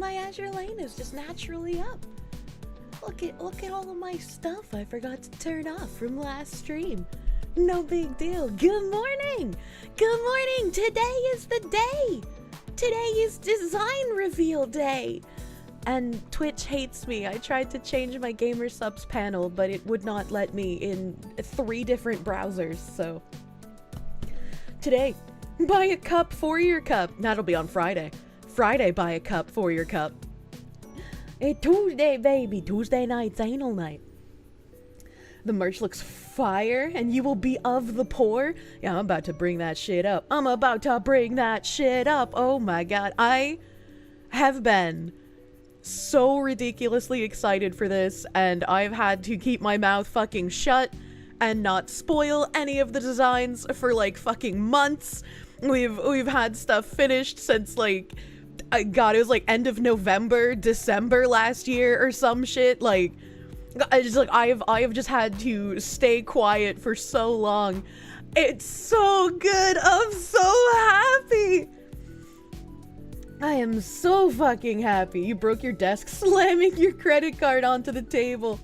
my Azure Lane is just naturally up. Look at all of my stuff I forgot to turn off from last stream. No big deal. Good morning! Good morning! Today is the day! Today is design reveal day! And Twitch hates me. I tried to change my gamer subs panel, but it would not let me in 3 different browsers, so. Today, buy a cup for your cup. That'll be on Friday. Friday, buy a cup for your cup. It's Tuesday, baby. Tuesday night's anal night. The merch looks fire, and you will be of the poor. Yeah, I'm about to bring that shit up. I'm about to bring that shit up. Oh my god. I have been so ridiculously excited for this, and I've had to keep my mouth fucking shut and not spoil any of the designs for like fucking months. We've had stuff finished since like, God, it was like end of November, December last year or some shit. Like, I've just had to stay quiet for so long. It's so good. I'm so happy. I am so fucking happy. You broke your desk slamming your credit card onto the table.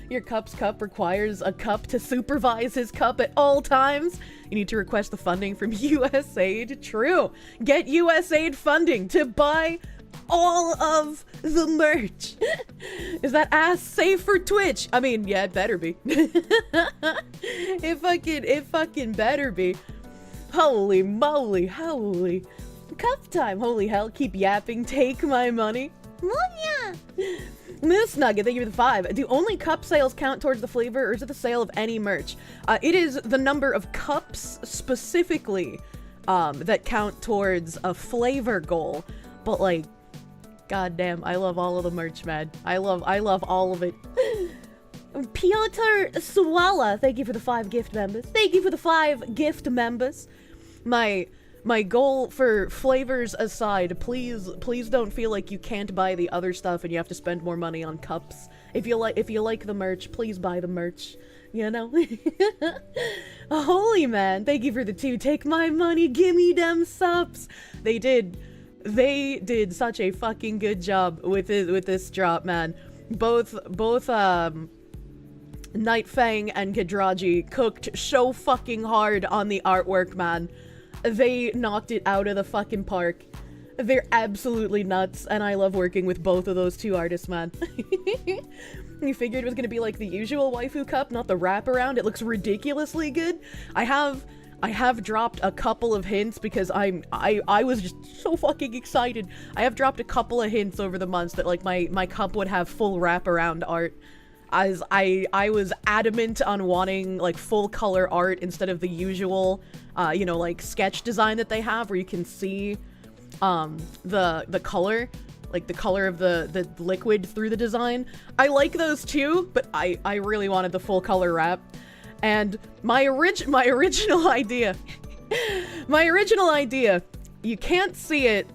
Your cup's cup requires a cup to supervise his cup at all times. You need to request the funding from USAID. True. Get USAID funding to buy all of the merch. Is that ass safe for Twitch? I mean, yeah, it better be. It fucking better be. Holy moly, holy. Cup time, holy hell, keep yapping, take my money. Munya! Moose Nugget, thank you for the 5. Do only cup sales count towards the flavor, or is it the sale of any merch? It is the number of cups specifically that count towards a flavor goal. But like, goddamn, I love all of the merch, man. I love all of it. Piotr Swala, thank you for the 5 gift members. Thank you for the 5 gift members. My goal for flavors aside, please don't feel like you can't buy the other stuff and you have to spend more money on cups. If you like the merch, please buy the merch. You know? Holy man, thank you for the 2. Take my money, gimme them subs. They did such a fucking good job with this drop, man. Both Nightfang and Kidraji cooked so fucking hard on the artwork, man. They knocked it out of the fucking park. They're absolutely nuts, and I love working with both of those 2 artists, man. You figured it was gonna be like the usual waifu cup, not the wraparound. It looks ridiculously good. I have dropped a couple of hints because I was just so fucking excited. I have dropped a couple of hints over the months that like my cup would have full wraparound art. As I was adamant on wanting like full color art instead of the usual you know, like sketch design that they have where you can see the color, like the color of the liquid through the design. I like those too, but I really wanted the full color wrap. And my original idea you can't see it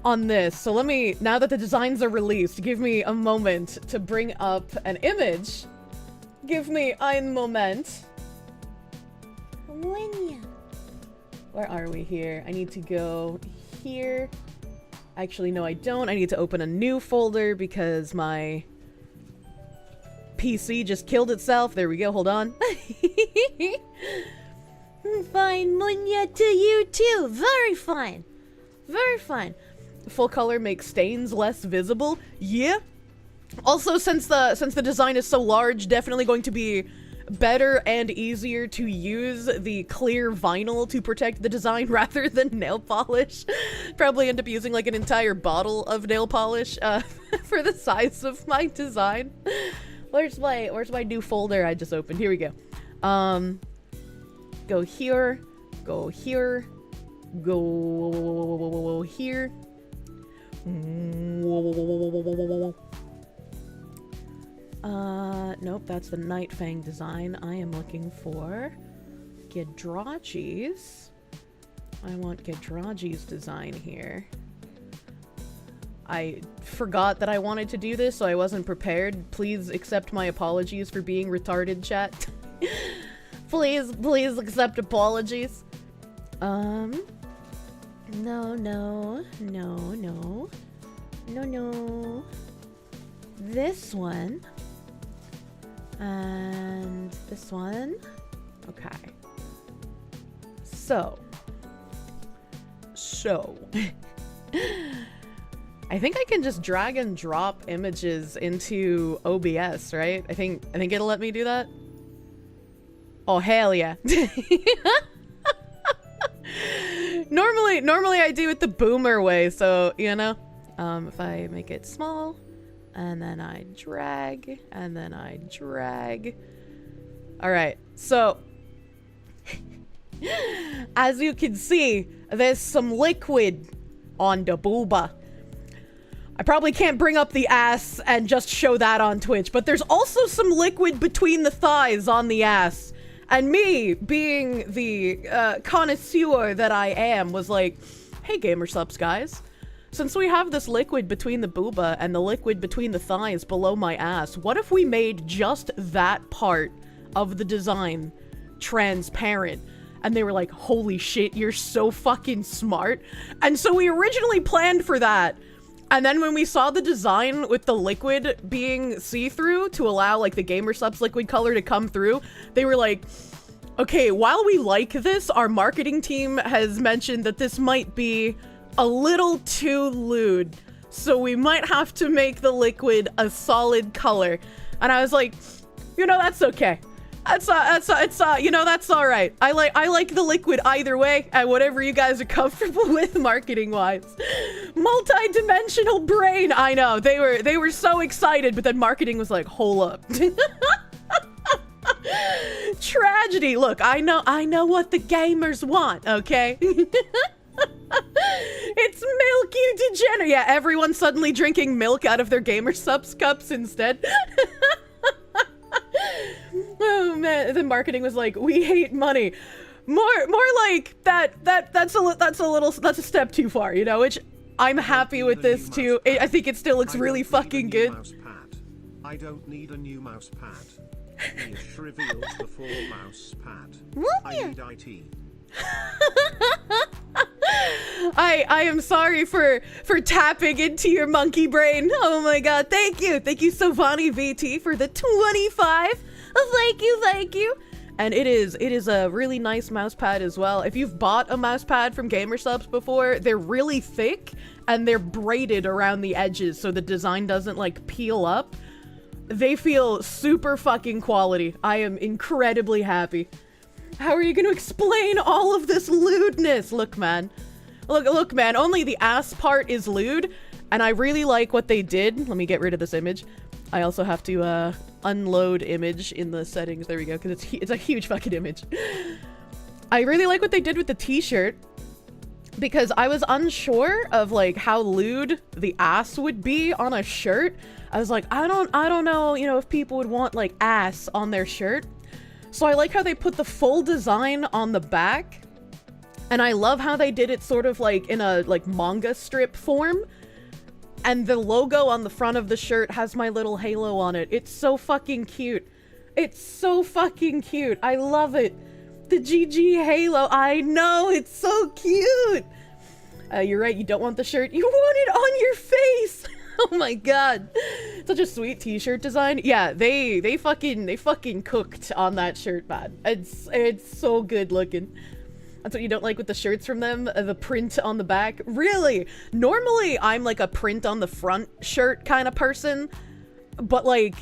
on this, so let me, now that the designs are released, give me a moment to bring up an image. Give me ein Moment. Where are we here? I need to go here. Actually, no, I don't. I need to open a new folder because my PC just killed itself. There we go, hold on. Fine, Munya, to you too. Very fine. Very fine. Full color makes stains less visible. Yeah. Also, since the design is so large, definitely going to be better and easier to use the clear vinyl to protect the design rather than nail polish. Probably end up using like an entire bottle of nail polish for the size of my design. Where's my new folder I just opened? Here we go. Go here, go here, go here. Nope, that's the Nightfang design. I am looking for Kidraji's. I want Kidraji's design here. I forgot that I wanted to do this, so I wasn't prepared. Please accept my apologies for being retarded, chat. Please accept apologies. No. This one. And this one. Okay. So. I think I can just drag and drop images into OBS, right? I think it'll let me do that. Oh, hell yeah. Normally I do it the boomer way, so, you know. If I make it small, and then I drag, and then I drag. Alright, so as you can see, there's some liquid on the booba. I probably can't bring up the ass and just show that on Twitch, but there's also some liquid between the thighs on the ass. And me, being the connoisseur that I am, was like, hey gamer subs guys, since we have this liquid between the booba and the liquid between the thighs below my ass, what if we made just that part of the design transparent? And they were like, holy shit, you're so fucking smart. And so we originally planned for that. And then when we saw the design with the liquid being see-through to allow like the Gamer Subs liquid color to come through, they were like, okay, while we like this, our marketing team has mentioned that this might be a little too lewd. So we might have to make the liquid a solid color. And I was like, you know, that's okay. That's you know, that's all right. I like the liquid either way, and whatever you guys are comfortable with marketing-wise. Multi-dimensional brain. I know they were so excited, but then marketing was like, hold up. Tragedy. Look, I know what the gamers want. Okay. It's milk, you degenerate. Yeah, everyone's suddenly drinking milk out of their Gamer Subs cups instead. Oh man, the marketing was like, we hate money. More like that's a step too far, you know, which I'm happy with this too. I think it still looks really fucking good. I don't need a new mouse pad. He reveals the full mouse pad. I need IT. I am sorry for tapping into your monkey brain. Oh my god, thank you Sovani VT for the 25. Thank you. And it is a really nice mouse pad as well. If you've bought a mouse pad from Gamer Subs before, they're really thick and they're braided around the edges so the design doesn't like peel up. They feel super fucking quality. I am incredibly happy. How are you gonna explain all of this lewdness? Look, man. Look, man. Only the ass part is lewd, and I really like what they did. Let me get rid of this image. I also have to unload image in the settings. There we go, because it's a huge fucking image. I really like what they did with the t-shirt, because I was unsure of like how lewd the ass would be on a shirt. I was like, I don't know, you know, if people would want like ass on their shirt. So I like how they put the full design on the back, and I love how they did it sort of like in a like manga strip form, and the logo on the front of the shirt has my little halo on it. It's so fucking cute. It's so fucking cute. I love it. The GG halo. I know, it's so cute. You're right, you don't want the shirt. You want it on your face. Oh my god. Such a sweet t-shirt design. Yeah, they fucking cooked on that shirt, man. It's so good looking. That's what you don't like with the shirts from them? The print on the back? Really? Normally, I'm like a print on the front shirt kind of person, but like,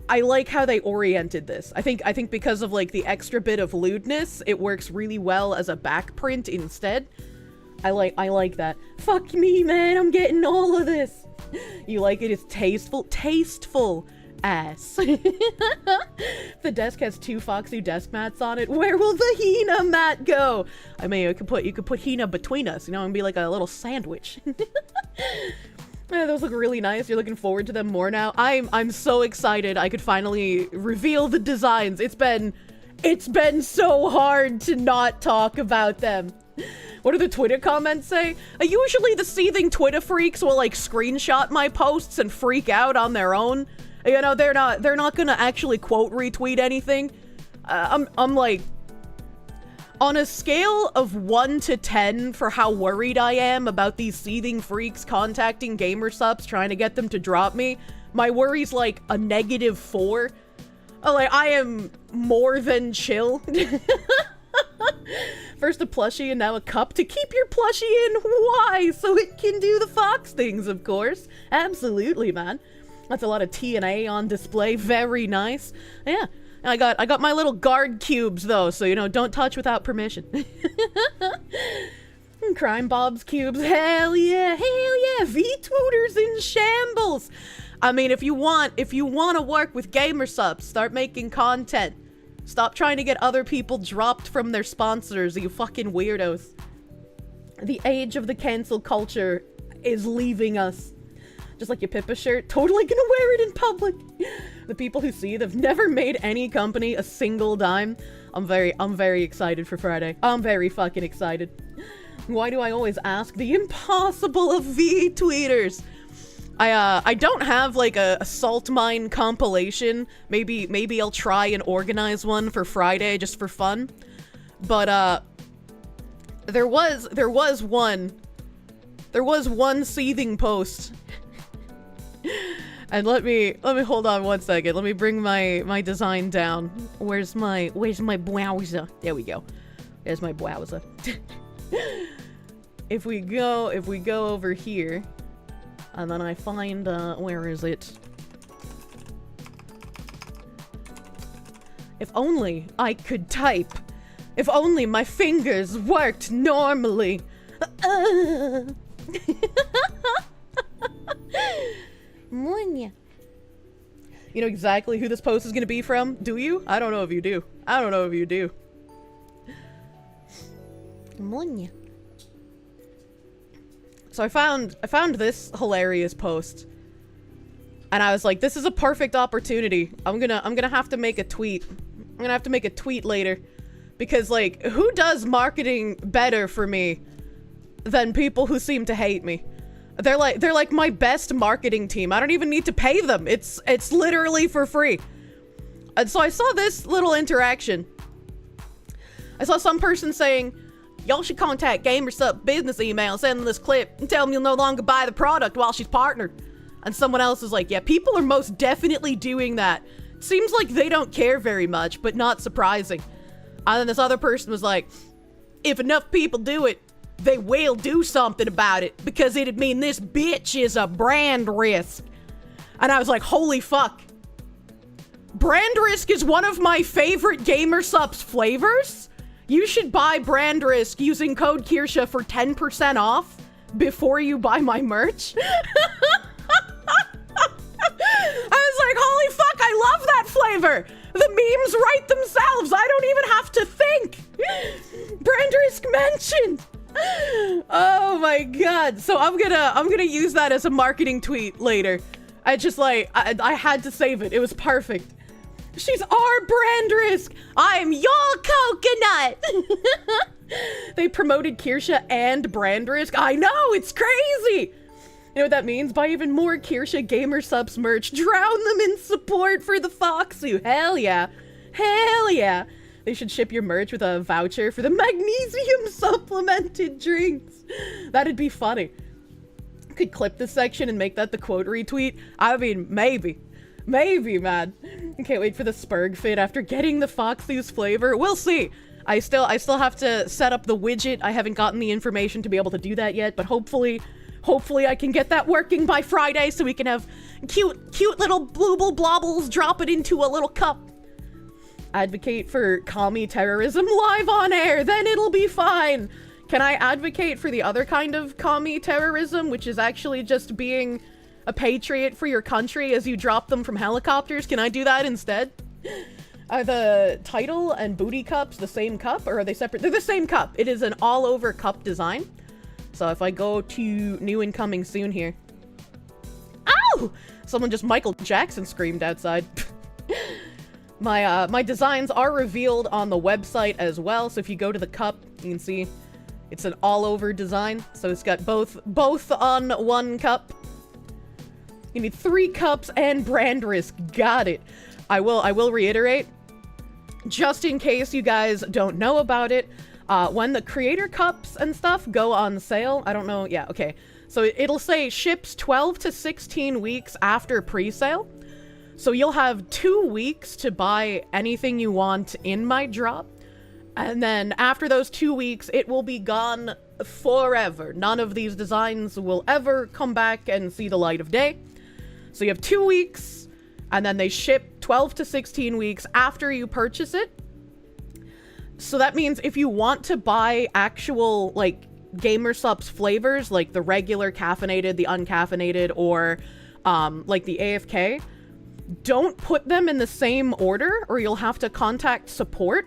I like how they oriented this. I think because of like the extra bit of lewdness, it works really well as a back print instead. I like that. Fuck me, man, I'm getting all of this. You like it? It's tasteful ass. The desk has 2 Foxy desk mats on it. Where will the Hina mat go? I mean, you could put Hina between us, you know, and be like a little sandwich. Yeah, those look really nice. You're looking forward to them more now. I'm so excited I could finally reveal the designs. It's been so hard to not talk about them. What do the Twitter comments say? Usually the seething Twitter freaks will like screenshot my posts and freak out on their own. You know, they're not gonna actually quote retweet anything. I'm like, on a scale of 1 to 10 for how worried I am about these seething freaks contacting Gamer Subs trying to get them to drop me, my worry's like a -4. Like, I am more than chill. First a plushie and now a cup to keep your plushie in. Why? So it can do the fox things, of course. Absolutely, man. That's a lot of TNA on display. Very nice. Yeah. I got my little guard cubes though, so you know, don't touch without permission. Crime Bob's cubes. Hell yeah. V-Twoters in shambles. I mean, if you want to work with Gamer Subs, start making content. Stop trying to get other people dropped from their sponsors, you fucking weirdos. The age of the cancel culture is leaving us. Just like your Pippa shirt, totally gonna wear it in public. The people who see it have never made any company a single dime. I'm very excited for Friday. I'm very fucking excited. Why do I always ask the impossible of V-tweeters? I don't have like a salt mine compilation. Maybe I'll try and organize one for Friday just for fun. But there was one seething post. And let me hold on one second. Let me bring my design down. Where's my browser? There we go. There's my browser. If we go over here, and then I find where is it? If only I could type. If only my fingers worked normally. Monya. You know exactly who this post is gonna be from? Do you? I don't know if you do. I don't know if you do. Monya. So I found this hilarious post. And I was like, this is a perfect opportunity. I'm gonna have to make a tweet. I'm gonna have to make a tweet later. Because, like, who does marketing better for me than people who seem to hate me? They're like my best marketing team. I don't even need to pay them. It's literally for free. And so I saw this little interaction. I saw some person saying, y'all should contact GamerSup business email, send them this clip, and tell them you'll no longer buy the product while she's partnered. And someone else is like, yeah, people are most definitely doing that. Seems like they don't care very much, but not surprising. And then this other person was like, if enough people do it, they will do something about it, because it'd mean this bitch is a brand risk. And I was like, holy fuck. Brand risk is one of my favorite GamerSup's flavors. You should buy brand risk using code Kirsche for 10% off before you buy my merch. I was like, holy fuck, I love that flavor. The memes write themselves. I don't even have to think. Brand risk mentioned. Oh my god. So I'm gonna use that as a marketing tweet later. I just like, I had to save it. It was perfect. She's our brand risk. I'm your coconut. They promoted Kirsche and brand risk. I know, it's crazy. You know what that means? Buy even more Kirsche GamerSups merch. Drown them in support for the Foxu. Hell yeah. Hell yeah. They should ship your merch with a voucher for the magnesium supplemented drinks. That'd be funny. Could clip this section and make that the quote retweet. I mean, maybe. Maybe, man. I can't wait for the Spurg fit after getting the Foxu's flavor. We'll see. I still have to set up the widget. I haven't gotten the information to be able to do that yet, but hopefully I can get that working by Friday so we can have cute little blooble blobbles drop it into a little cup. Advocate for commie terrorism live on air, then it'll be fine. Can I advocate for the other kind of commie terrorism, which is actually just being a patriot for your country as you drop them from helicopters? Can I do that instead? Are the title and booty cups the same cup, or are they separate? They're the same cup. It is an all-over cup design. So if I go to new and coming soon here. Ow! Someone just Michael Jackson screamed outside. My designs are revealed on the website as well. So if you go to the cup, you can see it's an all-over design. So it's got both on one cup. You need 3 cups and brand risk. Got it. I will reiterate, just in case you guys don't know about it, when the creator cups and stuff go on sale, I don't know, yeah, okay. So it'll say ships 12 to 16 weeks after pre-sale. So you'll have 2 weeks to buy anything you want in my drop. And then after those 2 weeks, it will be gone forever. None of these designs will ever come back and see the light of day. So you have 2 weeks, and then they ship 12 to 16 weeks after you purchase it. So that means if you want to buy actual, like, GamerSup's flavors, like the regular caffeinated, the uncaffeinated, or, like the AFK, don't put them in the same order, or you'll have to contact support,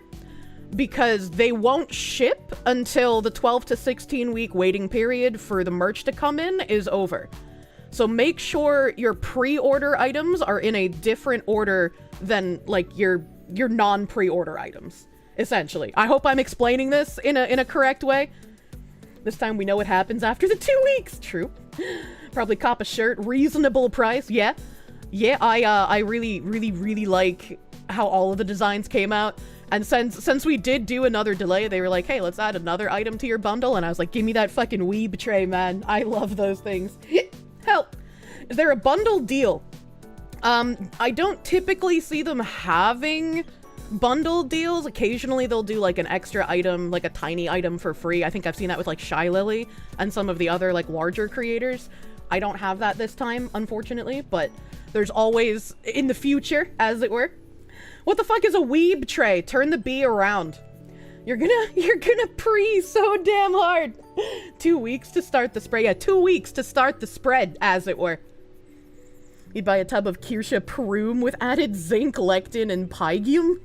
because they won't ship until the 12 to 16 week waiting period for the merch to come in is over. So make sure your pre-order items are in a different order than, like, your non-pre-order items, essentially. I hope I'm explaining this in a correct way. This time we know what happens after the 2 weeks. True. Probably cop a shirt, reasonable price. Yeah. Yeah, I really like how all of the designs came out. And since we did do another delay, they were like, hey, let's add another item to your bundle. And I was like, give me that fucking weeb tray, man. I love those things. Help. Is there a bundle deal? I don't typically see them having bundle deals. Occasionally they'll do like an extra item, like a tiny item for free. I think I've seen that with like Shy Lily and some of the other like larger creators. I don't have that this time, unfortunately, but there's always in the future, as it were. What the fuck is a weeb tray? Turn the B around. You're gonna pre so damn hard. 2 weeks to start the spray. Yeah, 2 weeks to start the spread, as it were. You'd buy a tub of Kirsche Prume with added zinc, lectin, and pygium?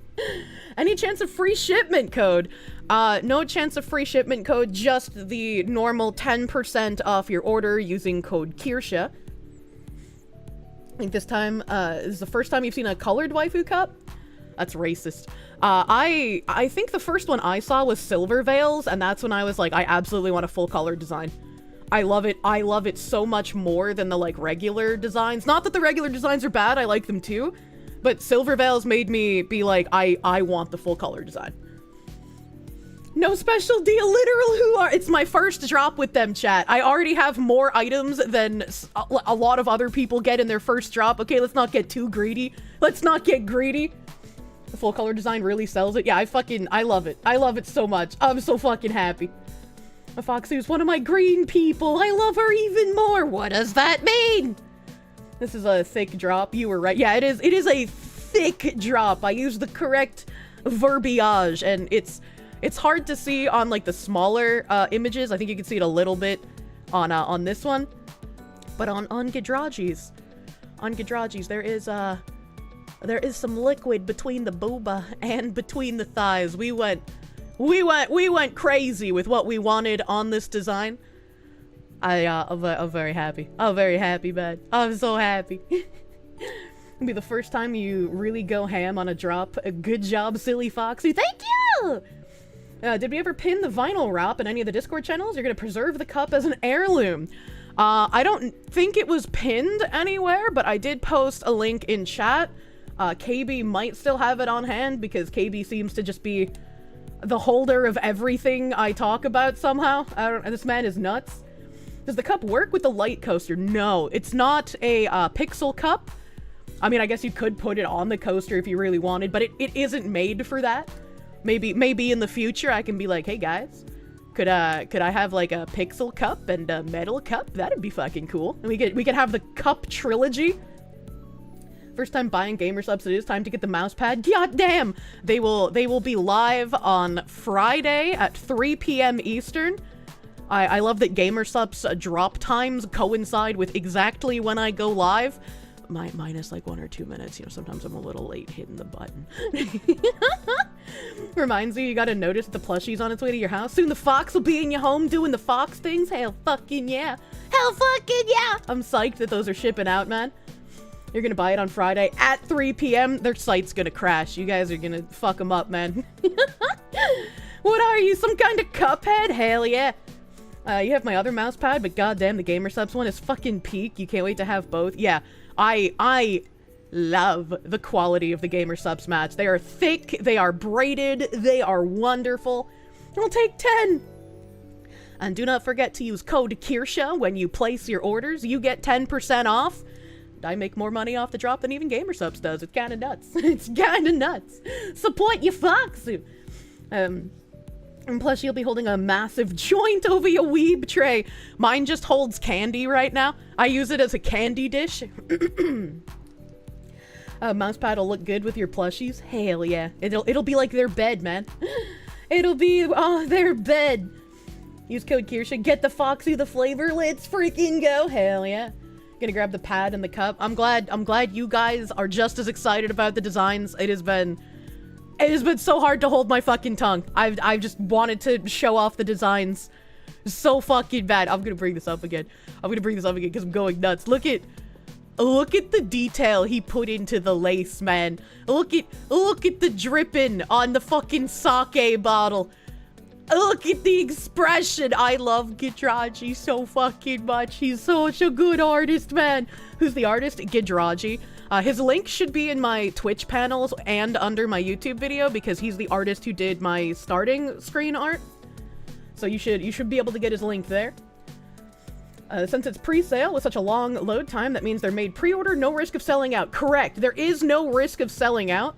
Any chance of free shipment code? No chance of free shipment code, just the normal 10% off your order using code Kirsche. I think this time, is the first time you've seen a colored waifu cup? That's racist. I think the first one I saw was Silver Veils, and that's when I was like, I absolutely want a full color design. I love it. I love it so much more than the, like, regular designs. Not that the regular designs are bad, I like them too. But Silver Veils made me be like, I want the full color design. No special deal, literal who are- It's my first drop with them, chat. I already have more items than a lot of other people get in their first drop. Okay, let's not get too greedy. Let's not get greedy. The full color design really sells it. Yeah, I love it. I love it so much. I'm so fucking happy. Foxy's one of my green people. I love her even more. What does that mean? This is a thick drop. You were right. Yeah, it is. It is a thick drop. I used the correct verbiage, and it's hard to see on like the smaller images. I think you can see it a little bit on this one, but on Gidraji's, there is some liquid between the booba and between the thighs. We went crazy with what we wanted on this design. I'm very happy. I'm very happy, man. I'm so happy. It'll be the first time you really go ham on a drop. Good job, Silly Foxy. Thank you! Did we ever pin the vinyl wrap in any of the Discord channels? You're gonna preserve the cup as an heirloom. I don't think it was pinned anywhere, but I did post a link in chat. KB might still have it on hand because KB seems to just be the holder of everything I talk about somehow. This man is nuts. Does the cup work with the light coaster? No, it's not a pixel cup. I mean, I guess you could put it on the coaster if you really wanted, but it isn't made for that. Maybe in the future I can be like, hey guys, could I have like a pixel cup and a metal cup? That'd be fucking cool. And we could have the cup trilogy. First time buying gamer subs, it is time to get the mouse pad. God damn! They will be live on Friday at 3 p.m. Eastern. I love that gamer subs drop times coincide with exactly when I go live. Minus like 1 or 2 minutes, you know, sometimes I'm a little late hitting the button. Reminds you gotta notice the plushie's on its way to your house. Soon the fox will be in your home doing the fox things. Hell fucking yeah. Hell fucking yeah! I'm psyched that those are shipping out, man. You're gonna buy it on Friday at 3 p.m. Their site's gonna crash. You guys are gonna fuck them up, man. What are you, some kind of cuphead? Hell yeah. You have my other mouse pad, but goddamn, the gamer subs one is fucking peak. You can't wait to have both. Yeah, I love the quality of the gamer subs match. They are thick, they are braided, they are wonderful. I'll take 10. And do not forget to use code Kirsche when you place your orders. You get 10% off. I make more money off the drop than even gamer subs does. It's kind of nuts. It's kind of nuts. Support your foxu. And plus, you'll be holding a massive joint over your weeb tray. Mine just holds candy right now. I use it as a candy dish. Mousepad will look good with your plushies. Hell yeah. It'll be like their bed, man. It'll be, their bed. Use code Kirsche. Get the Foxy the flavor. Let's freaking go. Hell yeah. Gonna grab the pad and the cup. I'm glad you guys are just as excited about the designs. It has been so hard to hold my fucking tongue. I've just wanted to show off the designs so fucking bad. I'm gonna bring this up again. Because I'm going nuts. Look at the detail he put into the lace, man. Look at the dripping on the fucking sake bottle. Look at the expression. I love Gidraji so fucking much. He's such a good artist, man. Who's the artist? Gidraji. His link should be in my Twitch panels and under my YouTube video because he's the artist who did my starting screen art. So you should be able to get his link there. Since it's pre-sale with such a long load time, that means they're made pre-order, no risk of selling out. Correct. There is no risk of selling out.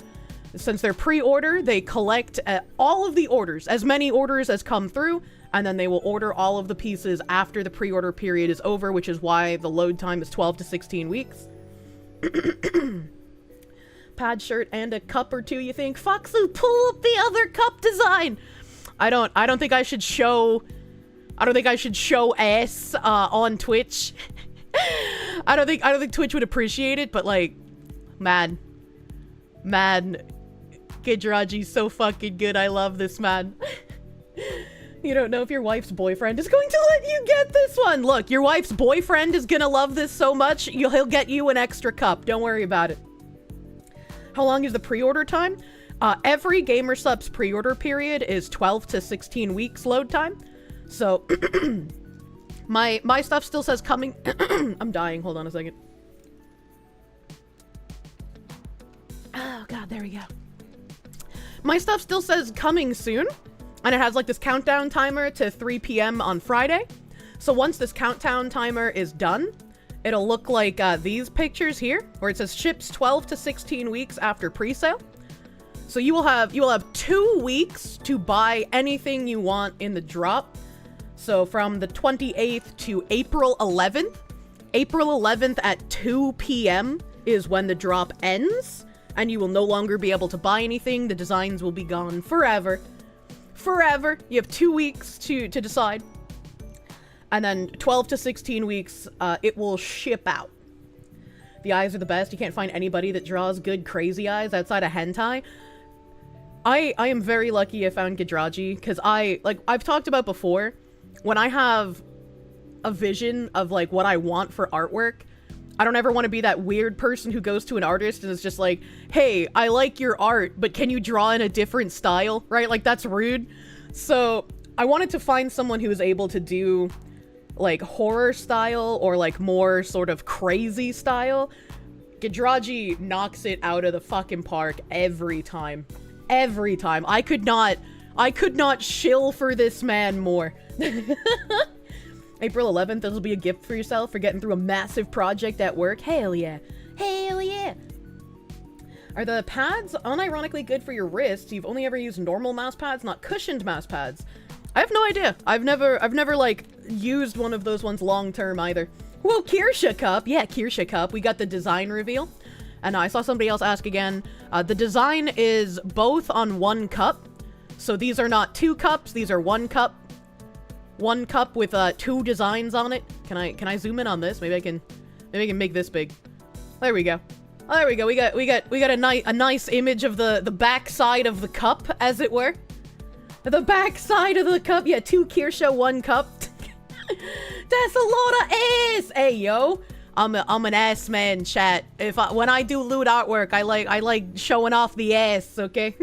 Since they're pre-order, they collect all of the orders, as many orders as come through, and then they will order all of the pieces after the pre-order period is over, which is why the load time is 12 to 16 weeks. Pad shirt and a cup or two, you think? Foxu, pull up the other cup design! I don't think I should show ass on Twitch. I don't think Twitch would appreciate it, but like, man, Gidraji's so fucking good. I love this man. You don't know if your wife's boyfriend is going to let you get this one. Look, your wife's boyfriend is gonna love this so much, he'll get you an extra cup. Don't worry about it. How long is the pre-order time? Every GamerSupps pre-order period is 12 to 16 weeks load time. So, my stuff still says coming. I'm dying. Hold on a second. Oh, God, there we go. My stuff still says coming soon. And it has like this countdown timer to 3 p.m. on Friday. So once this countdown timer is done, it'll look like these pictures here, where it says ships 12 to 16 weeks after pre-sale. So you will have 2 weeks to buy anything you want in the drop. So from the 28th to April 11th. April 11th at 2 p.m. is when the drop ends. And you will no longer be able to buy anything. The designs will be gone forever. Forever. You have 2 weeks to decide. And then 12 to 16 weeks, it will ship out. The eyes are the best. You can't find anybody that draws good crazy eyes outside of hentai. I am very lucky I found Gidraji, because I've talked about before, when I have a vision of like what I want for artwork, I don't ever want to be that weird person who goes to an artist and is just like, hey, I like your art, but can you draw in a different style, right? Like, that's rude. So I wanted to find someone who was able to do like horror style or like more sort of crazy style. Gidraji knocks it out of the fucking park every time. Every time. I could not shill for this man more. April 11th, this will be a gift for yourself for getting through a massive project at work. Hell yeah. Hell yeah. Are the pads unironically good for your wrists? You've only ever used normal mouse pads, not cushioned mouse pads. I have no idea. I've never like used one of those ones long term either. Whoa, Kirsche cup. Yeah, Kirsche cup. We got the design reveal. And I saw somebody else ask again. The design is both on one cup. So these are not 2 cups, these are 1 cup. 1 cup with 2 designs on it. Can I zoom in on this? Maybe I can make this big. There we go. Oh, there we go. We got a nice image of the back side of the cup, as it were. The back side of the cup. Yeah, 2 Kirsche, 1 cup. That's a lot of ass. Hey yo, I'm an ass man, chat. When I do lewd artwork, I like showing off the ass. Okay.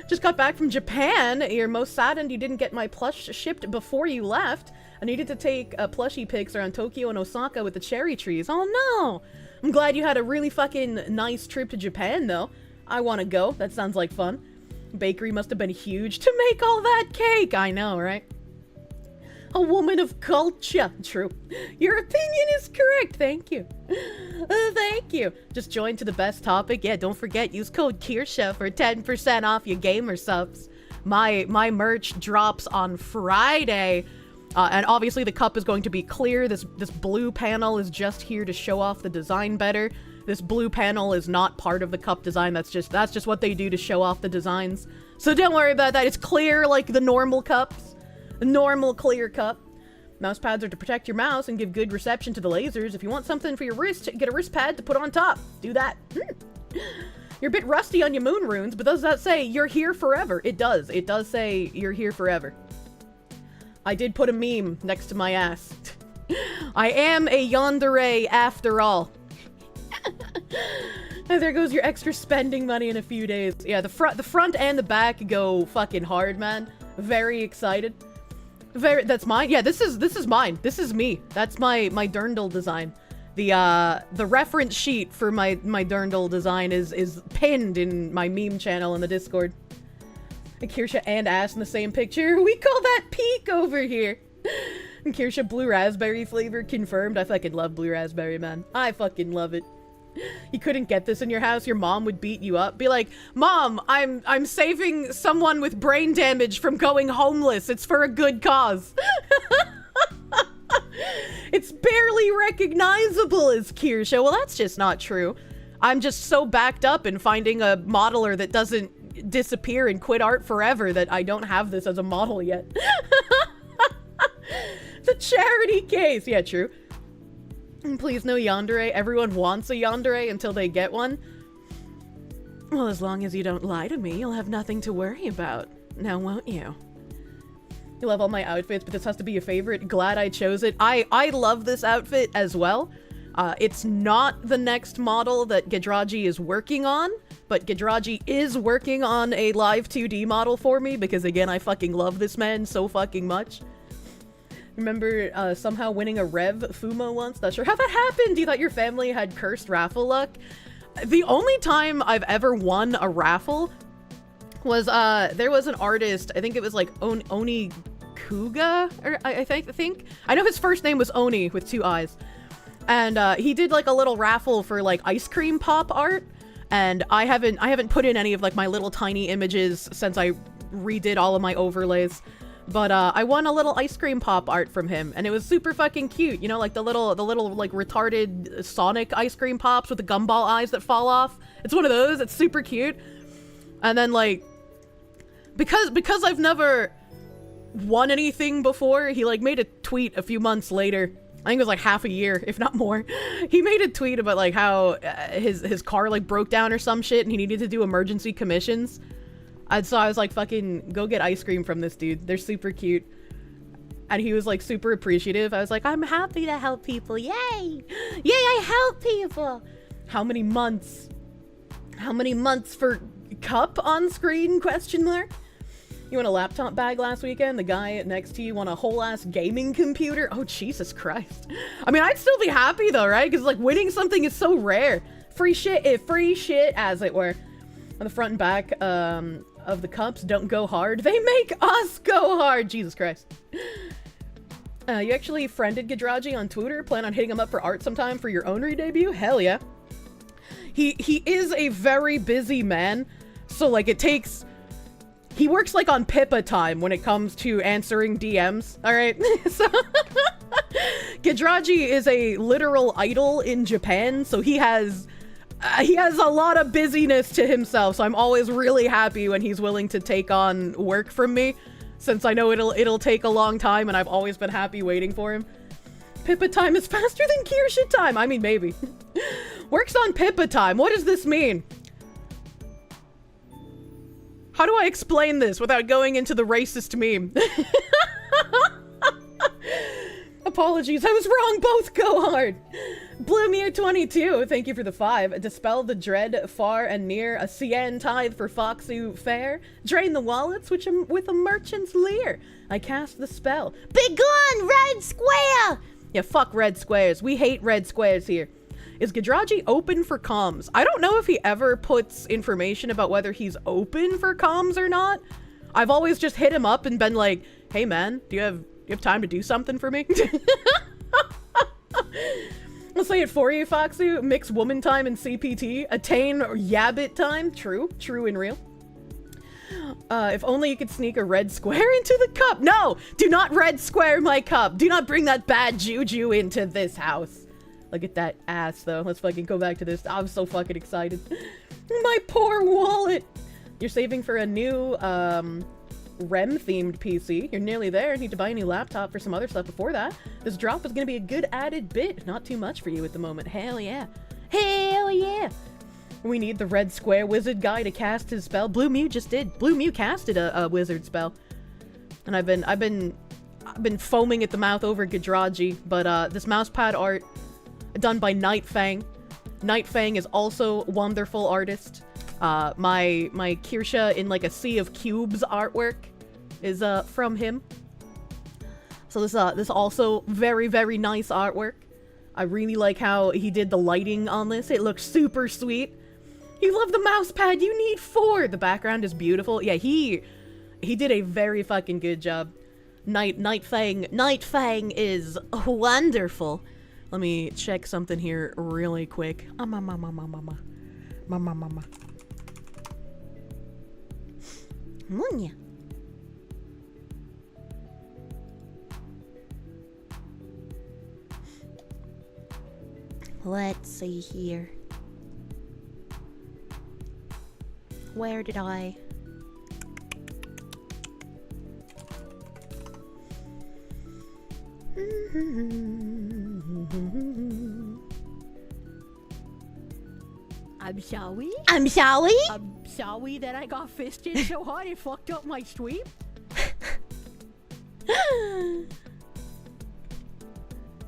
Just got back from Japan. You're most saddened you didn't get my plush shipped before you left. I needed to take plushie pics around Tokyo and Osaka with the cherry trees. Oh no! I'm glad you had a really fucking nice trip to Japan though. I want to go. That sounds like fun. Bakery must have been huge to make all that cake. I know, right? A woman of culture. True. Your opinion is correct. Thank you. Thank you. Just join to the best topic. Yeah, don't forget, use code Kirsche for 10% off your GamerSupps. My merch drops on Friday. And obviously the cup is going to be clear. This blue panel is just here to show off the design better. This blue panel is not part of the cup design. That's just what they do to show off the designs. So don't worry about that. It's clear like the normal cups. A normal clear cup. Mouse pads are to protect your mouse and give good reception to the lasers. If you want something for your wrist, get a wrist pad to put on top. Do that. You're a bit rusty on your moon runes, but does that say you're here forever? It does. It does say you're here forever. I did put a meme next to my ass. I am a yandere after all. And there goes your extra spending money in a few days. Yeah, the front and the back go fucking hard, man. Very excited. That's mine. Yeah, this is mine. This is me. That's my dirndl design. The reference sheet for my dirndl design is pinned in my meme channel in the Discord. Kirsche and ass in the same picture. We call that peak over here. And Kirsche blue raspberry flavor confirmed. I fucking love blue raspberry, man. I fucking love it. You couldn't get this in your house, your mom would beat you up. Be like, Mom, I'm saving someone with brain damage from going homeless. It's for a good cause. It's barely recognizable as Kirsche. Well, that's just not true. I'm just so backed up in finding a modeler that doesn't disappear and quit art forever that I don't have this as a model yet. The charity case. Yeah, true. Please no yandere. Everyone wants a yandere until they get one. Well, as long as you don't lie to me, you'll have nothing to worry about. Now, won't you? You love all my outfits, but this has to be a favorite. Glad I chose it. I love this outfit as well. It's not the next model that Gidraji is working on, but Gidraji is working on a live 2D model for me because, again, I fucking love this man so fucking much. Remember somehow winning a Rev Fumo once? Not sure how that happened. You thought your family had cursed raffle luck? The only time I've ever won a raffle was, there was an artist, I think it was like Oni Kuga, or I think. I know his first name was Oni with 2 eyes. And he did like a little raffle for like ice cream pop art. And I haven't put in any of like my little tiny images since I redid all of my overlays. But I won a little ice cream pop art from him, and it was super fucking cute. You know, like the little like retarded Sonic ice cream pops with the gumball eyes that fall off. It's one of those. It's super cute. And then like, because I've never won anything before, he like made a tweet a few months later. I think it was like half a year, if not more. He made a tweet about like how his car like broke down or some shit, and he needed to do emergency commissions. And so I was like, fucking go get ice cream from this dude. They're super cute. And he was like super appreciative. I was like, I'm happy to help people. Yay! Yay, I help people! How many months? How many months for cup on screen? Question mark. You won a laptop bag last weekend? The guy next to you won a whole ass gaming computer? Oh, Jesus Christ. I mean, I'd still be happy though, right? Because like winning something is so rare. Free shit as it were. On the front and back of the cups don't go hard. They make us go hard. Jesus Christ. You actually friended Gidraji on Twitter? Plan on hitting him up for art sometime for your own re-debut? Hell yeah. He is a very busy man. So like it takes... He works like on Pippa time when it comes to answering DMs. Alright? So... Gidraji is a literal idol in Japan, so he has a lot of busyness to himself, so I'm always really happy when he's willing to take on work from me, since I know it'll take a long time, and I've always been happy waiting for him. Pippa time is faster than Kirsche time! I mean, maybe. Works on Pippa time. What does this mean? How do I explain this without going into the racist meme? Apologies, I was wrong. Both go hard. Bloomir22, thank you for the 5. Dispel the dread far and near. A CN tithe for Foxu fair. Drain the wallets with a merchant's leer. I cast the spell. Begone, red square! Yeah, fuck red squares. We hate red squares here. Is Gidraji open for comms? I don't know if he ever puts information about whether he's open for comms or not. I've always just hit him up and been like, hey man, do you have time to do something for me? I'll say it for you, Foxu. Mix woman time and CPT. Attain yabbit time. True and real. If only you could sneak a red square into the cup. No! Do not red square my cup. Do not bring that bad juju into this house. Look at that ass, though. Let's fucking go back to this. I'm so fucking excited. My poor wallet. You're saving for a new, REM-themed PC. You're nearly there. Need to buy a new laptop for some other stuff before that. This drop is gonna be a good added bit. Not too much for you at the moment. Hell yeah. Hell yeah. We need the red square wizard guy to cast his spell. Blue Mew just did. Blue Mew casted a wizard spell. And I've been foaming at the mouth over Gidraji, but this mousepad art done by Night Fang. Night Fang is also a wonderful artist. My Kirsche in like a sea of cubes artwork is from him. So this also very, very nice artwork. I really like how he did the lighting on this. It looks super sweet. You love the mouse pad. You need 4. The background is beautiful. Yeah, he did a very fucking good job. Night Fang is wonderful. Let me check something here really quick. Mama. Let's see here. Where did I? I'm sorry. I'm sorry? I'm sorry that I got fisted so hard it fucked up my stream.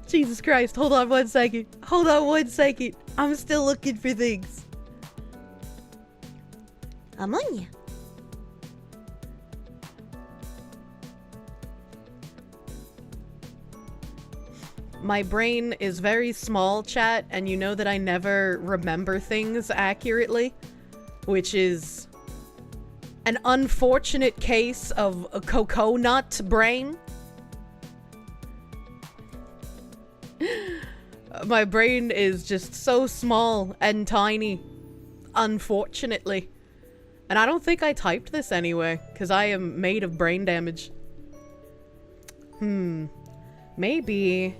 Jesus Christ, hold on 1 second. Hold on 1 second. I'm still looking for things. I'm on ya. My brain is very small, chat, and you know that I never remember things accurately, which is an unfortunate case of a coconut brain. My brain is just so small and tiny, unfortunately. And I don't think I typed this anyway, because I am made of brain damage. Maybe...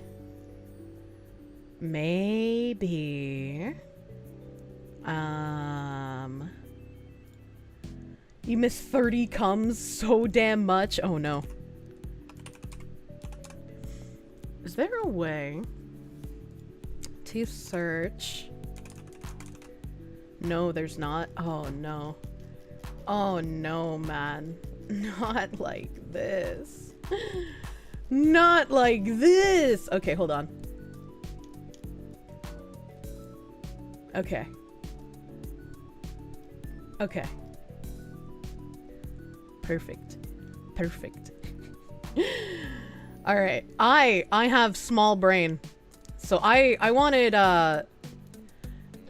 You miss 30 comes so damn much. Oh no. Is there a way to search? No, there's not. Oh no. Oh no, man. Not like this. Not like this. Okay, hold on. Okay. Okay. Perfect. Perfect. All right. I have small brain. So I wanted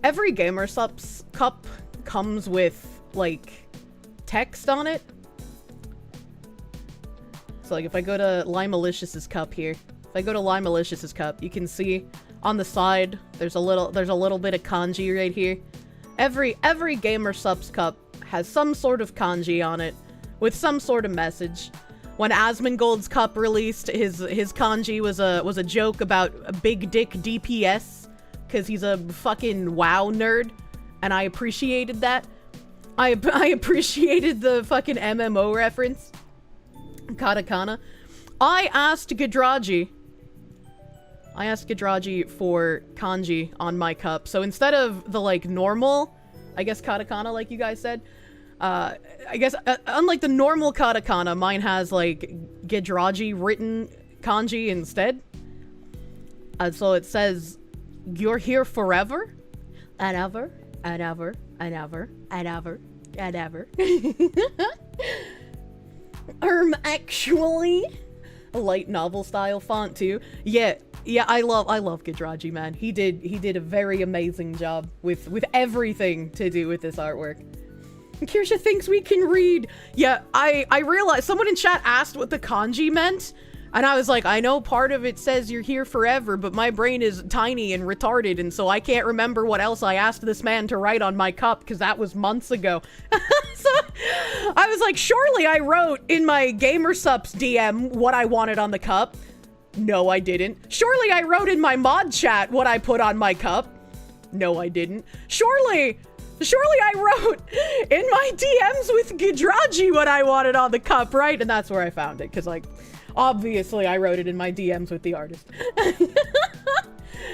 every Gamer Supps cup comes with like text on it. So like if I go to Limealicious's cup here, if I go to Limealicious's cup, you can see on the side there's a little bit of kanji right here. Every Gamer Supps cup has some sort of kanji on it with some sort of message. When Asmongold's cup released, his kanji was a joke about a big dick DPS because he's a fucking WoW nerd, and I appreciated that. I appreciated the fucking MMO reference. Katakana. I asked Gidraji for kanji on my cup. So instead of the like normal, I guess katakana like you guys said, I guess unlike the normal katakana, mine has like Gidraji written kanji instead. So it says, "You're here forever, and ever, and ever, and ever, and ever, and ever." Actually, a light novel style font too. Yeah, I love Gidraji, man. He did a very amazing job with everything to do with this artwork. Kirsche thinks we can read. Yeah, I realized someone in chat asked what the kanji meant, and I was like, I know part of it says you're here forever, but my brain is tiny and retarded, and so I can't remember what else I asked this man to write on my cup, because that was months ago. So I was like, surely I wrote in my Gamer Supps DM what I wanted on the cup. No, I didn't. Surely I wrote in my mod chat what I put on my cup. No, I didn't. Surely I wrote in my DMs with Gidraji what I wanted on the cup, right? And that's where I found it, because, like, obviously I wrote it in my DMs with the artist.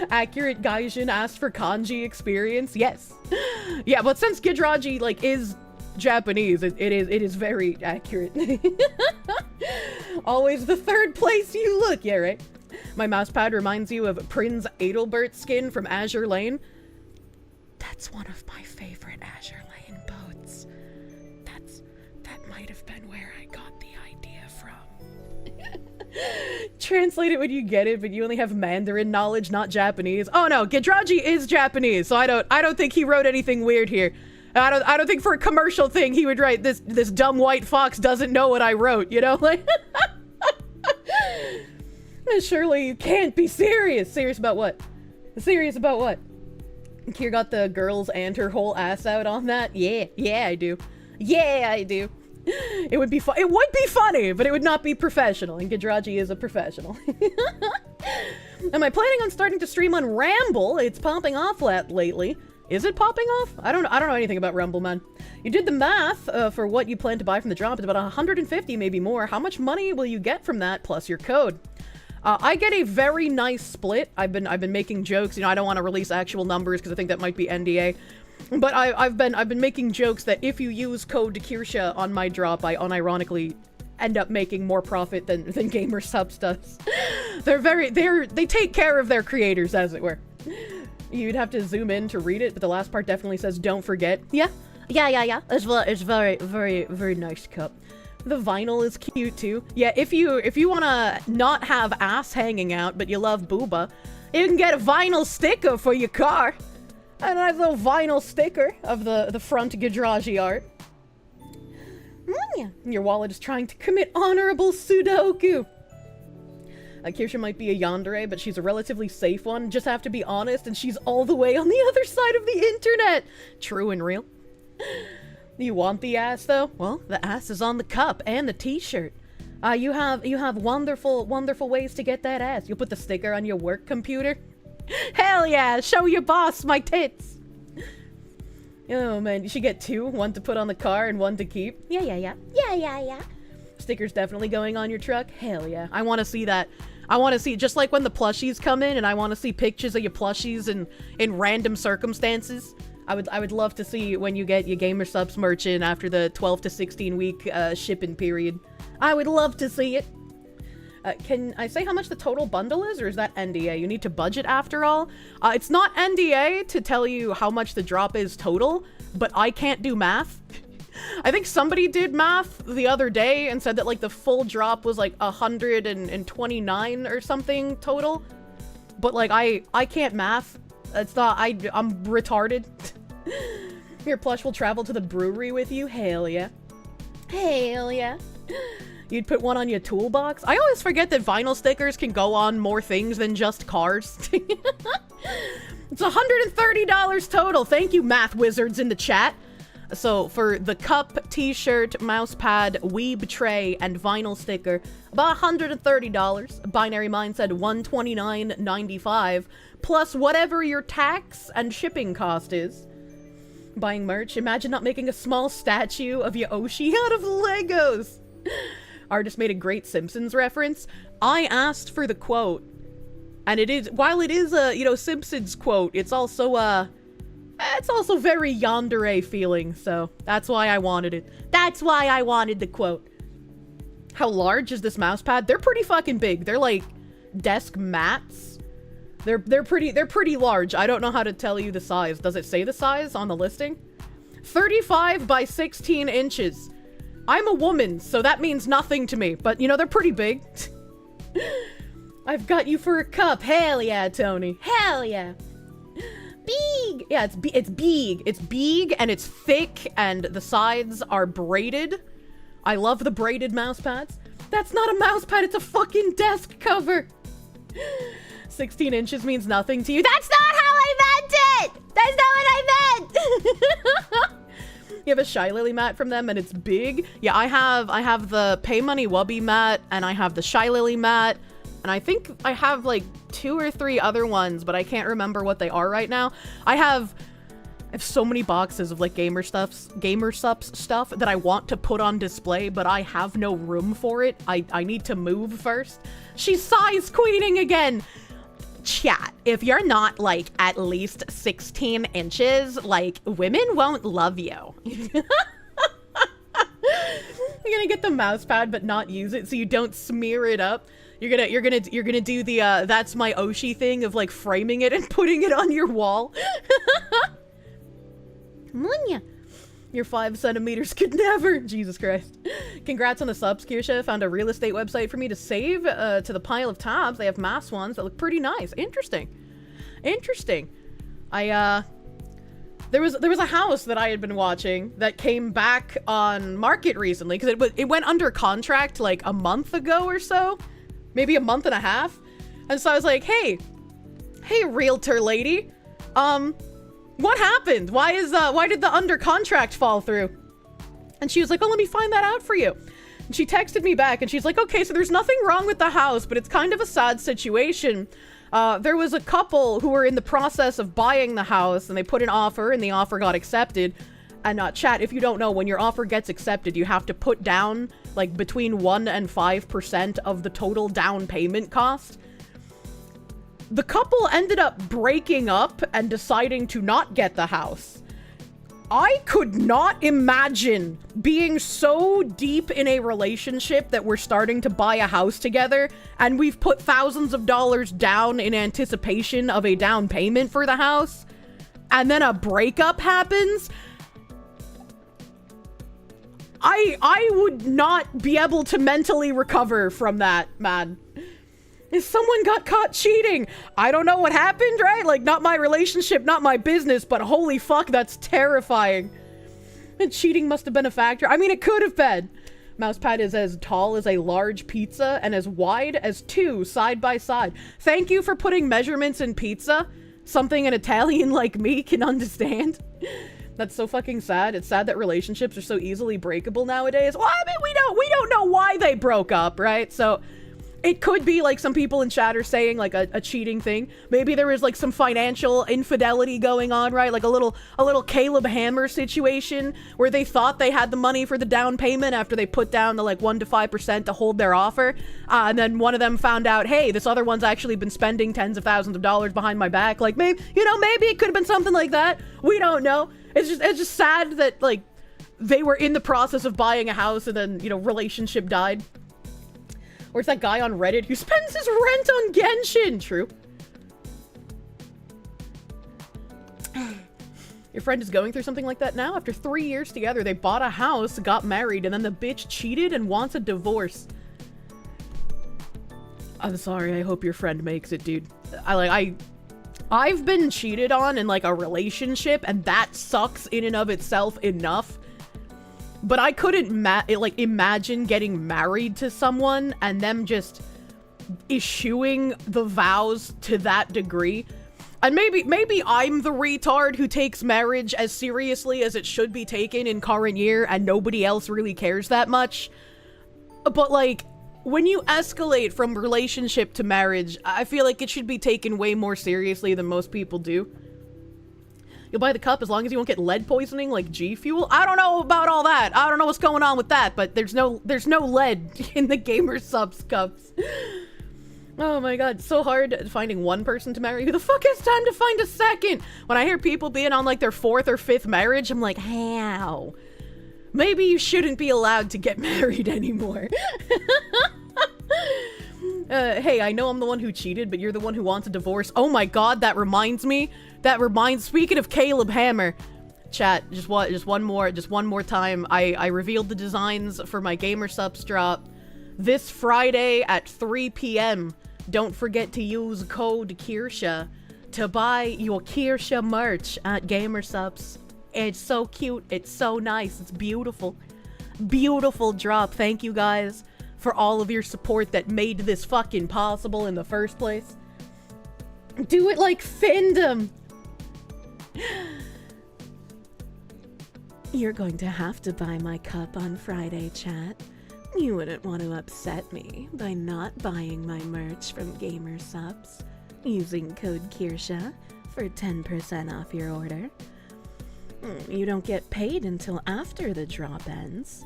Accurate Gaijin asked for kanji experience. Yes. Yeah, but since Gidraji, like, is Japanese, it is very accurate. Always the third place you look. Yeah, right? My mousepad reminds you of Prince Adelbert skin from Azure Lane. That's one of my favorite Azure Lane boats. That might have been where I got the idea from. Translate it when you get it, but you only have Mandarin knowledge, not Japanese. Oh no, Gidraji is Japanese, so I don't think he wrote anything weird here. I don't think for a commercial thing he would write this dumb white fox doesn't know what I wrote, you know? Like surely you can't be serious. Serious about what? Serious about what? Kier got the girls and her whole ass out on that? Yeah, I do. Yeah, I do. It would be it would be funny, but it would not be professional, and Gidraji is a professional. Am I planning on starting to stream on Ramble? It's popping off lately. Is it popping off? I don't know anything about Rumble, man. You did the math for what you plan to buy from the drop. It's about 150, maybe more. How much money will you get from that plus your code? I get a very nice split. I've been making jokes. You know, I don't want to release actual numbers because I think that might be NDA. But I've been making jokes that if you use code Kirsche on my drop, I unironically end up making more profit than Gamer Subs does. They take care of their creators, as it were. You'd have to zoom in to read it, but the last part definitely says, don't forget. Yeah. It's very, very, very nice cup. The vinyl is cute, too. Yeah, if you want to not have ass hanging out, but you love booba, you can get a vinyl sticker for your car. A nice little vinyl sticker of the front Gidraji art. Your wallet is trying to commit honorable Sudoku. Kirsche might be a yandere, but she's a relatively safe one. Just have to be honest, and she's all the way on the other side of the internet. True and real. You want the ass, though? Well, the ass is on the cup and the t-shirt. You have wonderful, wonderful ways to get that ass. You'll put the sticker on your work computer. Hell yeah! Show your boss my tits! Oh man, you should get two. One to put on the car and one to keep. Yeah. Stickers definitely going on your truck. Hell yeah. I want to see that. I want to see, just like when the plushies come in and I want to see pictures of your plushies in random circumstances. I would love to see when you get your Gamer Subs merch in after the 12 to 16 week shipping period. I would love to see it. Can I say how much the total bundle is, or is that NDA? You need to budget after all. It's not NDA to tell you how much the drop is total, but I can't do math. I think somebody did math the other day and said that like the full drop was like 129 or something total. But like I can't math. It's not, I'm retarded. Your plush will travel to the brewery with you. Hell yeah. Hell yeah. You'd put one on your toolbox. I always forget that vinyl stickers can go on more things than just cars. It's $130 total. Thank you, math wizards in the chat. So for the cup, t-shirt, mouse pad, weeb tray, and vinyl sticker, about $130. Binary Mind said $129.95, plus whatever your tax and shipping cost is. Buying merch, imagine not making a small statue of your Oshi out of Legos. Artist made a great Simpsons reference. I asked for the quote, and it is, while it is a, Simpsons quote, it's also very yandere feeling, so that's why I wanted it. That's why I wanted the quote. How large is this mouse pad? They're pretty fucking big. They're like desk mats. They're pretty large. I don't know how to tell you the size. Does it say the size on the listing? 35 by 16 inches. I'm a woman, so that means nothing to me, but they're pretty big. I've got you for a cup. Hell yeah, Tony. Hell yeah. Big. Yeah, it's big. It's big and it's thick and the sides are braided. I love the braided mouse pads. That's not a mouse pad, it's a fucking desk cover. 16 inches means nothing to you. That's not how I meant it! That's not what I meant! You have a Shy Lily mat from them and it's big. Yeah, I have the Pay Money Wubby mat and I have the Shy Lily mat. And I think I have like 2 or 3 other ones, but I can't remember what they are right now. I have so many boxes of like Gamer Subs stuff that I want to put on display, but I have no room for it. I need to move first. She's size queening again. Chat, if you're not like at least 16 inches, like women won't love you. You're gonna get the mouse pad but not use it so you don't smear it up. You're gonna do the that's my Oshi thing of like framing it and putting it on your wall. Munya. Your 5 centimeters could never. Jesus Christ. Congrats on the subs, Kirsche. Found a real estate website for me to save to the pile of tabs. They have mass ones that look pretty nice. Interesting. Interesting. There was a house that I had been watching that came back on market recently because it went under contract like a month ago or so, maybe a month and a half. And so I was like, hey, realtor lady, what happened? Why did the under contract fall through? And she was like, oh, let me find that out for you. And she texted me back and she's like, okay, so there's nothing wrong with the house, but it's kind of a sad situation. There was a couple who were in the process of buying the house and they put an offer and the offer got accepted. And chat, if you don't know, when your offer gets accepted, you have to put down like between 1% and 5% of the total down payment cost. The couple ended up breaking up and deciding to not get the house. I could not imagine being so deep in a relationship that we're starting to buy a house together and we've put thousands of dollars down in anticipation of a down payment for the house, and then a breakup happens. I would not be able to mentally recover from that, man. If someone got caught cheating, I don't know what happened, right? Like, not my relationship, not my business, but holy fuck, that's terrifying. And cheating must have been a factor. I mean, it could have been. Mousepad is as tall as a large pizza and as wide as two side by side. Thank you for putting measurements in pizza. Something an Italian like me can understand. That's so fucking sad. It's sad that relationships are so easily breakable nowadays. Well, I mean, we don't know why they broke up, right? So it could be like some people in chat are saying like a cheating thing. Maybe there was like some financial infidelity going on, right? Like a little Caleb Hammer situation where they thought they had the money for the down payment after they put down the like 1% to 5% to hold their offer. And then one of them found out, hey, this other one's actually been spending tens of thousands of dollars behind my back. Like maybe it could have been something like that. We don't know. It's just sad that like they were in the process of buying a house and then, relationship died. Or it's that guy on Reddit who spends his rent on Genshin. True. Your friend is going through something like that now? After 3 years together, they bought a house, got married, and then the bitch cheated and wants a divorce. I'm sorry, I hope your friend makes it, dude. I've been cheated on in like a relationship, and that sucks in and of itself enough. But I couldn't imagine getting married to someone and them just issuing the vows to that degree. And maybe I'm the retard who takes marriage as seriously as it should be taken in current year and nobody else really cares that much. But like, when you escalate from relationship to marriage, I feel like it should be taken way more seriously than most people do. You'll buy the cup as long as you won't get lead poisoning like G Fuel. I don't know about all that. I don't know what's going on with that, but there's no lead in the gamer subs cups. Oh my god, so hard finding one person to marry. Who the fuck has time to find a second? When I hear people being on like their 4th or 5th marriage, I'm like, how? Maybe you shouldn't be allowed to get married anymore. Hey, I know I'm the one who cheated, but you're the one who wants a divorce. Oh my god, that reminds me. Speaking of Caleb Hammer, chat, just one more time. I revealed the designs for my gamer subs drop this Friday at 3 p.m. Don't forget to use code Kirsche to buy your Kirsche merch at gamer subs. It's so cute. It's so nice. It's beautiful. Beautiful drop. Thank you guys for all of your support that made this fucking possible in the first place. Do it like Findom. You're going to have to buy my cup on Friday, chat. You wouldn't want to upset me by not buying my merch from Gamer Subs using code Kirsche for 10% off your order. You don't get paid until after the drop ends.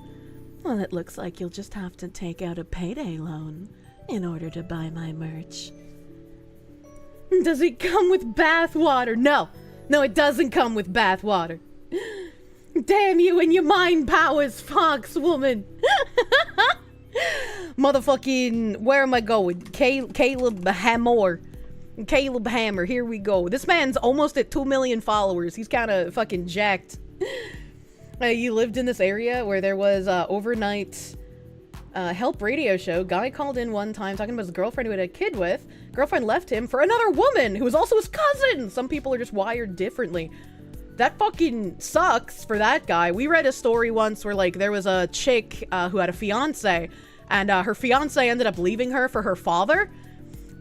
Well, it looks like you'll just have to take out a payday loan in order to buy my merch. Does it come with bath water? No, it doesn't come with bath water. Damn you and your mind powers, fox woman. Motherfucking, where am I going? Caleb Hammer. Caleb Hammer, here we go. This man's almost at 2 million followers. He's kind of fucking jacked. You lived in this area where there was overnight Help radio show. Guy called in one time talking about his girlfriend who had a kid with. Girlfriend left him for another woman who was also his cousin. Some people are just wired differently. That fucking sucks for that guy. We read a story once where, like, there was a chick who had a fiance, and her fiance ended up leaving her for her father.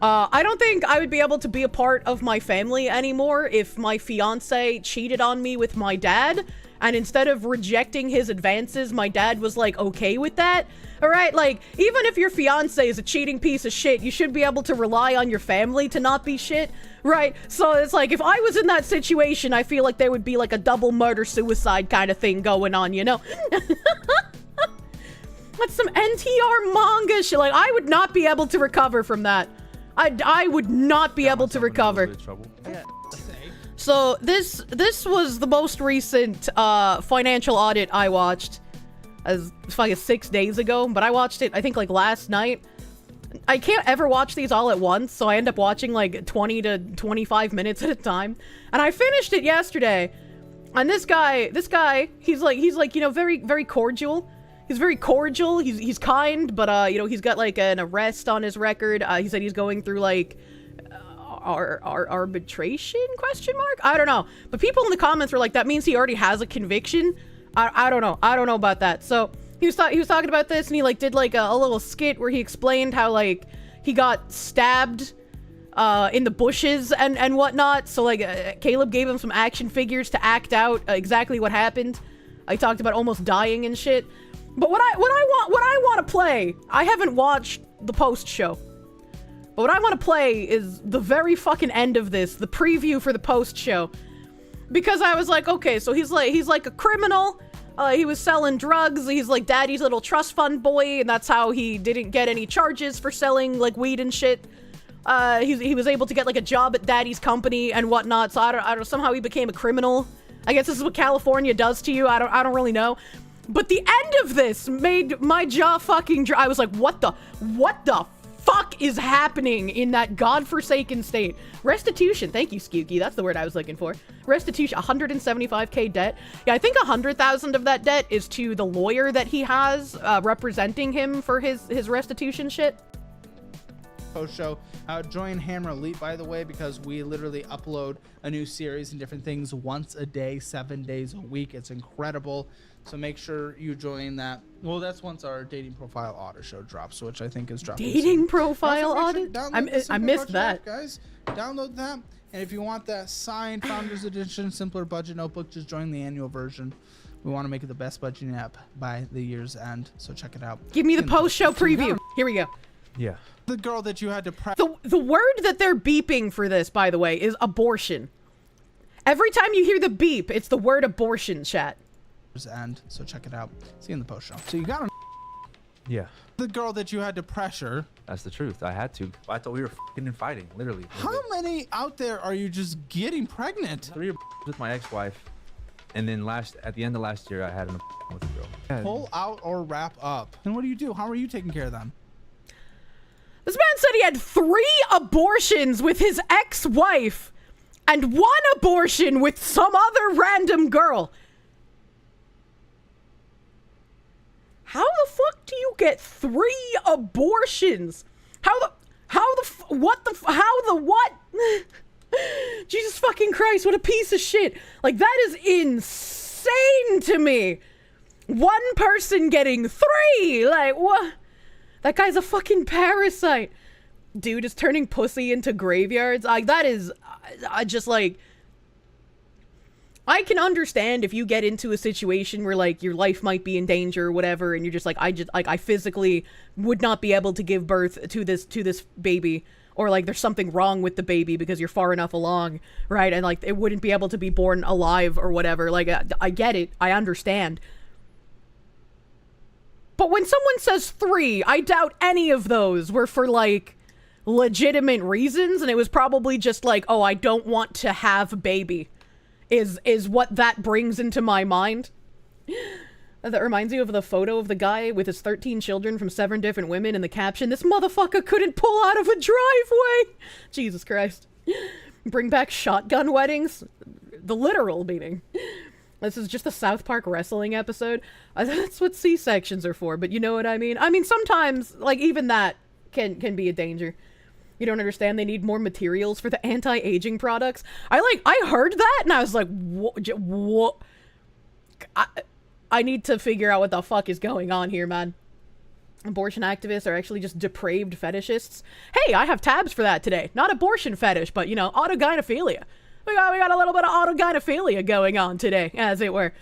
I don't think I would be able to be a part of my family anymore if my fiance cheated on me with my dad, and instead of rejecting his advances, my dad was, like, okay with that. Alright, like, even if your fiance is a cheating piece of shit, you should be able to rely on your family to not be shit. Right, so it's like, if I was in that situation, I feel like there would be like a double murder-suicide kind of thing going on, you know? That's some NTR manga shit. Like, I would not be able to recover from that. I would not be able to recover. So, this was the most recent financial audit I watched. As fucking 6 days ago, but I watched it, I think, like, last night. I can't ever watch these all at once, so I end up watching like 20 to 25 minutes at a time. And I finished it yesterday. And this guy, he's like, you know, very, very cordial. He's very cordial. He's kind, but you know, he's got like an arrest on his record. He said he's going through like arbitration ? I don't know. But people in the comments were like, that means he already has a conviction. I don't know. I don't know about that. So he was talking about this, and he like did like a little skit where he explained how like he got stabbed in the bushes and whatnot. So like Caleb gave him some action figures to act out exactly what happened. I talked about almost dying and shit. But what I want to play, I haven't watched the post show. But what I want to play is the very fucking end of this, the preview for the post show. Because I was like, okay, so he's like a criminal. He was selling drugs. He's like daddy's little trust fund boy, and that's how he didn't get any charges for selling like weed and shit. He was able to get like a job at daddy's company and whatnot. So I don't somehow he became a criminal. I guess this is what California does to you. I don't really know. But the end of this made my jaw fucking dry. I was like, what the fuck is happening in that godforsaken state? Restitution. Thank you, Skewky. That's the word I was looking for. Restitution. 175k debt. Yeah, I think 100,000 of that debt is to the lawyer that he has representing him for his restitution shit. Post show. Join Hammer Elite, by the way, because we literally upload a new series and different things once a day, 7 days a week. It's incredible. So make sure you join that. Well, that's once our dating profile audit show drops, which I think is dropping. Dating profile audit? I missed that. Guys, download that. And if you want that signed Founders Edition, simpler budget notebook, just join the annual version. We want to make it the best budgeting app by the year's end, so check it out. Give me the post-show preview. Here we go. Yeah. The girl that you had to prep. The word that they're beeping for this, by the way, is abortion. Every time you hear the beep, it's the word abortion, chat. And so check it out. See you in the post show. So you got Yeah. the girl that you had to pressure. That's the truth. I had to. I thought we were f***ing and fighting, literally. How many out there are you just getting pregnant? 3 with my ex-wife, and then at the end of last year, I had an with a girl. Yeah. Pull out or wrap up. And what do you do? How are you taking care of them? This man said he had 3 abortions with his ex-wife and 1 abortion with some other random girl. How the fuck do you get 3 abortions? What? Jesus fucking Christ, what a piece of shit. Like, that is insane to me. 1 person getting 3. Like, what? That guy's a fucking parasite. Dude is turning pussy into graveyards. Like, that is, I just like, I can understand if you get into a situation where like your life might be in danger or whatever, and you're just like, I physically would not be able to give birth to this baby, or like there's something wrong with the baby because you're far enough along, right? And like it wouldn't be able to be born alive or whatever. Like I get it, I understand. But when someone says 3, I doubt any of those were for like legitimate reasons, and it was probably just like, oh, I don't want to have a baby. Is what that brings into my mind. That reminds you of the photo of the guy with his 13 children from 7 different women, and the caption, "This motherfucker couldn't pull out of a driveway." Jesus Christ. Bring back shotgun weddings. The literal meaning. This is just a South Park wrestling episode. That's what C-sections are for, but you know what I mean? I mean, sometimes, like, even that can be a danger. You don't understand, they need more materials for the anti-aging products. I heard that, and I was like, what? I need to figure out what the fuck is going on here, man. Abortion activists are actually just depraved fetishists. Hey, I have tabs for that today. Not abortion fetish, but, you know, autogynephilia. We got a little bit of autogynephilia going on today, as it were.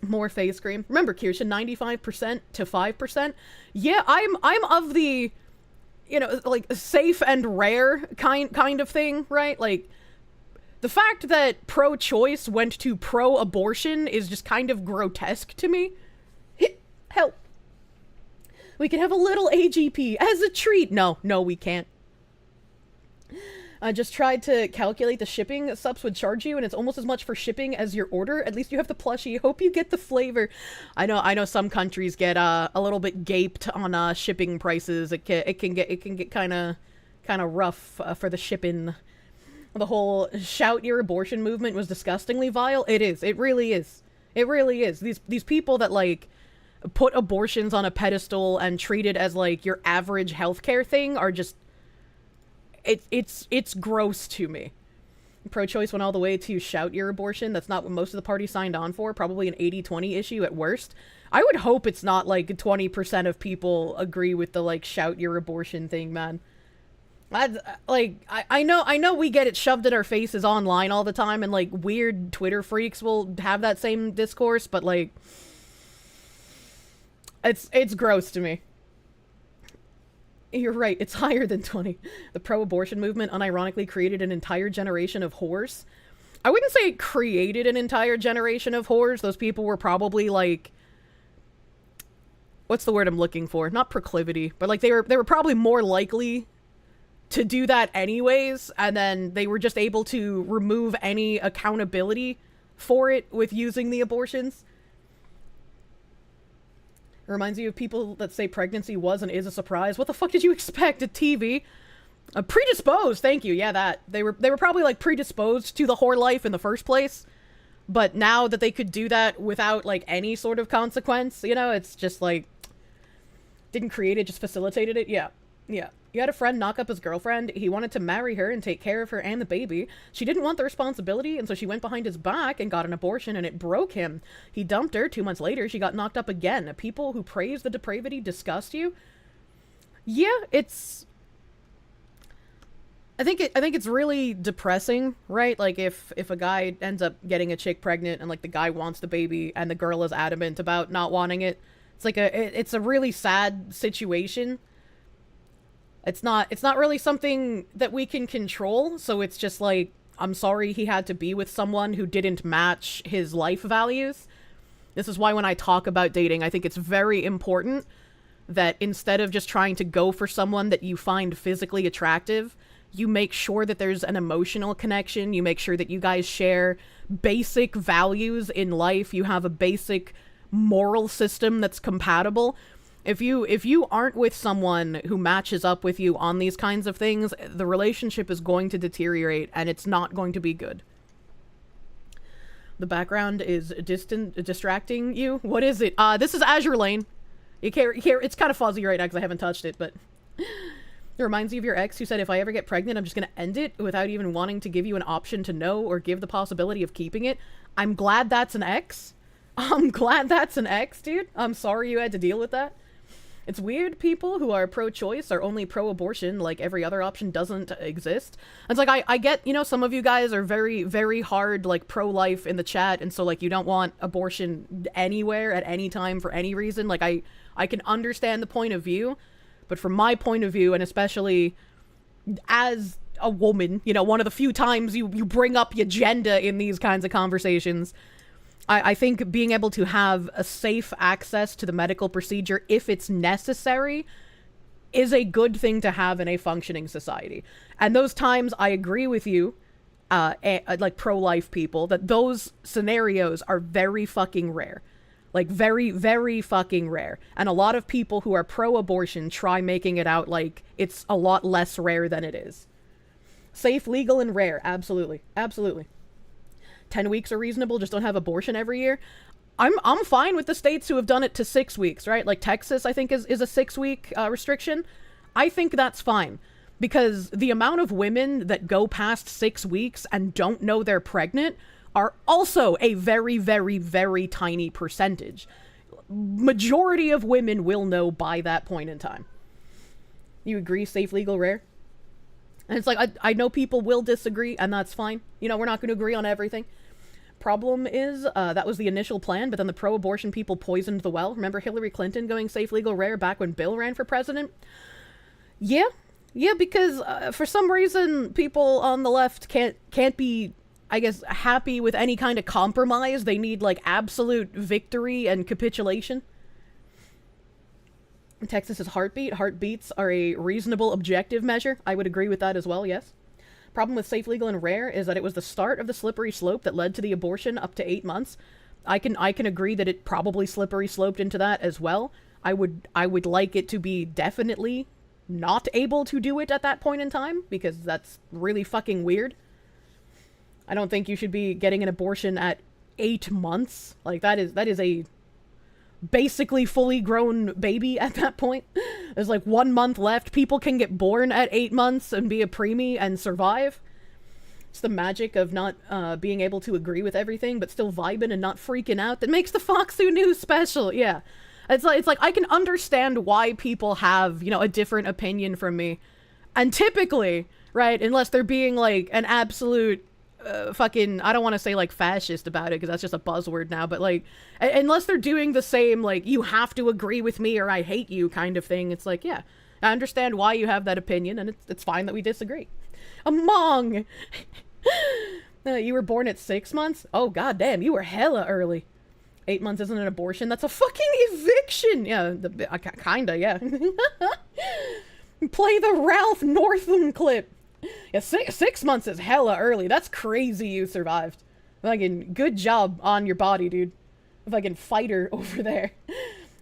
More face cream. Remember, Kirsche, 95% to 5%? Yeah, I'm of the, you know, like, safe and rare kind of thing, right? Like, the fact that pro-choice went to pro-abortion is just kind of grotesque to me. Help. We can have a little AGP as a treat. No, we can't. I just tried to calculate the shipping subs would charge you, and it's almost as much for shipping as your order. At least you have the plushie. Hope you get the flavor. I know some countries get a little bit gaped on shipping prices. It can get kind of rough for the shipping. The whole shout your abortion movement was disgustingly vile. It is. It really is. It really is. These people that, like, put abortions on a pedestal and treat it as, like, your average healthcare thing are just... It's gross to me. Pro-choice went all the way to shout your abortion. That's not what most of the party signed on for. Probably an 80-20 issue at worst. I would hope it's not, like, 20% of people agree with the, like, shout your abortion thing, man. I know we get it shoved in our faces online all the time, and, like, weird Twitter freaks will have that same discourse, but, like, it's gross to me. You're right, it's higher than 20. The pro-abortion movement unironically created an entire generation of whores. I wouldn't say it created an entire generation of whores. Those people were probably, like... What's the word I'm looking for? Not proclivity, but, like, they were probably more likely to do that anyways, and then they were just able to remove any accountability for it with using the abortions. It reminds you of people that say pregnancy was and is a surprise. What the fuck did you expect at TV? Predisposed, thank you. Yeah, that. They were probably, like, predisposed to the whore life in the first place. But now that they could do that without, like, any sort of consequence, you know, it's just, like, didn't create it, just facilitated it. Yeah. You had a friend knock up his girlfriend. He wanted to marry her and take care of her and the baby. She didn't want the responsibility, and so she went behind his back and got an abortion, and it broke him. He dumped her. 2 months later, she got knocked up again. People who praise the depravity disgust you? Yeah, it's... I think it's really depressing, right? Like, if a guy ends up getting a chick pregnant and, like, the guy wants the baby and the girl is adamant about not wanting it, it's like it's a really sad situation. It's not really something that we can control, so it's just like, I'm sorry he had to be with someone who didn't match his life values. This is why when I talk about dating, I think it's very important that instead of just trying to go for someone that you find physically attractive, you make sure that there's an emotional connection, you make sure that you guys share basic values in life, you have a basic moral system that's compatible. If you aren't with someone who matches up with you on these kinds of things, the relationship is going to deteriorate, and it's not going to be good. The background is distracting you? What is it? This is Azure Lane. You can't, it's kind of fuzzy right now because I haven't touched it, but... It reminds you of your ex who said, if I ever get pregnant, I'm just going to end it without even wanting to give you an option to know or give the possibility of keeping it. I'm glad that's an ex. I'm glad that's an ex, dude. I'm sorry you had to deal with that. It's weird people who are pro-choice are only pro-abortion, like every other option doesn't exist. It's like, I get, you know, some of you guys are very, very hard, like, pro-life in the chat, and so, like, you don't want abortion anywhere, at any time, for any reason. Like, I can understand the point of view, but from my point of view, and especially as a woman, you know, one of the few times you bring up your gender in these kinds of conversations, I think being able to have a safe access to the medical procedure, if it's necessary, is a good thing to have in a functioning society. And those times, I agree with you, like pro-life people, that those scenarios are very fucking rare. Like, very, very fucking rare. And a lot of people who are pro-abortion try making it out like it's a lot less rare than it is. Safe, legal, and rare. Absolutely. Absolutely. 10 weeks are reasonable, just don't have abortion every year. I'm fine with the states who have done it to 6 weeks, right? Like Texas, I think, is a 6-week restriction. I think that's fine. Because the amount of women that go past 6 weeks and don't know they're pregnant are also a very, very, very tiny percentage. Majority of women will know by that point in time. You agree, safe, legal, rare? And it's like, I know people will disagree, and that's fine. You know, we're not going to agree on everything. Problem is, that was the initial plan, but then the pro-abortion people poisoned the well. Remember Hillary Clinton going safe, legal, rare back when Bill ran for president? Yeah, because for some reason people on the left can't be, I guess, happy with any kind of compromise. They need like absolute victory and capitulation. Texas's heartbeats are a reasonable objective measure. I would agree with that as well, yes. Problem with safe, legal, and rare is that it was the start of the slippery slope that led to the abortion up to 8 months. I can agree that it probably slippery sloped into that as well. I would like it to be definitely not able to do it at that point in time, because that's really fucking weird. I don't think you should be getting an abortion at 8 months. Like, that is a basically fully grown baby at that point. There's like 1 month left. People can get born at 8 months and be a preemie and survive. It's the magic of not being able to agree with everything, but still vibing and not freaking out that makes the Foxu News special. Yeah. It's like I can understand why people have, you know, a different opinion from me. And typically, right, unless they're being like an absolute fucking, I don't want to say like fascist about it because that's just a buzzword now, but like, unless they're doing the same, like, you have to agree with me or I hate you kind of thing, it's like, yeah, I understand why you have that opinion, and it's fine that we disagree. Among, you were born at 6 months? Oh, goddamn, you were hella early. 8 months isn't an abortion, that's a fucking eviction! Yeah, kinda, yeah. Play the Ralph Northam clip. Yeah, 6 months is hella early. That's crazy you survived. Fucking good job on your body, dude. Fucking fighter over there.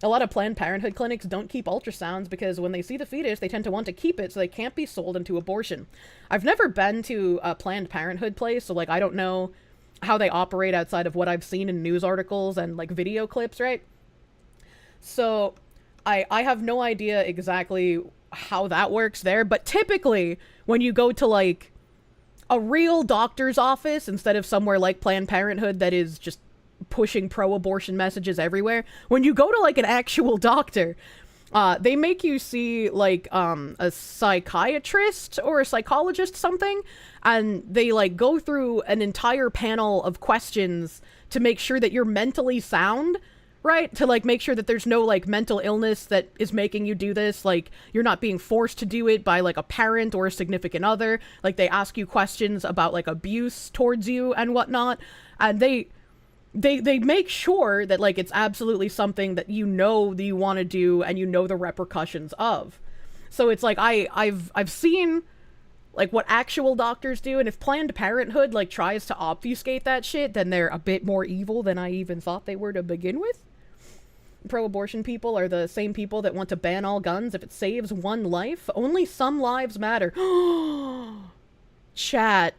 A lot of Planned Parenthood clinics don't keep ultrasounds because when they see the fetus, they tend to want to keep it so they can't be sold into abortion. I've never been to a Planned Parenthood place, so like I don't know how they operate outside of what I've seen in news articles and like video clips, right? So I have no idea exactly how that works there, but typically when you go to like a real doctor's office instead of somewhere like Planned Parenthood that is just pushing pro-abortion messages everywhere, when you go to like an actual doctor, they make you see like a psychiatrist or a psychologist something, and they like go through an entire panel of questions to make sure that you're mentally sound, right? To like make sure that there's no like mental illness that is making you do this, like you're not being forced to do it by like a parent or a significant other. Like they ask you questions about like abuse towards you and whatnot, and they make sure that like it's absolutely something that you know that you want to do and you know the repercussions of. So it's like I've seen like what actual doctors do, and if Planned Parenthood like tries to obfuscate that shit, then they're a bit more evil than I even thought they were to begin with. Pro-abortion people are the same people that want to ban all guns if it saves one life. Only some lives matter. Chat.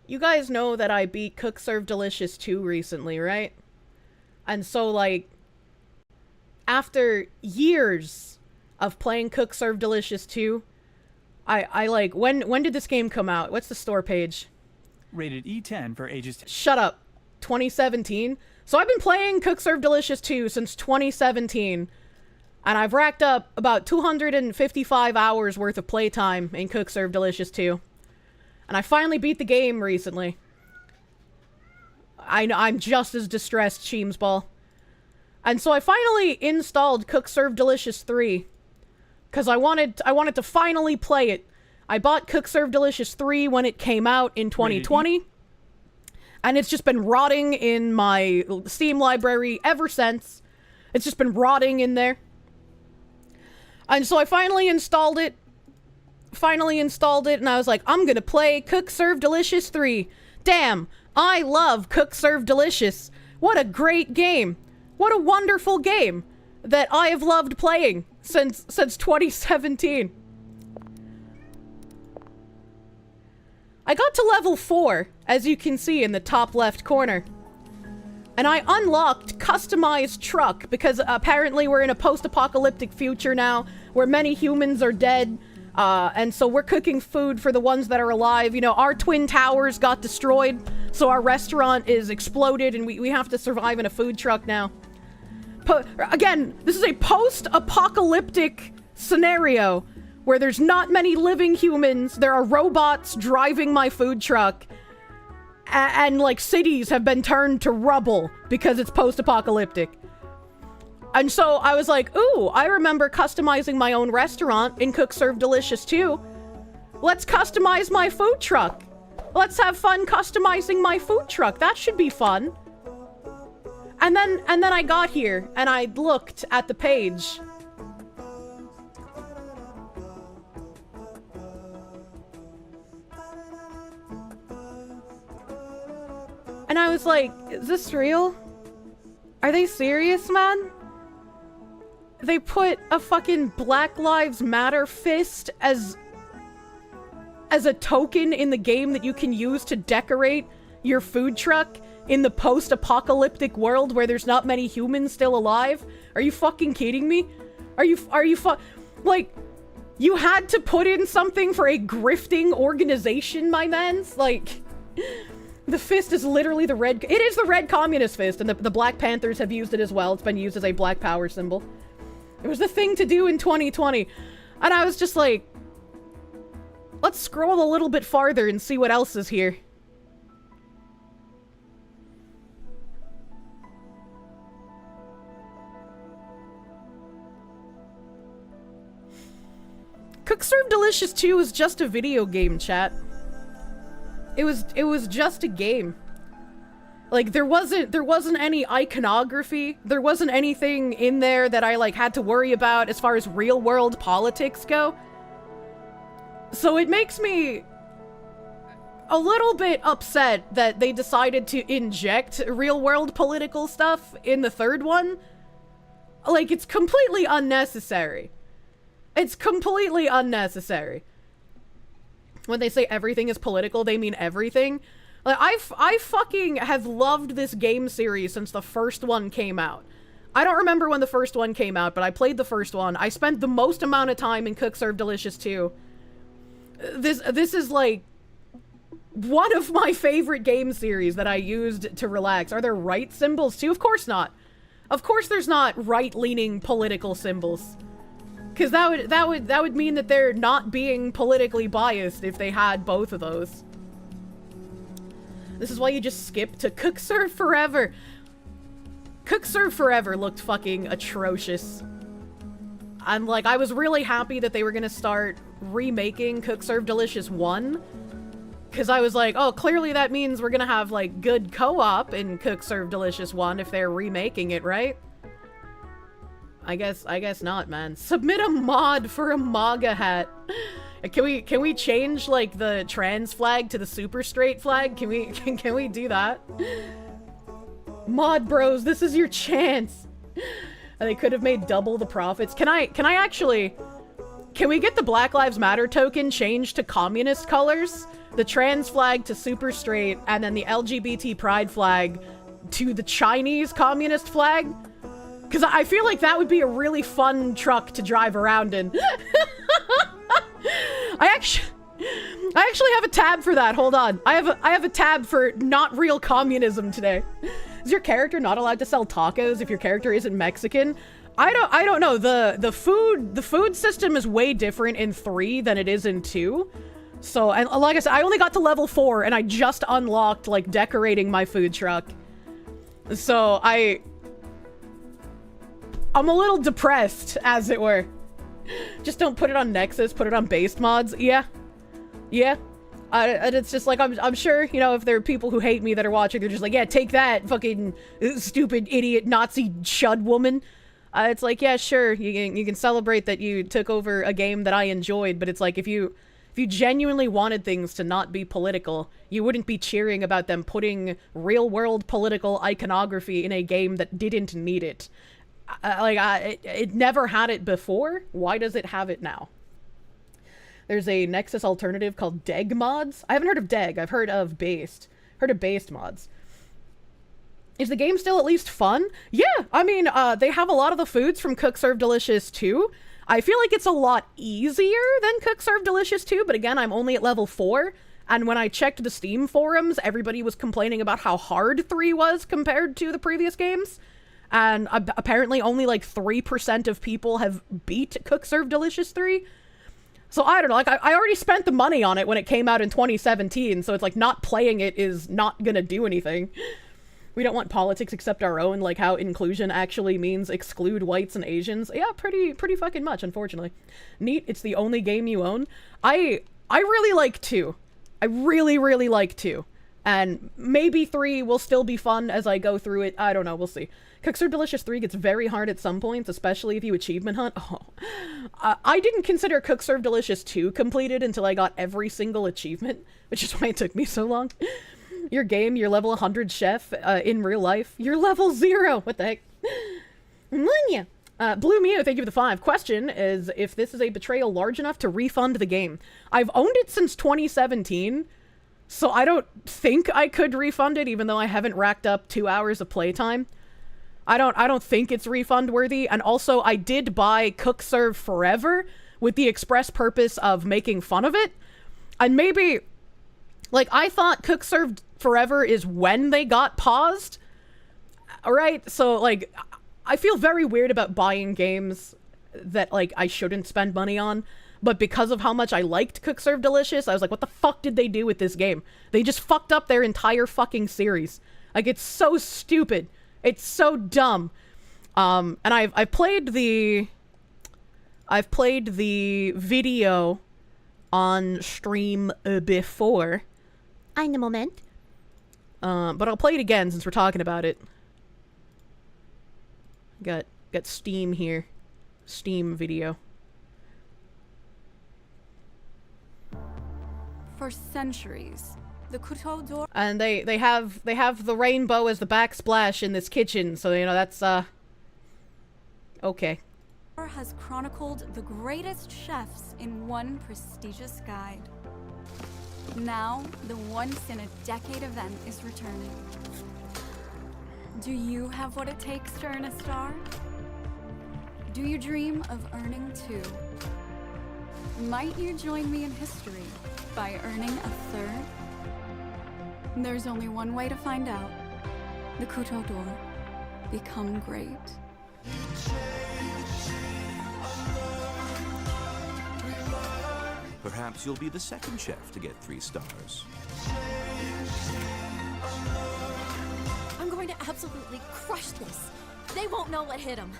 You guys know that I beat Cook Serve Delicious 2 recently, right? And so, like, after years of playing Cook Serve Delicious 2, I like, when did this game come out? What's the store page? Rated E10 for ages 10. Shut up. 2017? So I've been playing Cook Serve Delicious 2 since 2017. And I've racked up about 255 hours worth of playtime in Cook Serve Delicious 2. And I finally beat the game recently. I'm just as distressed, Sheemsball. And so I finally installed Cook Serve Delicious 3. Because I wanted to finally play it. I bought Cook Serve Delicious 3 when it came out in 2020. And it's just been rotting in my Steam library ever since. It's just been rotting in there. And so I finally installed it, and I was like, I'm gonna play Cook Serve Delicious 3. Damn, I love Cook Serve Delicious. What a great game. What a wonderful game that I have loved playing since 2017. I got to level 4, as you can see in the top left corner. And I unlocked customized truck, because apparently we're in a post-apocalyptic future now, where many humans are dead, and so we're cooking food for the ones that are alive. You know, our twin towers got destroyed, so our restaurant is exploded, and we have to survive in a food truck now. Again, this is a post-apocalyptic scenario, where there's not many living humans, there are robots driving my food truck, and like cities have been turned to rubble because it's post-apocalyptic. And so I was like, ooh, I remember customizing my own restaurant in Cook Serve Delicious too. Let's customize my food truck. Let's have fun customizing my food truck. That should be fun. And then I got here and I looked at the page. And I was like, is this real? Are they serious, man? They put a fucking Black Lives Matter fist as a token in the game that you can use to decorate your food truck in the post-apocalyptic world where there's not many humans still alive? Are you fucking kidding me? Like, you had to put in something for a grifting organization, my mans? Like, the fist is literally the red... It is the red communist fist, and the Black Panthers have used it as well. It's been used as a black power symbol. It was the thing to do in 2020. And I was just like, let's scroll a little bit farther and see what else is here. Cook Serve Delicious 2 is just a video game, chat. It was just a game. Like, there wasn't any iconography. There wasn't anything in there that I, like, had to worry about as far as real-world politics go. So it makes me a little bit upset that they decided to inject real-world political stuff in the third one. Like, it's completely unnecessary. It's completely unnecessary. When they say everything is political, they mean everything. Like, I fucking have loved this game series since the first one came out. I don't remember when the first one came out, but I played the first one. I spent the most amount of time in Cook Serve Delicious 2. This is, like, one of my favorite game series that I used to relax. Are there right symbols, too? Of course not. Of course there's not right-leaning political symbols. Because that would mean that they're not being politically biased if they had both of those. This is why you just skip to Cook Serve Forever. Cook Serve Forever looked fucking atrocious. I'm like, I was really happy that they were gonna start remaking Cook Serve Delicious 1. Because I was like, oh, clearly that means we're gonna have, like, good co-op in Cook Serve Delicious 1 if they're remaking it, right? I guess not, man. Submit a mod for a MAGA hat. Can we change, like, the trans flag to the super straight flag? Can we do that? Mod bros, this is your chance. They could have made double the profits. Can we get the Black Lives Matter token changed to communist colors? The trans flag to super straight, and then the LGBT pride flag to the Chinese communist flag? Because I feel like that would be a really fun truck to drive around in. I actually have a tab for that. Hold on. I have a tab for not real communism today. Is your character not allowed to sell tacos if your character isn't Mexican? I don't know. The food system is way different in 3 than it is in 2. So, and like I said, I only got to level 4 and I just unlocked, like, decorating my food truck. So I'm a little depressed, as it were. Just don't put it on Nexus, put it on based mods. Yeah. And it's just like, I'm sure, you know, if there are people who hate me that are watching, they're just like, yeah, take that, fucking stupid idiot Nazi chud woman. It's like, yeah, sure, you can celebrate that you took over a game that I enjoyed, but it's like, if you genuinely wanted things to not be political, you wouldn't be cheering about them putting real-world political iconography in a game that didn't need it. It never had it before. Why does it have it now? There's a Nexus alternative called Deg mods. I haven't heard of Deg. I've heard of Based. Heard of Based mods. Is the game still at least fun? Yeah, I mean, they have a lot of the foods from Cook Serve Delicious 2. I feel like it's a lot easier than Cook Serve Delicious 2, but again, I'm only at level 4. And when I checked the Steam forums, everybody was complaining about how hard 3 was compared to the previous games. And apparently only like 3% of people have beat Cook Serve Delicious 3. So I don't know, like I already spent the money on it when it came out in 2017, so it's like not playing it is not gonna do anything. We don't want politics except our own, like how inclusion actually means exclude whites and Asians. Yeah, pretty fucking much, unfortunately. Neat, it's the only game you own. I really like 2. I really like 2. And maybe 3 will still be fun as I go through it. I don't know, we'll see. Cook Serve Delicious 3 gets very hard at some points, especially if you achievement hunt. Oh. I didn't consider Cook Serve Delicious 2 completed until I got every single achievement, which is why it took me so long. Your game, you're level 100 chef. In real life, you're level 0. What the heck? Munya. Blue Mew, thank you for the 5. Question is if this is a betrayal large enough to refund the game. I've owned it since 2017, so I don't think I could refund it, even though I haven't racked up 2 hours of playtime. I don't think it's refund worthy, and also I did buy Cook Serve Forever with the express purpose of making fun of it, and maybe, like, I thought Cook Serve Forever is when they got paused, alright? So, like, I feel very weird about buying games that, like, I shouldn't spend money on, but because of how much I liked Cook Serve Delicious, I was like, what the fuck did they do with this game? They just fucked up their entire fucking series. Like, it's so stupid. It's so dumb. And I've played the video on stream before. Ein Moment. But I'll play it again since we're talking about it. Got Steam here. Steam video. For centuries, the couteau d'or And they have the rainbow as the backsplash in this kitchen, so you know that's okay. has chronicled the greatest chefs in one prestigious guide. Now, the once-in-a-decade event is returning. Do you have what it takes to earn a star? Do you dream of earning 2? Might you join me in history by earning a 3rd? There's only one way to find out. The couteau d'or. Become great. Perhaps you'll be the second chef to get 3 stars. I'm going to absolutely crush this. They won't know what hit them.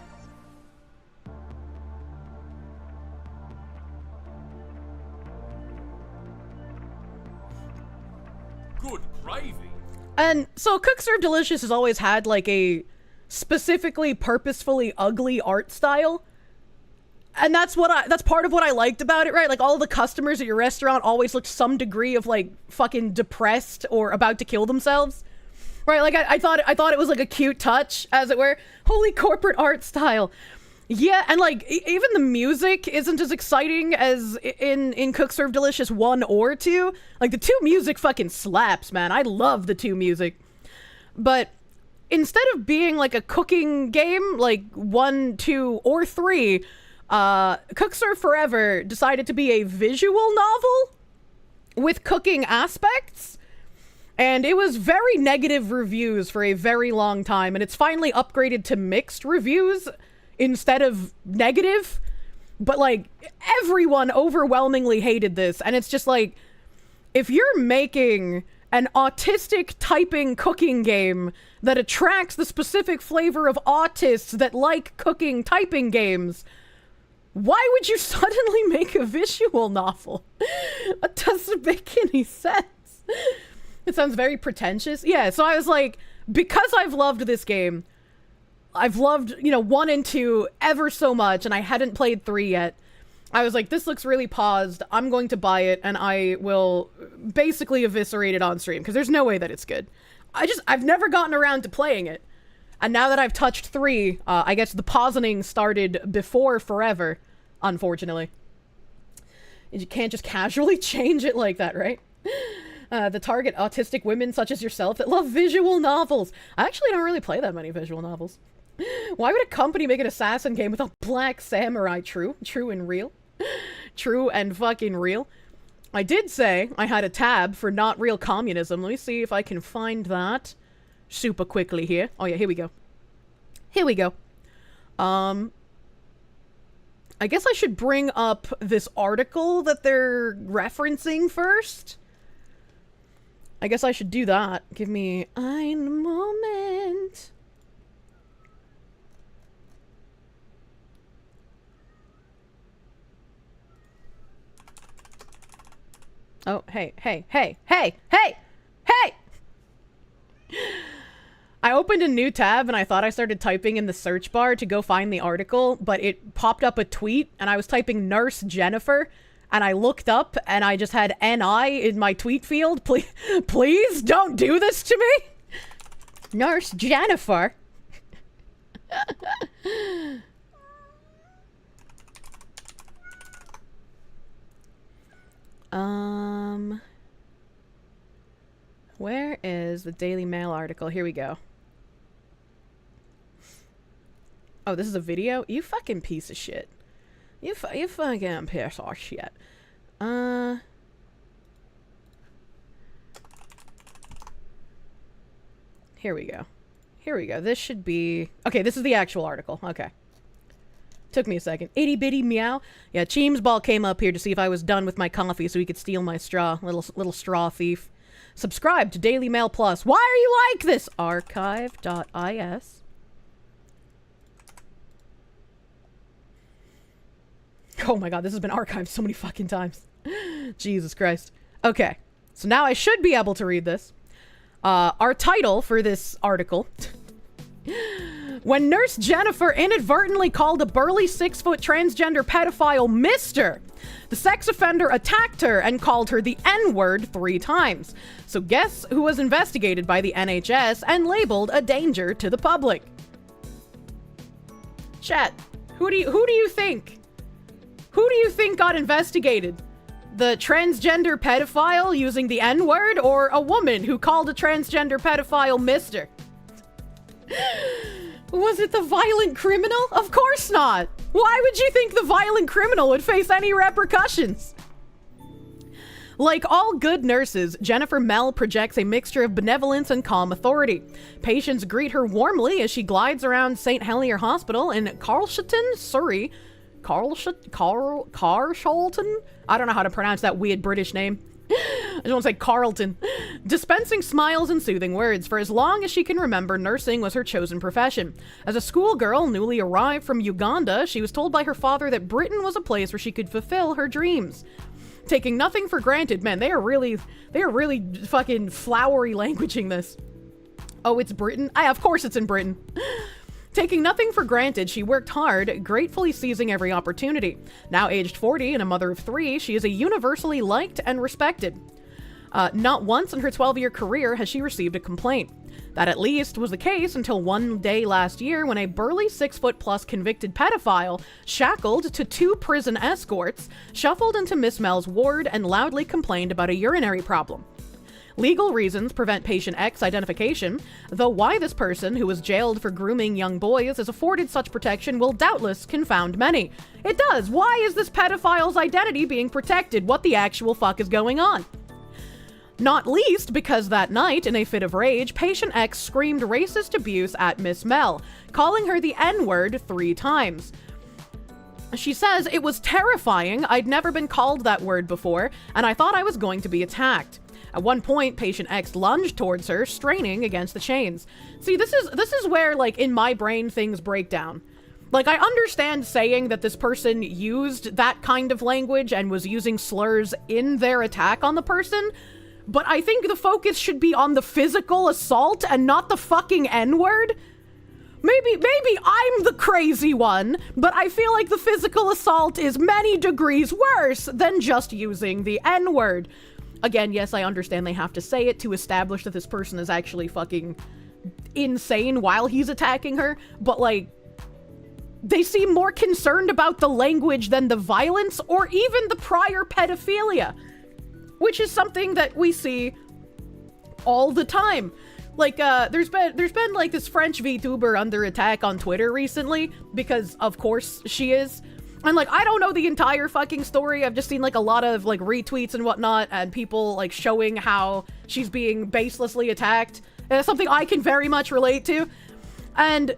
Good gravy. And so Cook Serve Delicious has always had like a specifically purposefully ugly art style. And that's part of what I liked about it, right? Like all the customers at your restaurant always looked some degree of like fucking depressed or about to kill themselves. Right? Like I thought it was like a cute touch, as it were. Holy corporate art style. Yeah, and like even the music isn't as exciting as in Cook Serve Delicious 1 or 2. Like the 2 music fucking slaps, man. I love the 2 music. But instead of being like a cooking game, like 1, 2, or 3, Cook Serve Forever decided to be a visual novel with cooking aspects. And it was very negative reviews for a very long time, and it's finally upgraded to mixed reviews instead of negative. But like everyone overwhelmingly hated this, and it's just like, if you're making an autistic typing cooking game that attracts the specific flavor of autists that like cooking typing games, why would you suddenly make a visual novel? It doesn't make any sense. It sounds very pretentious. Yeah, so I was like, because I've loved this game, I've loved, 1 and 2 ever so much, and I hadn't played 3 yet. I was like, this looks really paused. I'm going to buy it, and I will basically eviscerate it on stream, because there's no way that it's good. I've never gotten around to playing it. And now that I've touched 3, I guess the pausing started before Forever, unfortunately. You can't just casually change it like that, right? The target autistic women such as yourself that love visual novels. I actually don't really play that many visual novels. Why would a company make an assassin game with a black samurai? True and real. True and fucking real. I did say I had a tab for not real communism. Let me see if I can find that super quickly here. Oh yeah, here we go. Here we go. I guess I should bring up this article that they're referencing first. I guess I should do that. Give me a moment. Oh, hey. I opened a new tab and I thought I started typing in the search bar to go find the article, but it popped up a tweet and I was typing Nurse Jennifer and I looked up and I just had NI in my tweet field. Please don't do this to me. Nurse Jennifer. Where is the Daily Mail article? Here we go. Oh, this is a video? You fucking piece of shit. You fucking piece of shit. Here we go. Here we go. This should be... Okay, this is the actual article. Okay. Took me a second. Itty bitty meow. Yeah, Cheems Ball came up here to see if I was done with my coffee so he could steal my straw. Little straw thief. Subscribe to Daily Mail Plus. Why are you like this? Archive.is. Oh my god, this has been archived so many fucking times. Jesus Christ. Okay, so now I should be able to read this. Our title for this article... When Nurse Jennifer inadvertently called a burly 6-foot transgender pedophile Mr., the sex offender attacked her and called her the N-word 3 times. So guess who was investigated by the NHS and labeled a danger to the public? Chat, who do you think? Who do you think got investigated? The transgender pedophile using the N-word or a woman who called a transgender pedophile Mr.? Was it the violent criminal? Of course not! Why would you think the violent criminal would face any repercussions? Like all good nurses, Jennifer Mell projects a mixture of benevolence and calm authority. Patients greet her warmly as she glides around St. Helier Hospital in Carlston, Surrey. Carshalton? I don't know how to pronounce that weird British name. I just want to say Carlton. Dispensing smiles and soothing words. For as long as she can remember, nursing was her chosen profession. As a schoolgirl newly arrived from Uganda, she was told by her father that Britain was a place where she could fulfill her dreams. Taking nothing for granted. Man, they are really fucking flowery languaging this. Oh, it's Britain? Of course it's in Britain. Taking nothing for granted, she worked hard, gratefully seizing every opportunity. Now aged 40 and a mother of 3, she is a universally liked and respected. Not once in her 12-year career has she received a complaint. That at least was the case until one day last year when a burly 6-foot-plus convicted pedophile, shackled to 2 prison escorts, shuffled into Miss Mell's ward and loudly complained about a urinary problem. Legal reasons prevent patient X identification, though why this person, who was jailed for grooming young boys, is afforded such protection will doubtless confound many. It does. Why is this pedophile's identity being protected? What the actual fuck is going on? Not least because that night, in a fit of rage, patient X screamed racist abuse at Miss Mell, calling her the N-word 3 times. She says, "It was terrifying. I'd never been called that word before, and I thought I was going to be attacked." At one point, patient X lunged towards her, straining against the chains. See, this is where, like, in my brain, things break down. Like, I understand saying that this person used that kind of language and was using slurs in their attack on the person, but I think the focus should be on the physical assault and not the fucking N-word. Maybe I'm the crazy one, but I feel like the physical assault is many degrees worse than just using the N-word. Again, yes, I understand they have to say it to establish that this person is actually fucking insane while he's attacking her, but, like, they seem more concerned about the language than the violence or even the prior pedophilia, which is something that we see all the time. Like, there's been like this French VTuber under attack on Twitter recently because, of course, she is. And like, I don't know the entire fucking story. I've just seen like a lot of like retweets and whatnot, and people like showing how she's being baselessly attacked. And it's something I can very much relate to. And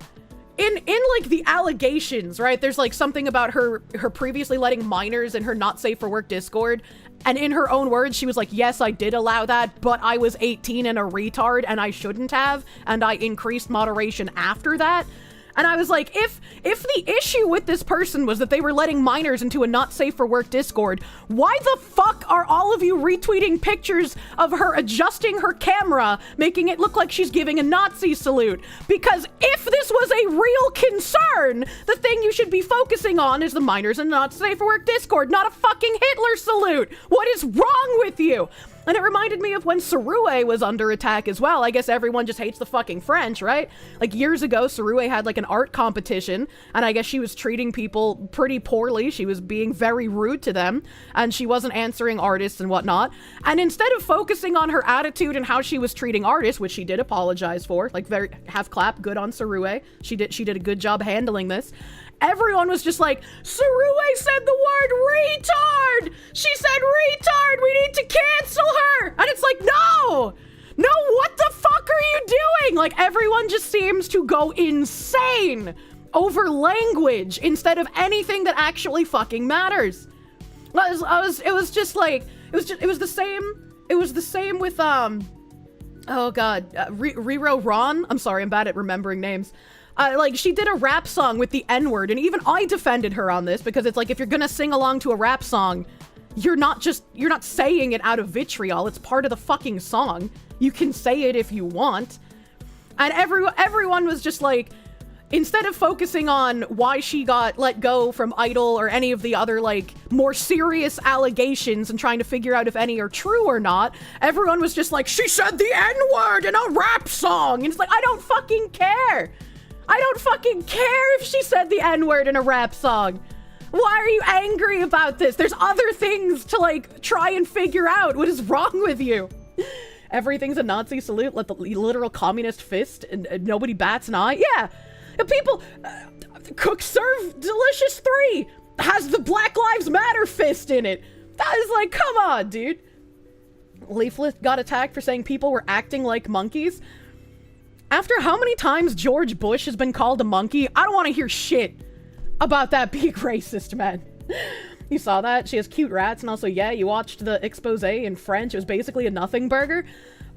in like the allegations, right, there's like something about her previously letting minors in her not safe for work Discord, and in her own words she was like, yes, I did allow that, but I was 18 and a retard and I shouldn't have, and I increased moderation after that. And I was like, if the issue with this person was that they were letting minors into a not safe for work Discord, why the fuck are all of you retweeting pictures of her adjusting her camera, making it look like she's giving a Nazi salute? Because if this was a real concern, the thing you should be focusing on is the minors in not safe for work Discord, not a fucking Hitler salute. What is wrong with you? And it reminded me of when Sarue was under attack as well. I guess everyone just hates the fucking French, right? Like years ago, Sarue had like an art competition, and I guess she was treating people pretty poorly. She was being very rude to them, and she wasn't answering artists and whatnot. And instead of focusing on her attitude and how she was treating artists, which she did apologize for, like very half clap, good on Sarue. She did a good job handling this. Everyone was just like, Sarue said the word retard! She said retard! We need to cancel her! And it's like, no! No, what the fuck are you doing? Like, everyone just seems to go insane over language instead of anything that actually fucking matters. It was the same with, oh god, Riro Ron? I'm sorry, I'm bad at remembering names. Like, she did a rap song with the N-word, and even I defended her on this, because it's like, if you're gonna sing along to a rap song, you're not saying it out of vitriol, it's part of the fucking song. You can say it if you want. And everyone was just like, instead of focusing on why she got let go from Idol or any of the other, like, more serious allegations and trying to figure out if any are true or not, everyone was just like, she said the N-word in a rap song! And it's like, I don't fucking care! I don't fucking care if she said the N-word in a rap song. Why are you angry about this? There's other things to, like, try and figure out. What is wrong with you? Everything's a Nazi salute, let the literal communist fist, and nobody bats an eye. Yeah, people, Cook Serve Delicious 3 has the Black Lives Matter fist in it. That is like, come on, dude. Leaflet got attacked for saying people were acting like monkeys. After how many times George Bush has been called a monkey, I don't want to hear shit about that being racist, man. You saw that? She has cute rats, and also, yeah, you watched the expose in French. It was basically a nothing burger.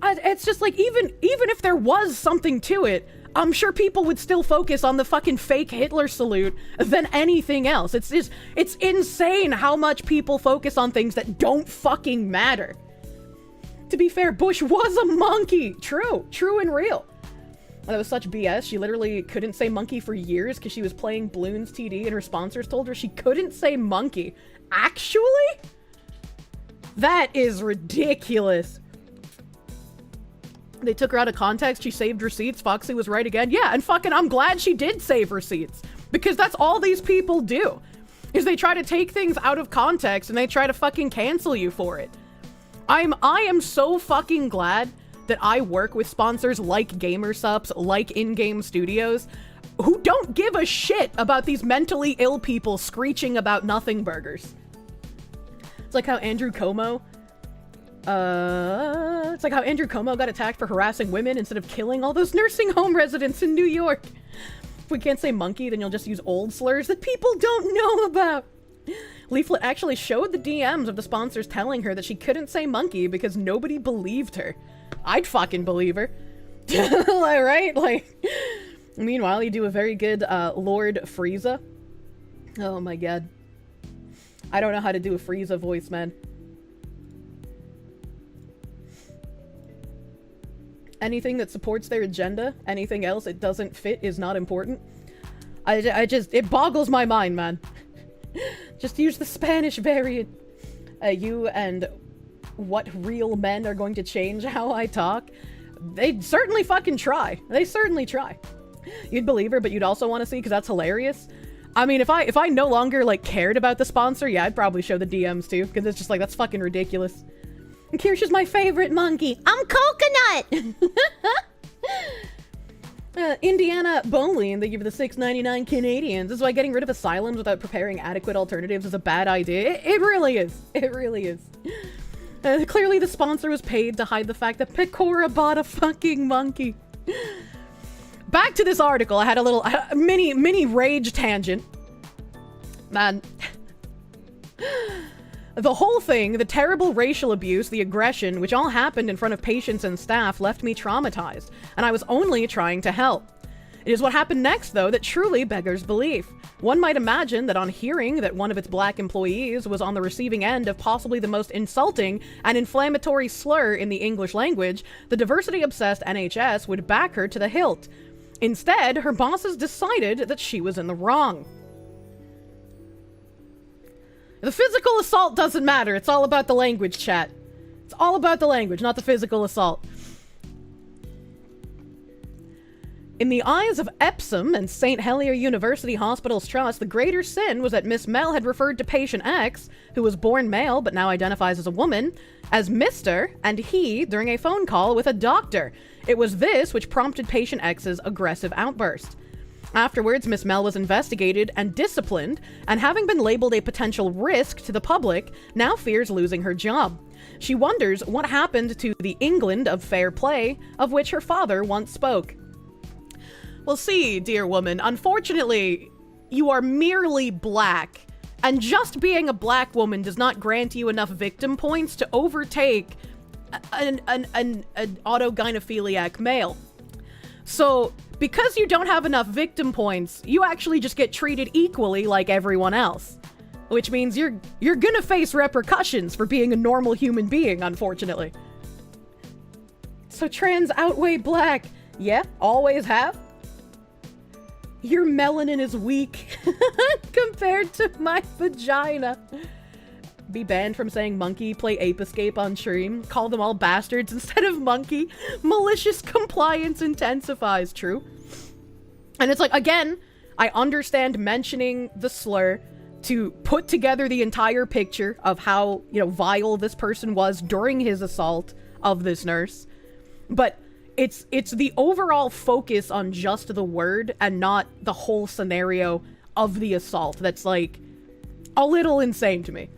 It's just like, even if there was something to it, I'm sure people would still focus on the fucking fake Hitler salute than anything else. It's insane how much people focus on things that don't fucking matter. To be fair, Bush was a monkey. True and real. That was such BS. She literally couldn't say monkey for years because she was playing Bloons TD and her sponsors told her she couldn't say monkey. Actually? That is ridiculous. They took her out of context. She saved receipts. Foxy was right again. Yeah, and fucking I'm glad she did save receipts, because that's all these people do, is they try to take things out of context and they try to fucking cancel you for it. I am so fucking glad that I work with sponsors like GamerSups, like in-game studios, who don't give a shit about these mentally ill people screeching about nothing burgers. It's like how Andrew Cuomo got attacked for harassing women instead of killing all those nursing home residents in New York. If we can't say monkey, then you'll just use old slurs that people don't know about. Leaflet actually showed the DMs of the sponsors telling her that she couldn't say monkey because nobody believed her. I'd fucking believe her. Right? Like, meanwhile, you do a very good Lord Frieza. Oh my god. I don't know how to do a Frieza voice, man. Anything that supports their agenda, anything else it doesn't fit is not important. It boggles my mind, man. Just use the Spanish variant. You and what real men are going to change how I talk? They'd certainly fucking try. They certainly try. You'd believe her, but you'd also want to see, because that's hilarious. I mean, if I no longer, like, cared about the sponsor, yeah, I'd probably show the DMs, too. Because it's just like, that's fucking ridiculous. And Kirsche my favorite monkey. I'm Coconut! Indiana Bowling, thank you for the $6.99 Canadians. This is why getting rid of asylums without preparing adequate alternatives is a bad idea. It really is. It really is. Clearly the sponsor was paid to hide the fact that Pecora bought a fucking monkey. Back to this article. I had a little mini rage tangent. Man. The whole thing, the terrible racial abuse, the aggression, which all happened in front of patients and staff, left me traumatized, and I was only trying to help. It is what happened next, though, that truly beggars belief. One might imagine that on hearing that one of its black employees was on the receiving end of possibly the most insulting and inflammatory slur in the English language, the diversity-obsessed NHS would back her to the hilt. Instead, her bosses decided that she was in the wrong. The physical assault doesn't matter. It's all about the language, chat. It's all about the language, not the physical assault. In the eyes of Epsom and St. Helier University Hospitals Trust, the greater sin was that Miss Mel had referred to patient X, who was born male but now identifies as a woman, as Mr. and he during a phone call with a doctor. It was this which prompted patient X's aggressive outburst. Afterwards, Miss Mel was investigated and disciplined, and having been labeled a potential risk to the public, now fears losing her job. She wonders what happened to the England of fair play, of which her father once spoke. Well, see, dear woman, unfortunately, you are merely black, and just being a black woman does not grant you enough victim points to overtake an autogynephiliac male. So, because you don't have enough victim points, you actually just get treated equally like everyone else. Which means you're gonna face repercussions for being a normal human being, unfortunately. So trans outweigh black. Yeah, always have. Your melanin is weak compared to my vagina. Be banned from saying monkey, play Ape Escape on stream, call them all bastards instead of monkey. Malicious compliance intensifies, true. And it's like, again, I understand mentioning the slur to put together the entire picture of how, vile this person was during his assault of this nurse. But it's the overall focus on just the word and not the whole scenario of the assault that's, like, a little insane to me.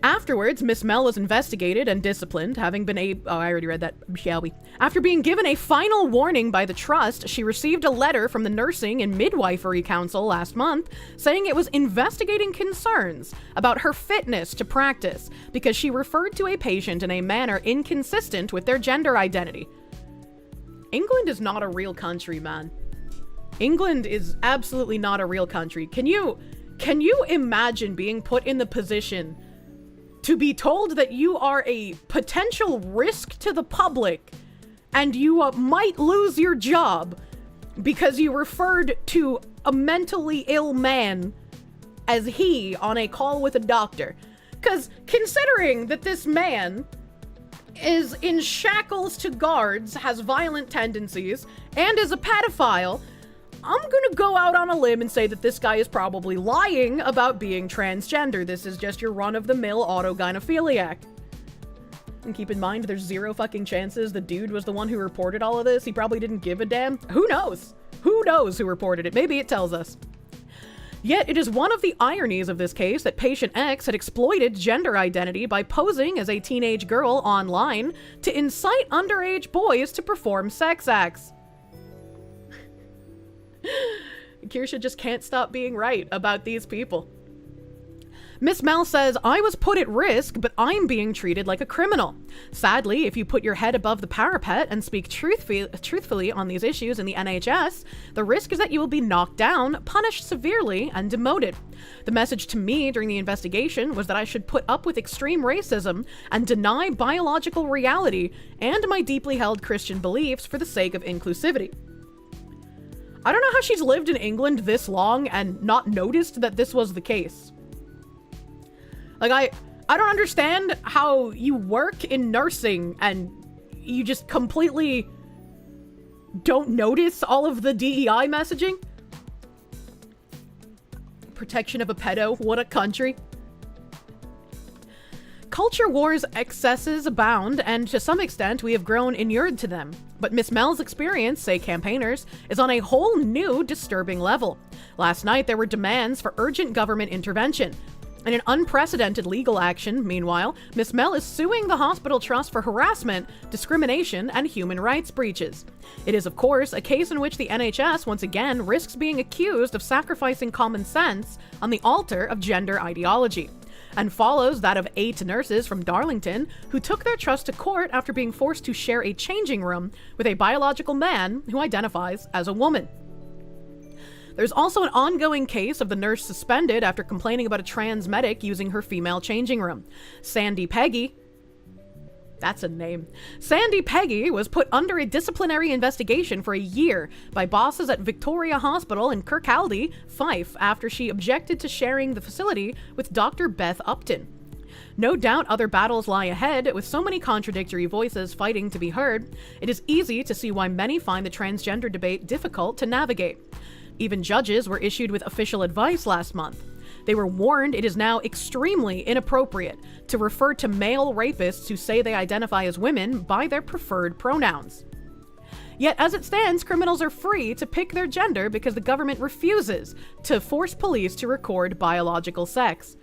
Afterwards, Miss Mel was investigated and disciplined, having been I already read that, shall we? After being given a final warning by the trust, she received a letter from the Nursing and Midwifery Council last month saying it was investigating concerns about her fitness to practice because she referred to a patient in a manner inconsistent with their gender identity. England is not a real country, man. England is absolutely not a real country. Can you imagine being put in the position to be told that you are a potential risk to the public and you might lose your job because you referred to a mentally ill man as he on a call with a doctor? Because considering that this man is in shackles to guards, has violent tendencies, and is a pedophile, I'm gonna go out on a limb and say that this guy is probably lying about being transgender. This is just your run-of-the-mill autogynephiliac. And keep in mind, there's zero fucking chances the dude was the one who reported all of this. He probably didn't give a damn. Who knows? Who knows who reported it? Maybe it tells us. Yet it is one of the ironies of this case that patient X had exploited gender identity by posing as a teenage girl online to incite underage boys to perform sex acts. Kirsche just can't stop being right about these people. Miss Mel says, I was put at risk, but I'm being treated like a criminal. Sadly, if you put your head above the parapet and speak truthfully on these issues in the NHS, the risk is that you will be knocked down, punished severely, and demoted. The message to me during the investigation was that I should put up with extreme racism and deny biological reality and my deeply held Christian beliefs for the sake of inclusivity. I don't know how she's lived in England this long and not noticed that this was the case. Like, I don't understand how you work in nursing and you just completely don't notice all of the DEI messaging. protection of a pedo. What a country. Culture wars excesses abound, and to some extent we have grown inured to them. But Miss Mel's experience, say campaigners, is on a whole new disturbing level. Last night there were demands for urgent government intervention. In an unprecedented legal action, meanwhile, Miss Mel is suing the hospital trust for harassment, discrimination, and human rights breaches. It is, of course, a case in which the NHS once again risks being accused of sacrificing common sense on the altar of gender ideology, and follows that of 8 nurses from Darlington who took their trust to court after being forced to share a changing room with a biological man who identifies as a woman. There's also an ongoing case of the nurse suspended after complaining about a trans medic using her female changing room. Sandy Peggy, that's a name. Sandy Peggy was put under a disciplinary investigation for a year by bosses at Victoria Hospital in Kirkcaldy, Fife, after she objected to sharing the facility with Dr. Beth Upton. No doubt other battles lie ahead, with so many contradictory voices fighting to be heard. It is easy to see why many find the transgender debate difficult to navigate. Even judges were issued with official advice last month. They were warned it is now extremely inappropriate to refer to male rapists who say they identify as women by their preferred pronouns. Yet, as it stands, criminals are free to pick their gender because the government refuses to force police to record biological sex.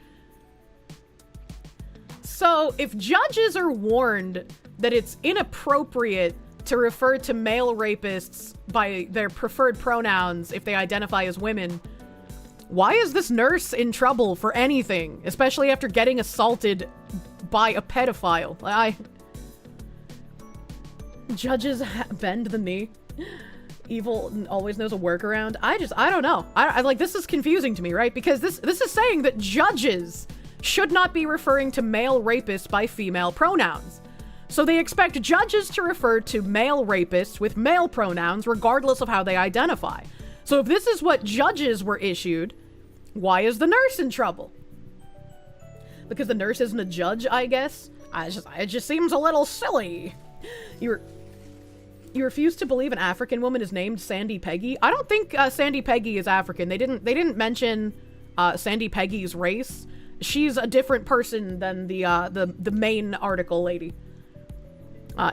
So, if judges are warned that it's inappropriate to refer to male rapists by their preferred pronouns if they identify as women, why is this nurse in trouble for anything, especially after getting assaulted by a pedophile? Judges bend the knee. Evil always knows a workaround. I don't know. I like, this is confusing to me, right? Because this is saying that judges should not be referring to male rapists by female pronouns. So they expect judges to refer to male rapists with male pronouns regardless of how they identify. So if this is what judges were issued, why is the nurse in trouble? Because the nurse isn't a judge, I guess? It just seems a little silly. You refuse to believe an African woman is named Sandy Peggy? I don't think Sandy Peggy is African. They didn't mention Sandy Peggy's race. She's a different person than the main article lady.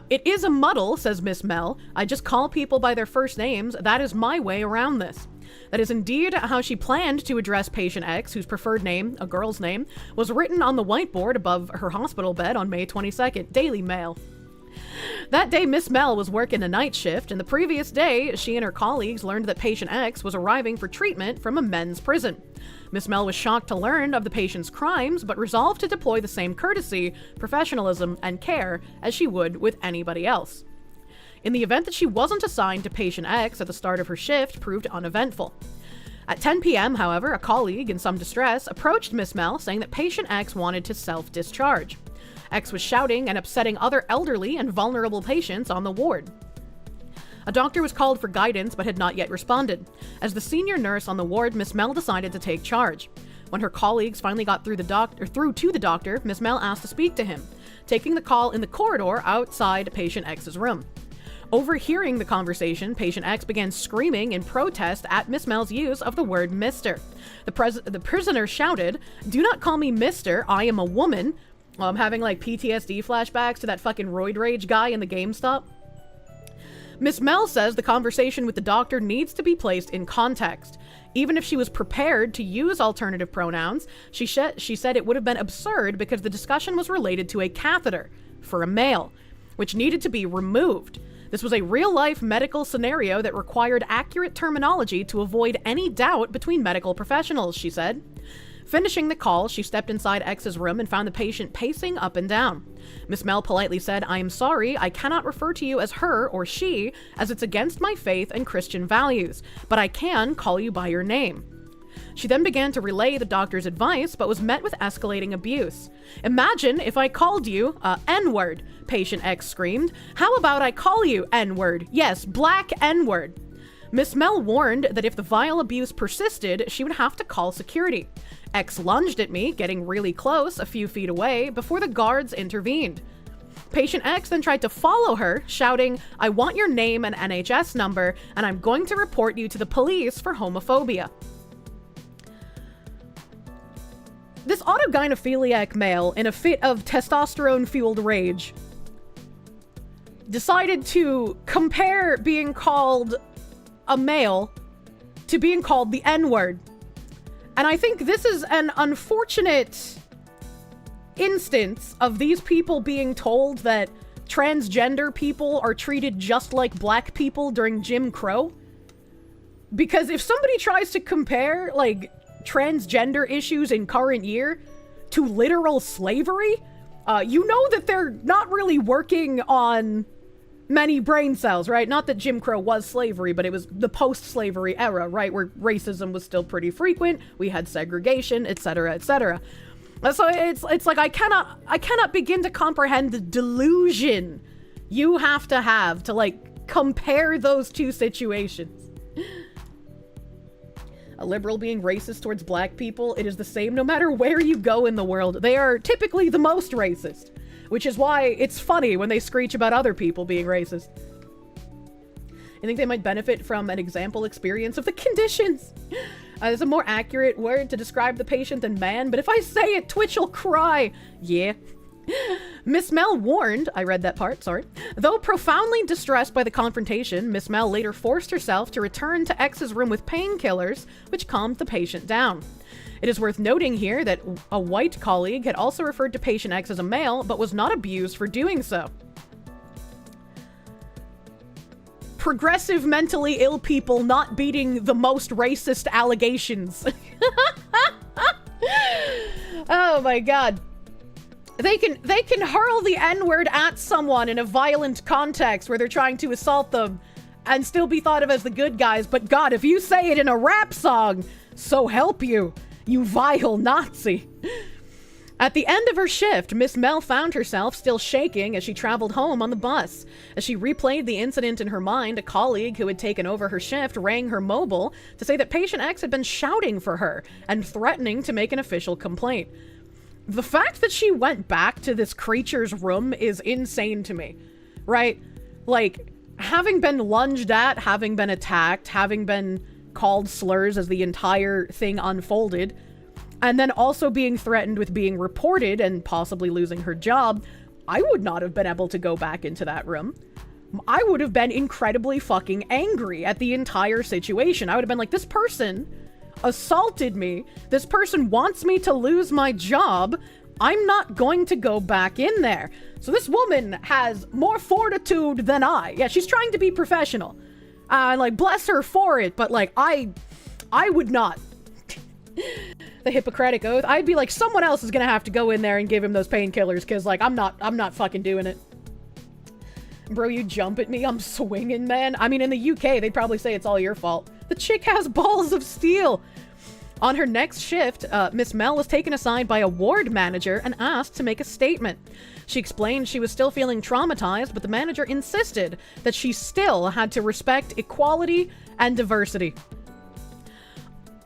It is a muddle, says Miss Mel. I just call people by their first names. That is my way around this. That is indeed how she planned to address patient X, whose preferred name, a girl's name, was written on the whiteboard above her hospital bed on May 22nd. Daily Mail. That day, Miss Mel was working a night shift, and the previous day, she and her colleagues learned that patient X was arriving for treatment from a men's prison. Miss Mel was shocked to learn of the patient's crimes, but resolved to deploy the same courtesy, professionalism, and care as she would with anybody else. In the event that she wasn't assigned to patient X at the start of her shift proved uneventful. At 10 p.m., however, a colleague in some distress approached Miss Mel saying that patient X wanted to self-discharge. X was shouting and upsetting other elderly and vulnerable patients on the ward. A doctor was called for guidance but had not yet responded. As the senior nurse on the ward, Miss Mel decided to take charge. When her colleagues finally got through to the doctor, Miss Mel asked to speak to him, taking the call in the corridor outside patient X's room. Overhearing the conversation, patient X began screaming in protest at Miss Mel's use of the word Mr. The prisoner shouted, "Do not call me Mr. I am a woman." I'm having like PTSD flashbacks to that fucking roid rage guy in the GameStop. Miss Mel says the conversation with the doctor needs to be placed in context. Even if she was prepared to use alternative pronouns, she said it would have been absurd because the discussion was related to a catheter for a male, which needed to be removed. This was a real-life medical scenario that required accurate terminology to avoid any doubt between medical professionals, she said. Finishing the call, she stepped inside X's room and found the patient pacing up and down. Miss Mel politely said, "I am sorry, I cannot refer to you as her or she, as it's against my faith and Christian values, but I can call you by your name." She then began to relay the doctor's advice, but was met with escalating abuse. "Imagine if I called you, N-word," patient X screamed. "How about I call you N-word? Yes, black N-word." Miss Mel warned that if the vile abuse persisted, she would have to call security. X lunged at me, getting really close, a few feet away, before the guards intervened. Patient X then tried to follow her, shouting, "I want your name and NHS number, and I'm going to report you to the police for homophobia." this autogynephiliac male, in a fit of testosterone-fueled rage, decided to compare being called a male to being called the N-word. And I think this is an unfortunate instance of these people being told that transgender people are treated just like black people during Jim Crow. Because if somebody tries to compare, like, transgender issues in current year to literal slavery, you know that they're not really working on many brain cells, right? Not that Jim Crow was slavery, but it was the post-slavery era, right? Where racism was still pretty frequent. We had segregation, etc., etc. So it's like I cannot begin to comprehend the delusion you have to like compare those two situations. A liberal being racist towards black people, it is the same no matter where you go in the world. They are typically the most racist, which is why it's funny when they screech about other people being racist. I think they might benefit from an example experience of the conditions. There's a more accurate word to describe the patient than man, but if I say it, Twitch will cry. Yeah. Miss Mel warned, I read that part, sorry. Though profoundly distressed by the confrontation, Miss Mel later forced herself to return to X's room with painkillers, which calmed the patient down. It is worth noting here that a white colleague had also referred to patient X as a male, but was not abused for doing so. Progressive mentally ill people not beating the most racist allegations. Oh my god. They can hurl the N-word at someone in a violent context where they're trying to assault them and still be thought of as the good guys, but god, if you say it in a rap song, so help you, you vile Nazi. At the end of her shift, Miss Mel found herself still shaking as she traveled home on the bus. As she replayed the incident in her mind, a colleague who had taken over her shift rang her mobile to say that patient X had been shouting for her and threatening to make an official complaint. The fact that she went back to this creature's room is insane to me, right? Like, having been lunged at, having been attacked, having been called slurs as the entire thing unfolded, and then also being threatened with being reported and possibly losing her job, I would not have been able to go back into that room. I would have been incredibly fucking angry at the entire situation. I would have been like, this person assaulted me. This person wants me to lose my job. I'm not going to go back in there. So this woman has more fortitude than I. Yeah, she's trying to be professional. Like, bless her for it, but like, I would not. The Hippocratic Oath. I'd be like, someone else is gonna have to go in there and give him those painkillers, because like, I'm not fucking doing it. Bro, you jump at me, I'm swinging, man. I mean, in the UK, they'd probably say it's all your fault. The chick has balls of steel. On her next shift, Miss Mel was taken aside by a ward manager and asked to make a statement. She explained she was still feeling traumatized, but the manager insisted that she still had to respect equality and diversity.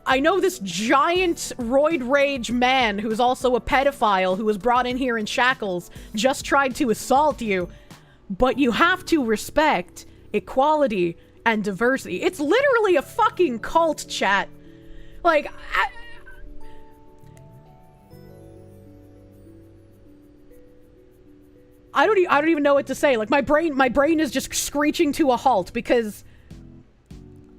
I know this giant roid rage man who's also a pedophile who was brought in here in shackles just tried to assault you, but you have to respect equality and diversity. It's literally a fucking cult, chat. Like, I don't even know what to say. Like, my brain is just screeching to a halt because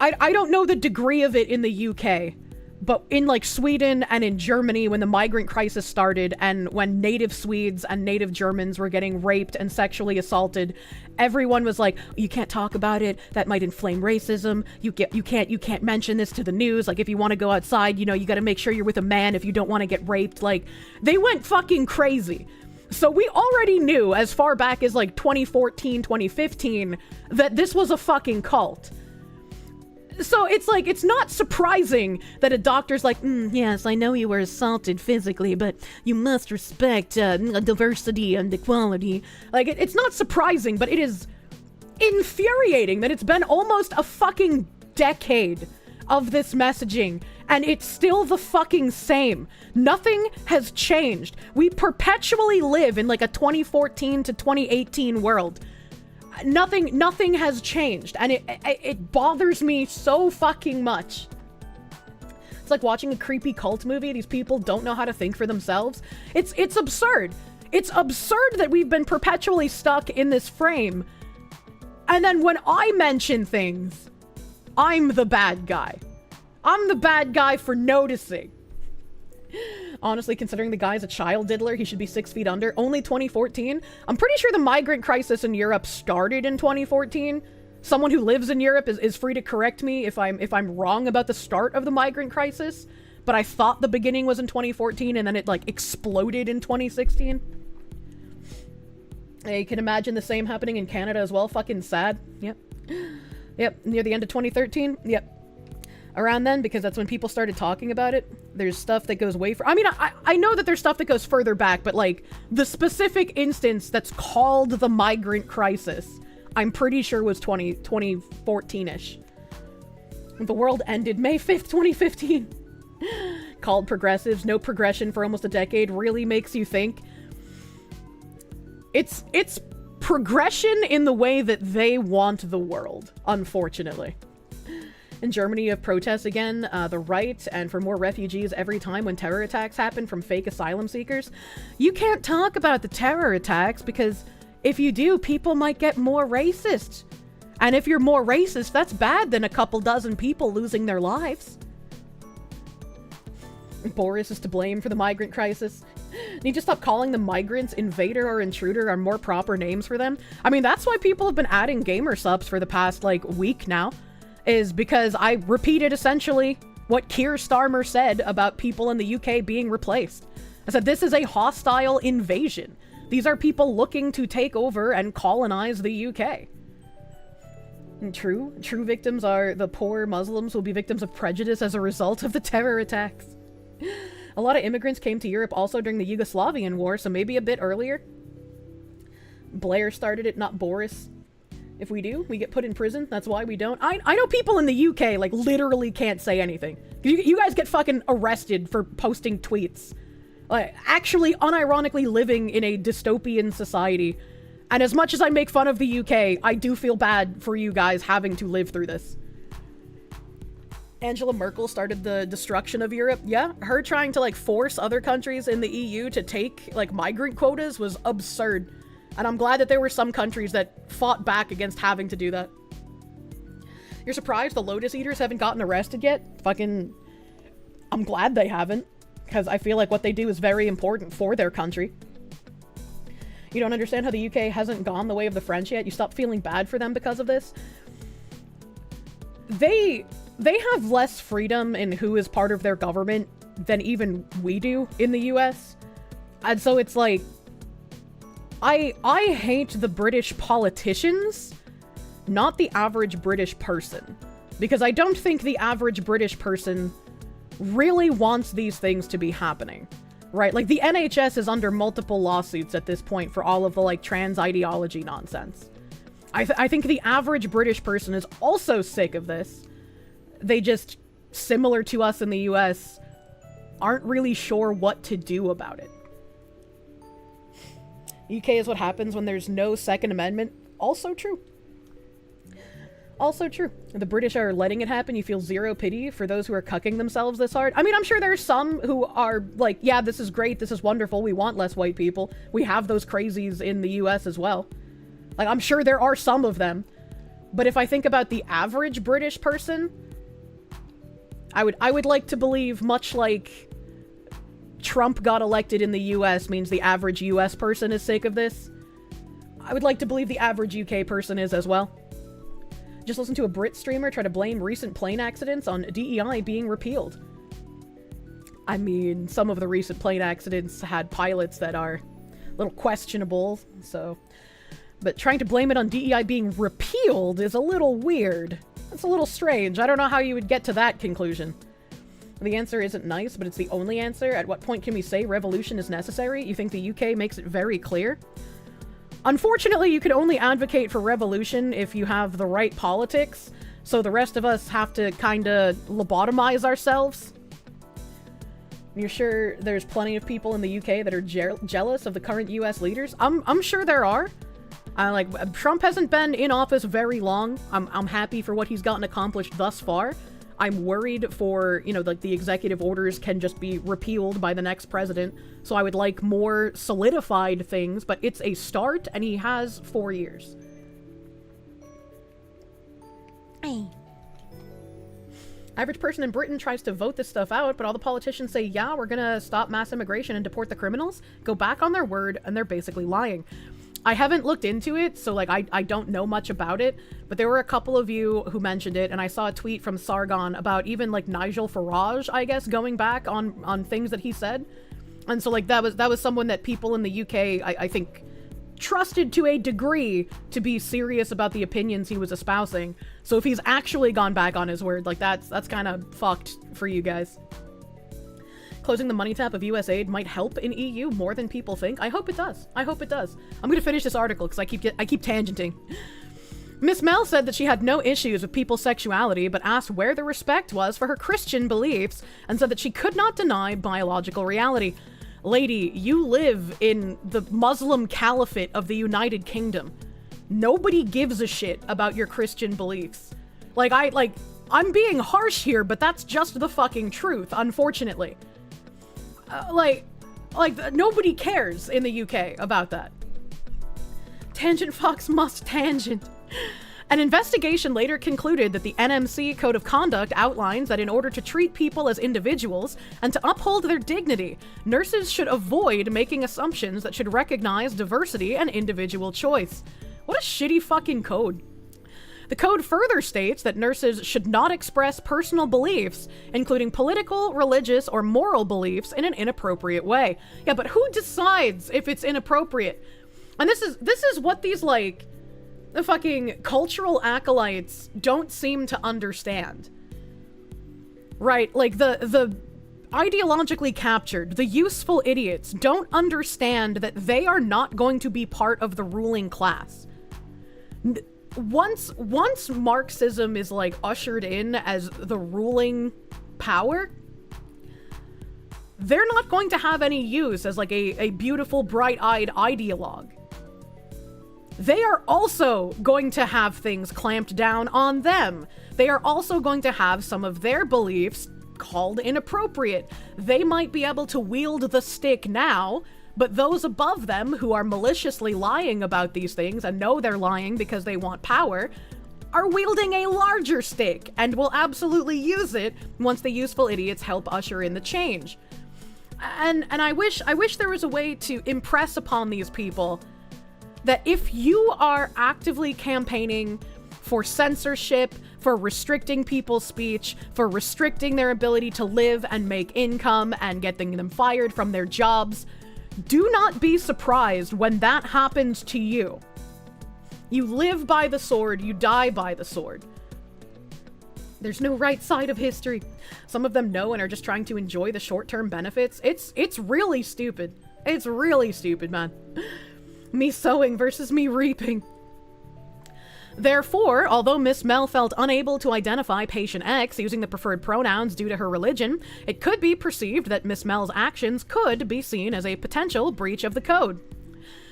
I don't know the degree of it in the UK, but in like Sweden and in Germany when the migrant crisis started and when native Swedes and native Germans were getting raped and sexually assaulted, everyone was like, you can't talk about it, that might inflame racism, you can't mention this to the news, like if you want to go outside, you know, you got to make sure you're with a man if you don't want to get raped. Like, they went fucking crazy. So we already knew as far back as like 2014, 2015 that this was a fucking cult. So it's like, it's not surprising that a doctor's like, yes, I know you were assaulted physically, but you must respect diversity and equality. Like, it's not surprising, but it is infuriating that it's been almost a fucking decade of this messaging, and it's still the fucking same. Nothing has changed. We perpetually live in like a 2014 to 2018 world. Nothing has changed, and it bothers me so fucking much. It's like watching a creepy cult movie. These people don't know how to think for themselves. It's absurd. It's absurd that we've been perpetually stuck in this frame. And then when I mention things, I'm the bad guy. I'm the bad guy for noticing. Honestly, considering the guy's a child diddler, he should be 6 feet under. Only 2014? I'm pretty sure the migrant crisis in Europe started in 2014. Someone who lives in Europe is free to correct me if I'm wrong about the start of the migrant crisis. But I thought the beginning was in 2014 and then it like exploded in 2016. You can imagine the same happening in Canada as well. Fucking sad. Yep. Yep. Near the end of 2013. Yep. Around then, because that's when people started talking about it. There's stuff that goes way for. I mean, I know that there's stuff that goes further back, but like the specific instance that's called the migrant crisis, I'm pretty sure was 2014-ish. The world ended May 5th, 2015. Called progressives, no progression for almost a decade, really makes you think. It's progression in the way that they want the world, unfortunately. In Germany, you have protests again, the right, and for more refugees every time when terror attacks happen from fake asylum seekers. You can't talk about the terror attacks because if you do, people might get more racist. And if you're more racist, that's bad than a couple dozen people losing their lives. Boris is to blame for the migrant crisis. Need to stop calling them migrants. Invader or intruder are more proper names for them. I mean, that's why people have been adding gamer subs for the past, like, week now. Is because I repeated essentially what Keir Starmer said about people in the UK being replaced. I said, this is a hostile invasion. These are people looking to take over and colonize the UK. And true victims are the poor Muslims who will be victims of prejudice as a result of the terror attacks. A lot of immigrants came to Europe also during the Yugoslavian war, so maybe a bit earlier. Blair started it, not Boris. If we do, we get put in prison. That's why we don't. I know people in the UK, like, literally can't say anything. You guys get fucking arrested for posting tweets. Like, actually, unironically living in a dystopian society. And as much as I make fun of the UK, I do feel bad for you guys having to live through this. Angela Merkel started the destruction of Europe. Yeah, her trying to, like, force other countries in the EU to take, like, migrant quotas was absurd. And I'm glad that there were some countries that fought back against having to do that. You're surprised the Lotus Eaters haven't gotten arrested yet? Fucking... I'm glad they haven't. Because I feel like what they do is very important for their country. You don't understand how the UK hasn't gone the way of the French yet? You stop feeling bad for them because of this? They have less freedom in who is part of their government than even we do in the US. And so it's like... I hate the British politicians, not the average British person. Because I don't think the average British person really wants these things to be happening. Right? Like, the NHS is under multiple lawsuits at this point for all of the, like, trans ideology nonsense. I think the average British person is also sick of this. They just, similar to us in the US, aren't really sure what to do about it. UK is what happens when there's no Second Amendment. Also true. Also true. The British are letting it happen. You feel zero pity for those who are cucking themselves this hard. I mean, I'm sure there's some who are like, yeah, this is great. This is wonderful. We want less white people. We have those crazies in the US as well. Like, I'm sure there are some of them. But if I think about the average British person, I would like to believe, much like Trump got elected in the US means the average US person is sick of this, I would like to believe the average UK person is as well. Just listen to a Brit streamer try to blame recent plane accidents on DEI being repealed. I mean, some of the recent plane accidents had pilots that are a little questionable, so... But trying to blame it on DEI being repealed is a little weird. It's a little strange. I don't know how you would get to that conclusion. The answer isn't nice, but it's the only answer. At what point can we say revolution is necessary? You think the UK makes it very clear? Unfortunately, you can only advocate for revolution if you have the right politics, so the rest of us have to kinda lobotomize ourselves. You're sure there's plenty of people in the UK that are jealous of the current US leaders? I'm sure there are. Like, Trump hasn't been in office very long. I'm happy for what he's gotten accomplished thus far. I'm worried for, you know, like the executive orders can just be repealed by the next president. So I would like more solidified things, but it's a start and he has 4 years. Hey. Average person in Britain tries to vote this stuff out, but all the politicians say, yeah, we're gonna stop mass immigration and deport the criminals, go back on their word, and they're basically lying. I haven't looked into it, so like I don't know much about it, but there were a couple of you who mentioned it, and I saw a tweet from Sargon about even like Nigel Farage, I guess, going back on things that he said. And so like that was someone that people in the UK, I think, trusted to a degree to be serious about the opinions he was espousing. So if he's actually gone back on his word, like that's kind of fucked for you guys. Closing the money tap of USAID might help in EU more than people think. I hope it does. I hope it does. I'm gonna finish this article because I keep tangenting. Miss Mel said that she had no issues with people's sexuality, but asked where the respect was for her Christian beliefs, and said that she could not deny biological reality. Lady, you live in the Muslim caliphate of the United Kingdom. Nobody gives a shit about your Christian beliefs. I'm being harsh here, but that's just the fucking truth, unfortunately. Nobody cares in the UK about that. Tangent Fox must tangent. An investigation later concluded that the NMC Code of Conduct outlines that in order to treat people as individuals and to uphold their dignity, nurses should avoid making assumptions that should recognize diversity and individual choice. What a shitty fucking code. The code further states that nurses should not express personal beliefs, including political, religious, or moral beliefs, in an inappropriate way. Yeah, but who decides if it's inappropriate? And this is what these, like, the fucking cultural acolytes don't seem to understand. Right? Like, the ideologically captured, the useful idiots don't understand that they are not going to be part of the ruling class. Once Marxism is like ushered in as the ruling power, they're not going to have any use as like a beautiful, bright-eyed ideologue. They are also going to have things clamped down on them. They are also going to have some of their beliefs called inappropriate. They might be able to wield the stick now, but those above them who are maliciously lying about these things and know they're lying because they want power are wielding a larger stick and will absolutely use it once the useful idiots help usher in the change. And I wish there was a way to impress upon these people that if you are actively campaigning for censorship, for restricting people's speech, for restricting their ability to live and make income and getting them fired from their jobs, do not be surprised when that happens to you. You live by the sword, you die by the sword. There's no right side of history. Some of them know and are just trying to enjoy the short-term benefits. It's really stupid. It's really stupid, man. Me sowing versus me reaping. Therefore, although Miss Mel felt unable to identify patient X using the preferred pronouns due to her religion, it could be perceived that Miss Mel's actions could be seen as a potential breach of the code.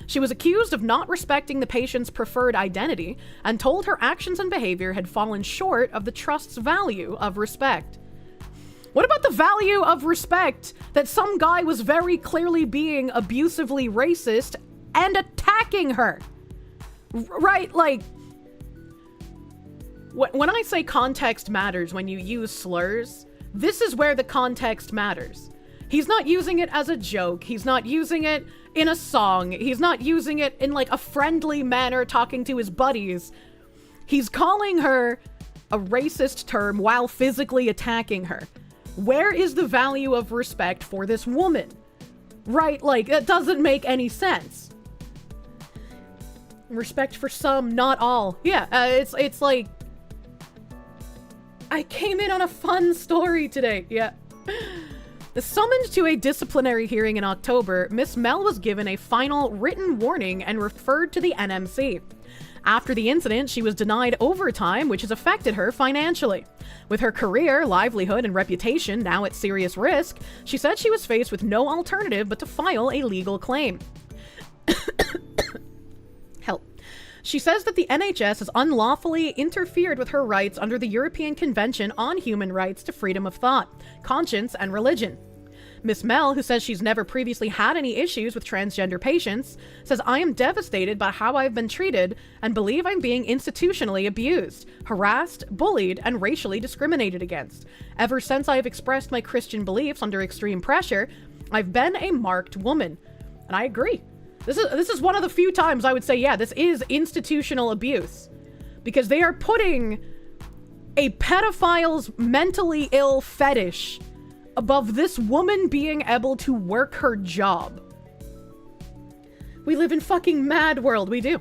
She was accused of not respecting the patient's preferred identity and told her actions and behavior had fallen short of the trust's value of respect. What about the value of respect that some guy was very clearly being abusively racist and attacking her? Right, like, when I say context matters when you use slurs, this is where the context matters. He's not using it as a joke. He's not using it in a song. He's not using it in like a friendly manner talking to his buddies. He's calling her a racist term while physically attacking her. Where is the value of respect for this woman? Right, like, that doesn't make any sense. Respect for some, not all. Yeah, it's like, I came in on a fun story today. Yeah. Summoned to a disciplinary hearing in October, Miss Mel was given a final written warning and referred to the NMC. After the incident, she was denied overtime, which has affected her financially. With her career, livelihood, and reputation now at serious risk, she said she was faced with no alternative but to file a legal claim. Help. She says that the NHS has unlawfully interfered with her rights under the European Convention on Human Rights to Freedom of Thought, Conscience, and Religion. Miss Mel, who says she's never previously had any issues with transgender patients, says, I am devastated by how I've been treated and believe I'm being institutionally abused, harassed, bullied, and racially discriminated against. Ever since I have expressed my Christian beliefs under extreme pressure, I've been a marked woman. And I agree. This is one of the few times I would say, yeah, this is institutional abuse. Because they are putting a pedophile's mentally ill fetish above this woman being able to work her job. We live in fucking mad world, we do.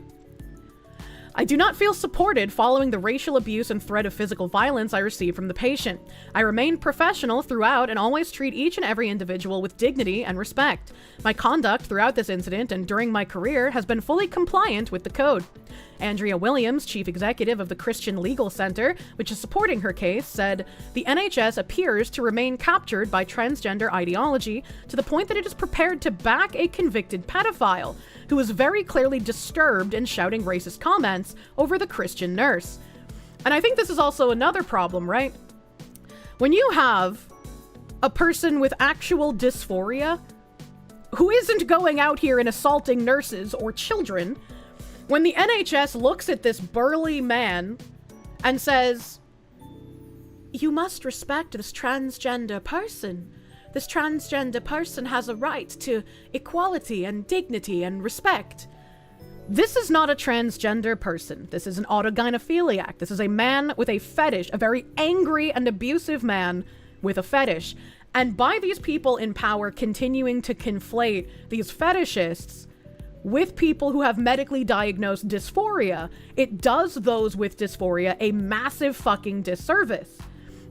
I do not feel supported following the racial abuse and threat of physical violence I received from the patient. I remain professional throughout and always treat each and every individual with dignity and respect. My conduct throughout this incident and during my career has been fully compliant with the code. Andrea Williams, chief executive of the Christian Legal Center, which is supporting her case, said, the NHS appears to remain captured by transgender ideology to the point that it is prepared to back a convicted pedophile who was very clearly disturbed and shouting racist comments over the Christian nurse. And I think this is also another problem, right? When you have a person with actual dysphoria who isn't going out here and assaulting nurses or children, when the NHS looks at this burly man and says, you must respect this transgender person. This transgender person has a right to equality and dignity and respect. This is not a transgender person. This is an autogynephiliac. This is a man with a fetish, a very angry and abusive man with a fetish. And by these people in power continuing to conflate these fetishists with people who have medically diagnosed dysphoria, it does those with dysphoria a massive fucking disservice.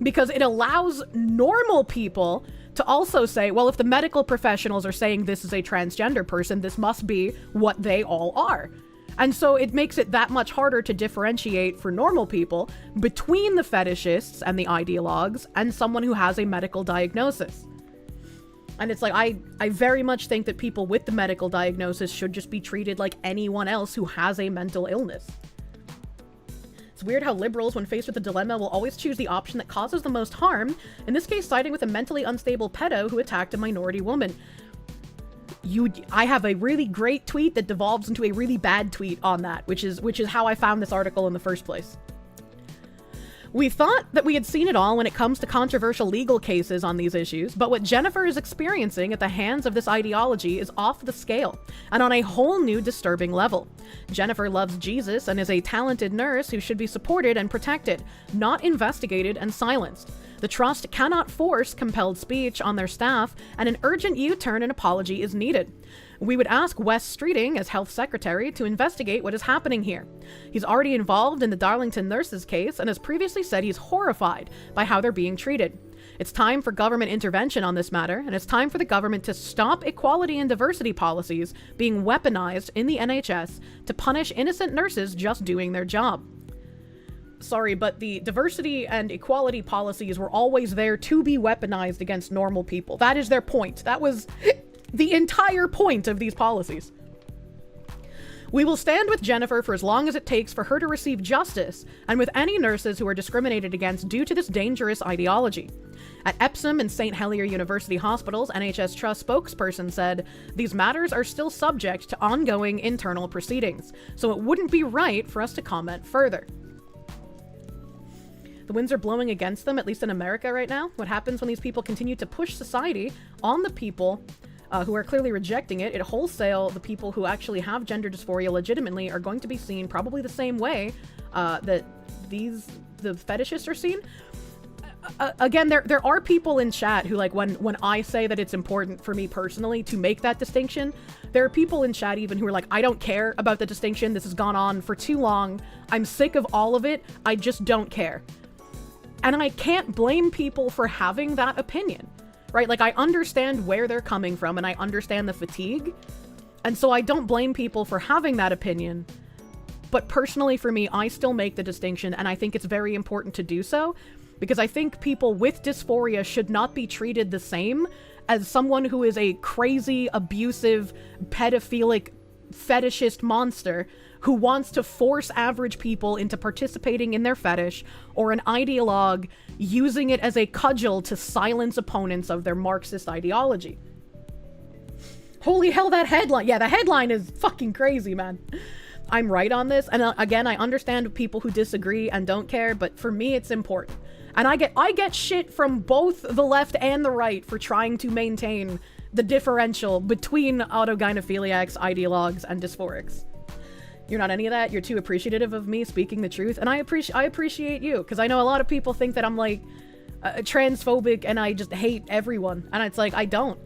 Because it allows normal people to also say, well, if the medical professionals are saying this is a transgender person, this must be what they all are. And so it makes it that much harder to differentiate for normal people between the fetishists and the ideologues and someone who has a medical diagnosis. And it's like, I very much think that people with the medical diagnosis should just be treated like anyone else who has a mental illness. It's weird how liberals, when faced with a dilemma, will always choose the option that causes the most harm, in this case siding with a mentally unstable pedo who attacked a minority woman. I have a really great tweet that devolves into a really bad tweet on that, which is how I found this article in the first place. We thought that we had seen it all when it comes to controversial legal cases on these issues, but what Jennifer is experiencing at the hands of this ideology is off the scale, and on a whole new disturbing level. Jennifer loves Jesus and is a talented nurse who should be supported and protected, not investigated and silenced. The trust cannot force compelled speech on their staff, and an urgent U-turn and apology is needed. We would ask Wes Streeting, as health secretary, to investigate what is happening here. He's already involved in the Darlington nurses case and has previously said he's horrified by how they're being treated. It's time for government intervention on this matter, and it's time for the government to stop equality and diversity policies being weaponized in the NHS to punish innocent nurses just doing their job. Sorry, but the diversity and equality policies were always there to be weaponized against normal people. That is their point. That was the entire point of these policies. We will stand with Jennifer for as long as it takes for her to receive justice, and with any nurses who are discriminated against due to this dangerous ideology. At Epsom and St. Helier University Hospitals, NHS Trust spokesperson said, these matters are still subject to ongoing internal proceedings, so it wouldn't be right for us to comment further. The winds are blowing against them, at least in America right now. What happens when these people continue to push society on the people who are clearly rejecting it? It wholesale the people who actually have gender dysphoria legitimately are going to be seen probably the same way that the fetishists are seen. Again, there are people in chat who, like, when I say that it's important for me personally to make that distinction, there are people in chat even who are like, I don't care about the distinction. This has gone on for too long. I'm sick of all of it. I just don't care. And I can't blame people for having that opinion, right? Like, I understand where they're coming from and I understand the fatigue. And so I don't blame people for having that opinion. But personally for me, I still make the distinction, and I think it's very important to do so, because I think people with dysphoria should not be treated the same as someone who is a crazy, abusive, pedophilic, fetishist monster who wants to force average people into participating in their fetish, or an ideologue using it as a cudgel to silence opponents of their Marxist ideology. Holy hell, that headline. Yeah, the headline is fucking crazy, man. I'm right on this. And again, I understand people who disagree and don't care, but for me, it's important. And I get shit from both the left and the right for trying to maintain the differential between autogynephiliacs, ideologues, and dysphorics. You're not any of that. You're too appreciative of me speaking the truth, and I appreciate you, because I know a lot of people think that I'm like transphobic and I just hate everyone, and it's like I don't.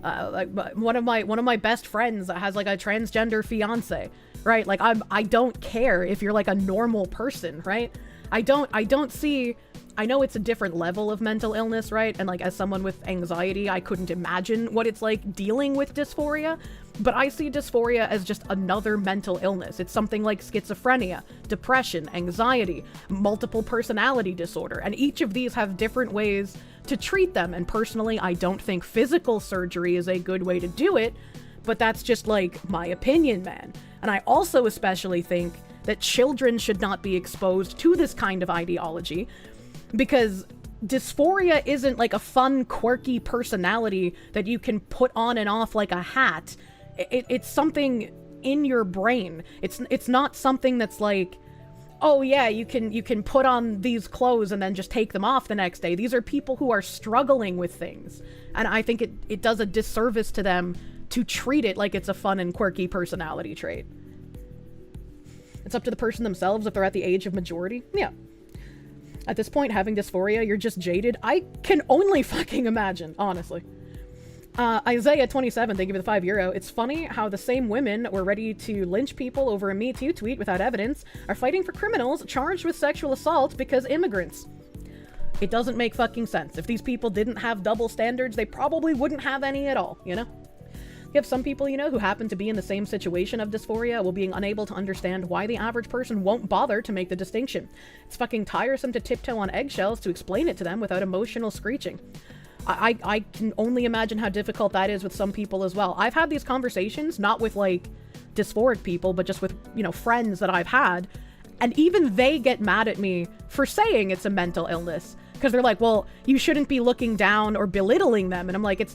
Like one of my best friends has like a transgender fiance, right? Like I don't care if you're like a normal person, right? I don't see. I know it's a different level of mental illness, right? And like as someone with anxiety, I couldn't imagine what it's like dealing with dysphoria, but I see dysphoria as just another mental illness. It's something like schizophrenia, depression, anxiety, multiple personality disorder, and each of these have different ways to treat them. And personally, I don't think physical surgery is a good way to do it, but that's just like my opinion, man. And I also especially think that children should not be exposed to this kind of ideology, because dysphoria isn't like a fun, quirky personality that you can put on and off like a hat. It's something in your brain. It's not something that's like, oh yeah, you can put on these clothes and then just take them off the next day. These are people who are struggling with things. And I think it does a disservice to them to treat it like it's a fun and quirky personality trait. It's up to the person themselves if they're at the age of majority. Yeah. At this point, having dysphoria, you're just jaded. I can only fucking imagine, honestly. Isaiah 27, thank you for the €5. It's funny how the same women were ready to lynch people over a Me Too tweet without evidence are fighting for criminals charged with sexual assault because immigrants. It doesn't make fucking sense. If these people didn't have double standards, they probably wouldn't have any at all, you know? You have some people, you know, who happen to be in the same situation of dysphoria while being unable to understand why the average person won't bother to make the distinction. It's fucking tiresome to tiptoe on eggshells to explain it to them without emotional screeching. I can only imagine how difficult that is with some people as well. I've had these conversations, not with like dysphoric people, but just with, you know, friends that I've had, and even they get mad at me for saying it's a mental illness, because they're like, well, you shouldn't be looking down or belittling them. And I'm like,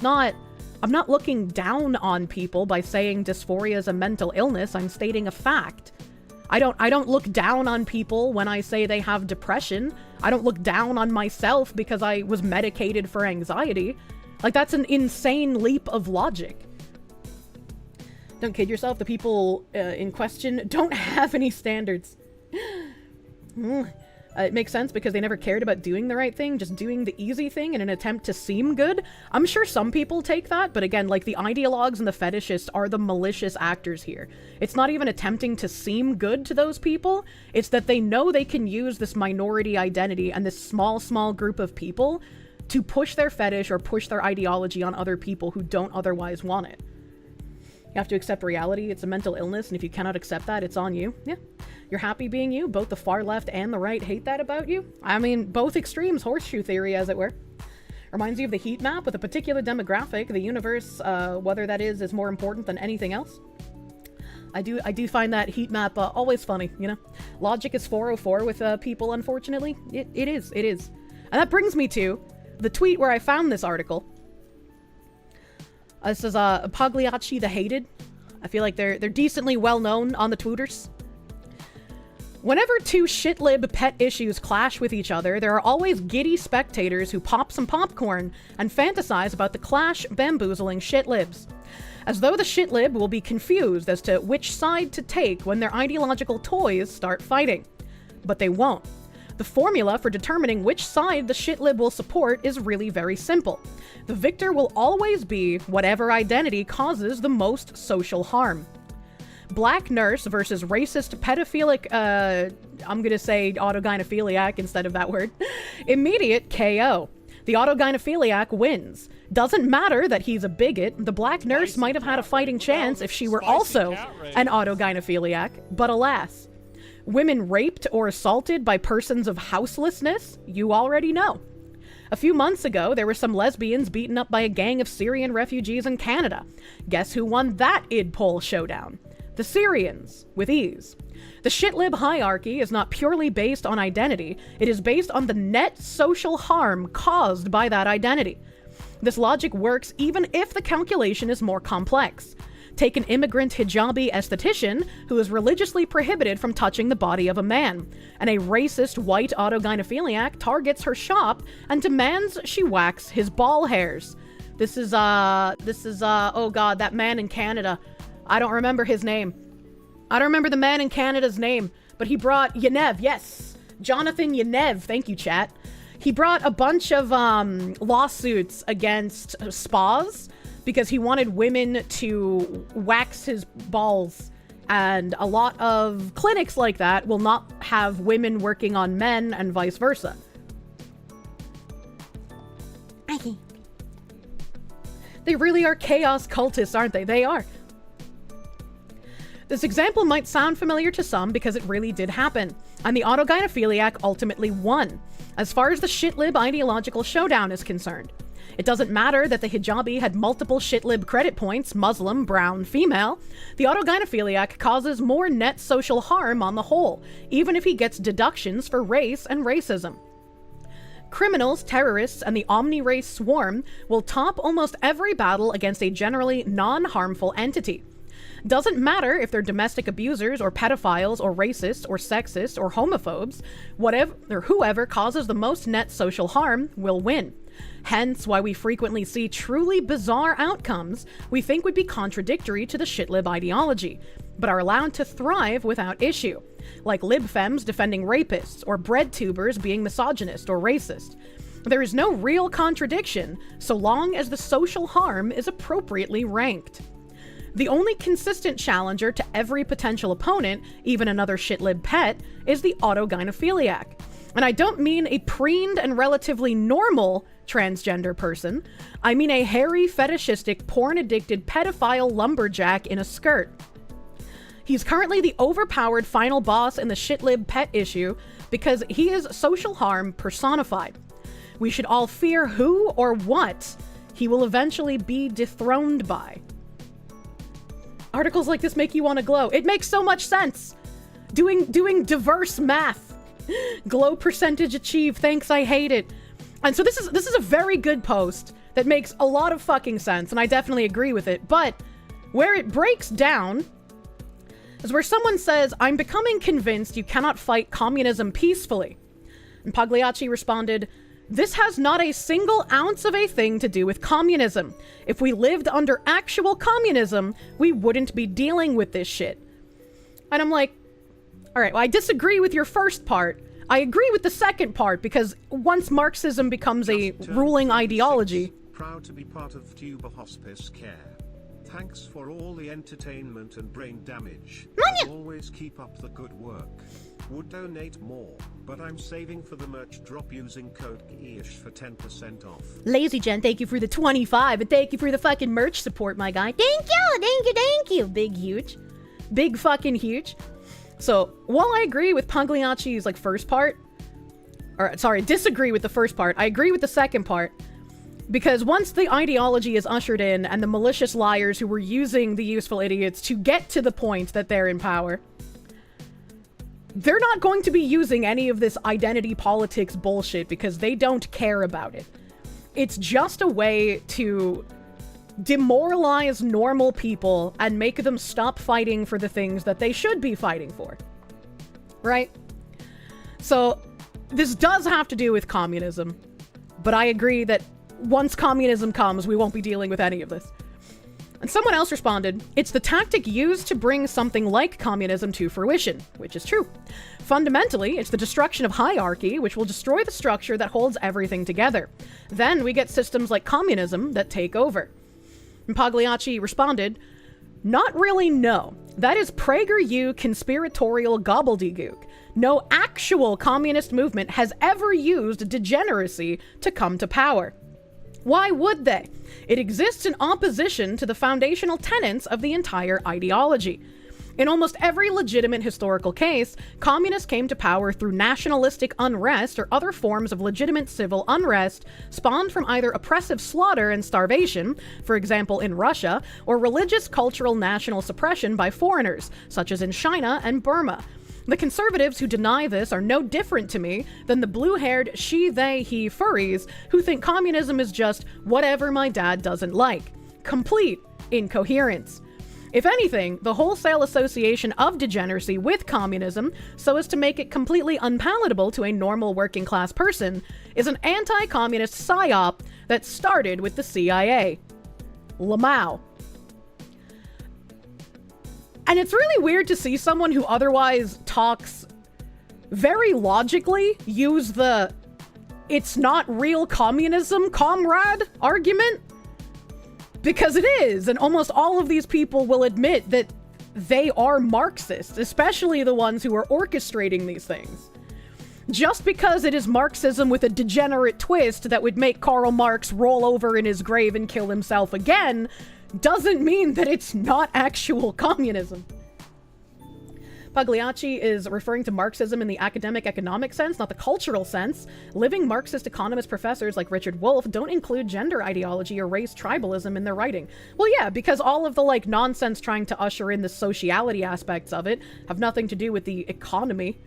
I'm not looking down on people by saying dysphoria is a mental illness. I'm stating a fact. I don't look down on people when I say they have depression. I don't look down on myself because I was medicated for anxiety. Like, that's an insane leap of logic. Don't kid yourself. The people in question don't have any standards. It makes sense because they never cared about doing the right thing, just doing the easy thing in an attempt to seem good. I'm sure some people take that, but again, like the ideologues and the fetishists are the malicious actors here. It's not even attempting to seem good to those people. It's that they know they can use this minority identity and this small group of people to push their fetish or push their ideology on other people who don't otherwise want it. You have to accept reality. It's a mental illness, and if you cannot accept that, it's on you. Yeah. You're happy being you. Both the far left and the right hate that about you. I mean, both extremes, horseshoe theory, as it were. Reminds you of the heat map with a particular demographic. The universe, whether that is more important than anything else. I do find that heat map always funny, you know? Logic is 404 with people, unfortunately. It is. And that brings me to the tweet where I found this article. This is Pagliacci the Hated. I feel like they're decently well known on the Twitters. Whenever two shitlib pet issues clash with each other, there are always giddy spectators who pop some popcorn and fantasize about the clash bamboozling shitlibs. As though the shitlib will be confused as to which side to take when their ideological toys start fighting. But they won't. The formula for determining which side the shitlib will support is really very simple. The victor will always be whatever identity causes the most social harm. Black nurse versus racist pedophilic, I'm gonna say autogynephiliac instead of that word. Immediate KO. The autogynephiliac wins. Doesn't matter that he's a bigot. The black nurse might have had a fighting chance if she were also an autogynephiliac, but alas. Women raped or assaulted by persons of houselessness? You already know. A few months ago, there were some lesbians beaten up by a gang of Syrian refugees in Canada. Guess who won that id poll showdown? the Syrians with ease. The shitlib hierarchy is not purely based on identity, it is based on the net social harm caused by that identity. This logic works even if the calculation is more complex. Take an immigrant hijabi esthetician who is religiously prohibited from touching the body of a man, and a racist white autogynephiliac targets her shop and demands she wax his ball hairs. This is oh god, that man in Canada. I don't remember his name. I don't remember the man in Canada's name, but he brought Yenev, yes. Jonathan Yenev, thank you, chat. He brought a bunch of lawsuits against spas because he wanted women to wax his balls. And a lot of clinics like that will not have women working on men and vice versa. They really are chaos cultists, aren't they? They are. This example might sound familiar to some because it really did happen, and the autogynephiliac ultimately won, as far as the shitlib ideological showdown is concerned. It doesn't matter that the hijabi had multiple shitlib credit points, Muslim, brown, female. The autogynephiliac causes more net social harm on the whole, even if he gets deductions for race and racism. Criminals, terrorists, and the omni-race swarm will top almost every battle against a generally non-harmful entity. Doesn't matter if they're domestic abusers or pedophiles or racists or sexist or homophobes, whatever or whoever causes the most net social harm will win. Hence why we frequently see truly bizarre outcomes we think would be contradictory to the shitlib ideology, but are allowed to thrive without issue, like libfems defending rapists or bread tubers being misogynist or racist. There is no real contradiction so long as the social harm is appropriately ranked. The only consistent challenger to every potential opponent, even another shitlib pet, is the autogynephiliac. And I don't mean a preened and relatively normal transgender person. I mean a hairy, fetishistic, porn-addicted pedophile lumberjack in a skirt. He's currently the overpowered final boss in the shitlib pet issue because he is social harm personified. We should all fear who or what he will eventually be dethroned by. Articles like this make you want to glow. It makes so much sense. Doing diverse math. Glow percentage achieved. Thanks, I hate it. And so this is a very good post that makes a lot of fucking sense, and I definitely agree with it. But where it breaks down is where someone says, "I'm becoming convinced you cannot fight communism peacefully." And Pagliacci responded, "This has not a single ounce of a thing to do with communism. If we lived under actual communism, we wouldn't be dealing with this shit." And I'm like, all right, well, I disagree with your first part. I agree with the second part, because once Marxism becomes a ruling ideology... Proud to be part of Tuber Hospice Care. Thanks for all the entertainment and brain damage. As always, keep up the good work. Would donate more, but I'm saving for the merch drop using code GIF for 10% off. Lazy Jen, thank you for the 25, and thank you for the fucking merch support, my guy. Thank you. Big, huge. Big fucking huge. So, while I agree with Pagliacci's, like, first part, or, sorry, disagree with the first part, I agree with the second part, because once the ideology is ushered in, and the malicious liars who were using the useful idiots to get to the point that they're in power, they're not going to be using any of this identity politics bullshit because they don't care about it. It's just a way to demoralize normal people and make them stop fighting for the things that they should be fighting for. Right? So, this does have to do with communism, but I agree that once communism comes, we won't be dealing with any of this. And someone else responded, "It's the tactic used to bring something like communism to fruition," which is true. Fundamentally, it's the destruction of hierarchy, which will destroy the structure that holds everything together. Then we get systems like communism that take over. And Pagliacci responded, "Not really, no. That is PragerU conspiratorial gobbledygook. No actual communist movement has ever used degeneracy to come to power. Why would they? It exists in opposition to the foundational tenets of the entire ideology. In almost every legitimate historical case, communists came to power through nationalistic unrest or other forms of legitimate civil unrest spawned from either oppressive slaughter and starvation, for example in Russia, or religious cultural national suppression by foreigners, such as in China and Burma. The conservatives who deny this are no different to me than the blue-haired she, they, he furries who think communism is just whatever my dad doesn't like. Complete incoherence. If anything, the wholesale association of degeneracy with communism, so as to make it completely unpalatable to a normal working class person, is an anti-communist psyop that started with the CIA. Lamau. And it's really weird to see someone who otherwise talks very logically use the "it's not real communism, comrade" argument. Because it is, and almost all of these people will admit that they are Marxists, especially the ones who are orchestrating these things. Just because it is Marxism with a degenerate twist that would make Karl Marx roll over in his grave and kill himself again, doesn't mean that it's not actual communism. Pagliacci is referring to Marxism in the academic economic sense, not the cultural sense. Living Marxist economist professors like Richard Wolff don't include gender ideology or race tribalism in their writing. Well, yeah, because all of the, like, nonsense trying to usher in the sociality aspects of it have nothing to do with the economy.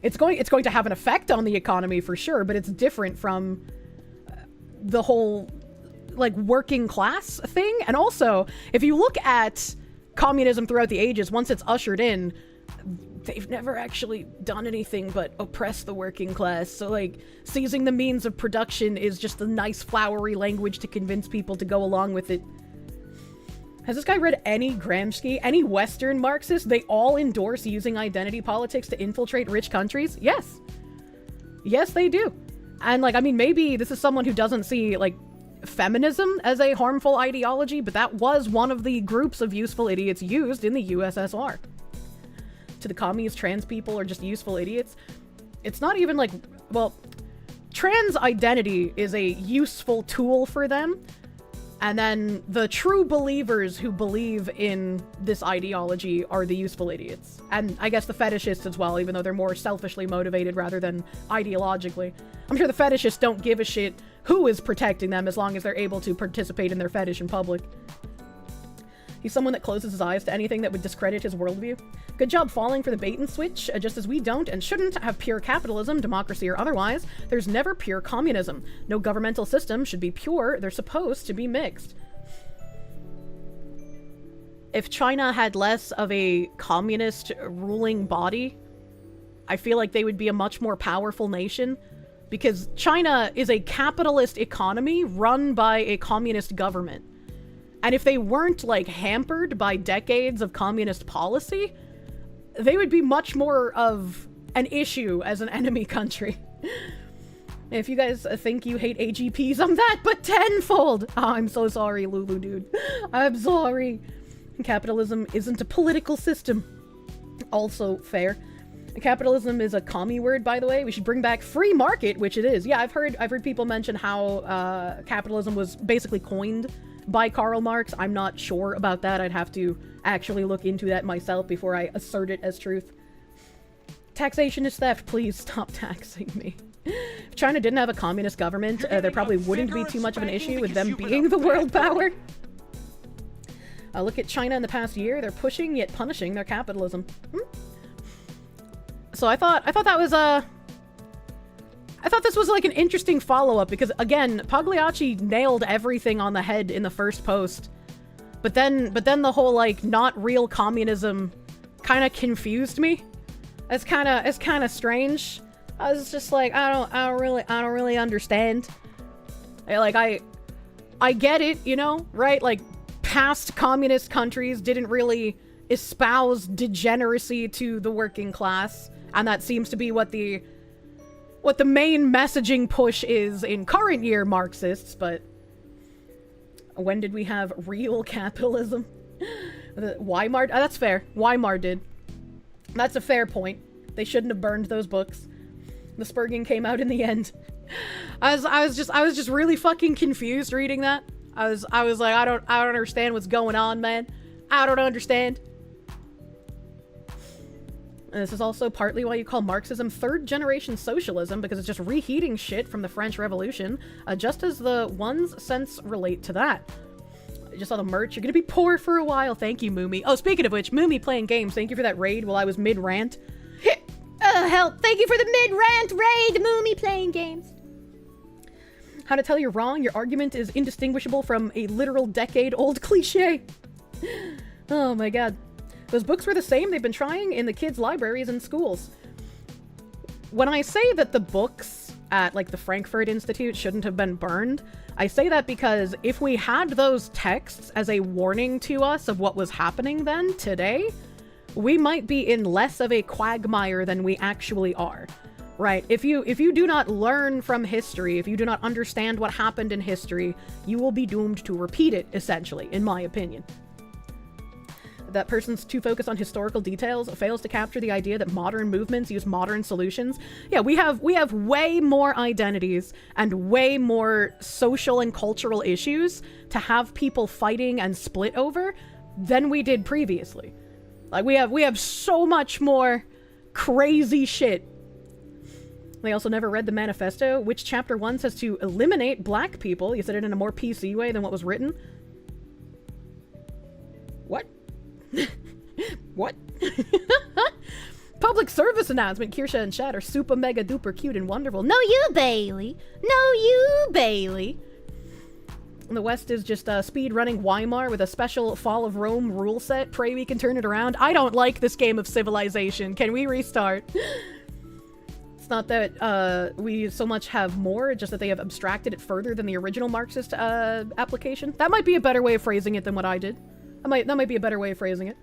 It's going to have an effect on the economy for sure, but it's different from the whole, like, working class thing. And also, if you look at communism throughout the ages, once it's ushered in, they've never actually done anything but oppress the working class. So, like, seizing the means of production is just a nice flowery language to convince people to go along with it. Has this guy read any Gramsci, any Western Marxists? They all endorse using identity politics to infiltrate rich countries? Yes. Yes, they do. And, like, I mean, maybe this is someone who doesn't see, like, feminism as a harmful ideology, but that was one of the groups of useful idiots used in the USSR. To the commies, trans people are just useful idiots. It's not even like, well, trans identity is a useful tool for them. And then the true believers who believe in this ideology are the useful idiots. And I guess the fetishists as well, even though they're more selfishly motivated rather than ideologically. I'm sure the fetishists don't give a shit who is protecting them as long as they're able to participate in their fetish in public. He's someone that closes his eyes to anything that would discredit his worldview. Good job falling for the bait and switch, just as we don't and shouldn't have pure capitalism, democracy or otherwise. There's never pure communism. No governmental system should be pure, they're supposed to be mixed. If China had less of a communist ruling body, I feel like they would be a much more powerful nation, because China is a capitalist economy run by a communist government. And if they weren't, like, hampered by decades of communist policy, they would be much more of an issue as an enemy country. If you guys think you hate AGPs, I'm that, but tenfold! Oh, I'm so sorry, Lulu dude. I'm sorry. Capitalism isn't a political system. Also fair. Capitalism is a commie word, by the way. We should bring back free market, which it is. Yeah, I've heard people mention how capitalism was basically coined by Karl Marx. I'm not sure about that. I'd have to actually look into that myself before I assert it as truth. Taxation is theft. Please stop taxing me. If China didn't have a communist government, there probably wouldn't be too much of an issue with them being the world power. Look at China in the past year. They're pushing yet punishing their capitalism. So I thought that was I thought this was like an interesting follow-up because, again, Pagliacci nailed everything on the head in the first post. But then the whole, like, not real communism kind of confused me. It's kind of strange. I was just like, I don't really understand. I get it, you know, right? Like, past communist countries didn't really espouse degeneracy to the working class, and that seems to be what the main messaging push is in current year Marxists, but when did we have real capitalism? Weimar? That's fair. Weimar did. That's a fair point. They shouldn't have burned those books. The Spurging came out in the end. I was just really fucking confused reading that. I was like, I don't understand what's going on, man. I don't understand. And this is also partly why you call Marxism third-generation socialism, because it's just reheating shit from the French Revolution, just as the one's sense relate to that. I just saw the merch. You're gonna be poor for a while. Thank you, Moomy. Oh, speaking of which, Moomy playing games. Thank you for that raid while I was mid-rant. Help! Thank you for the mid-rant raid, Moomy playing games. How to tell you're wrong. Your argument is indistinguishable from a literal decade-old cliche. Oh my god. Those books were the same. They've been trying in the kids' libraries and schools. When I say that the books at, like, the Frankfurt Institute shouldn't have been burned, I say that because if we had those texts as a warning to us of what was happening then, today, we might be in less of a quagmire than we actually are. Right? If you do not learn from history, if you do not understand what happened in history, you will be doomed to repeat it, essentially, in my opinion. That person's too focused on historical details fails to capture the idea that modern movements use modern solutions. Yeah, we have way more identities and way more social and cultural issues to have people fighting and split over than we did previously. Like, we have so much more crazy shit. They also never read the manifesto, which chapter 1 says to eliminate black people. You said it in a more PC way than what was written. What? What? Public service announcement. Kirsche and Chad are super mega duper cute and wonderful. No, you, Bailey. No, you, Bailey. And the West is just speed running Weimar with a special Fall of Rome rule set. Pray we can turn it around. I don't like this game of civilization. Can we restart? It's not that we so much have more, just that they have abstracted it further than the original Marxist application. That might be a better way of phrasing it than what I did. That might be a better way of phrasing it.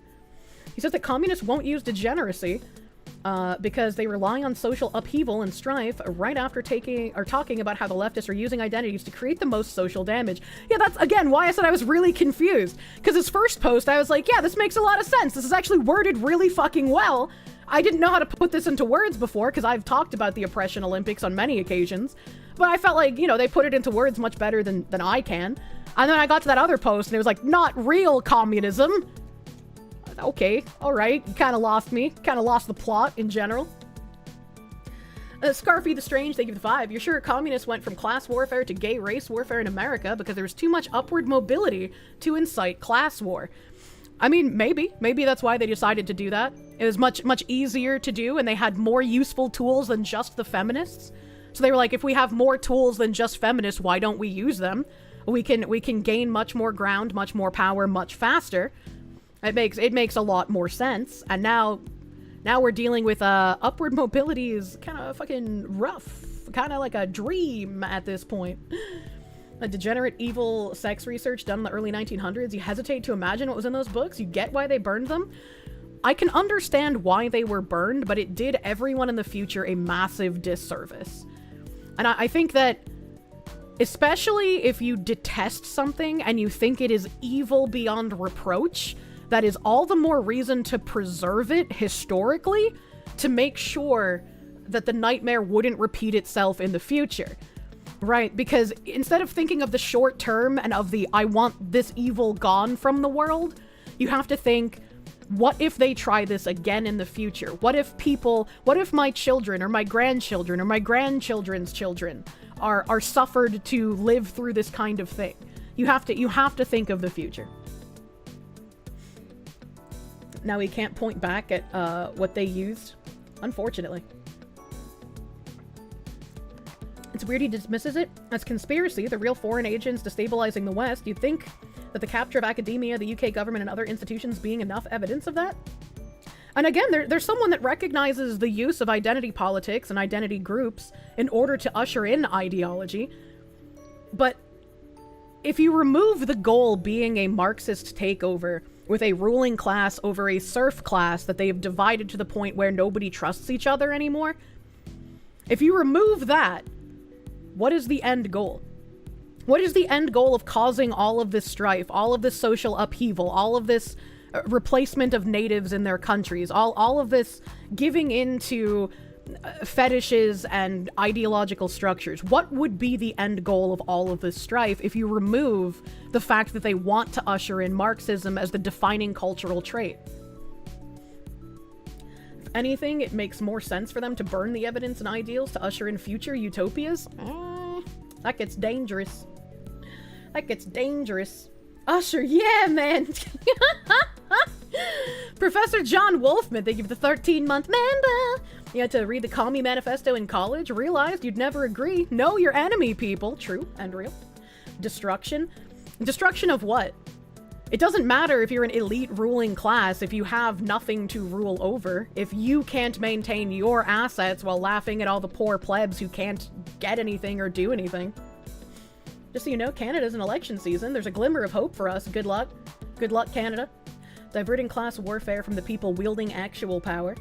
He says that communists won't use degeneracy because they rely on social upheaval and strife right after talking about how the leftists are using identities to create the most social damage. Yeah, that's, again, why I said I was really confused. Because his first post, I was like, yeah, this makes a lot of sense. This is actually worded really fucking well. I didn't know how to put this into words before, because I've talked about the Oppression Olympics on many occasions. But I felt like, you know, they put it into words much better than I can. And then I got to that other post, and it was like, not real communism. Okay, alright. You kind of lost me. Kind of lost the plot in general. Scarfy the Strange, thank you for the 5. You're sure communists went from class warfare to gay race warfare in America because there was too much upward mobility to incite class war? I mean, maybe. Maybe that's why they decided to do that. It was much easier to do, and they had more useful tools than just the feminists. So they were like, if we have more tools than just feminists, why don't we use them? We can gain much more ground, much more power, much faster. It makes a lot more sense. And now we're dealing with upward mobility is kind of fucking rough. Kind of like a dream at this point. A degenerate, evil sex research done in the early 1900s. You hesitate to imagine what was in those books. You get why they burned them. I can understand why they were burned, but it did everyone in the future a massive disservice. And I think that, especially if you detest something and you think it is evil beyond reproach, that is all the more reason to preserve it historically, to make sure that the nightmare wouldn't repeat itself in the future. Right? Because instead of thinking of the short term and of the, I want this evil gone from the world, you have to think, what if they try this again in the future? What if my children or my grandchildren or my grandchildren's children are suffered to live through this kind of thing? You have to think of the future. Now we can't point back at what they used, unfortunately. It's weird he dismisses it as conspiracy, the real foreign agents destabilizing the West. You'd think that the capture of academia, the UK government, and other institutions being enough evidence of that. And again, there's someone that recognizes the use of identity politics and identity groups in order to usher in ideology. But if you remove the goal being a Marxist takeover with a ruling class over a serf class that they have divided to the point where nobody trusts each other anymore, if you remove that, what is the end goal? What is the end goal of causing all of this strife, all of this social upheaval, all of this replacement of natives in their countries, all of this giving into fetishes and ideological structures? What would be the end goal of all of this strife if you remove the fact that they want to usher in Marxism as the defining cultural trait? anything, it makes more sense for them to burn the evidence and ideals to usher in future utopias. That gets dangerous. That gets dangerous. Usher, yeah, man. Professor John Wolfman, thank you for the 13-month member. You had to read the Commie Manifesto in college, realized you'd never agree. Know your enemy, people. True and real. Destruction. Destruction of what? It doesn't matter if you're an elite ruling class if you have nothing to rule over. If you can't maintain your assets while laughing at all the poor plebs who can't get anything or do anything. Just so you know, Canada's an election season. There's a glimmer of hope for us. Good luck. Good luck, Canada. Diverting class warfare from the people wielding actual power.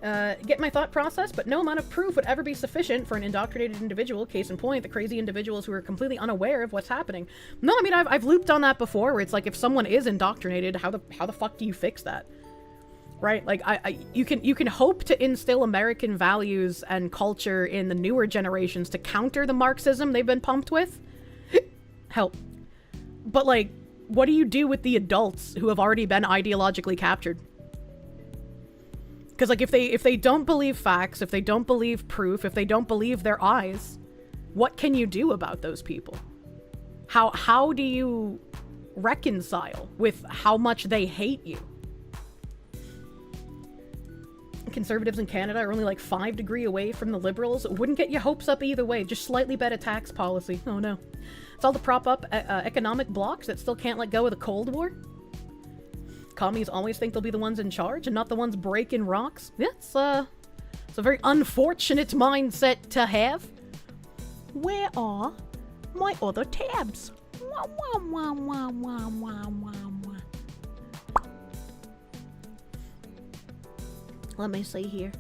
Get my thought process, but no amount of proof would ever be sufficient for an indoctrinated individual. Case in point, the crazy individuals who are completely unaware of what's happening. No, I mean, I've looped on that before, where it's like, if someone is indoctrinated, how the fuck do you fix that? Right? Like, you can hope to instill American values and culture in the newer generations to counter the Marxism they've been pumped with. Help. But, like, what do you do with the adults who have already been ideologically captured? Because, like, if they don't believe facts, if they don't believe proof, if they don't believe their eyes, what can you do about those people? How do you reconcile with how much they hate you? Conservatives in Canada are only like 5 degrees away from the Liberals. Wouldn't get your hopes up either way, just slightly better tax policy. Oh no. It's all to prop up economic blocks that still can't let go of the Cold War. Commies always think they'll be the ones in charge and not the ones breaking rocks. Yeah, it's a very unfortunate mindset to have. Where are my other tabs? Wah, wah, wah, wah, wah, wah, wah, wah. Let me see here.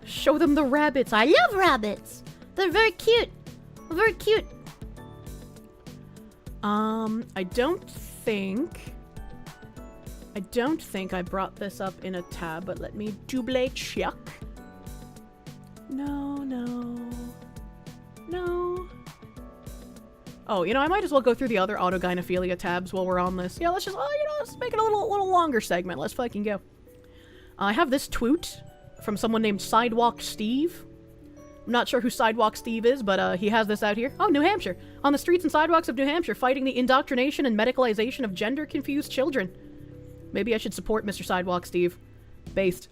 Show them the rabbits. I love rabbits. They're very cute. Very cute. I don't think I brought this up in a tab, but let me double check. No. Oh, you know, I might as well go through the other autogynephilia tabs while we're on this. Yeah, let's just, let's make it a little longer segment. Let's fucking go. I have this tweet from someone named Sidewalk Steve. I'm not sure who Sidewalk Steve is, but he has this out here. Oh, New Hampshire. On the streets and sidewalks of New Hampshire, fighting the indoctrination and medicalization of gender-confused children. Maybe I should support Mr. Sidewalk Steve. Based.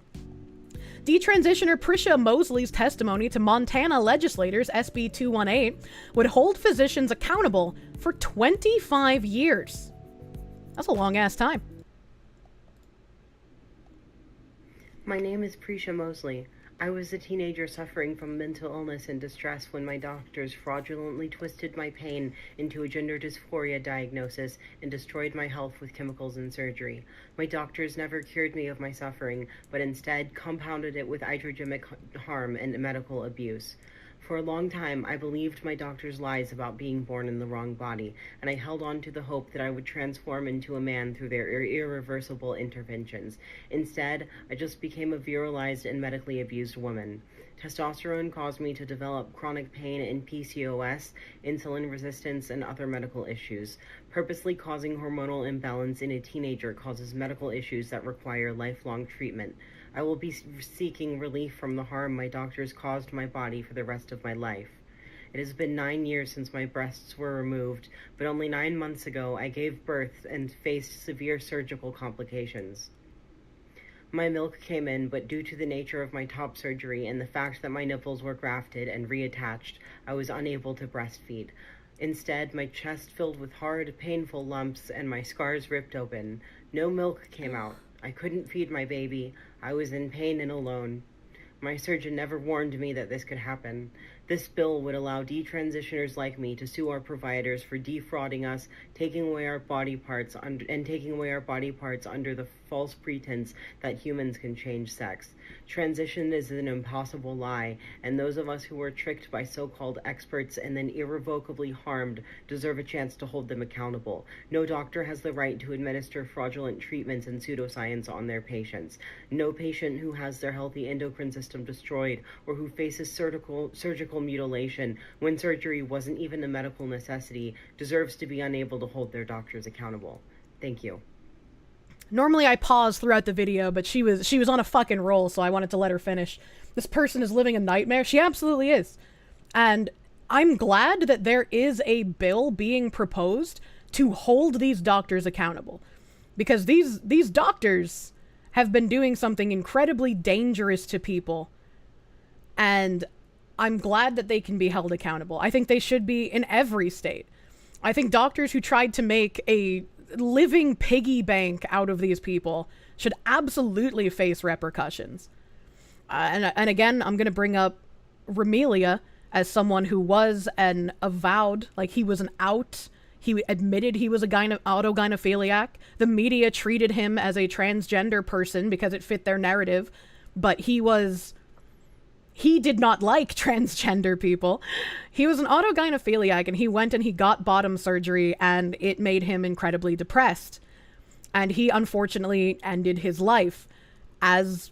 Detransitioner Prisha Mosley's testimony to Montana legislators, SB 218, would hold physicians accountable for 25 years. That's a long-ass time. My name is Prisha Mosley. I was a teenager suffering from mental illness and distress when my doctors fraudulently twisted my pain into a gender dysphoria diagnosis and destroyed my health with chemicals and surgery. My doctors never cured me of my suffering, but instead compounded it with iatrogenic harm and medical abuse. For a long time, I believed my doctor's lies about being born in the wrong body, and I held on to the hope that I would transform into a man through their irreversible interventions. Instead, I just became a virilized and medically abused woman. Testosterone caused me to develop chronic pain and PCOS, insulin resistance, and other medical issues. Purposely causing hormonal imbalance in a teenager causes medical issues that require lifelong treatment. I will be seeking relief from the harm my doctors caused my body for the rest of my life. It has been 9 years since my breasts were removed, but only 9 months ago I gave birth and faced severe surgical complications. My milk came in, but due to the nature of my top surgery and the fact that my nipples were grafted and reattached, I was unable to breastfeed. Instead, my chest filled with hard, painful lumps and my scars ripped open. No milk came out. I couldn't feed my baby. I was in pain and alone. My surgeon never warned me that this could happen. This bill would allow detransitioners like me to sue our providers for defrauding us, taking away our body parts under the false pretense that humans can change sex. Transition is an impossible lie, and those of us who were tricked by so-called experts and then irrevocably harmed deserve a chance to hold them accountable. No doctor has the right to administer fraudulent treatments and pseudoscience on their patients. No patient who has their healthy endocrine system destroyed or who faces surgical mutilation when surgery wasn't even a medical necessity deserves to be unable to hold their doctors accountable. Thank you. Normally I pause throughout the video, but she was on a fucking roll, so I wanted to let her finish. This person is living a nightmare. She absolutely is. And I'm glad that there is a bill being proposed to hold these doctors accountable. Because these doctors have been doing something incredibly dangerous to people. And I'm glad that they can be held accountable. I think they should be in every state. I think doctors who tried to make a living piggy bank out of these people should absolutely face repercussions. And again, I'm going to bring up Remelia as someone who was an avowed, like he was an out. He admitted he was a autogynephiliac. The media treated him as a transgender person because it fit their narrative, but he did not like transgender people. He was an autogynephiliac, and he went and he got bottom surgery, and it made him incredibly depressed. And he unfortunately ended his life, as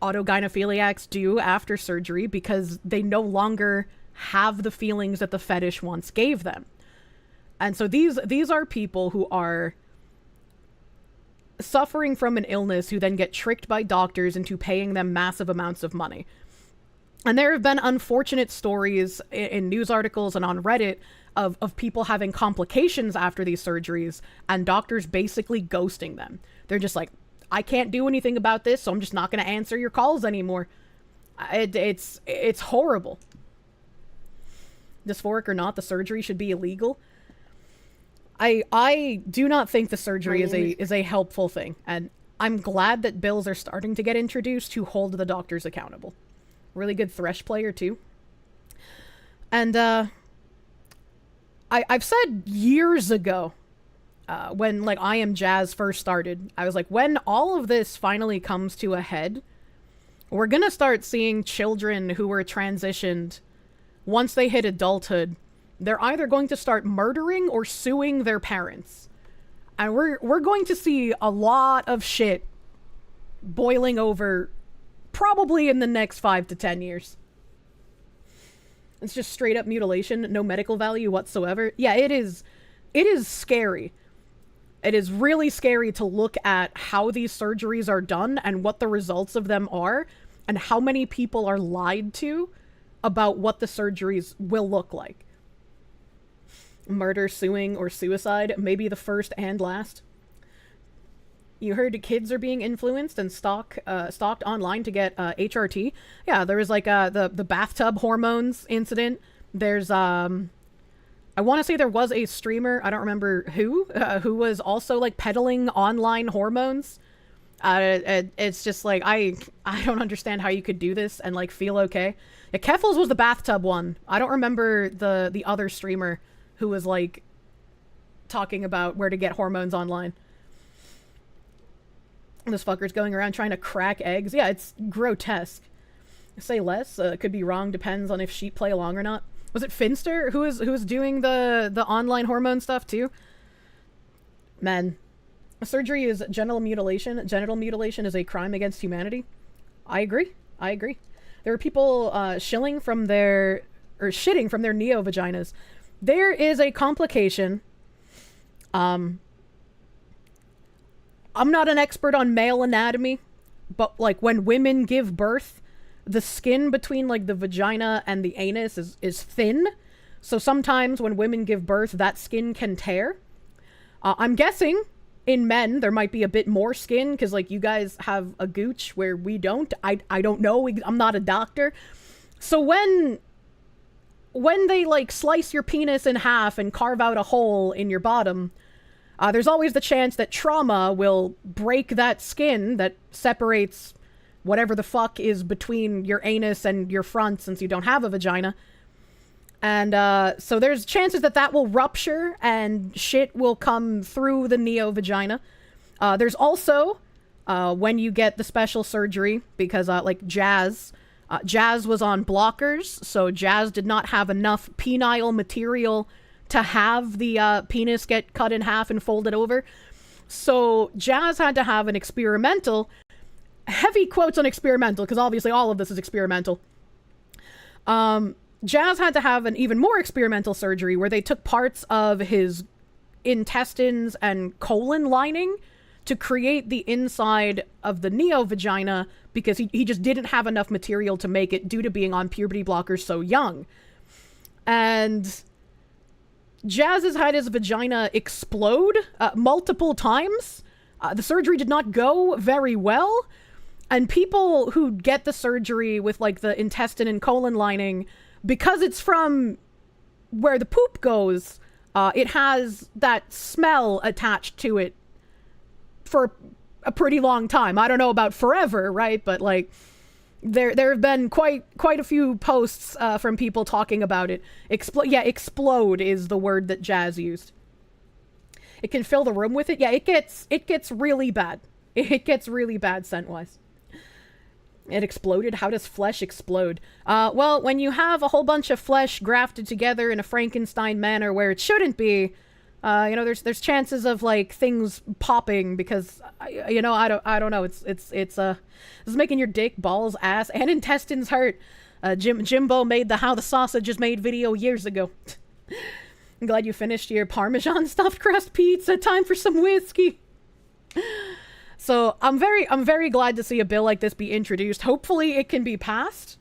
autogynephiliacs do after surgery, because they no longer have the feelings that the fetish once gave them. And so these are people who are suffering from an illness who then get tricked by doctors into paying them massive amounts of money. And there have been unfortunate stories in news articles and on Reddit of people having complications after these surgeries and doctors basically ghosting them. They're just like, I can't do anything about this, so I'm just not going to answer your calls anymore. It's horrible. Dysphoric or not, the surgery should be illegal. I do not think the surgery is a helpful thing, and I'm glad that bills are starting to get introduced to hold the doctors accountable. Really good Thresh player too. And I've said years ago, when like I Am Jazz first started, I was like, when all of this finally comes to a head, we're gonna start seeing children who were transitioned, once they hit adulthood, they're either going to start murdering or suing their parents. And we're going to see a lot of shit boiling over probably in the next 5 to 10 years. It's just straight up mutilation, no medical value whatsoever. Yeah, it is scary. It is really scary to look at how these surgeries are done and what the results of them are, and how many people are lied to about what the surgeries will look like. Murder, suing, or suicide, maybe the first and last. You heard kids are being influenced and stalked online to get HRT. Yeah, there was like the bathtub hormones incident. There's I want to say there was a streamer, I don't remember who was also like peddling online hormones. It's just like I don't understand how you could do this and like feel okay. Yeah, Keffels was the bathtub one. I don't remember the other streamer who was like talking about where to get hormones online. This fucker's going around trying to crack eggs. Yeah, it's grotesque. Say less. Could be wrong. Depends on if sheep play along or not. Was it Finster who was doing the online hormone stuff too? Man, surgery is genital mutilation. Genital mutilation is a crime against humanity. I agree. There are people shitting from their neo-vaginas. There is a complication. I'm not an expert on male anatomy, but like when women give birth, the skin between like the vagina and the anus is thin. So sometimes when women give birth, that skin can tear. I'm guessing in men, there might be a bit more skin because like you guys have a gooch where we don't. I don't know. I'm not a doctor. So when they like slice your penis in half and carve out a hole in your bottom, there's always the chance that trauma will break that skin that separates whatever the fuck is between your anus and your front, since you don't have a vagina. And so there's chances that will rupture and shit will come through the neo-vagina. There's also, when you get the special surgery, because like Jazz was on blockers, so Jazz did not have enough penile material to have the penis get cut in half and folded over. So Jazz had to have an experimental, heavy quotes on experimental, because obviously all of this is experimental. Jazz had to have an even more experimental surgery where they took parts of his intestines and colon lining to create the inside of the neo-vagina because he just didn't have enough material to make it due to being on puberty blockers so young. And Jazz has had his vagina explode multiple times. The surgery did not go very well. And people who get the surgery with like the intestine and colon lining, because it's from where the poop goes, it has that smell attached to it for a pretty long time. I don't know about forever, right? But like there have been quite a few posts from people talking about it. Explode is the word that Jazz used. It can fill the room with it. Yeah, it gets really bad. It gets really bad scent-wise. It exploded? How does flesh explode? Well, when you have a whole bunch of flesh grafted together in a Frankenstein manner where it shouldn't be, there's chances of like things popping because, I don't know. It's making your dick, balls, ass, and intestines hurt. Jimbo made the How the Sausage is Made video years ago. I'm glad you finished your Parmesan stuffed crust pizza. Time for some whiskey. So I'm very glad to see a bill like this be introduced. Hopefully it can be passed.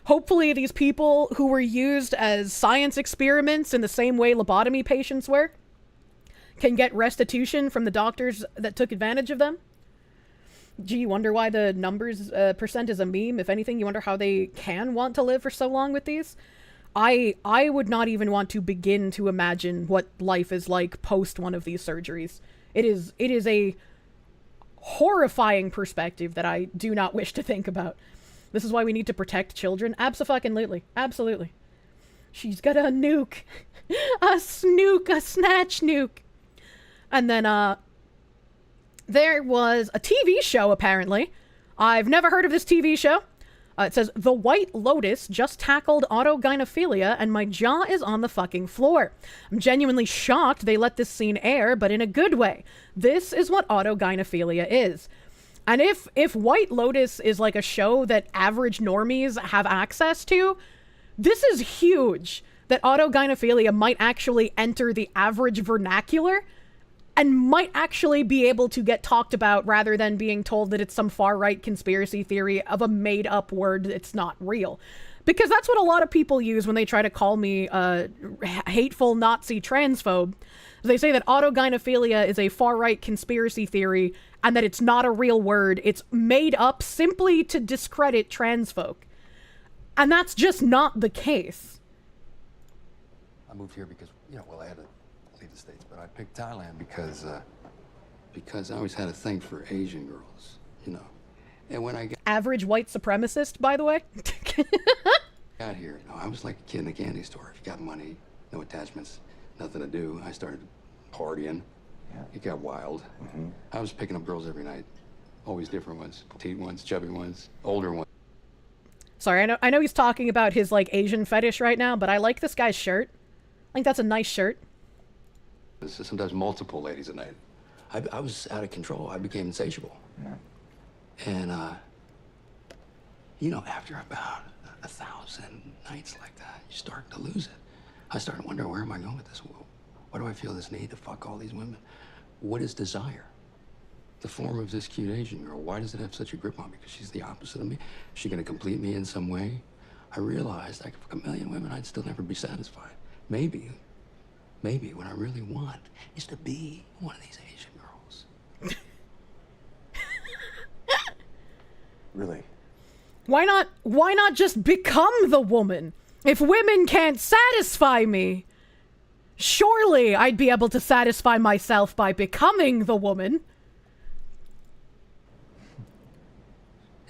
Hopefully these people who were used as science experiments in the same way lobotomy patients were can get restitution from the doctors that took advantage of them. Gee, you wonder why the numbers percent is a meme? If anything, you wonder how they can want to live for so long with these. I would not even want to begin to imagine what life is like post one of these surgeries. It is a horrifying perspective that I do not wish to think about. This is why we need to protect children. Abso-fucking-lutely. Absolutely. She's got a nuke. A snatch nuke. And then, there was a TV show, apparently. I've never heard of this TV show. It says, The White Lotus just tackled autogynephilia and my jaw is on the fucking floor. I'm genuinely shocked they let this scene air, but in a good way. This is what autogynephilia is. And if White Lotus is like a show that average normies have access to, this is huge that autogynephilia might actually enter the average vernacular and might actually be able to get talked about rather than being told that it's some far-right conspiracy theory of a made-up word that's not real. Because that's what a lot of people use when they try to call me a hateful Nazi transphobe. They say that autogynephilia is a far-right conspiracy theory and that it's not a real word. It's made up simply to discredit trans folk. And that's just not the case. I moved here because, I had to leave the States, but I picked Thailand because I always had a thing for Asian girls, And when I Average white supremacist, by the way. got here, I was like a kid in a candy store. If you got money, no attachments, nothing to do, I started partying. Yeah. It got wild. Mm-hmm. I was picking up girls every night. Always different ones. Petite ones, chubby ones, older ones. Sorry, I know he's talking about his, like, Asian fetish right now, but I like this guy's shirt. I think that's a nice shirt. Sometimes multiple ladies a night. I was out of control. I became insatiable. Yeah. And, after about 1,000 nights like that, you start to lose it. I started wondering, where am I going with this? Why do I feel this need to fuck all these women? What is desire? The form of this cute Asian girl, why does it have such a grip on me? Because she's the opposite of me? Is she gonna complete me in some way? I realized I could fuck a million women, I'd still never be satisfied. Maybe what I really want is to be one of these Asian girls. Really? Why not just become the woman? If women can't satisfy me, surely I'd be able to satisfy myself by becoming the woman.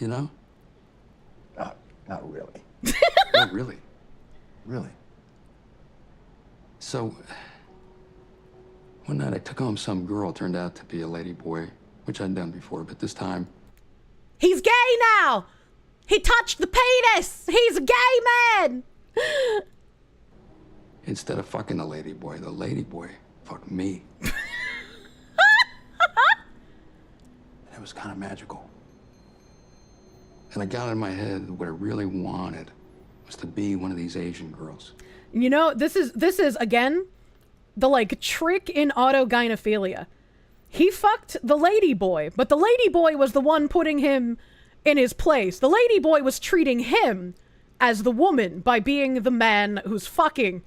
Not really. Not really. Really? So, one night I took home some girl, turned out to be a lady boy, which I'd done before, but this time... He's gay now! He touched the penis! He's a gay man! Instead of fucking the lady boy fucked me. And it was kind of magical. And I got in my head what I really wanted was to be one of these Asian girls. This is again, the, like, trick in autogynephilia. he fucked the lady boy, but the lady boy was the one putting him in his place. The lady boy was treating him as the woman by being the man who's fucking.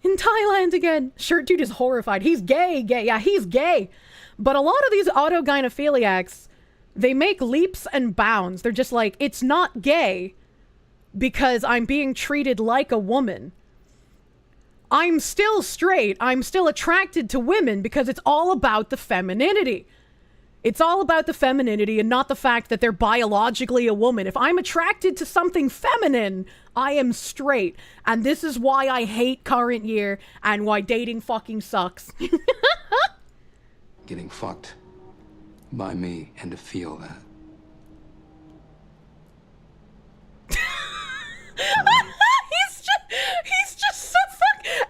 In Thailand again. Shirt dude is horrified. He's gay. Yeah, he's gay. But a lot of these autogynephiliacs, they make leaps and bounds. They're just like, it's not gay because I'm being treated like a woman. I'm still straight. I'm still attracted to women because it's all about the femininity. It's all about the femininity and not the fact that they're biologically a woman. If I'm attracted to something feminine, I am straight. And this is why I hate current year and why dating fucking sucks. Getting fucked by me and to feel that. He's just so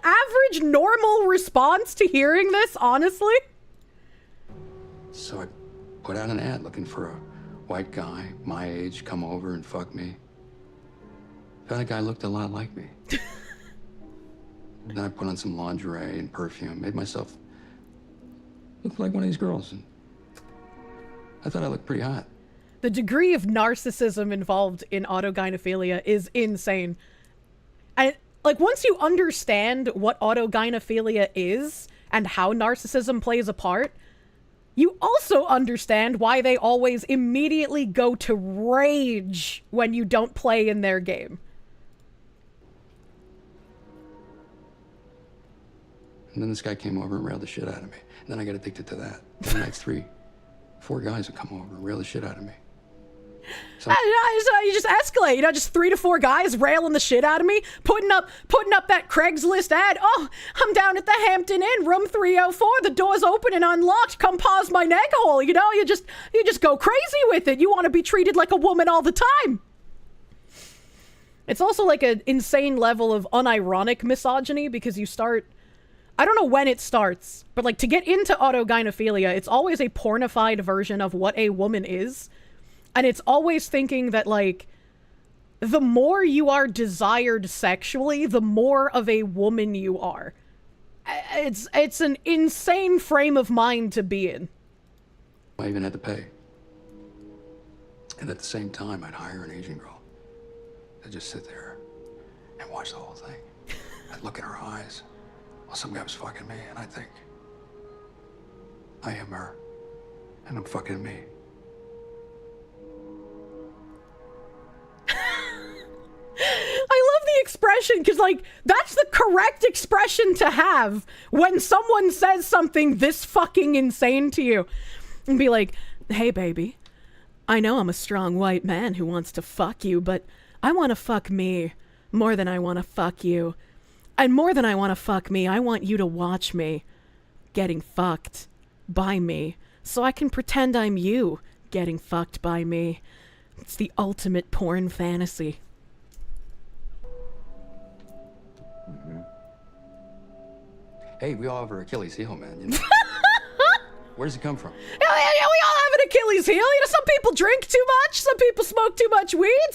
average, normal response to hearing this, honestly. So I put out an ad looking for a white guy, my age, come over and fuck me. Found a guy looked a lot like me. Then I put on some lingerie and perfume, made myself look like one of these girls. And I thought I looked pretty hot. The degree of narcissism involved in autogynephilia is insane. And, like, once you understand what autogynephilia is and how narcissism plays a part, you also understand why they always immediately go to rage when you don't play in their game. And then this guy came over and railed the shit out of me. And then I got addicted to that. The next 3-4 guys would come over and rail the shit out of me. So you just escalate, just 3 to 4 guys railing the shit out of me, putting up that Craigslist ad. Oh, I'm down at the Hampton Inn, room 304. The door's open and unlocked. Come pause my neck hole. You just go crazy with it. You want to be treated like a woman all the time. It's also like an insane level of unironic misogyny because you start. I don't know when it starts, but like to get into autogynephilia, it's always a pornified version of what a woman is. And it's always thinking that, like, the more you are desired sexually, the more of a woman you are. It's an insane frame of mind to be in. I even had to pay. And at the same time, I'd hire an Asian girl to just sit there and watch the whole thing. I'd look in her eyes while some guy was fucking me, and I'd think, I am her, and I'm fucking me. I love the expression because, like, that's the correct expression to have when someone says something this fucking insane to you. And be like, hey, baby, I know I'm a strong white man who wants to fuck you, but I want to fuck me more than I want to fuck you. And more than I want to fuck me, I want you to watch me getting fucked by me so I can pretend I'm you getting fucked by me. It's the ultimate porn fantasy. Mm-hmm. Hey, we all have our Achilles heel, man. You know? Where does it come from? Yeah, we all have an Achilles heel. Some people drink too much. Some people smoke too much weed.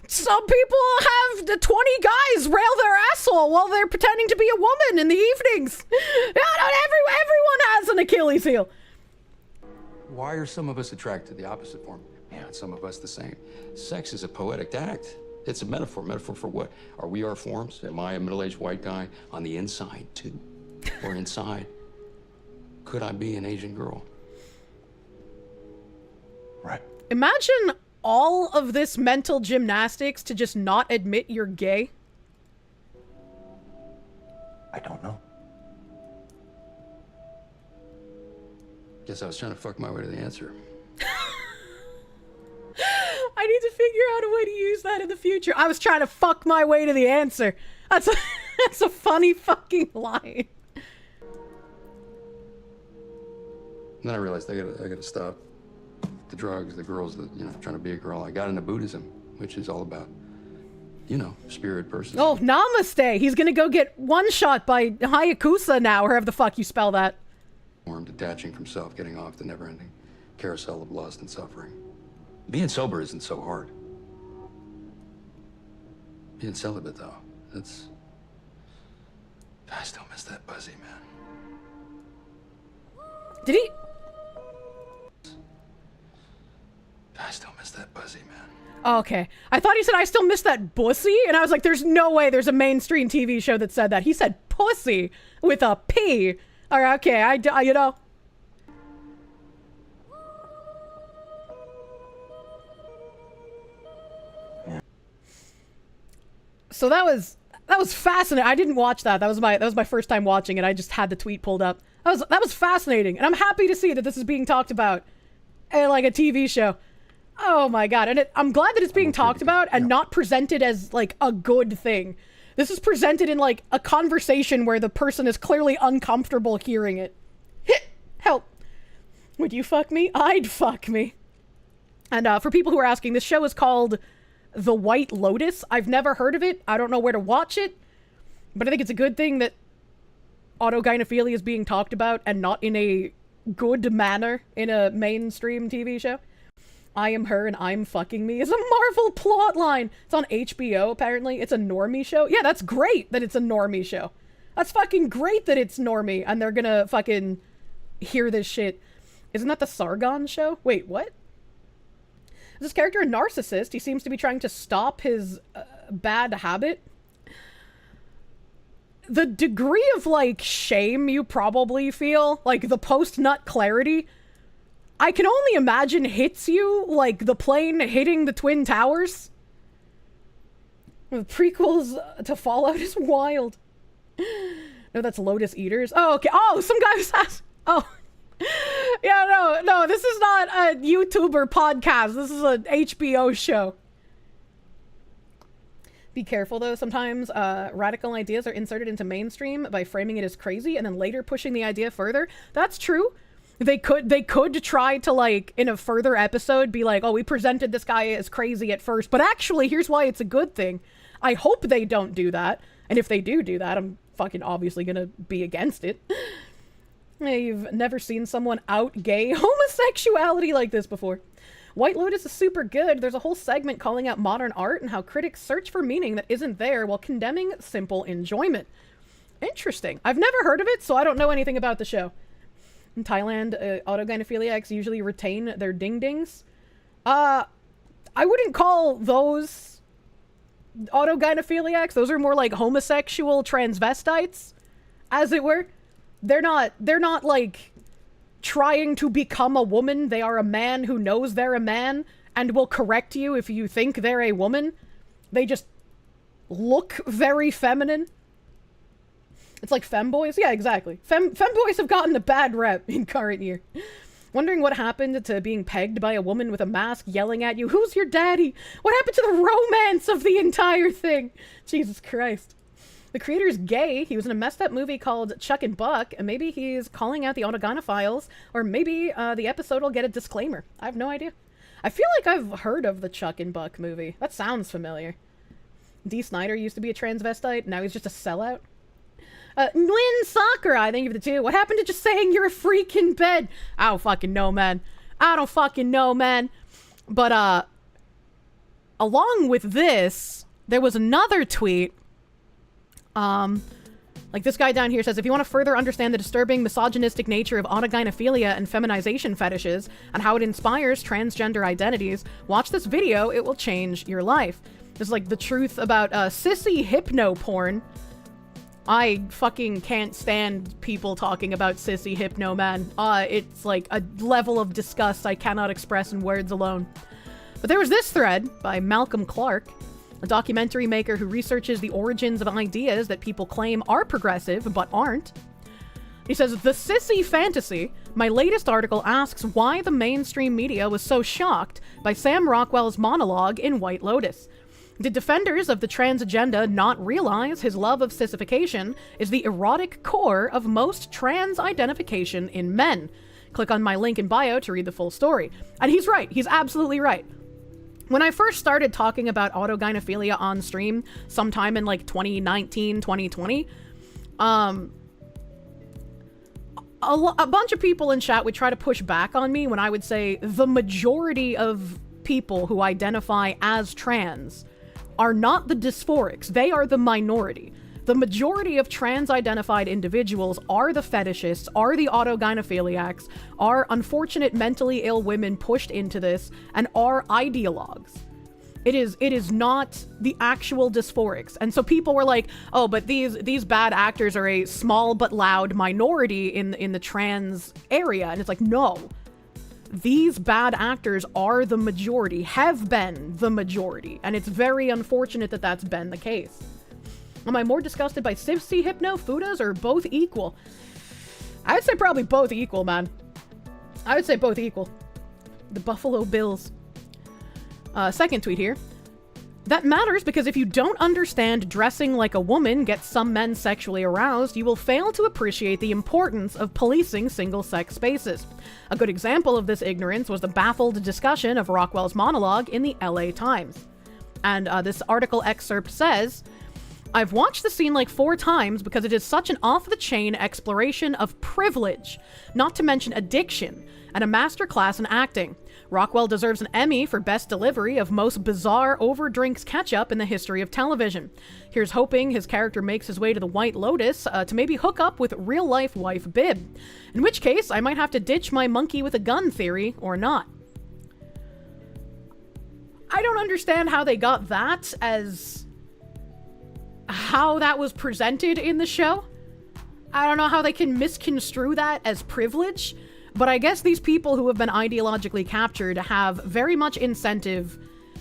Some people have the 20 guys rail their asshole while they're pretending to be a woman in the evenings. Everyone has an Achilles heel. Why are some of us attracted to the opposite form? Yeah, some of us the same. Sex is a poetic act. It's a metaphor. Metaphor for what? Are we our forms? Am I a middle-aged white guy on the inside, too? Or inside? Could I be an Asian girl? Right. Imagine all of this mental gymnastics to just not admit you're gay. I don't know. Guess I was trying to fuck my way to the answer. I need to figure out a way to use that in the future. I was trying to fuck my way to the answer. That's a funny fucking line. And then I realized I gotta stop the drugs, the girls, trying to be a girl. I got into Buddhism, which is all about, spirit person. Oh, namaste. He's gonna go get one shot by Hayakusa now, or however the fuck you spell that. Detaching from self, getting off the never-ending carousel of lust and suffering. Being sober isn't so hard. Being celibate, though, I still miss that pussy, man. Did he? I still miss that pussy, man. Oh, okay. I thought he said, I still miss that pussy. And I was like, there's no way there's a mainstream TV show that said that. He said pussy with a P. All right, okay. You know. So that was fascinating. I didn't watch that. That was my first time watching it. I just had the tweet pulled up. That was fascinating. And I'm happy to see that this is being talked about in like a TV show. Oh my god. And I'm glad that it's being talked about and not presented as like a good thing. This is presented in like a conversation where the person is clearly uncomfortable hearing it. Help. Would you fuck me? I'd fuck me. And for people who are asking, this show is called The White Lotus. I've never heard of it. I don't know where to watch it. But I think it's a good thing that autogynephilia is being talked about and not in a good manner in a mainstream TV show. I am her and I'm fucking me is a Marvel plotline. It's on HBO, apparently. It's a normie show. Yeah, that's great that it's a normie show. That's fucking great that it's normie and they're gonna fucking hear this shit. Isn't that the Sargon show? Wait, what? Is this character a narcissist? He seems to be trying to stop his bad habit. The degree of, like, shame you probably feel, like the post-nut clarity, I can only imagine hits you like the plane hitting the Twin Towers. The prequels to Fallout is wild. No, that's Lotus Eaters. Oh, okay. Oh, some guy was asking. Oh. Yeah, no, this is not a YouTuber podcast. This is an HBO show. Be careful, though. Sometimes radical ideas are inserted into mainstream by framing it as crazy and then later pushing the idea further. That's true. They could try to, like, in a further episode, be like, oh, we presented this guy as crazy at first, but actually, here's why it's a good thing. I hope they don't do that. And if they do that, I'm fucking obviously gonna be against it. You've never seen someone out gay homosexuality like this before. White Lotus is super good. There's a whole segment calling out modern art and how critics search for meaning that isn't there while condemning simple enjoyment. Interesting. I've never heard of it, so I don't know anything about the show. In Thailand, autogynephiliacs usually retain their ding-dings. I wouldn't call those autogynephiliacs. Those are more like homosexual transvestites, as it were. They're not like trying to become a woman. They are a man who knows they're a man and will correct you if you think they're a woman. They just look very feminine. It's like femboys. Yeah, exactly. Femboys have gotten a bad rep in current year. Wondering what happened to being pegged by a woman with a mask yelling at you, "Who's your daddy?" What happened to the romance of the entire thing? Jesus Christ. The creator's gay. He was in a messed up movie called Chuck and Buck, and maybe he's calling out the autogynephiles, or maybe the episode will get a disclaimer. I have no idea. I feel like I've heard of the Chuck and Buck movie. That sounds familiar. Dee Snider used to be a transvestite, now he's just a sellout. Nguyen Sakurai, thank you for the 2. What happened to just saying you're a freak in bed? I don't fucking know, man. I don't fucking know, man. But, along with this, there was another tweet. Like this guy down here says, if you want to further understand the disturbing misogynistic nature of autogynephilia and feminization fetishes and how it inspires transgender identities, watch this video. It will change your life. This is like the truth about, sissy hypno porn. I fucking can't stand people talking about sissy hypno, man. It's like a level of disgust I cannot express in words alone. But there was this thread by Malcolm Clark, a documentary maker who researches the origins of ideas that people claim are progressive but aren't. He says, the sissy fantasy, my latest article asks why the mainstream media was so shocked by Sam Rockwell's monologue in White Lotus. Did defenders of the trans agenda not realize his love of sissification is the erotic core of most trans identification in men? Click on my link in bio to read the full story. And he's right. He's absolutely right. When I first started talking about autogynephilia on stream, sometime in like 2019, 2020, a bunch of people in chat would try to push back on me when I would say the majority of people who identify as trans are not the dysphorics. They are the minority. The majority of trans-identified individuals are the fetishists, are the autogynephiliacs, are unfortunate mentally ill women pushed into this, and are ideologues. It is not the actual dysphorics. And so people were like, oh, but these bad actors are a small but loud minority in the trans area. And it's like, no. These bad actors are the majority, have been the majority. And it's very unfortunate that that's been the case. Am I more disgusted by Sipsy, Hypno, Fudas, or both equal? I would say probably both equal, man. I would say both equal. The Buffalo Bills. Second tweet here. That matters because if you don't understand dressing like a woman gets some men sexually aroused, you will fail to appreciate the importance of policing single-sex spaces. A good example of this ignorance was the baffled discussion of Rockwell's monologue in the LA Times. And this article excerpt says, I've watched the scene like 4 times because it is such an off-the-chain exploration of privilege, not to mention addiction, and a masterclass in acting. Rockwell deserves an Emmy for best delivery of most bizarre over-drinks catch-up in the history of television. Here's hoping his character makes his way to the White Lotus to maybe hook up with real-life wife Bib. In which case, I might have to ditch my monkey with a gun theory, or not. I don't understand how they got that as how that was presented in the show. I don't know how they can misconstrue that as privilege. But I guess these people who have been ideologically captured have very much incentive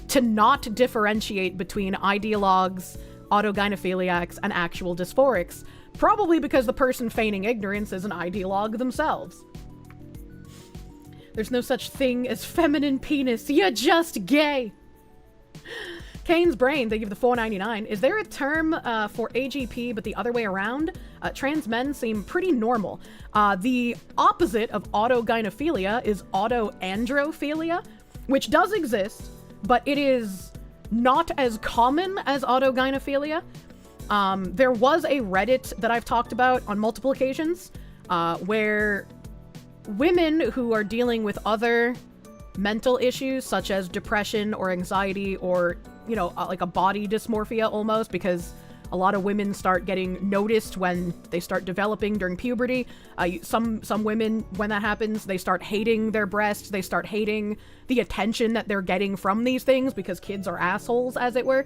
to not differentiate between ideologues, autogynephiliacs, and actual dysphorics. Probably because the person feigning ignorance is an ideologue themselves. There's no such thing as feminine penis. You're just gay. Kane's Brain, they give the $4.99. Is there a term for AGP but the other way around? Trans men seem pretty normal. The opposite of autogynephilia is autoandrophilia, which does exist, but it is not as common as autogynephilia. There was a Reddit that I've talked about on multiple occasions where women who are dealing with other mental issues such as depression or anxiety or like a body dysmorphia almost, because a lot of women start getting noticed when they start developing during puberty. Some women, when that happens, they start hating their breasts. They start hating the attention that they're getting from these things because kids are assholes, as it were.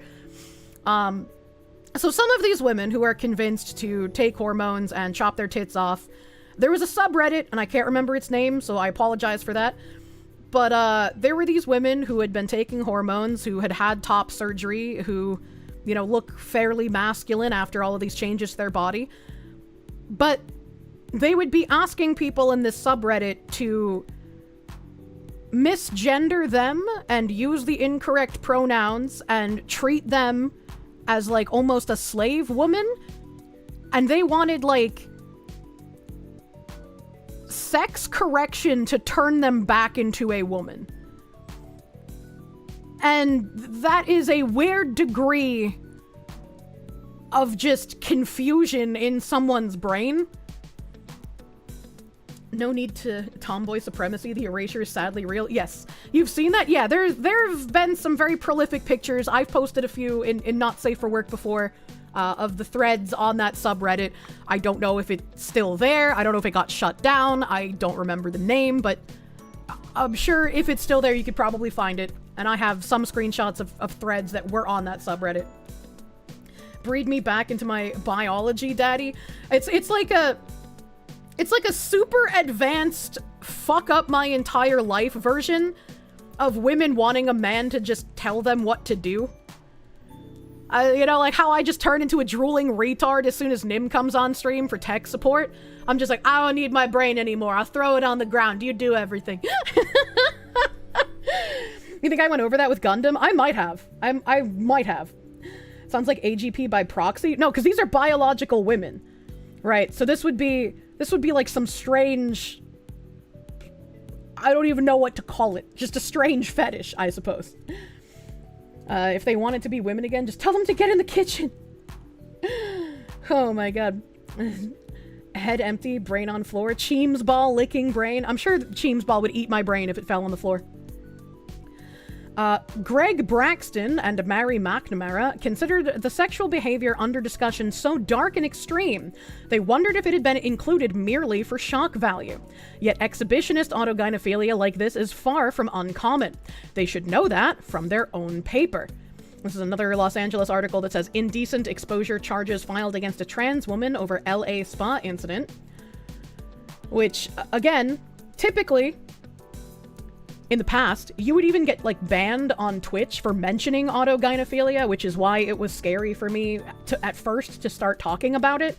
So some of these women who are convinced to take hormones and chop their tits off, there was a subreddit, and I can't remember its name, so I apologize for that. But there were these women who had been taking hormones, who had had top surgery, who, look fairly masculine after all of these changes to their body. But they would be asking people in this subreddit to misgender them and use the incorrect pronouns and treat them as, like, almost a slave woman. And they wanted, like, sex correction to turn them back into a woman. And that is a weird degree of just confusion in someone's brain. No need to tomboy supremacy. The erasure is sadly real. Yes, you've seen that. Yeah, there have been some very prolific pictures. I've posted a few in Not Safe for Work before. Of the threads on that subreddit. I don't know if it's still there. I don't know if it got shut down. I don't remember the name, but I'm sure if it's still there, you could probably find it. And I have some screenshots of threads that were on that subreddit. Breed me back into my biology, daddy. It's like a super advanced fuck up my entire life version of women wanting a man to just tell them what to do. Like how I just turn into a drooling retard as soon as Nim comes on stream for tech support. I'm just like, I don't need my brain anymore. I'll throw it on the ground. You do everything. You think I went over that with Gundam? I might have. I might have. Sounds like AGP by proxy. No, because these are biological women. Right, so this would be like some strange... I don't even know what to call it. Just a strange fetish, I suppose. If they wanted to be women again, just tell them to get in the kitchen. Oh my god. Head empty, brain on floor. Cheems ball licking brain. I'm sure Cheems ball would eat my brain if it fell on the floor. Greg Braxton and Mary McNamara considered the sexual behavior under discussion so dark and extreme, they wondered if it had been included merely for shock value. Yet exhibitionist autogynephilia like this is far from uncommon. They should know that from their own paper. This is another Los Angeles article that says indecent exposure charges filed against a trans woman over LA spa incident. Which, again, typically, in the past, you would even get, like, banned on Twitch for mentioning autogynephilia, which is why it was scary for me at first to start talking about it.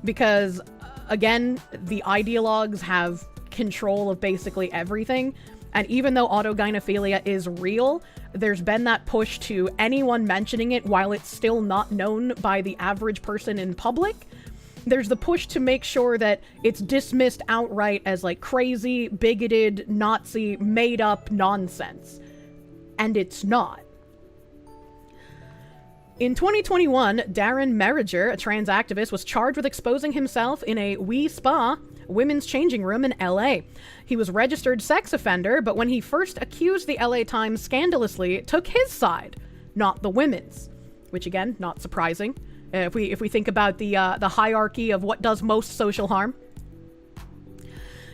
Because, again, the ideologues have control of basically everything. And even though autogynephilia is real, there's been that push to anyone mentioning it while it's still not known by the average person in public. There's the push to make sure that it's dismissed outright as like crazy, bigoted, Nazi, made up nonsense. And it's not. In 2021, Darren Merriger, a trans activist, was charged with exposing himself in a We Spa women's changing room in LA. He was registered sex offender, but when he first accused the LA Times scandalously, took his side, not the women's. Which again, not surprising. If we think about the hierarchy of what does most social harm.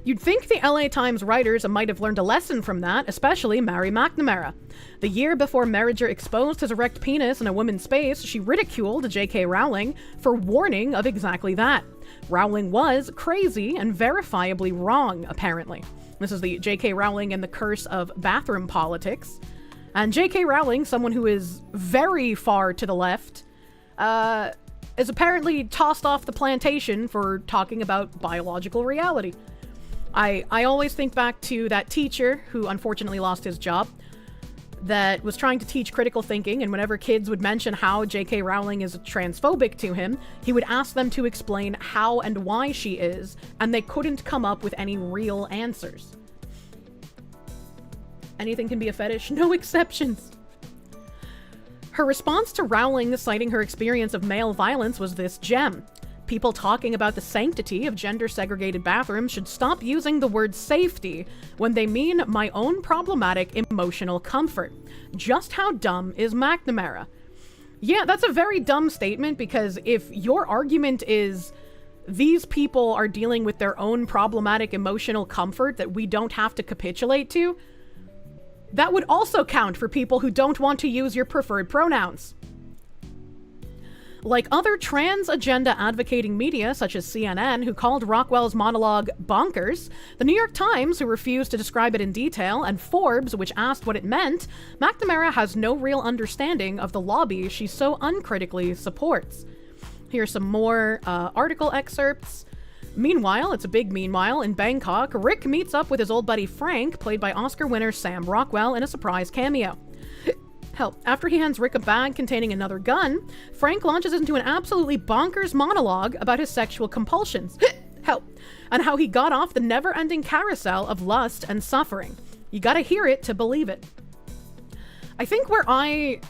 You'd think the LA Times writers might have learned a lesson from that, especially Mary McNamara. The year before Merriger exposed his erect penis in a woman's space, she ridiculed J.K. Rowling for warning of exactly that. Rowling was crazy and verifiably wrong, apparently. This is the J.K. Rowling and the curse of bathroom politics. And J.K. Rowling, someone who is very far to the left, is apparently tossed off the plantation for talking about biological reality. I always think back to that teacher who unfortunately lost his job that was trying to teach critical thinking, and whenever kids would mention how J.K. Rowling is transphobic to him, he would ask them to explain how and why she is, and they couldn't come up with any real answers. Anything can be a fetish, no exceptions. Her response to Rowling citing her experience of male violence was this gem. People talking about the sanctity of gender-segregated bathrooms should stop using the word safety when they mean my own problematic emotional comfort. Just how dumb is McNamara? Yeah, that's a very dumb statement, because if your argument is these people are dealing with their own problematic emotional comfort that we don't have to capitulate to, that would also count for people who don't want to use your preferred pronouns. Like other trans agenda advocating media, such as CNN, who called Rockwell's monologue bonkers, the New York Times, who refused to describe it in detail, and Forbes, which asked what it meant, McNamara has no real understanding of the lobby she so uncritically supports. Here's some more article excerpts. Meanwhile, it's a big meanwhile, in Bangkok, Rick meets up with his old buddy Frank, played by Oscar winner Sam Rockwell, in a surprise cameo. Hell, after he hands Rick a bag containing another gun, Frank launches into an absolutely bonkers monologue about his sexual compulsions. Hell, and how he got off the never-ending carousel of lust and suffering. You gotta hear it to believe it. I think where I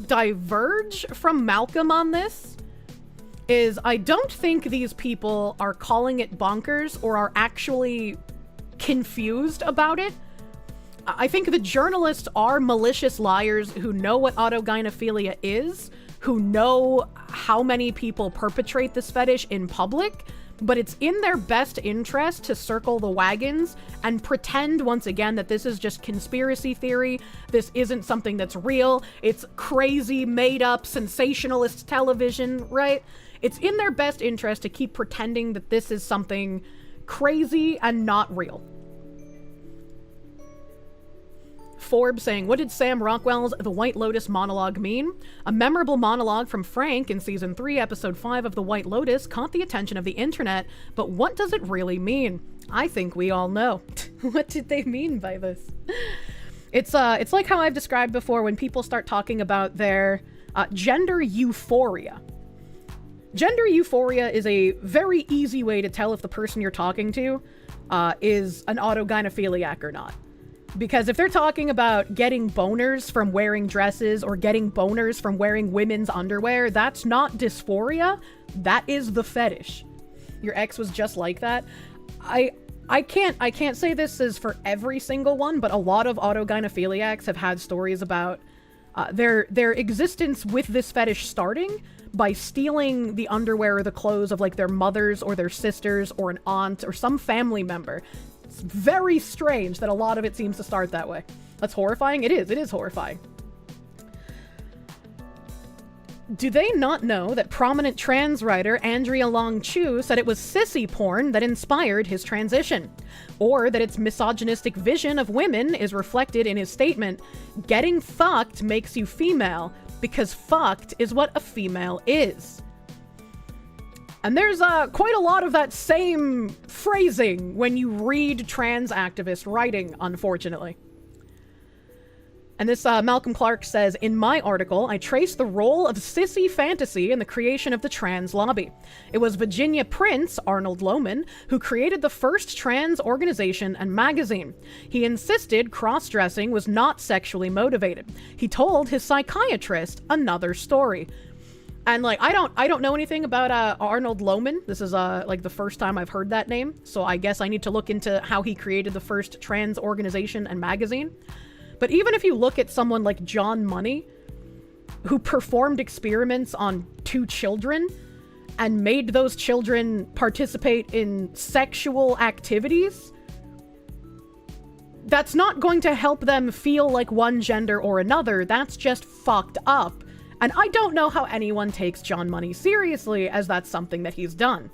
diverge from Malcolm on this is I don't think these people are calling it bonkers or are actually confused about it. I think the journalists are malicious liars who know what autogynephilia is, who know how many people perpetrate this fetish in public, but it's in their best interest to circle the wagons and pretend once again that this is just conspiracy theory, this isn't something that's real, it's crazy, made-up, sensationalist television, right? It's in their best interest to keep pretending that this is something crazy and not real. Forbes saying, what did Sam Rockwell's The White Lotus monologue mean? A memorable monologue from Frank in Season 3, Episode 5 of The White Lotus caught the attention of the internet, but what does it really mean? I think we all know. What did they mean by this? It's like how I've described before when people start talking about their gender euphoria. Gender euphoria is a very easy way to tell if the person you're talking to is an autogynephiliac or not. Because if they're talking about getting boners from wearing dresses or getting boners from wearing women's underwear, that's not dysphoria. That is the fetish. Your ex was just like that. I can't say this is for every single one, but a lot of autogynephiliacs have had stories about their existence with this fetish starting by stealing the underwear or the clothes of like their mothers or their sisters or an aunt or some family member. It's very strange that a lot of it seems to start that way. That's horrifying. It is horrifying. Do they not know that prominent trans writer Andrea Long Chu said it was sissy porn that inspired his transition? Or that its misogynistic vision of women is reflected in his statement, "Getting fucked makes you female, because fucked is what a female is." And there's quite a lot of that same phrasing when you read trans activist writing, unfortunately. And this Malcolm Clark says, in my article, I traced the role of sissy fantasy in the creation of the trans lobby. It was Virginia Prince, Arnold Lohman, who created the first trans organization and magazine. He insisted cross-dressing was not sexually motivated. He told his psychiatrist another story. And like, I don't know anything about Arnold Lohman. This is like the first time I've heard that name. So I guess I need to look into how he created the first trans organization and magazine. But even if you look at someone like John Money, who performed experiments on 2 children and made those children participate in sexual activities, that's not going to help them feel like one gender or another. That's just fucked up. And I don't know how anyone takes John Money seriously, as that's something that he's done.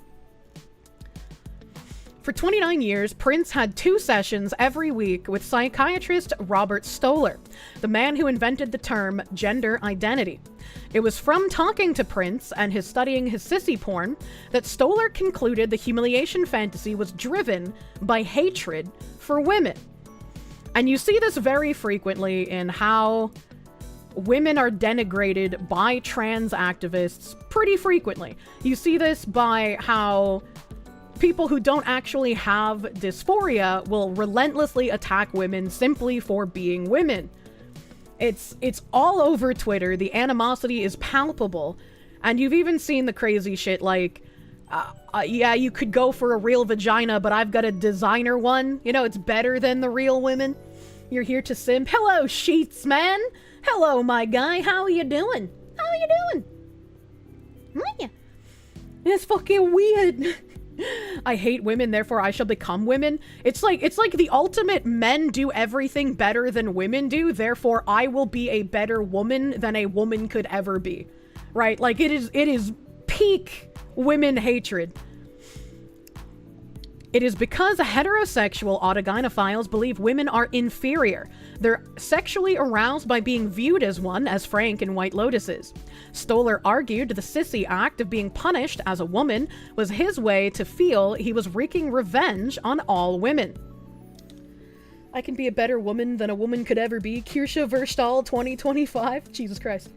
For 29 years, Prince had 2 sessions every week with psychiatrist Robert Stoller, the man who invented the term gender identity. It was from talking to Prince and his studying his sissy porn that Stoller concluded the humiliation fantasy was driven by hatred for women. And you see this very frequently in how women are denigrated by trans activists pretty frequently. You see this by how people who don't actually have dysphoria will relentlessly attack women simply for being women. It's all over Twitter. The animosity is palpable. And you've even seen the crazy shit like, yeah, you could go for a real vagina, but I've got a designer one. You know, it's better than the real women. You're here to simp. Hello, Sheets, man. Hello, my guy. How are you doing? How are you doing? Yeah. It's fucking weird. I hate women, therefore I shall become women. It's like the ultimate men do everything better than women do, therefore I will be a better woman than a woman could ever be. Right? Like it is peak women hatred. It is because heterosexual autogynephiles believe women are inferior. They're sexually aroused by being viewed as one, as Frank in White Lotus is. Stoller argued the sissy act of being punished as a woman was his way to feel he was wreaking revenge on all women. I can be a better woman than a woman could ever be. Kirsche Verstal 2025. Jesus Christ.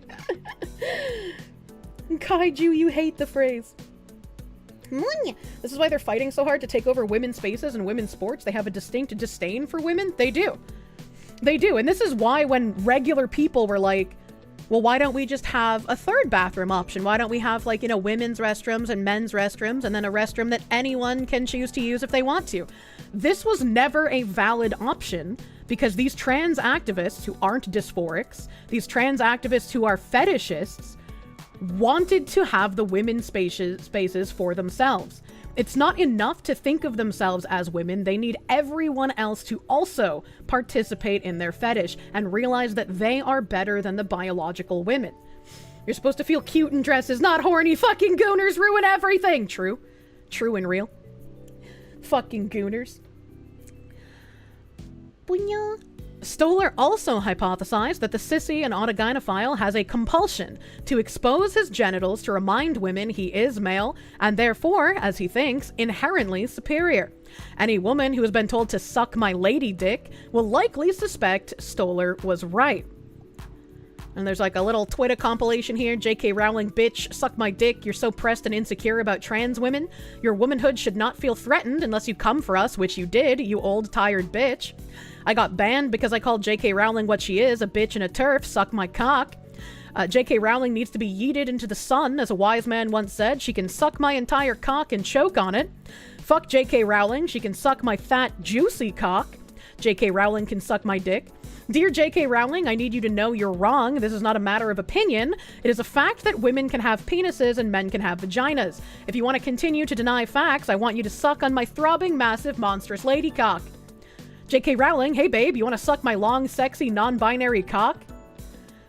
Kaiju, you hate the phrase. This is why they're fighting so hard to take over women's spaces and women's sports. They have a distinct disdain for women. They do. They do. And this is why when regular people were like, well, why don't we just have a third bathroom option? Why don't we have, like, you know, women's restrooms and men's restrooms and then a restroom that anyone can choose to use if they want to? This was never a valid option because these trans activists who aren't dysphorics, these trans activists who are fetishists, wanted to have the women's spaces for themselves. It's not enough to think of themselves as women. They need everyone else to also participate in their fetish and realize that they are better than the biological women. You're supposed to feel cute in dresses, not horny. Fucking gooners ruin everything. True. True and real. Fucking gooners. Booyah. Stoller also hypothesized that the sissy and autogynephile has a compulsion to expose his genitals to remind women he is male, and therefore, as he thinks, inherently superior. Any woman who has been told to suck my lady dick will likely suspect Stoller was right. And there's like a little Twitter compilation here. J.K. Rowling, bitch, suck my dick. You're so pressed and insecure about trans women. Your womanhood should not feel threatened unless you come for us, which you did, you old tired bitch. I got banned because I called J.K. Rowling what she is, a bitch and a turf. Suck my cock. J.K. Rowling needs to be yeeted into the sun, as a wise man once said. She can suck my entire cock and choke on it. Fuck J.K. Rowling. She can suck my fat, juicy cock. J.K. Rowling can suck my dick. Dear J.K. Rowling, I need you to know you're wrong. This is not a matter of opinion. It is a fact that women can have penises and men can have vaginas. If you want to continue to deny facts, I want you to suck on my throbbing, massive, monstrous lady cock. J.K. Rowling, hey babe, you want to suck my long, sexy, non-binary cock?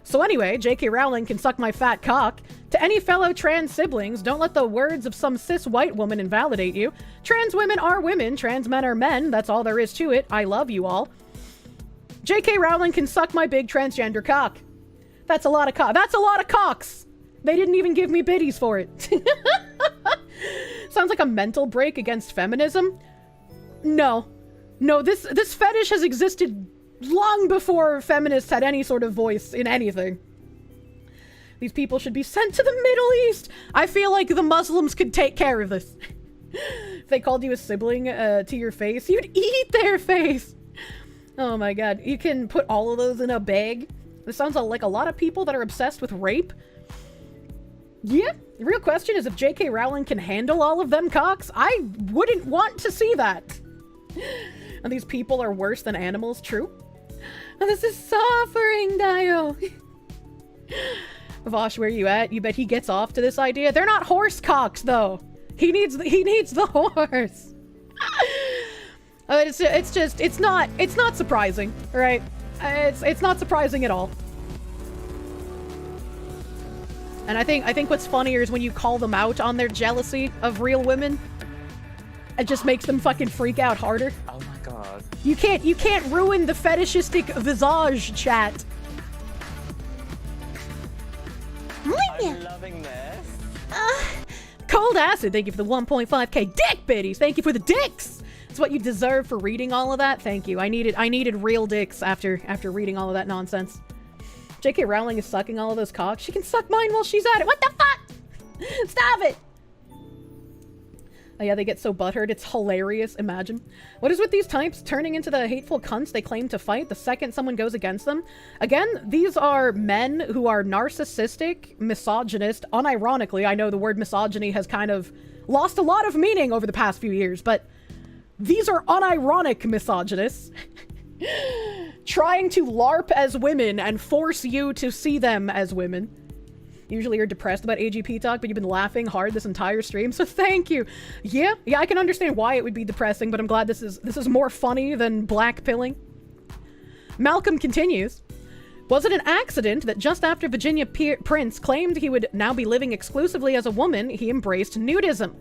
So anyway, J.K. Rowling can suck my fat cock. To any fellow trans siblings, don't let the words of some cis white woman invalidate you. Trans women are women, trans men are men. That's all there is to it. I love you all. J.K. Rowling can suck my big transgender cock. That's a lot of cock. That's a lot of cocks. They didn't even give me biddies for it. Sounds like a mental break against feminism. No, this fetish has existed long before feminists had any sort of voice in anything. These people should be sent to the Middle East. I feel like the Muslims could take care of this. If they called you a sibling to your face, you'd eat their face. Oh my god. You can put all of those in a bag. This sounds like a lot of people that are obsessed with rape. Yeah, the real question is if J.K. Rowling can handle all of them cocks. I wouldn't want to see that. And these people are worse than animals, true? And this is suffering, Dio. Vosh, where you at? You bet he gets off to this idea? They're not horse cocks, though. He needs the horse. It's not surprising, right? It's not surprising at all. And I think what's funnier is when you call them out on their jealousy of real women. It just makes them fucking freak out harder. Oh my god. You can't ruin the fetishistic visage chat. I'm loving this. Cold Acid, thank you for the 1.5k dick biddies. Thank you for the dicks. It's what you deserve for reading all of that. Thank you. I needed real dicks after reading all of that nonsense. J.K. Rowling is sucking all of those cocks. She can suck mine while she's at it. What the fuck? Stop it. Oh yeah, they get so butthurt. It's hilarious. Imagine. What is with these types turning into the hateful cunts they claim to fight the second someone goes against them? Again, these are men who are narcissistic, misogynist. Unironically, I know the word misogyny has kind of lost a lot of meaning over the past few years, but these are unironic misogynists. Trying to LARP as women and force you to see them as women. Usually you're depressed about AGP talk, but you've been laughing hard this entire stream, so thank you. Yeah, I can understand why it would be depressing, but I'm glad this is more funny than black pilling. Malcolm continues. Was it an accident that just after Virginia Prince claimed he would now be living exclusively as a woman, he embraced nudism?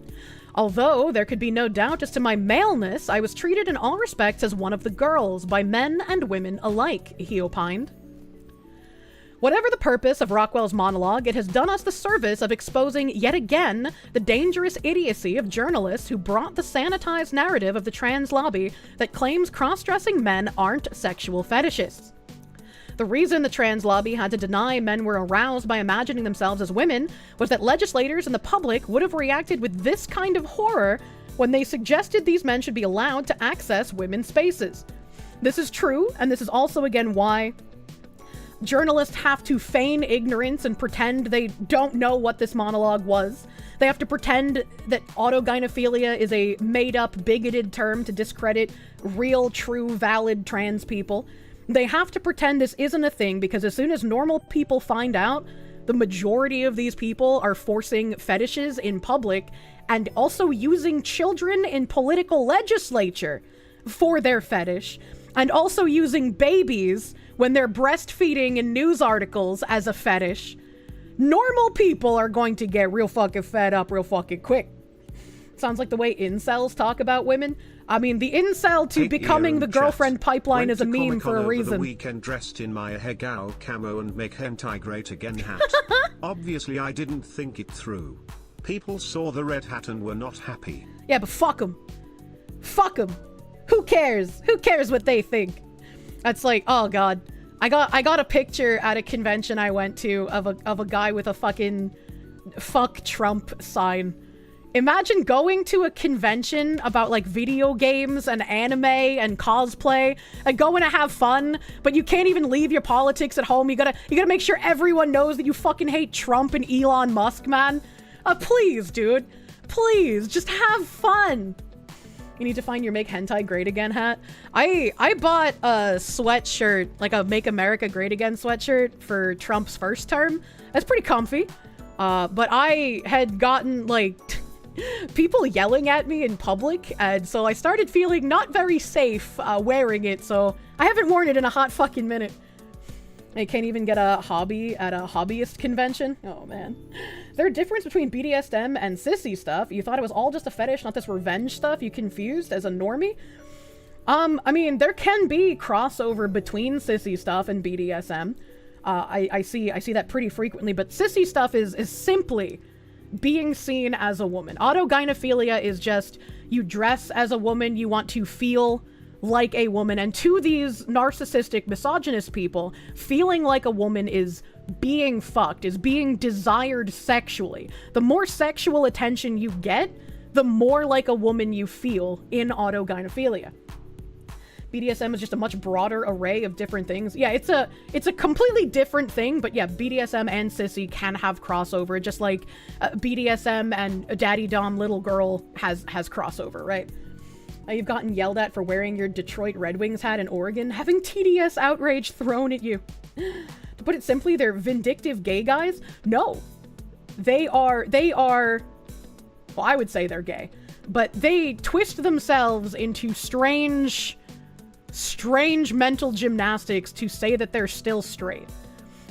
Although there could be no doubt as to my maleness, I was treated in all respects as one of the girls by men and women alike, he opined. Whatever the purpose of Rockwell's monologue, it has done us the service of exposing yet again the dangerous idiocy of journalists who brought the sanitized narrative of the trans lobby that claims cross-dressing men aren't sexual fetishists. The reason the trans lobby had to deny men were aroused by imagining themselves as women was that legislators and the public would have reacted with this kind of horror when they suggested these men should be allowed to access women's spaces. This is true, and this is also again why journalists have to feign ignorance and pretend they don't know what this monologue was. They have to pretend that autogynephilia is a made-up, bigoted term to discredit real, true, valid trans people. They have to pretend this isn't a thing because as soon as normal people find out, the majority of these people are forcing fetishes in public and also using children in political legislature for their fetish, and also using babies when they're breastfeeding in news articles as a fetish. Normal people are going to get real fucking fed up real fucking quick. Sounds like the way incels talk about women. I mean, the incel to becoming the girlfriend pipeline is a meme for a reason. The weekend dressed in my Hegao camo and make hentai great again hat. Obviously, I didn't think it through. People saw the red hat and were not happy. Yeah, but fuck them. Fuck them. Who cares? Who cares what they think? That's like, oh god. I got a picture at a convention I went to of a guy with a fucking fuck Trump sign. Imagine going to a convention about like video games and anime and cosplay and going to have fun, but you can't even leave your politics at home. You gotta make sure everyone knows that you fucking hate Trump and Elon Musk, man. Please, dude. Please, just have fun. You need to find your Make Hentai Great Again hat. I bought a sweatshirt, like a Make America Great Again sweatshirt for Trump's first term. That's pretty comfy. But I had gotten, like, people yelling at me in public, and so I started feeling not very safe wearing it, so I haven't worn it in a hot fucking minute. I can't even get a hobby at a hobbyist convention. Oh, man. Is there a difference between BDSM and sissy stuff? You thought it was all just a fetish, not this revenge stuff? You confused as a normie? I mean, there can be crossover between sissy stuff and BDSM. I see that pretty frequently, but sissy stuff is simply being seen as a woman. Autogynephilia is just, you dress as a woman, you want to feel like a woman, and to these narcissistic misogynist people, feeling like a woman is being fucked, is being desired sexually. The more sexual attention you get, the more like a woman you feel in autogynephilia. BDSM is just a much broader array of different things. Yeah, it's a completely different thing, but yeah, BDSM and sissy can have crossover, just like BDSM and Daddy Dom Little Girl has crossover, right? You've gotten yelled at for wearing your Detroit Red Wings hat in Oregon, having TDS outrage thrown at you. To put it simply, they're vindictive gay guys? No. They are, well, I would say they're gay, but they twist themselves into strange mental gymnastics to say that they're still straight.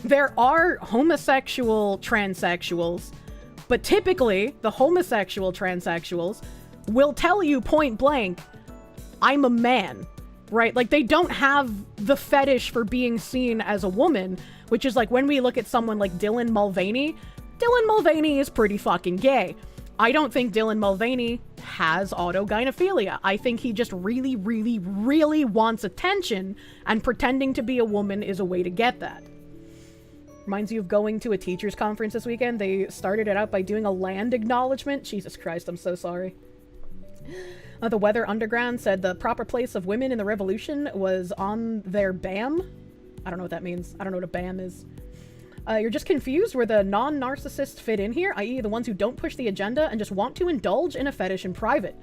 There are homosexual transsexuals, but typically the homosexual transsexuals will tell you point blank, I'm a man, right? Like, they don't have the fetish for being seen as a woman, which is like when we look at someone like Dylan Mulvaney is pretty fucking gay. I don't think Dylan Mulvaney has autogynephilia. I think he just really, really, really wants attention, and pretending to be a woman is a way to get that. Reminds you of going to a teacher's conference this weekend. They started it out by doing a land acknowledgement. Jesus Christ, I'm so sorry. The Weather Underground said the proper place of women in the revolution was on their BAM. I don't know what that means. I don't know what a BAM is. You're just confused where the non-narcissists fit in here, i.e. the ones who don't push the agenda and just want to indulge in a fetish in private.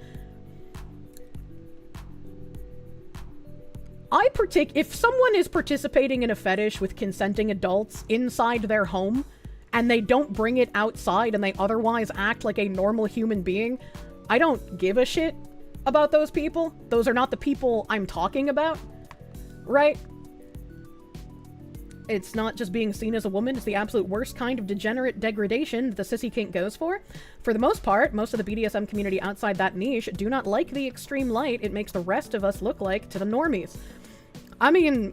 If someone is participating in a fetish with consenting adults inside their home, and they don't bring it outside and they otherwise act like a normal human being, I don't give a shit about those people. Those are not the people I'm talking about, right? It's not just being seen as a woman, it's the absolute worst kind of degenerate degradation that the sissy kink goes for. For the most part, most of the BDSM community outside that niche do not like the extreme light it makes the rest of us look like to the normies. I mean,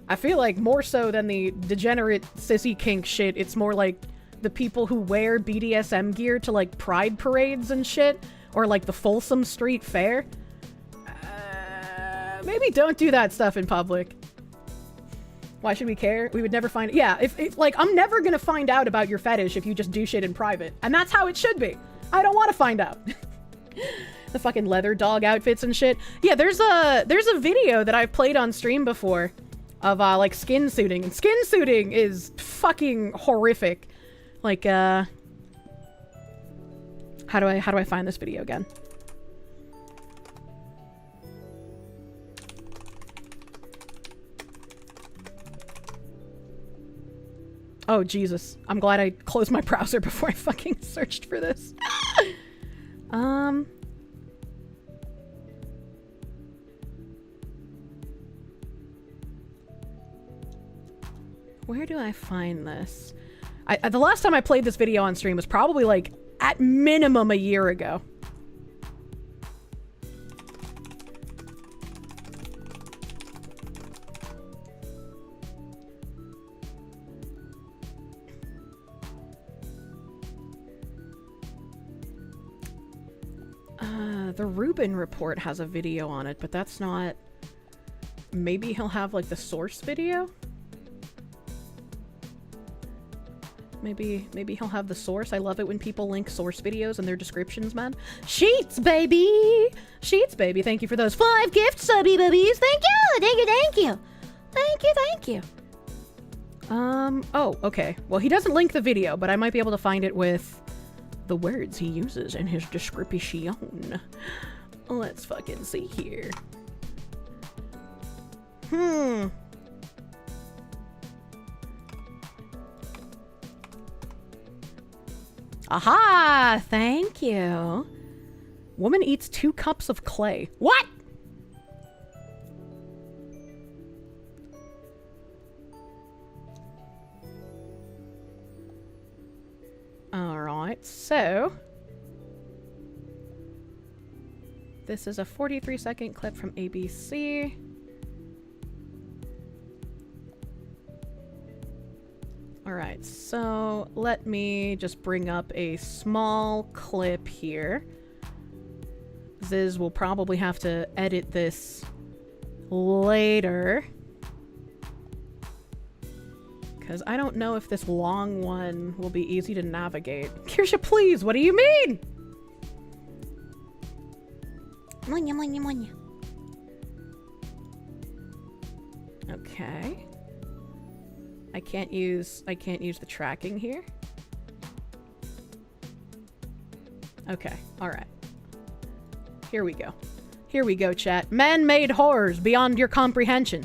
I feel like more so than the degenerate sissy kink shit, it's more like the people who wear BDSM gear to like pride parades and shit, or like the Folsom Street Fair. Maybe don't do that stuff in public. Why should we care? We would never find... Yeah, if like, I'm never gonna find out about your fetish if you just do shit in private. And that's how it should be. I don't want to find out. The fucking leather dog outfits and shit. Yeah, there's a video that I've played on stream before of, like, skin suiting. And skin suiting is fucking horrific. Like, how do I find this video again? Oh, Jesus. I'm glad I closed my browser before I fucking searched for this. Where do I find this? The last time I played this video on stream was probably, like, at minimum a year ago. The Rubin Report has a video on it, but that's not... Maybe he'll have, like, the source video? Maybe he'll have the source. I love it when people link source videos in their descriptions, man. Sheets, baby! Sheets, baby. Thank you for those 5 gifts, subby bubbies. Thank you! Thank you, thank you! Thank you, thank you. Oh, okay. Well, he doesn't link the video, but I might be able to find it with the words he uses in his description. Let's fucking see here. Aha! Thank you. Woman eats 2 cups of clay. What? Alright, so... this is a 43-second clip from ABC. Alright, so let me just bring up a small clip here. Ziz will probably have to edit this later. Because I don't know if this long one will be easy to navigate. Kirsche, please, what do you mean? Monya, monya, monya. Okay. I can't use the tracking here. Okay, alright. Here we go. Here we go, chat. Man-made horrors beyond your comprehension.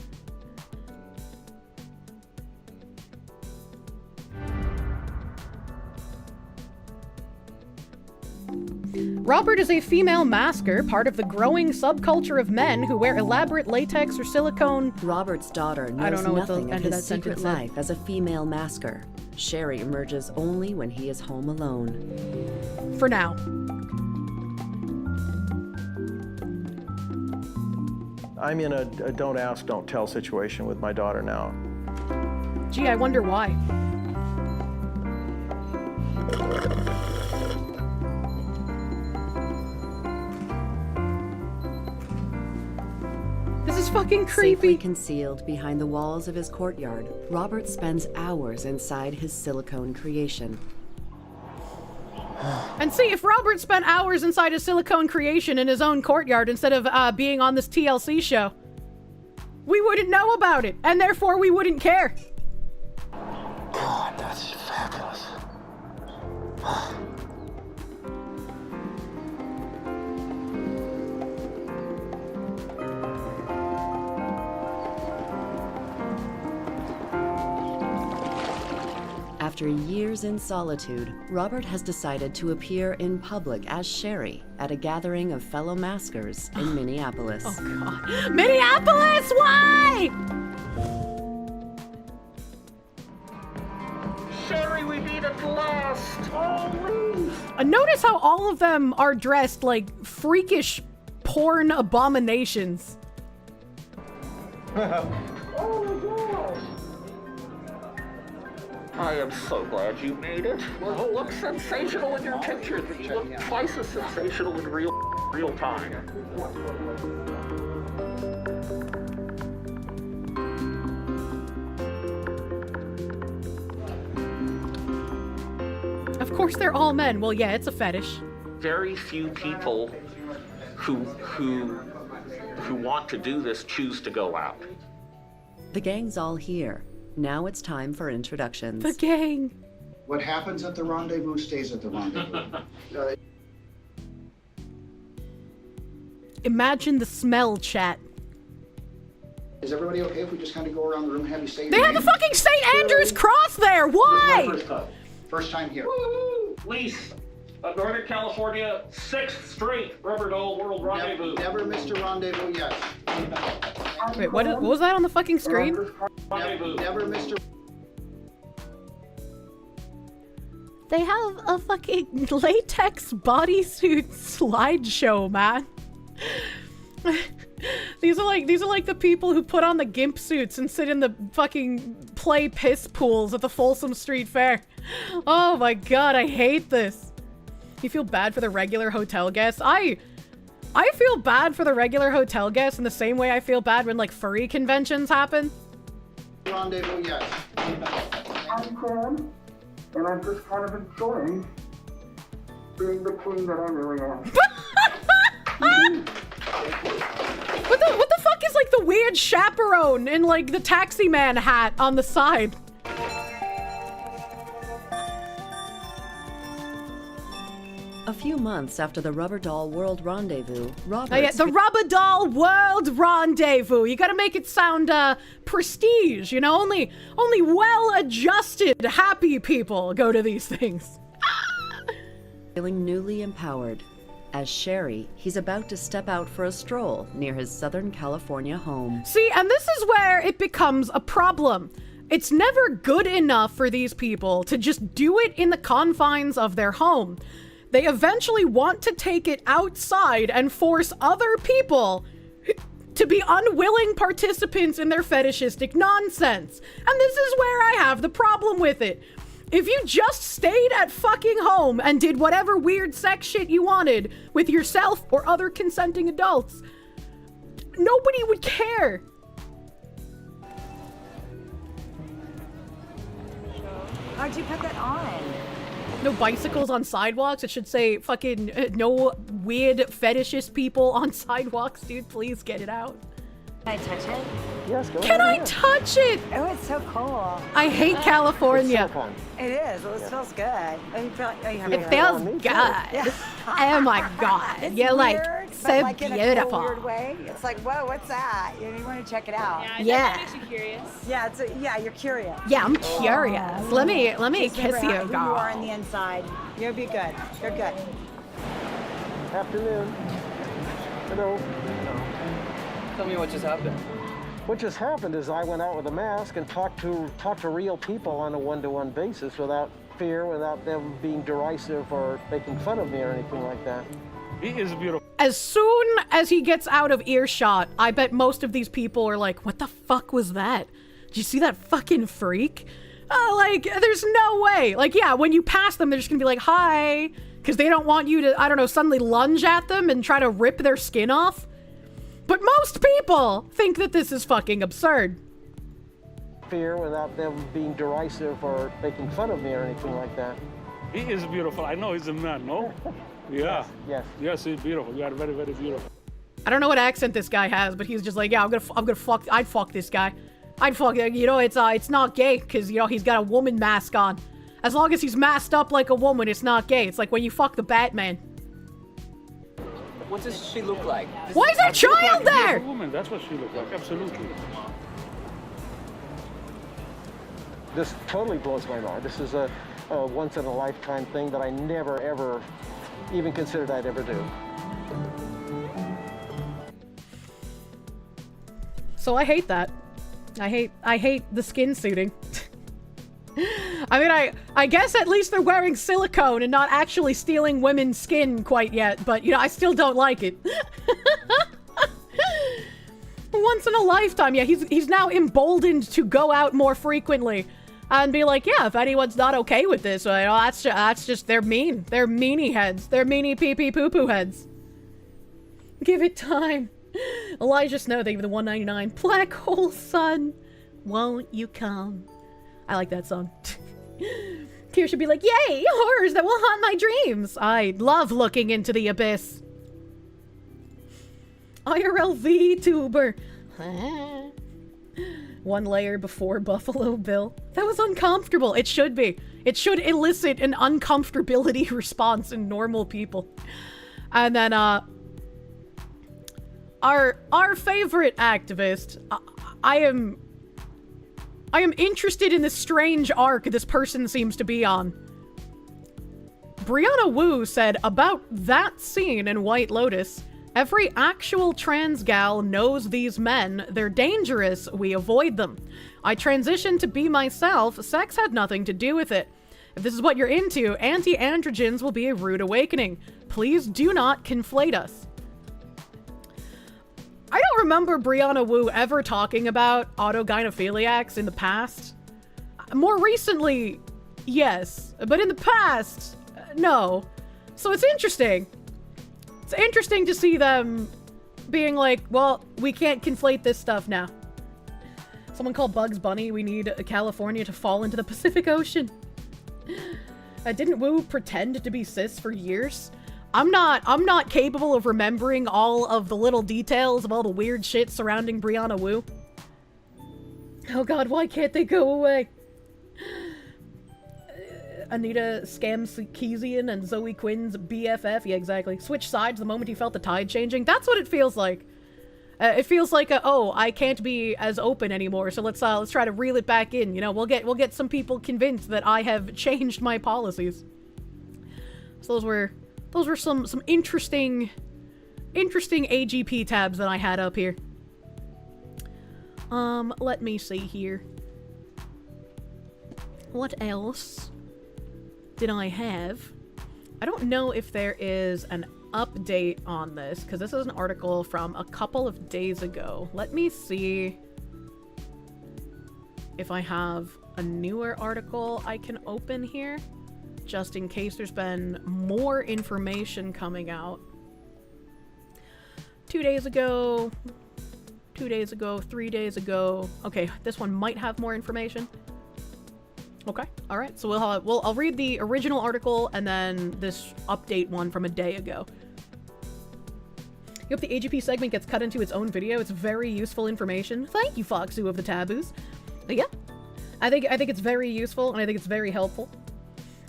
Robert is a female masker, part of the growing subculture of men who wear elaborate latex or silicone. Robert's daughter knows nothing of his secret life as a female masker. Sherry emerges only when he is home alone. For now. I'm in a don't ask, don't tell situation with my daughter now. Gee, I wonder why. This is fucking creepy. Safely concealed behind the walls of his courtyard, Robert spends hours inside his silicone creation. And see, if Robert spent hours inside his silicone creation in his own courtyard instead of being on this TLC show, we wouldn't know about it, and therefore we wouldn't care. God, that's fabulous. After years in solitude, Robert has decided to appear in public as Sherry at a gathering of fellow maskers in Minneapolis. Oh god. Minneapolis, why? Sherry, we beat it last! Oh, Notice how all of them are dressed like freakish porn abominations. oh my gosh! I am so glad you made it. Well, you look sensational in your pictures, but you look twice as sensational in real time. Of course they're all men. Well, yeah, it's a fetish. Very few people who want to do this choose to go out. The gang's all here. Now it's time for introductions. The gang. What happens at the rendezvous stays at the rendezvous. Imagine the smell, chat. Is everybody okay if we just kind of go around the room and have you say They have the fucking St. Andrew's cross there. Why? First time here. Woo! Lease of Northern California, 6th Street, Riverdale World Rendezvous. Never missed a rendezvous yet. Wait, what was that on the fucking screen? Never missed a... They have a fucking latex bodysuit slideshow, man. These are like the people who put on the gimp suits and sit in the fucking play piss pools at the Folsom Street Fair. Oh my god, I hate this. You feel bad for the regular hotel guests? I feel bad for the regular hotel guests in the same way I feel bad when like furry conventions happen. Rendezvous yet. I'm Sam, and I'm just kind of enjoying being the queen that I really am. What the fuck is like the weird chaperone in like the taxi man hat on the side? A few months after the Rubber Doll World Rendezvous, Robert... Oh, yeah, the Rubber Doll World Rendezvous. You gotta make it sound, prestige, you know? Only well-adjusted, happy people go to these things. Feeling newly empowered. As Sherry, he's about to step out for a stroll near his Southern California home. See, and this is where it becomes a problem. It's never good enough for these people to just do it in the confines of their home. They eventually want to take it outside and force other people to be unwilling participants in their fetishistic nonsense. And this is where I have the problem with it. If you just stayed at fucking home and did whatever weird sex shit you wanted with yourself or other consenting adults, nobody would care. How'd you put that on? No bicycles on sidewalks. It should say fucking no weird fetishist people on sidewalks. Dude, please get it out. Can I touch it? Yes, go Can ahead. I touch it? Oh, it's so cool. I hate California. It's so fun. It is. Well, it feels good. Oh, you feel like, oh, you have It feels good. Oh my god. It's You're like weird, so but like in a beautiful. cool, weird way. It's like, whoa, what's that? You want to check it out. Yeah. That makes you curious. Yeah, yeah, you're curious. Yeah, I'm curious. Let me Just kiss remember you, who you girl. are on the inside. You'll be good. You're good. Afternoon. Hello. Tell me what just happened. What just happened is I went out with a mask and talked to real people on a one-to-one basis without fear, without them being derisive or making fun of me or anything like that. He is beautiful. As soon as he gets out of earshot, I bet most of these people are like, what the fuck was that? Did you see that fucking freak? Like, there's no way. Like, yeah, when you pass them, they're just gonna be like, hi, because they don't want you to, I don't know, suddenly lunge at them and try to rip their skin off. But most people think that this is fucking absurd. Fear without them being derisive or making fun of me or anything like that. He is beautiful. I know he's a man, no? Yeah. Yes. Yes, he's beautiful. You are very, very beautiful. I don't know what accent this guy has, but he's just like, yeah, I'd fuck this guy. I'd fuck, you know, it's not gay, because, you know, he's got a woman mask on. As long as he's masked up like a woman, it's not gay. It's like when you fuck the Batman. What does she look like? Why is there a child there? Woman, that's what she looks like, absolutely. This totally blows my mind. This is a once-in-a-lifetime thing that I never, ever even considered I'd ever do. So I hate that. I hate the skin suiting. I mean, I guess at least they're wearing silicone and not actually stealing women's skin quite yet, but, you know, I still don't like it. Once in a lifetime, yeah, he's now emboldened to go out more frequently and be like, yeah, if anyone's not okay with this, well, you know, that's just, they're mean. They're meanie heads. They're meanie pee-pee poo-poo heads. Give it time. Elijah Snow, thank you for the $1.99. Black Hole Sun, won't you come? I like that song. Kirsche should be like, yay, horrors that will haunt my dreams. I love looking into the abyss. IRL VTuber. One layer before Buffalo Bill. That was uncomfortable. It should be. It should elicit an uncomfortability response in normal people. And then, our favorite activist, I am interested in the strange arc this person seems to be on. Brianna Wu said about that scene in White Lotus, every actual trans gal knows these men. They're dangerous. We avoid them. I transitioned to be myself. Sex had nothing to do with it. If this is what you're into, anti-androgens will be a rude awakening. Please do not conflate us. I don't remember Brianna Wu ever talking about autogynephiliacs in the past. More recently, yes, but in the past, no. So it's interesting. It's interesting to see them being like, well, we can't conflate this stuff now. Someone called Bugs Bunny, we need California to fall into the Pacific Ocean. Didn't Wu pretend to be cis for years? I'm not capable of remembering all of the little details of all the weird shit surrounding Brianna Wu. Oh god, why can't they go away? Anita Scamkezian and Zoe Quinn's BFF. Yeah, exactly. Switch sides the moment he felt the tide changing. That's what it feels like. It feels like oh, I can't be as open anymore, so let's try to reel it back in. You know, we'll get some people convinced that I have changed my policies. So those were some interesting AGP tabs that I had up here. Let me see here. What else did I have? I don't know if there is an update on this, because this is an article from a couple of days ago. Let me see if I have a newer article I can open here, just in case there's been more information coming out. 2 days ago, 3 days ago. Okay, this one might have more information. Okay, all right. So I'll read the original article and then this update one from a day ago. You hope the AGP segment gets cut into its own video. It's very useful information. Thank you, Foxu of the Taboos. Yeah, I think it's very useful and I think it's very helpful.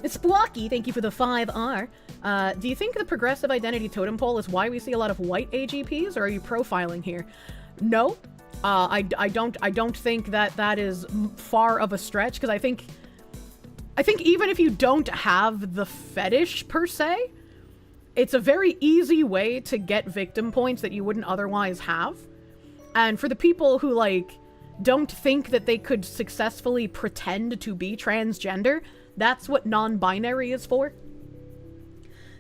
It's Splocky, thank you for the 5R. Do you think the progressive identity totem pole is why we see a lot of white AGPs, or are you profiling here? No, I don't think that is far of a stretch, because I think even if you don't have the fetish per se, it's a very easy way to get victim points that you wouldn't otherwise have. And for the people who, like, don't think that they could successfully pretend to be transgender, that's what non-binary is for.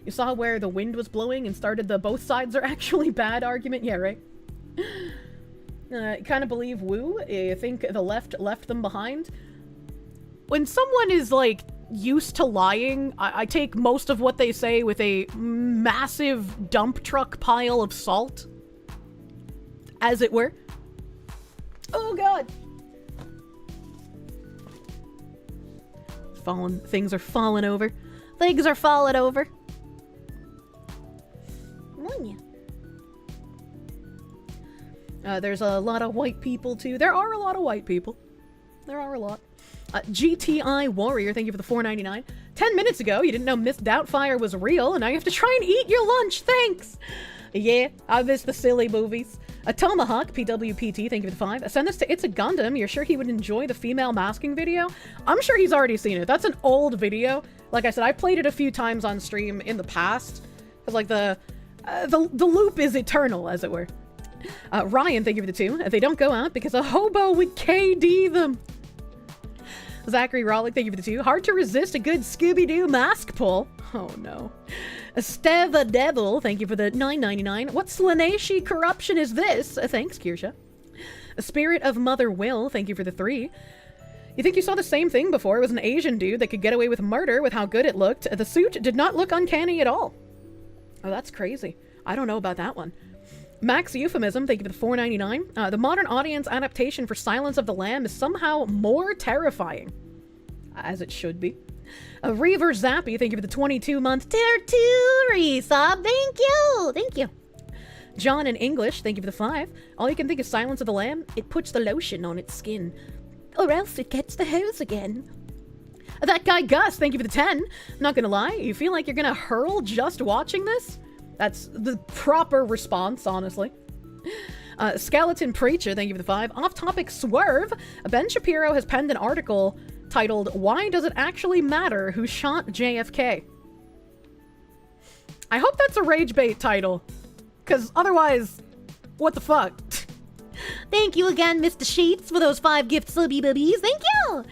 You saw where the wind was blowing and started the both sides are actually bad argument? Yeah, right? Kind of believe woo? You think the left them behind? When someone is, like, used to lying, I take most of what they say with a massive dump truck pile of salt, as it were. Oh god! Things are falling over. Things are falling over. There's a lot of white people too. There are a lot of white people. There are a lot. GTI Warrior, thank you for the $4.99. 10 minutes ago, you didn't know Miss Doubtfire was real, and now you have to try and eat your lunch. Thanks. Yeah, I miss the silly movies. A Tomahawk, PWPT, thank you for the 5. Send this to It's a Gundam. You're sure he would enjoy the female masking video? I'm sure he's already seen it. That's an old video. Like I said, I played it a few times on stream in the past. Because, like, the loop is eternal, as it were. Ryan, thank you for the 2. They don't go out because a hobo would KD them. Zachary Rollick, thank you for the 2. Hard to resist a good Scooby-Doo mask pull. Oh no. Steva Devil, thank you for the $9.99. What Slaneshi corruption is this? Thanks, Kirsche. A Spirit of Mother Will, thank you for the 3. You think you saw the same thing before? It was an Asian dude that could get away with murder with how good it looked. The suit did not look uncanny at all. Oh, that's crazy. I don't know about that one. Max Euphemism, thank you for the $4.99. The modern audience adaptation for Silence of the Lamb is somehow more terrifying. As it should be. Reaver Zappy, thank you for the 22-month tier 2 resub. Thank you. Thank you. John in English, thank you for the 5. All you can think is Silence of the Lamb. It puts the lotion on its skin. Or else it gets the hose again. That guy Gus, thank you for the 10. Not gonna lie, you feel like you're gonna hurl just watching this? That's the proper response, honestly. Skeleton Preacher, thank you for the 5. Off-topic swerve. Ben Shapiro has penned an article titled, Why Does It Actually Matter Who Shot JFK? I hope that's a rage bait title. Because otherwise, what the fuck? Thank you again, Mr. Sheets, for those 5 gift subby bubbies. Thank you!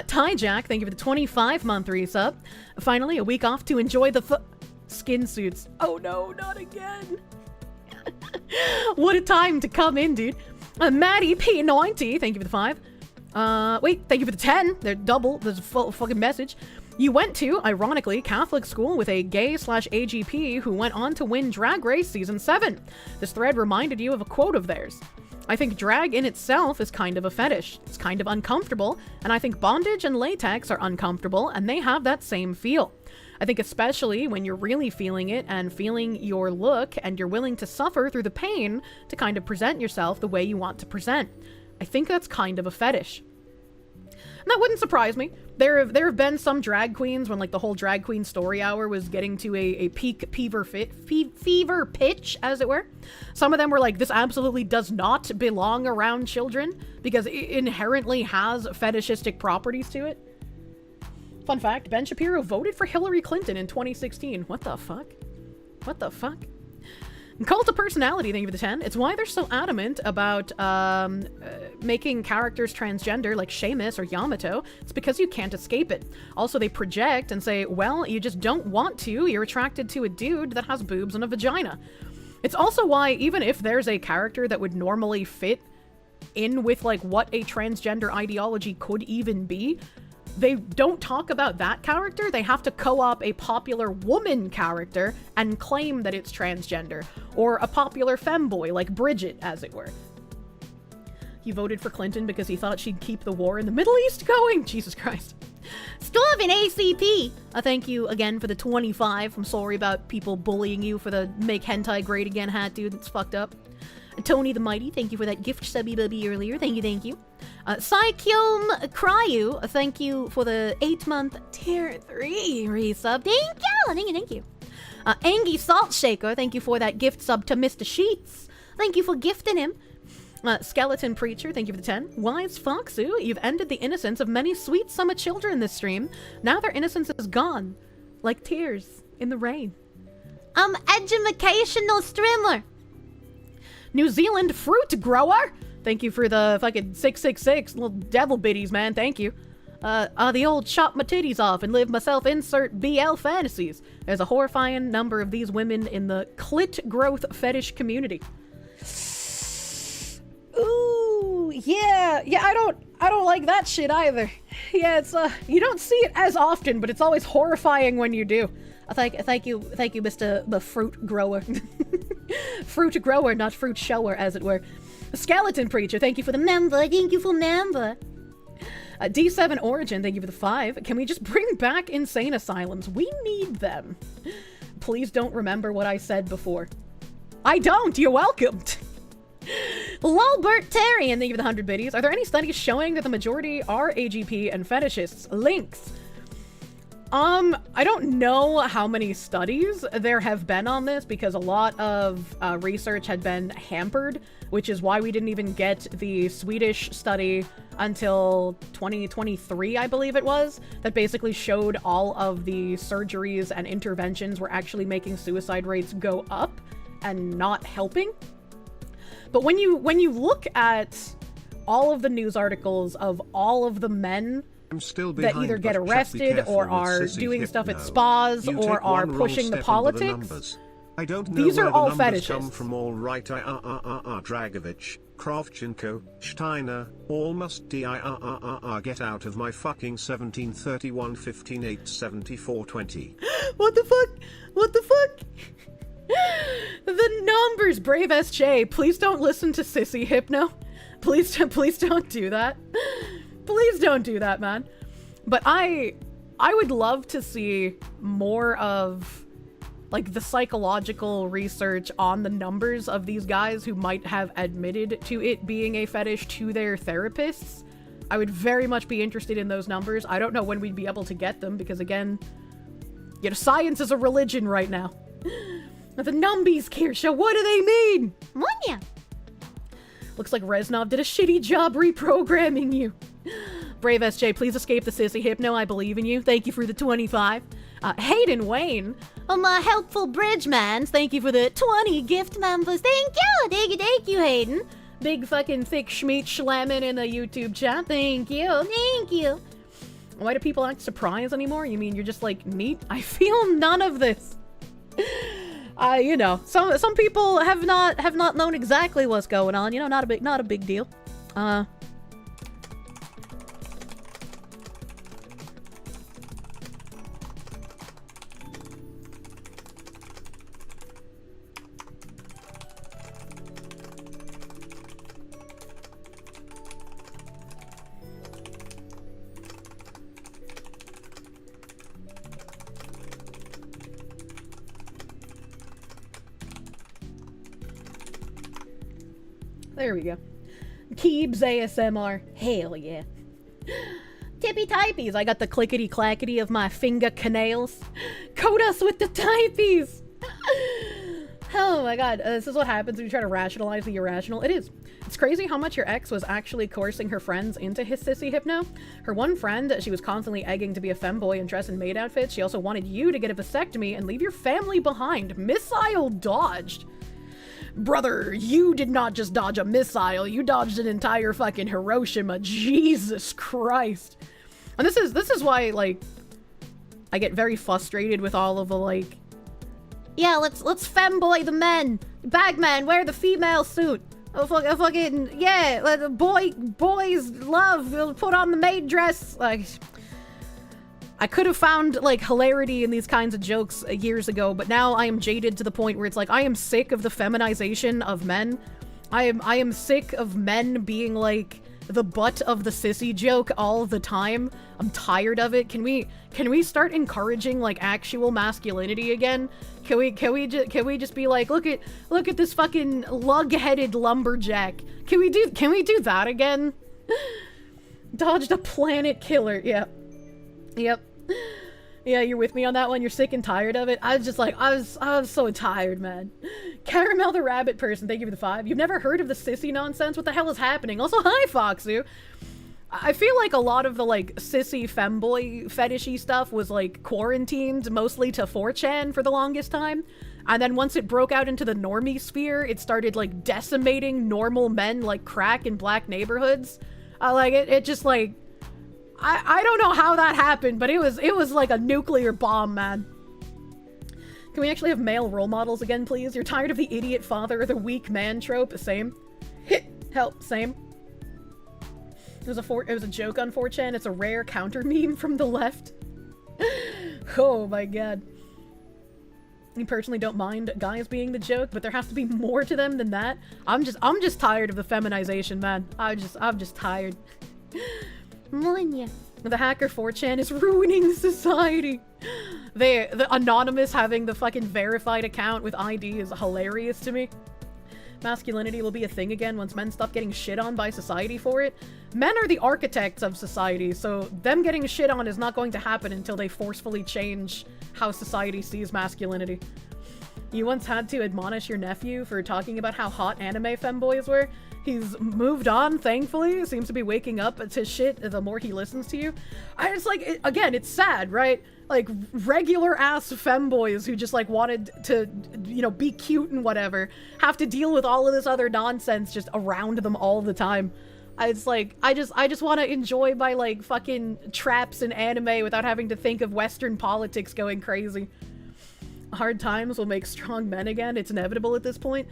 Ty Jack, thank you for the 25-month resub. Finally, a week off to enjoy the skin suits. Oh no, not again. What a time to come in, dude. Maddie P90, thank you for the 5. Wait, thank you for the 10. They're double. There's a full fucking message. You went to, ironically, Catholic school with a gay/AGP who went on to win Drag Race Season 7. This thread reminded you of a quote of theirs. I think drag in itself is kind of a fetish. It's kind of uncomfortable, and I think bondage and latex are uncomfortable, and they have that same feel. I think especially when you're really feeling it and feeling your look and you're willing to suffer through the pain to kind of present yourself the way you want to present. I think that's kind of a fetish. And That wouldn't surprise me. There have been some drag queens when like the whole drag queen story hour was getting to a peak fever pitch, as it were. Some of them were like, this absolutely does not belong around children because it inherently has fetishistic properties to it. Fun fact, Ben Shapiro voted for Hillary Clinton in 2016. What the fuck? What the fuck? Cult of Personality, thank you for the 10. It's why they're so adamant about making characters transgender like Seamus or Yamato. It's because you can't escape it. Also, they project and say, well, you just don't want to. You're attracted to a dude that has boobs and a vagina. It's also why, even if there's a character that would normally fit in with like what a transgender ideology could even be, they don't talk about that character. They have to co-op a popular woman character and claim that it's transgender, or a popular femboy like Bridget, as it were. He voted for Clinton because he thought she'd keep the war in the Middle East going. Jesus Christ. Starvin ACP, thank you again for the 25. I'm sorry about people bullying you for the make hentai great again hat, dude. That's fucked up. Tony the Mighty, thank you for that gift subby bubby earlier. Thank you, thank you. Psychium Cryu, thank you for the 8-month tier 3 resub. Thank you. Angie Salt Shaker, thank you for that gift sub to Mr. Sheets. Thank you for gifting him. Skeleton Preacher, thank you for the 10. Wise Foxu, you've ended the innocence of many sweet summer children this stream. Now their innocence is gone, like tears in the rain. Educational streamer. New Zealand Fruit Grower, thank you for the fucking 666 little devil biddies, man. Thank you. The old chop my titties off and live myself insert BL fantasies. There's a horrifying number of these women in the clit growth fetish community. Ooh, yeah, I don't like that shit either. Yeah, it's you don't see it as often, but it's always horrifying when you do. Thank you, Mr. the Fruit Grower. Fruit Grower, not Fruit Shower, as it were. Skeleton Preacher, thank you for the member. Thank you for member. D7 Origin, thank you for the 5. Can we just bring back insane asylums? We need them. Please don't remember what I said before. I don't. You're welcome. Lolbert Terrian, thank you for the 100 biddies. Are there any studies showing that the majority are AGP and fetishists? Links. I don't know how many studies there have been on this because a lot of research had been hampered, which is why we didn't even get the Swedish study until 2023, I believe it was, that basically showed all of the surgeries and interventions were actually making suicide rates go up and not helping. But when you look at all of the news articles of all of the men that either get arrested or are doing stuff at spas or are pushing the politics, I don't know these where are the all numbers fetishists. come from. All right, Dragovich, Kravchenko, Steiner, all must get out of my fucking 1731 15 8 74 20. What the fuck? What the fuck? The numbers, Brave SJ. Please don't listen to Sissy Hypno. Please don't do that. Please don't do that, man. But I would love to see more of like the psychological research on the numbers of these guys who might have admitted to it being a fetish to their therapists. I would very much be interested in those numbers. I don't know when we'd be able to get them because, again, you know, science is a religion right now. The numbies, Kirsche, what do they mean? Munya. Looks like Reznov did a shitty job reprogramming you. Brave SJ, please escape the Sissy Hypno. I believe in you. Thank you for the 25. Hayden Wayne, my helpful bridge mans. Thank you for the 20 gift members. Thank you, Hayden. Big fucking thick schmeat schlamming in the YouTube chat. Thank you. Why do people act surprised anymore? You mean you're just like, neat? I feel none of this. You know, some people have not known exactly what's going on. You know, not a big deal. There we go. Keebs ASMR. Hell yeah. typies. I got the clickety clackety of my finger canals. Code us with the typies. Oh my god, this is what happens when you try to rationalize the irrational. It is. It's crazy how much your ex was actually coercing her friends into his sissy hypno. Her one friend, she was constantly egging to be a femboy and dress in maid outfits. She also wanted you to get a vasectomy and leave your family behind. Missile dodged. Brother, you did not just dodge a missile, you dodged an entire fucking Hiroshima. Jesus Christ. And this is why, like, I get very frustrated with all of the, like, yeah, let's femboy the men. Bagman, wear the female suit. Oh, fucking, yeah, the boys love, we'll put on the maid dress. Like, I could have found, like, hilarity in these kinds of jokes years ago, but now I am jaded to the point where it's like, I am sick of the feminization of men. I am sick of men being, like, the butt of the sissy joke all the time. I'm tired of it. Can we start encouraging, like, actual masculinity again? Can we just be like, look at this fucking lug-headed lumberjack. Can we do that again? Dodged a planet killer. Yeah. Yep. Yeah, you're with me on that one. You're sick and tired of it. I was just like, I was so tired, man. Caramel the rabbit person, thank you for the 5. You've never heard of the sissy nonsense? What the hell is happening? Also, hi, Foxu. I feel like a lot of the, like, sissy femboy fetishy stuff was, like, quarantined mostly to 4chan for the longest time. And then once it broke out into the normie sphere, it started, like, decimating normal men like crack in black neighborhoods. Like, it just, like... I don't know how that happened, but it was like a nuclear bomb, man. Can we actually have male role models again, please? You're tired of the idiot father or the weak man trope? Same. Help, same. It was a joke on 4chan. It's a rare counter meme from the left. Oh my god. You personally don't mind guys being the joke, but there has to be more to them than that. I'm just tired of the feminization, man. I'm just tired. The hacker 4chan is ruining society. The anonymous having the fucking verified account with ID is hilarious to me. Masculinity will be a thing again once men stop getting shit on by society for it. Men are the architects of society, so them getting shit on is not going to happen until they forcefully change how society sees masculinity. You once had to admonish your nephew for talking about how hot anime femboys were. He's moved on, thankfully. Seems to be waking up to shit the more he listens to you. It's like, again, it's sad, right? Like, regular-ass femboys who just, like, wanted to, you know, be cute and whatever, have to deal with all of this other nonsense just around them all the time. It's like, I just want to enjoy my, like, fucking traps in anime without having to think of Western politics going crazy. Hard times will make strong men again. It's inevitable at this point.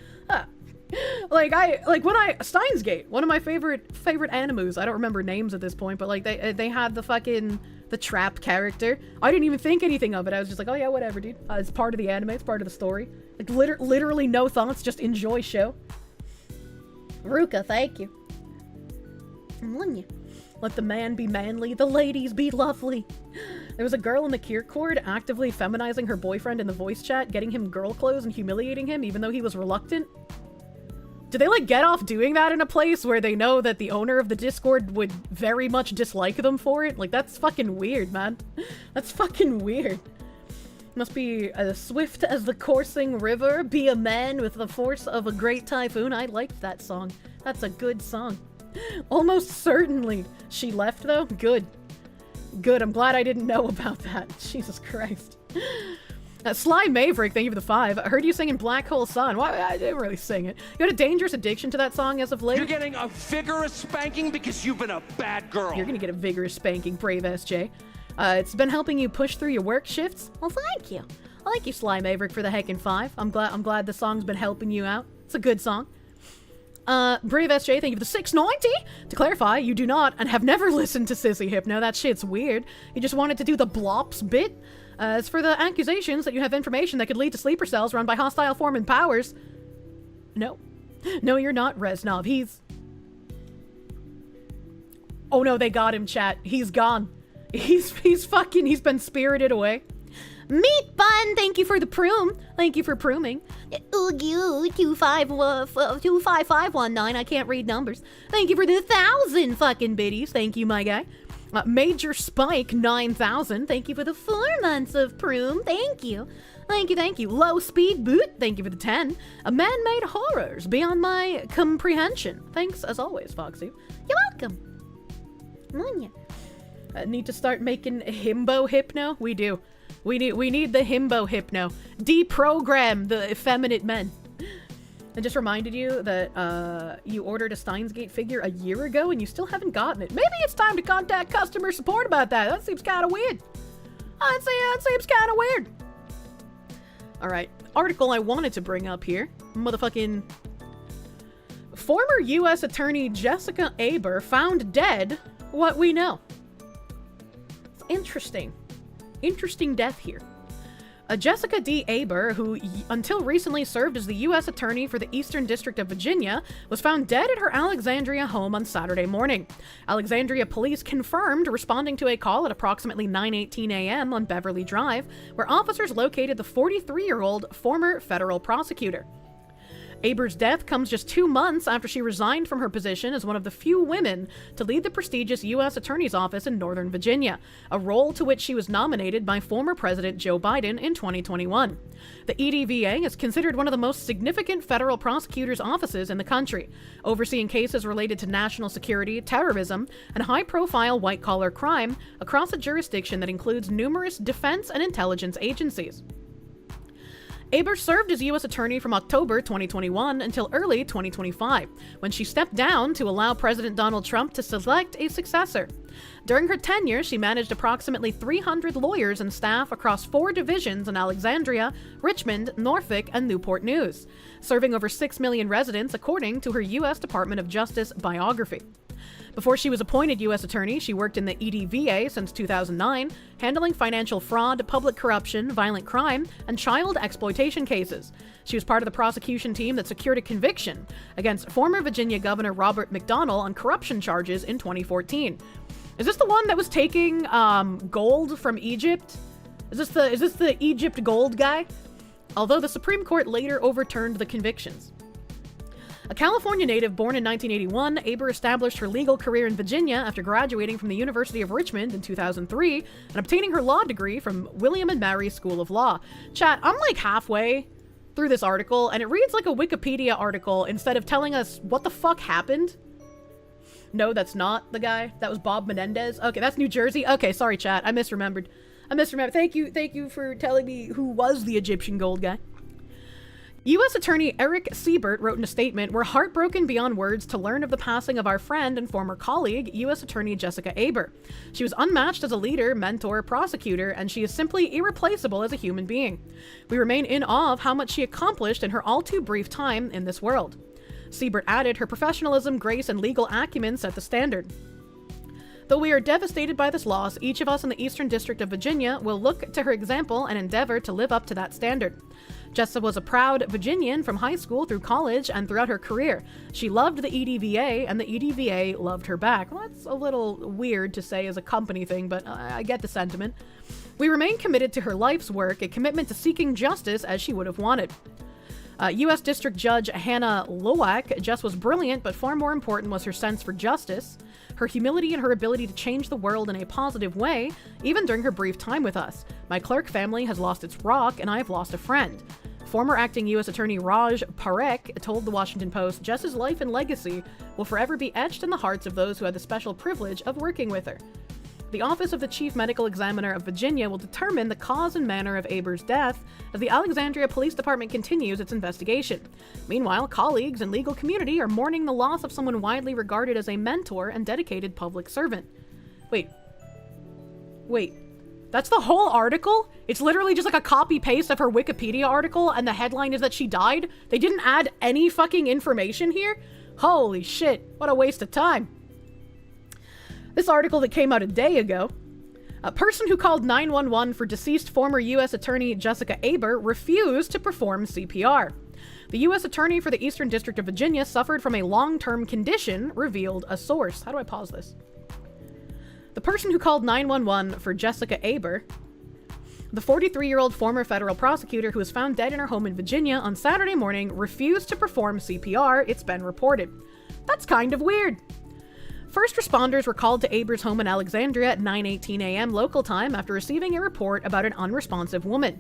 Steins Gate, one of my favorite animus. I don't remember names at this point, but like they had the trap character. I didn't even think anything of it. I was just like, oh yeah, whatever, dude. It's part of the anime. It's part of the story. Like literally no thoughts, just enjoy show. Ruka, thank you. Let the man be manly, the ladies be lovely. There was a girl in the Kierkegaard actively feminizing her boyfriend in the voice chat, getting him girl clothes and humiliating him even though he was reluctant. Do they, like, get off doing that in a place where they know that the owner of the Discord would very much dislike them for it? Like, that's fucking weird, man. That's fucking weird. Must be as swift as the coursing river, be a man with the force of a great typhoon. I liked that song. That's a good song. Almost certainly. She left, though? Good. Good, I'm glad I didn't know about that. Jesus Christ. Sly Maverick, thank you for the 5. I heard you sing in Black Hole Sun. Why? I didn't really sing it. You had a dangerous addiction to that song as of late? You're getting a vigorous spanking because you've been a bad girl. You're gonna get a vigorous spanking, brave SJ. It's been helping you push through your work shifts? Well, thank you. I like you, Sly Maverick, for the heckin' 5. I'm glad the song's been helping you out. It's a good song. Brave SJ, thank you for the 690. To clarify, you do not and have never listened to Sissy Hypno. That shit's weird. You just wanted to do the blops bit. As for the accusations that you have information that could lead to sleeper cells run by hostile foreign powers. No. No, you're not, Reznov. He's... Oh no, they got him, chat. He's gone. He's been spirited away. Meat Bun, thank you for the prune. Thank you for pruning. Ugh, you, 25519. I can't read numbers. Thank you for the 1,000 fucking biddies. Thank you, my guy. Major Spike 9000, thank you for the 4 months of Prune. Thank you. Thank you. Low Speed Boot, thank you for the 10. A Man-Made Horrors, beyond my comprehension. Thanks, as always, Foxy. You're welcome. Need to start making himbo hypno? We do. We need the himbo hypno. Deprogram the effeminate men. I just reminded you that you ordered a Steins Gate figure a year ago and you still haven't gotten it. Maybe it's time to contact customer support about that. That seems kind of weird. I'd say that seems kind of weird. All right, article I wanted to bring up here. Motherfucking former U.S. Attorney Jessica Aber found dead. What we know. It's interesting. Interesting death here. Jessica D. Aber, who until recently served as the U.S. Attorney for the Eastern District of Virginia, was found dead at her Alexandria home on Saturday morning. Alexandria police confirmed, responding to a call at approximately 9:18 a.m. on Beverly Drive, where officers located the 43-year-old former federal prosecutor. Aber's death comes just 2 months after she resigned from her position as one of the few women to lead the prestigious U.S. Attorney's Office in Northern Virginia, a role to which she was nominated by former President Joe Biden in 2021. The EDVA is considered one of the most significant federal prosecutors' offices in the country, overseeing cases related to national security, terrorism, and high-profile white-collar crime across a jurisdiction that includes numerous defense and intelligence agencies. Aber served as U.S. Attorney from October 2021 until early 2025, when she stepped down to allow President Donald Trump to select a successor. During her tenure, she managed approximately 300 lawyers and staff across 4 divisions in Alexandria, Richmond, Norfolk, and Newport News, serving over 6 million residents according to her U.S. Department of Justice biography. Before she was appointed U.S. Attorney, she worked in the EDVA since 2009, handling financial fraud, public corruption, violent crime, and child exploitation cases. She was part of the prosecution team that secured a conviction against former Virginia Governor Robert McDonnell on corruption charges in 2014. Is this the one that was taking gold from Egypt? Is this the Egypt gold guy? Although the Supreme Court later overturned the convictions. A California native born in 1981, Aber established her legal career in Virginia after graduating from the University of Richmond in 2003 and obtaining her law degree from William & Mary School of Law. Chat, I'm like halfway through this article, and it reads like a Wikipedia article instead of telling us what the fuck happened. No, that's not the guy. That was Bob Menendez. Okay, that's New Jersey. Okay, sorry, chat. I misremembered. Thank you for telling me who was the Egyptian gold guy. U.S. Attorney Eric Siebert wrote in a statement, "We're heartbroken beyond words to learn of the passing of our friend and former colleague, U.S. Attorney Jessica Aber. She was unmatched as a leader, mentor, prosecutor, and she is simply irreplaceable as a human being. We remain in awe of how much she accomplished in her all too brief time in this world." Siebert added, "Her professionalism, grace, and legal acumen set the standard. Though we are devastated by this loss, each of us in the Eastern District of Virginia will look to her example and endeavor to live up to that standard. Jessica was a proud Virginian from high school through college and throughout her career. She loved the EDVA, and the EDVA loved her back." Well, that's a little weird to say as a company thing, but I get the sentiment. "We remain committed to her life's work, a commitment to seeking justice as she would have wanted." U.S. District Judge Hannah Lowak, Jess was brilliant, but far more important was her sense for justice, her humility, and her ability to change the world in a positive way, even during her brief time with us. "My clerk family has lost its rock, and I have lost a friend." Former acting U.S. Attorney Raj Parekh told the Washington Post, "Jess's life and legacy will forever be etched in the hearts of those who had the special privilege of working with her." The Office of the Chief Medical Examiner of Virginia will determine the cause and manner of Aber's death as the Alexandria Police Department continues its investigation. Meanwhile, colleagues and legal community are mourning the loss of someone widely regarded as a mentor and dedicated public servant. Wait. That's the whole article? It's literally just like a copy-paste of her Wikipedia article, and the headline is that she died? They didn't add any fucking information here? Holy shit, what a waste of time. This article that came out a day ago. A person who called 911 for deceased former U.S. Attorney Jessica Aber refused to perform CPR. The U.S. Attorney for the Eastern District of Virginia suffered from a long-term condition, revealed a source. How do I pause this? The person who called 911 for Jessica Aber, the 43-year-old former federal prosecutor who was found dead in her home in Virginia on Saturday morning, refused to perform CPR, it's been reported. That's kind of weird. First responders were called to Aber's home in Alexandria at 9:18 a.m. local time after receiving a report about an unresponsive woman.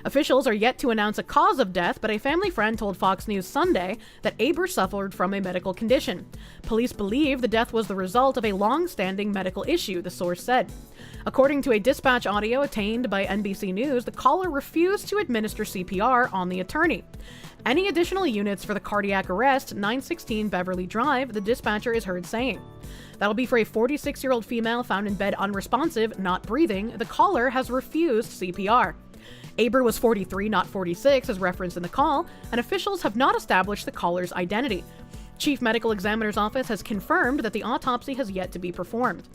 Officials are yet to announce a cause of death, but a family friend told Fox News Sunday that Aber suffered from a medical condition. Police believe the death was the result of a long-standing medical issue, the source said. According to a dispatch audio obtained by NBC News, the caller refused to administer CPR on the attorney. Any additional units for the cardiac arrest, 916 Beverly Drive, the dispatcher is heard saying. That'll be for a 46-year-old female found in bed unresponsive, not breathing. The caller has refused CPR. Aber was 43, not 46, as referenced in the call, and officials have not established the caller's identity. Chief Medical Examiner's Office has confirmed that the autopsy has yet to be performed.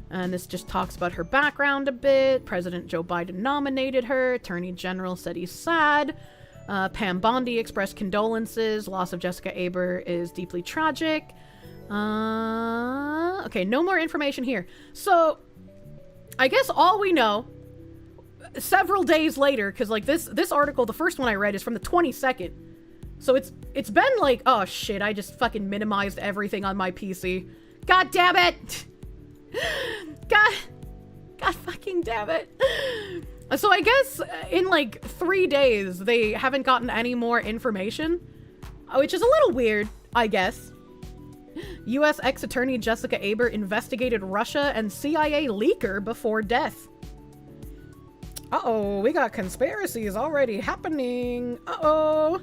And this just talks about her background a bit. President Joe Biden nominated her. Attorney General said he's sad. Pam Bondi expressed condolences. Loss of Jessica Aber is deeply tragic. Okay, no more information here. So, I guess all we know, several days later, because like this article, the first one I read is from the 22nd. So it's been like, oh shit, I just fucking minimized everything on my PC. God damn it! God fucking damn it. So I guess in like 3 days, they haven't gotten any more information, which is a little weird, I guess. U.S. ex-attorney Jessica Aber investigated Russia and CIA leaker before death. Uh-oh, we got conspiracies already happening. Uh-oh.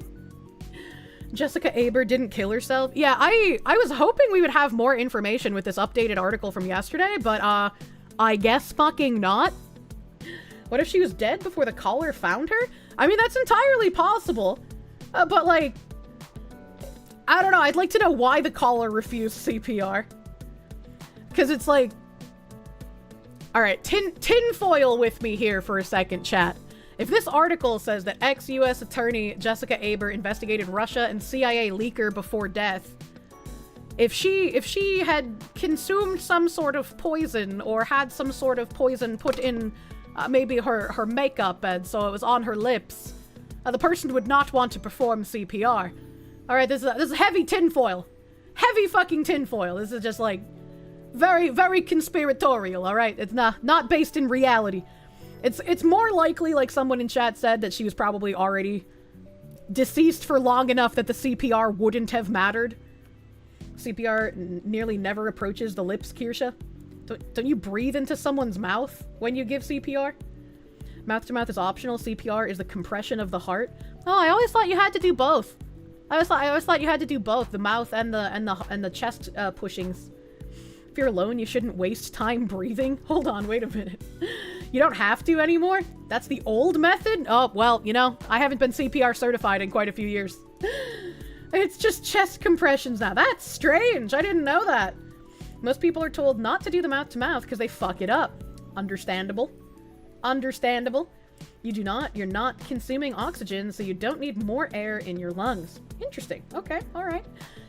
Jessica Aber didn't kill herself. Yeah, I was hoping we would have more information with this updated article from yesterday, but I guess fucking not. What if she was dead before the caller found her? I mean, that's entirely possible. But like, I don't know. I'd like to know why the caller refused CPR. Because it's like, all right, tinfoil with me here for a second, chat. If this article says that ex-US attorney Jessica Aber investigated Russia and CIA leaker before death, if she had consumed some sort of poison or had some sort of poison put in maybe her makeup and so it was on her lips, the person would not want to perform CPR. All right, this is heavy tinfoil. Heavy fucking tinfoil. This is just like very, very conspiratorial, all right? It's not based in reality. It's more likely, like someone in chat said, that she was probably already deceased for long enough that the CPR wouldn't have mattered. CPR nearly never approaches the lips, Kirsche. Don't you breathe into someone's mouth when you give CPR? Mouth-to-mouth is optional. CPR is the compression of the heart. Oh, I always thought you had to do both. I always thought you had to do both, the mouth and the chest pushings. If you're alone, you shouldn't waste time breathing. Hold on, wait a minute. You don't have to anymore? That's the old method? Oh, well, you know, I haven't been CPR certified in quite a few years. It's just chest compressions now. That's strange. I didn't know that. Most people are told not to do the mouth-to-mouth because they fuck it up. Understandable. Understandable. You're not consuming oxygen, so you don't need more air in your lungs. Interesting. Okay, alright.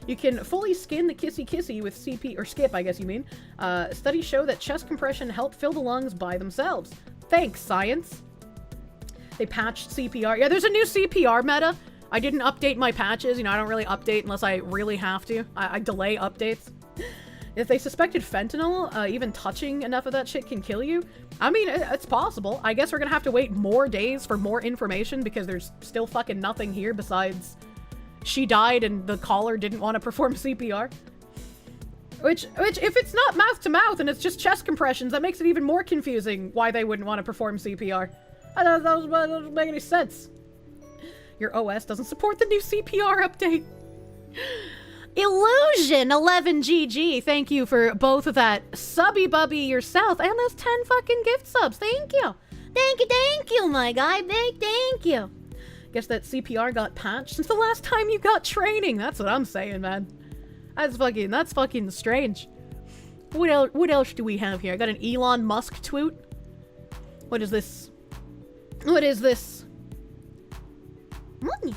You can fully skin the kissy with CP, or skip, I guess you mean. Studies show that chest compression help fill the lungs by themselves. Thanks, science. They patched CPR. Yeah, there's a new CPR meta. I didn't update my patches. You know, I don't really update unless I really have to. I delay updates. If they suspected fentanyl, even touching enough of that shit can kill you. I mean, it's possible. I guess we're gonna have to wait more days for more information because there's still fucking nothing here besides she died and the caller didn't want to perform CPR. Which, if it's not mouth to mouth and it's just chest compressions, that makes it even more confusing why they wouldn't want to perform CPR. That doesn't make any sense. Your OS doesn't support the new CPR update. Illusion 11GG, thank you for both of that subby bubby yourself and those 10 fucking gift subs. Thank you. Thank you, my guy. Thank you. Guess that CPR got patched since the last time you got training. That's what I'm saying, man. That's fucking strange. What else do we have here? I got an Elon Musk tweet. What is this? What is this? Money.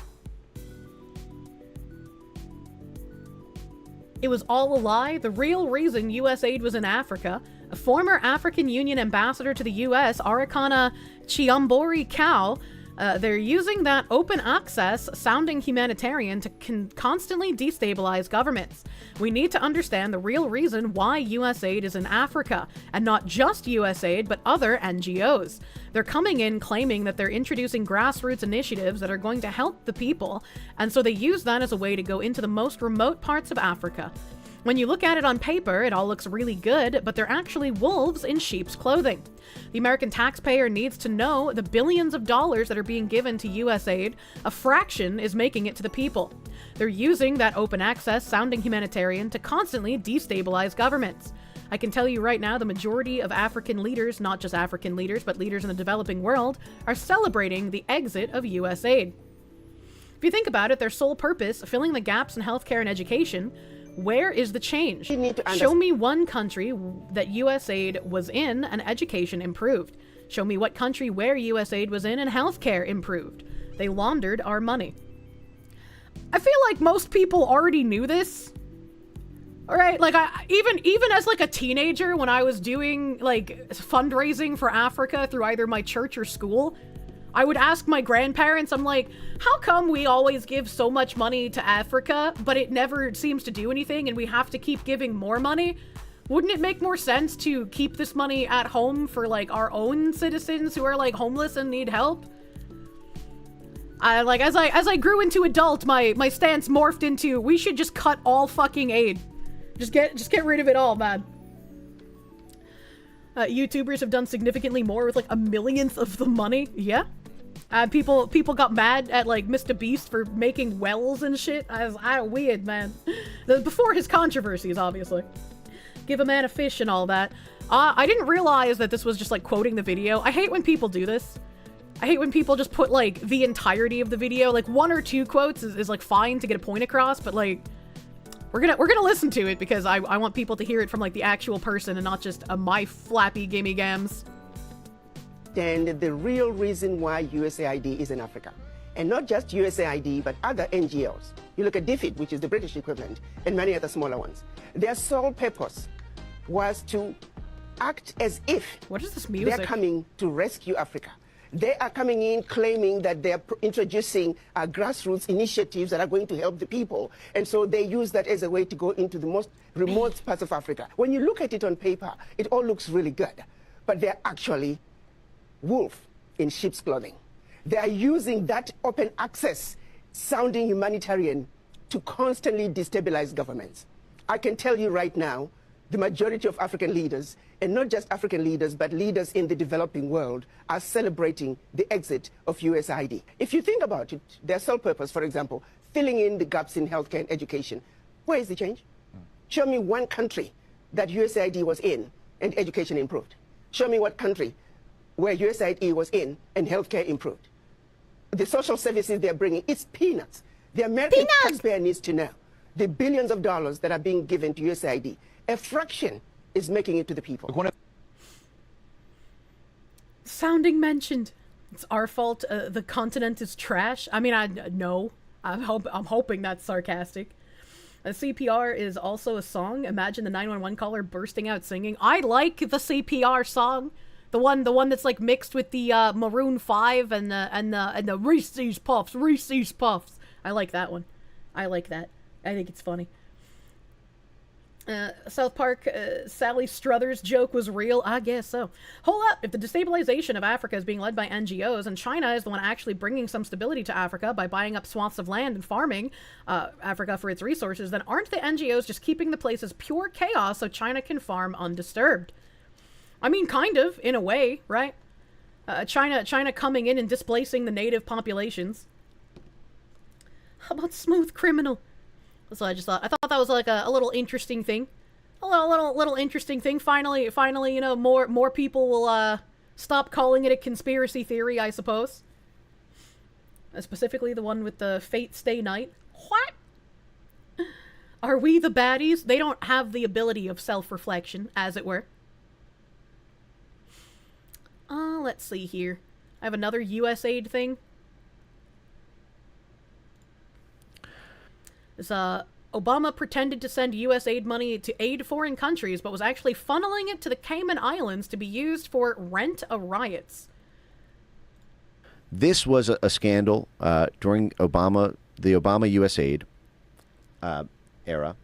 It was all a lie. The real reason USAID was in Africa. A former African Union ambassador to the US, Arikana Chiambori Cow, They're using that open access sounding humanitarian to constantly destabilize governments. We need to understand the real reason why USAID is in Africa, and not just USAID, but other NGOs. They're coming in claiming that they're introducing grassroots initiatives that are going to help the people, and so they use that as a way to go into the most remote parts of Africa. When you look at it on paper, it all looks really good, but they're actually wolves in sheep's clothing. The American taxpayer needs to know the billions of dollars that are being given to USAID, a fraction is making it to the people. They're using that open access sounding humanitarian to constantly destabilize governments. I can tell you right now, the majority of African leaders, not just African leaders, but leaders in the developing world, are celebrating the exit of USAID. If you think about it, their sole purpose, filling the gaps in healthcare and education. Where is the change? Show me one country that USAID was in and education improved. Show me what country where USAID was in and healthcare improved. They laundered our money. I feel like most people already knew this. All right, like even as like a teenager when I was doing like fundraising for Africa through either my church or school, I would ask my grandparents, I'm like, how come we always give so much money to Africa, but it never seems to do anything and we have to keep giving more money? Wouldn't it make more sense to keep this money at home for like our own citizens who are like homeless and need help? As I grew into adult, my stance morphed into, we should just cut all fucking aid. Just get rid of it all, man. YouTubers have done significantly more with like a millionth of the money. Yeah. People got mad at like Mr. Beast for making wells and shit. I was weird, man. Before his controversies, obviously. Give a man a fish and all that. I didn't realize that this was just like quoting the video. I hate when people do this. I hate when people just put like the entirety of the video. Like 1 or 2 quotes is like fine to get a point across, but like we're gonna listen to it because I want people to hear it from like the actual person and not just my flappy gimme gams. And the real reason why USAID is in Africa. And not just USAID, but other NGOs. You look at DFID, which is the British equivalent, and many other smaller ones. Their sole purpose was to act as if what is this music? They're coming to rescue Africa. They are coming in claiming that they're introducing grassroots initiatives that are going to help the people. And so they use that as a way to go into the most remote parts of Africa. When you look at it on paper, it all looks really good. But they're actually wolf in sheep's clothing. They are using that open access sounding humanitarian to constantly destabilize governments. I can tell you right now, the majority of African leaders, and not just African leaders, but leaders in the developing world, are celebrating the exit of USAID. If you think about it, their sole purpose, for example, filling in the gaps in healthcare and education, where is the change? Show me one country that USAID was in and education improved. Show me what country where USAID was in and healthcare improved. The social services they're bringing, it's peanuts. The American taxpayer needs to know the billions of dollars that are being given to USAID. A fraction is making it to the people. Sounding mentioned. It's our fault. The continent is trash. I mean, no. I'm hoping that's sarcastic. A CPR is also a song. Imagine the 911 caller bursting out singing. I like the CPR song. The one that's like mixed with the Maroon 5 and the Reese's Puffs. I like that one. I like that. I think it's funny. South Park, Sally Struthers joke was real? I guess so. Hold up, if the destabilization of Africa is being led by NGOs and China is the one actually bringing some stability to Africa by buying up swaths of land and farming Africa for its resources, then aren't the NGOs just keeping the place as pure chaos so China can farm undisturbed? I mean, kind of, in a way, right? China coming in and displacing the native populations. How about Smooth Criminal? So I thought that was like a little interesting thing. A little interesting thing. Finally, you know, more people will stop calling it a conspiracy theory, I suppose. Specifically the one with the Fate Stay Night. What? Are we the baddies? They don't have the ability of self-reflection, as it were. Let's see here. I have another USAID thing. This, Obama pretended to send USAID money to aid foreign countries, but was actually funneling it to the Cayman Islands to be used for rent-a-riots. This was a scandal during the Obama USAID era.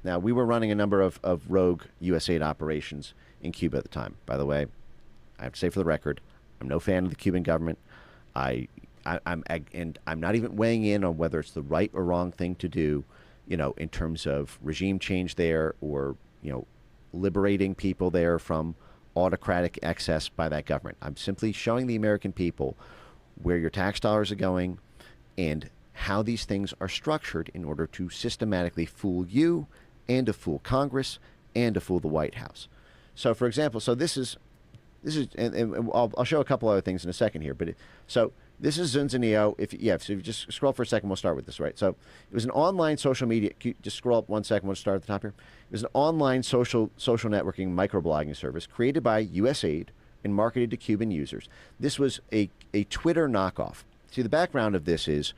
Now, we were running a number of rogue USAID operations in Cuba at the time. By the way, I have to say for the record, I'm no fan of the Cuban government. I'm not even weighing in on whether it's the right or wrong thing to do, in terms of regime change there or, liberating people there from autocratic excess by that government. I'm simply showing the American people where your tax dollars are going and how these things are structured in order to systematically fool you and to fool Congress and to fool the White House. So, for example, this is, and I'll show a couple other things in a second here, but this is Zunzaneo. So if you just scroll for a second, we'll start with this, right? So it was an online social media, just scroll up 1 second, we'll start at the top here. It was an online social networking microblogging service created by USAID and marketed to Cuban users. This was a Twitter knockoff. See, the background of this is,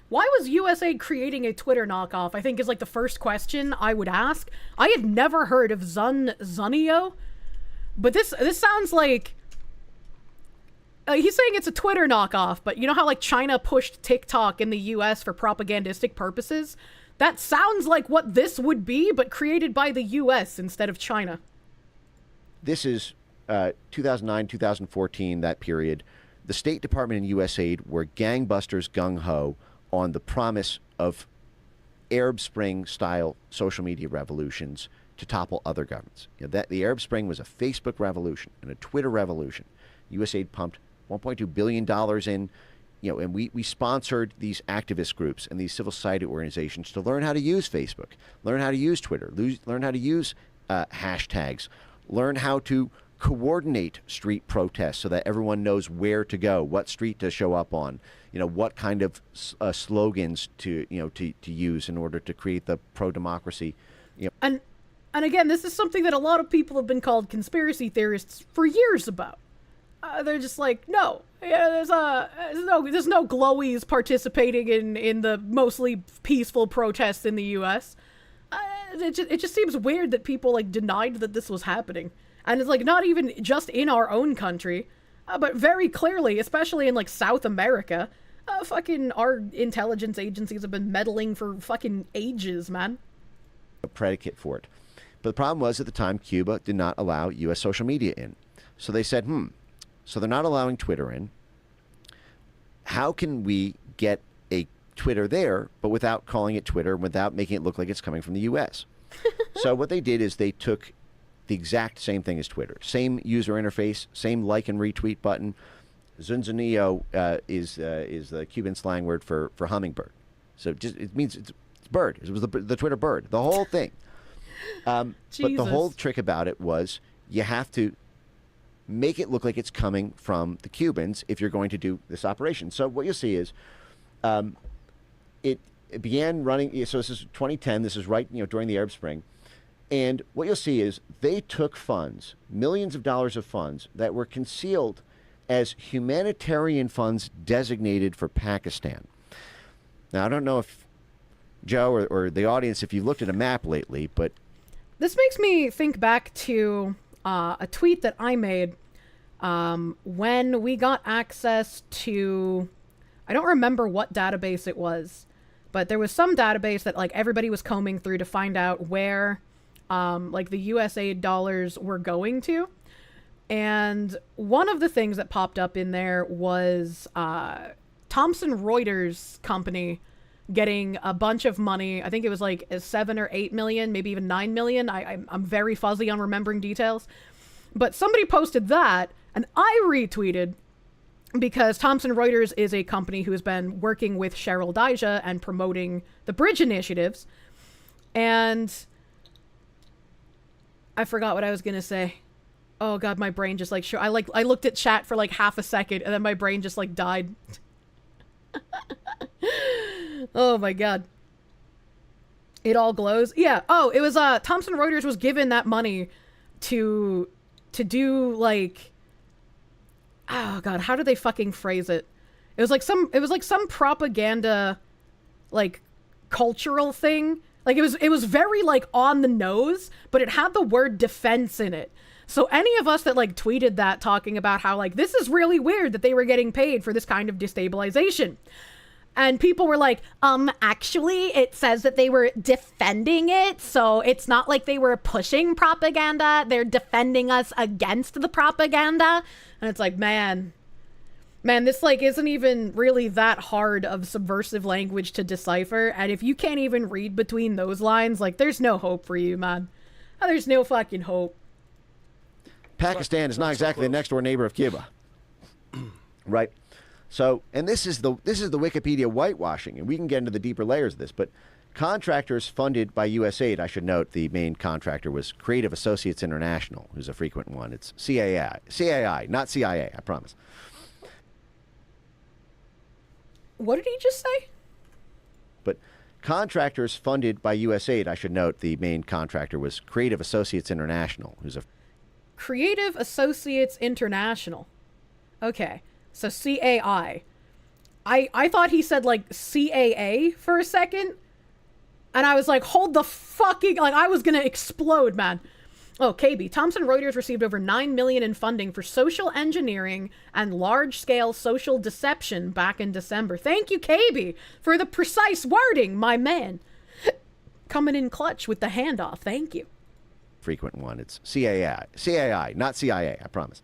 why was USAID creating a Twitter knockoff? I think is like the first question I would ask. I had never heard of Zunzaneo, but this sounds like he's saying it's a Twitter knockoff. But you know how like China pushed TikTok in the U.S. for propagandistic purposes? That sounds like what this would be, but created by the U.S. instead of China. This is 2009, 2014, that period. The State Department and USAID were gangbusters gung-ho on the promise of Arab Spring-style social media revolutions to topple other governments. The Arab Spring was a Facebook revolution and a Twitter revolution. USAID pumped $1.2 billion in, and we sponsored these activist groups and these civil society organizations to learn how to use Facebook, learn how to use Twitter, learn how to use hashtags, learn how to coordinate street protests so that everyone knows where to go, what street to show up on, what kind of slogans to use in order to create the pro-democracy. And again, this is something that a lot of people have been called conspiracy theorists for years about. They're just like, no, there's no glowies participating in the mostly peaceful protests in the U.S. It just seems weird that people like denied that this was happening. And it's like not even just in our own country, but very clearly, especially in like South America, fucking our intelligence agencies have been meddling for fucking ages, man. A predicate for it. But the problem was at the time, Cuba did not allow U.S. social media in. So they said, so they're not allowing Twitter in. How can we get a Twitter there, but without calling it Twitter, without making it look like it's coming from the U.S.? So what they did is they took the exact same thing as Twitter. Same user interface, same like and retweet button. Zunzaneo is the Cuban slang word for hummingbird. So it means it's bird. It was the Twitter bird. The whole thing. But the whole trick about it was you have to make it look like it's coming from the Cubans if you're going to do this operation. So what you'll see is it began running. So this is 2010. This is right during the Arab Spring. And what you'll see is they took funds, millions of dollars of funds that were concealed as humanitarian funds designated for Pakistan. Now, I don't know if Joe or the audience, if you've looked at a map lately, but this makes me think back to a tweet that I made when we got access to, I don't remember what database it was, but there was some database that like everybody was combing through to find out where like the USAID dollars were going to. And one of the things that popped up in there was Thomson Reuters company getting a bunch of money. I think it was like 7 or 8 million, maybe even 9 million. I'm very fuzzy on remembering details. But somebody posted that, and I retweeted because Thomson Reuters is a company who has been working with Cheryl Dijja and promoting the bridge initiatives. And I forgot what I was going to say. Oh God, my brain just like, I looked at chat for like half a second and then my brain just like died. Oh my God. It all glows. Yeah. Oh, it was, Thomson Reuters was given that money to do like, oh God, how did they fucking phrase it? It was like some propaganda, like cultural thing. Like it was very like on the nose, but it had the word defense in it. So any of us that like tweeted that talking about how like this is really weird that they were getting paid for this kind of destabilization. And people were like, actually, it says that they were defending it, so it's not like they were pushing propaganda. They're defending us against the propaganda. And it's like, man, this, like, isn't even really that hard of subversive language to decipher. And if you can't even read between those lines, like, there's no hope for you, man. There's no fucking hope. Pakistan is not exactly the next door neighbor of Cuba. Right? So, and this is the Wikipedia whitewashing, and we can get into the deeper layers of this, but contractors funded by USAID, I should note the main contractor was Creative Associates International, who's a frequent one. It's CAI, not CIA, I promise. What did he just say? But contractors funded by USAID, I should note the main contractor was Creative Associates International, who's a... Creative Associates International. Okay. So CAI. I thought he said like CAA for a second. And I was like, hold the fucking... Like, I was gonna explode, man. Oh, KB. Thomson Reuters received over $9 million in funding for social engineering and large-scale social deception back in December. Thank you, KB, for the precise wording, my man. Coming in clutch with the handoff. Thank you. Frequent one. It's CAI, not CIA, I promise.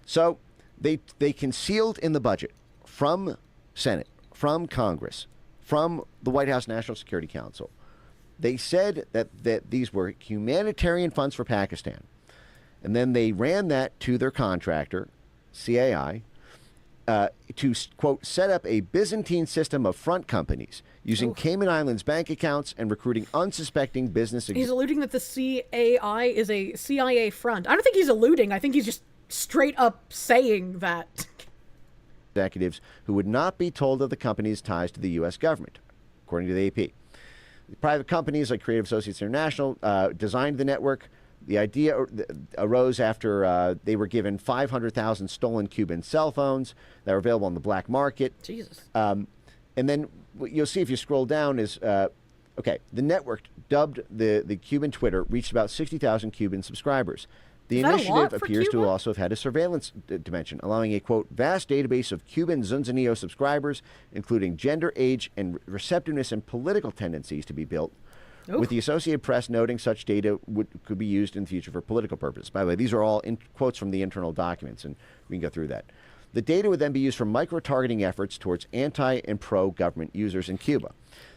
So... They concealed in the budget from Senate, from Congress, from the White House National Security Council. They said that these were humanitarian funds for Pakistan. And then they ran that to their contractor, CAI, to, quote, set up a Byzantine system of front companies using Cayman Islands bank accounts and recruiting unsuspecting business... He's alluding that the CAI is a CIA front. I don't think he's alluding. I think he's just straight up saying that. Executives who would not be told of the company's ties to the U.S. government, according to the AP. Private companies like Creative Associates International designed the network. The idea arose after they were given 500,000 stolen Cuban cell phones that were available on the black market. Jesus. And then what you'll see if you scroll down is, okay, the network, dubbed the Cuban Twitter, reached about 60,000 Cuban subscribers. The initiative appears to also have had a surveillance dimension, allowing a, quote, vast database of Cuban Zunzanillo subscribers, including gender, age, and receptiveness and political tendencies to be built, with the Associated Press noting such data could be used in the future for political purposes. By the way, these are all quotes from the internal documents, and we can go through that. The data would then be used for micro-targeting efforts towards anti- and pro-government users in Cuba.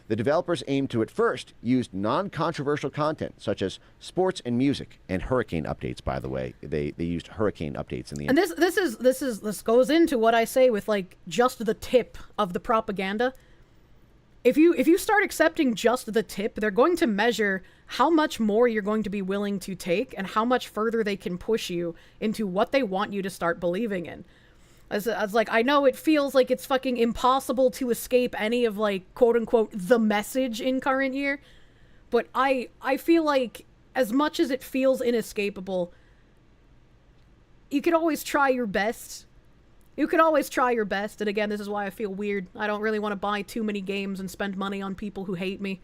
The developers aimed to, at first, use non-controversial content, such as sports and music, and hurricane updates, by the way. They used hurricane updates in the... And this goes into what I say with, like, just the tip of the propaganda. If you start accepting just the tip, they're going to measure how much more you're going to be willing to take and how much further they can push you into what they want you to start believing in. As like, I know it feels like it's fucking impossible to escape any of, like, quote-unquote, the message in current year, but I feel like, as much as it feels inescapable, you could always try your best. You could always try your best, and again, this is why I feel weird. I don't really want to buy too many games and spend money on people who hate me.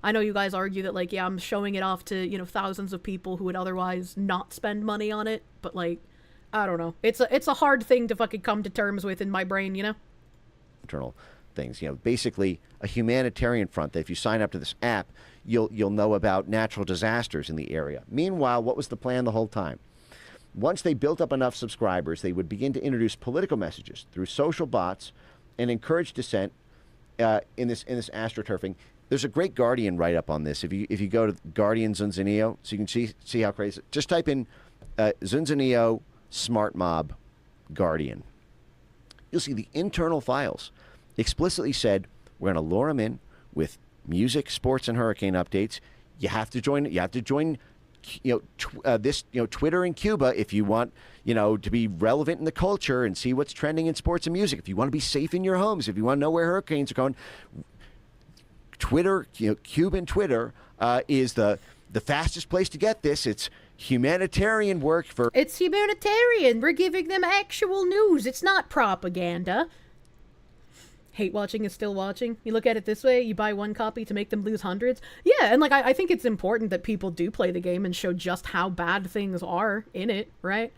I know you guys argue that, like, yeah, I'm showing it off to, you know, thousands of people who would otherwise not spend money on it, but, like, I don't know. It's a hard thing to fucking come to terms with in my brain, you know? Internal things, you know, basically a humanitarian front that if you sign up to this app, you'll know about natural disasters in the area. Meanwhile, what was the plan the whole time? Once they built up enough subscribers, they would begin to introduce political messages through social bots and encourage dissent in this astroturfing. There's a great Guardian write-up on this. If you go to Guardian Zunzanillo, so you can see how crazy. Just type in Zunzanillo Smart Mob Guardian. You'll see the internal files explicitly said we're going to lure them in with music, sports, and hurricane updates. You have to join. Twitter in Cuba if you want, to be relevant in the culture and see what's trending in sports and music. If you want to be safe in your homes, if you want to know where hurricanes are going, Twitter, Cuban Twitter is the fastest place to get this. It's humanitarian work for... It's humanitarian. We're giving them actual news. It's not propaganda. hate watching is still watching. You look at it this way, you buy one copy to make them lose hundreds. Yeah, and like I think it's important that people do play the game and show just how bad things are in it, right?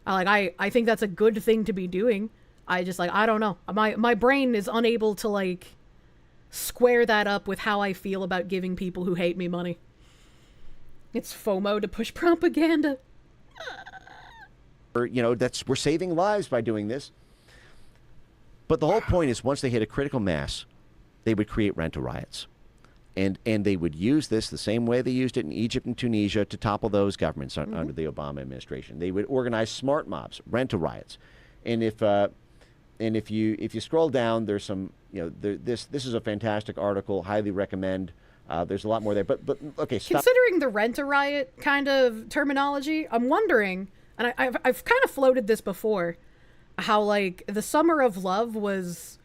I think that's a good thing to be doing. I just like, I don't know. My brain is unable to like square that up with how I feel about giving people who hate me money. It's FOMO to push propaganda. You know, we're saving lives by doing this. But the whole point is once they hit a critical mass, they would create rental riots. And they would use this the same way they used it in Egypt and Tunisia to topple those governments under the Obama administration. They would organize smart mobs, rental riots. And if you scroll down, there's some, you know, this is a fantastic article, highly recommend. There's a lot more there. But okay, stop. Considering the rent-a-riot kind of terminology, I'm wondering, and I've kind of floated this before, how like the Summer of Love was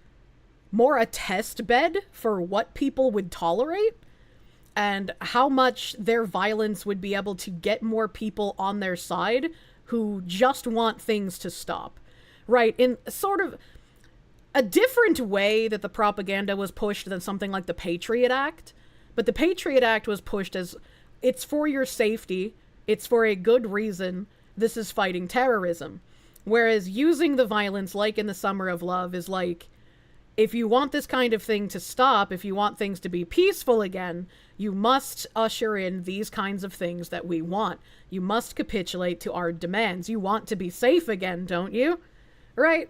more a test bed for what people would tolerate and how much their violence would be able to get more people on their side who just want things to stop. Right, in sort of a different way that the propaganda was pushed than something like the Patriot Act. But the Patriot Act was pushed as, it's for your safety, it's for a good reason, this is fighting terrorism. Whereas using the violence, like in the Summer of Love, is like, if you want this kind of thing to stop, if you want things to be peaceful again, you must usher in these kinds of things that we want. You must capitulate to our demands. You want to be safe again, don't you? Right?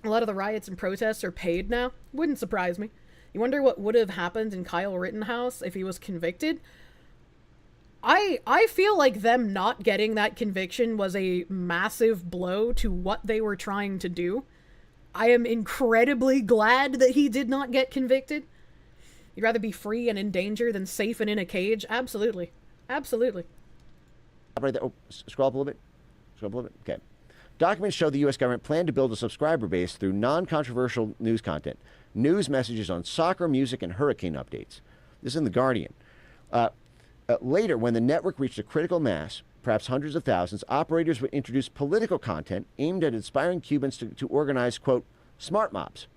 A lot of the riots and protests are paid now. Wouldn't surprise me. You wonder what would have happened in Kyle Rittenhouse if he was convicted? I feel like them not getting that conviction was a massive blow to what they were trying to do. I am incredibly glad that he did not get convicted. You'd rather be free and in danger than safe and in a cage? Absolutely. Absolutely. Right there. Oh, scroll up a little bit. Scroll up a little bit. Okay. Documents show the U.S. government planned to build a subscriber base through non-controversial news content, news messages on soccer, music, and hurricane updates. This is in The Guardian. Later, when the network reached a critical mass, perhaps hundreds of thousands, operators would introduce political content aimed at inspiring Cubans to organize, quote, smart mobs,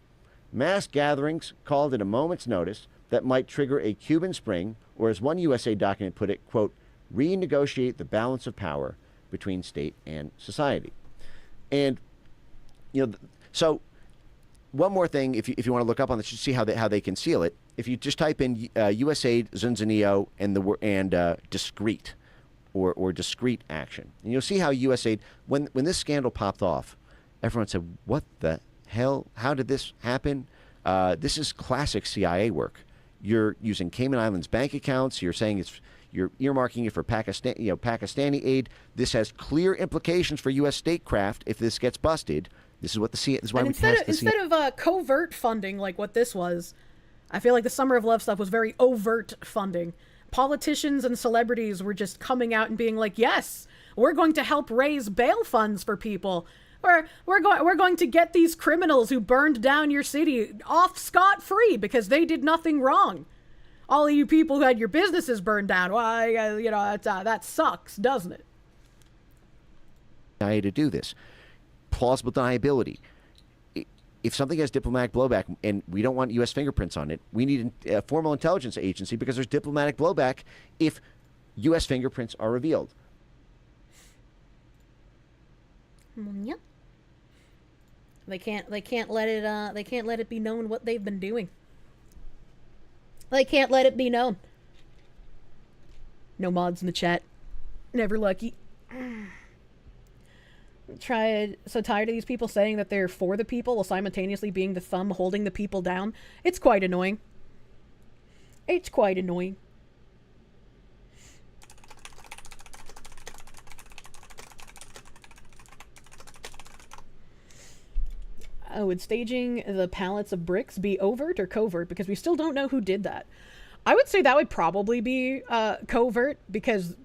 mass gatherings called at a moment's notice that might trigger a Cuban spring, or as one USAID document put it, quote, renegotiate the balance of power between state and society. And, you know, so one more thing, if you want to look up on this, you see how they conceal it. If you just type in USAID, Zunzaneo, and discrete, or discrete action, and you'll see how USAID, when this scandal popped off, everyone said, what the hell? How did this happen? This is classic CIA work. You're using Cayman Islands bank accounts. You're saying you're earmarking it for Pakistani aid. This has clear implications for U.S. statecraft if this gets busted. This is what the CIA. This is why instead of covert funding like what this was, I feel like the Summer of Love stuff was very overt funding. Politicians and celebrities were just coming out and being like, yes, we're going to help raise bail funds for people. We're going to get these criminals who burned down your city off scot-free because they did nothing wrong. All of you people who had your businesses burned down, well, you know, that sucks, doesn't it? To do this. Plausible deniability. If something has diplomatic blowback and we don't want U.S. fingerprints on it, we need a formal intelligence agency because there's diplomatic blowback if U.S. fingerprints are revealed. Yep. They can't let it be known what they've been doing. They can't let it be known. No mods in the chat. Never lucky. So tired of these people saying that they're for the people while simultaneously being the thumb holding the people down. It's quite annoying. It's quite annoying. Oh, would staging the pallets of bricks be overt or covert? Because we still don't know who did that. I would say that would probably be covert because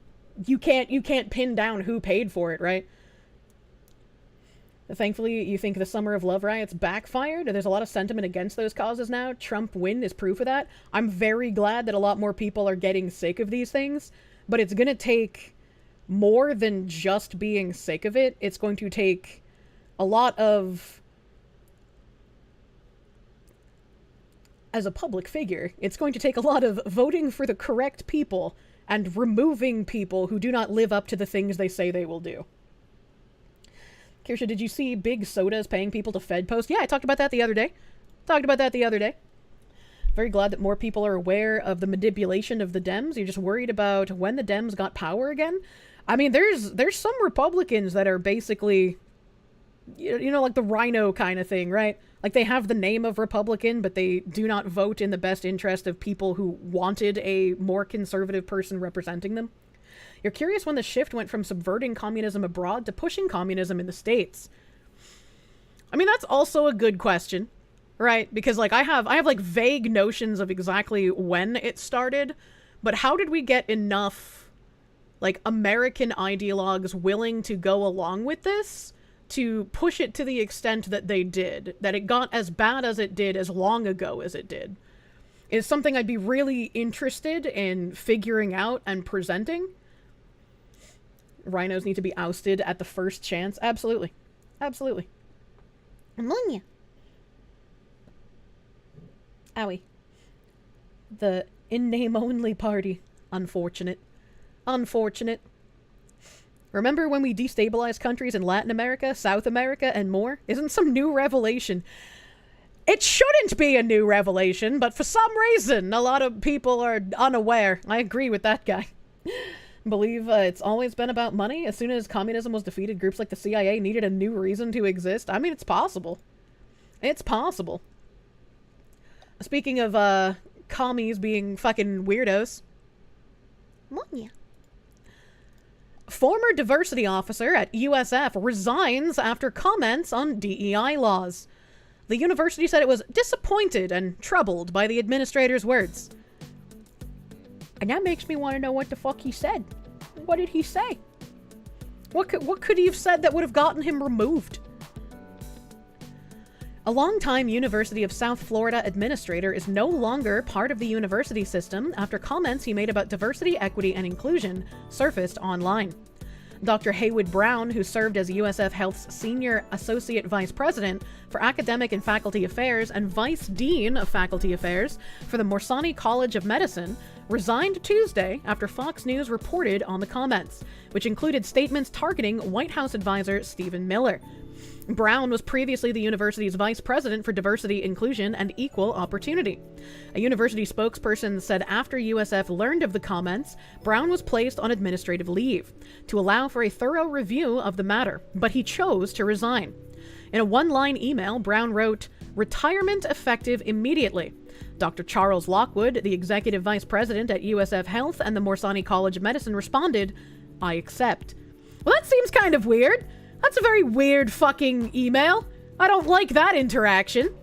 you can't pin down who paid for it, right? Thankfully, you think the Summer of Love riots backfired. There's a lot of sentiment against those causes now. Trump win is proof of that. I'm very glad that a lot more people are getting sick of these things, but it's going to take more than just being sick of it. It's going to take a lot of as a public figure, it's going to take a lot of voting for the correct people and removing people who do not live up to the things they say they will do. Kirsche, did you see Big Soda's paying people to Fed post? Yeah, I talked about that the other day. Very glad that more people are aware of the manipulation of the Dems. You're just worried about when the Dems got power again. I mean, there's some Republicans that are basically, you know, like the Rhino kind of thing, right? Like, they have the name of Republican, but they do not vote in the best interest of people who wanted a more conservative person representing them. You're curious when the shift went from subverting communism abroad to pushing communism in the States. I mean, that's also a good question, right? Because, like, I have like vague notions of exactly when it started, but how did we get enough, like, American ideologues willing to go along with this to push it to the extent that they did, that it got as bad as it did as long ago as it did, is something I'd be really interested in figuring out and presenting. Rhinos need to be ousted at the first chance. Absolutely. Absolutely. Ammonia. Owie. The in-name-only party. Unfortunate. Unfortunate. Remember when we destabilized countries in Latin America, South America, and more? Isn't some new revelation? It shouldn't be a new revelation, but for some reason, a lot of people are unaware. I agree with that guy. Believe it's always been about money. As soon as communism was defeated, groups like the CIA needed a new reason to exist. I mean, it's possible. It's possible. Speaking of, commies being fucking weirdos. Yeah. Former diversity officer at USF resigns after comments on DEI laws. The university said it was disappointed and troubled by the administrator's words. And that makes me want to know what the fuck he said. What did he say? What could he have said that would have gotten him removed? A longtime University of South Florida administrator is no longer part of the university system after comments he made about diversity, equity, and inclusion surfaced online. Dr. Haywood Brown, who served as USF Health's Senior Associate Vice President for Academic and Faculty Affairs and Vice Dean of Faculty Affairs for the Morsani College of Medicine, resigned Tuesday after Fox News reported on the comments, which included statements targeting White House advisor Stephen Miller. Brown was previously the university's vice president for diversity, inclusion, and equal opportunity. A university spokesperson said after USF learned of the comments, Brown was placed on administrative leave to allow for a thorough review of the matter, but he chose to resign. In a one-line email, Brown wrote, "Retirement effective immediately." Dr. Charles Lockwood, the executive vice president at USF Health and the Morsani College of Medicine, responded, "I accept." Well, that seems kind of weird. That's a very weird fucking email. I don't like that interaction.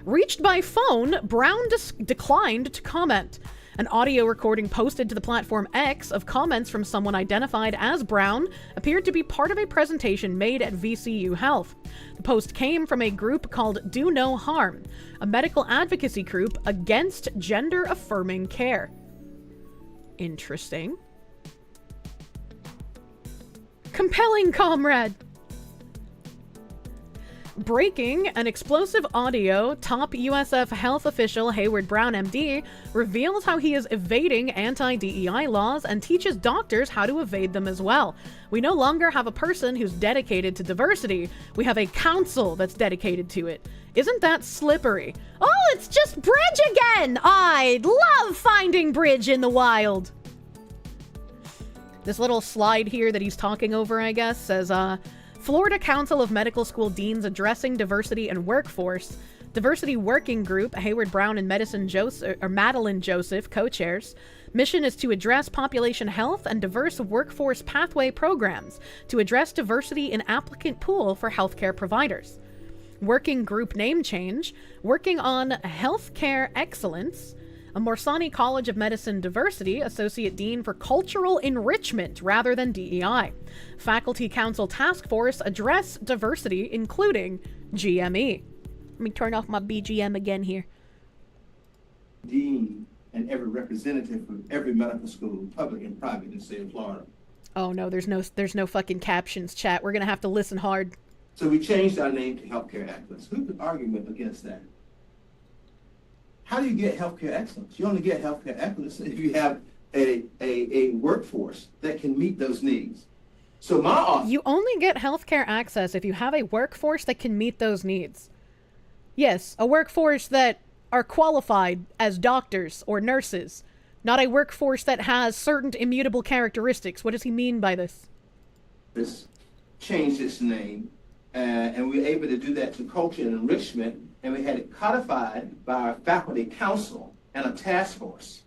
Reached by phone, Brown declined to comment. An audio recording posted to the platform X of comments from someone identified as Brown appeared to be part of a presentation made at VCU Health. The post came from a group called Do No Harm, a medical advocacy group against gender-affirming care. Interesting. Compelling, comrade! Breaking, an explosive audio, top USF Health official Haywood Brown MD reveals how he is evading anti-DEI laws and teaches doctors how to evade them as well. We no longer have a person who's dedicated to diversity, we have a council that's dedicated to it. Isn't that slippery? Oh, it's just Bridge again! I'd love finding Bridge in the wild! This little slide here that he's talking over, I guess, says, Florida Council of Medical School Deans addressing diversity and workforce. Diversity Working Group, Hayward Brown and Madeline Joseph, co-chairs. Mission is to address population health and diverse workforce pathway programs to address diversity in applicant pool for healthcare providers. Working group name change, working on healthcare excellence. A Morsani College of Medicine Diversity Associate Dean for Cultural Enrichment rather than DEI. Faculty Council Task Force address diversity, including GME. Let me turn off my BGM again here. Dean and every representative of every medical school, public and private, in the state of Florida. Oh no, there's no fucking captions, chat. We're gonna have to listen hard. So we changed our name to Healthcare Excellence. Who could argue against that? How do you get healthcare excellence? You only get healthcare excellence if you have a workforce that can meet those needs. So my office... You only get healthcare access if you have a workforce that can meet those needs. Yes, a workforce that are qualified as doctors or nurses, not a workforce that has certain immutable characteristics. What does he mean by this? This changed its name, and we were able to do that through culture and enrichment, and we had it codified by our faculty council and a task force.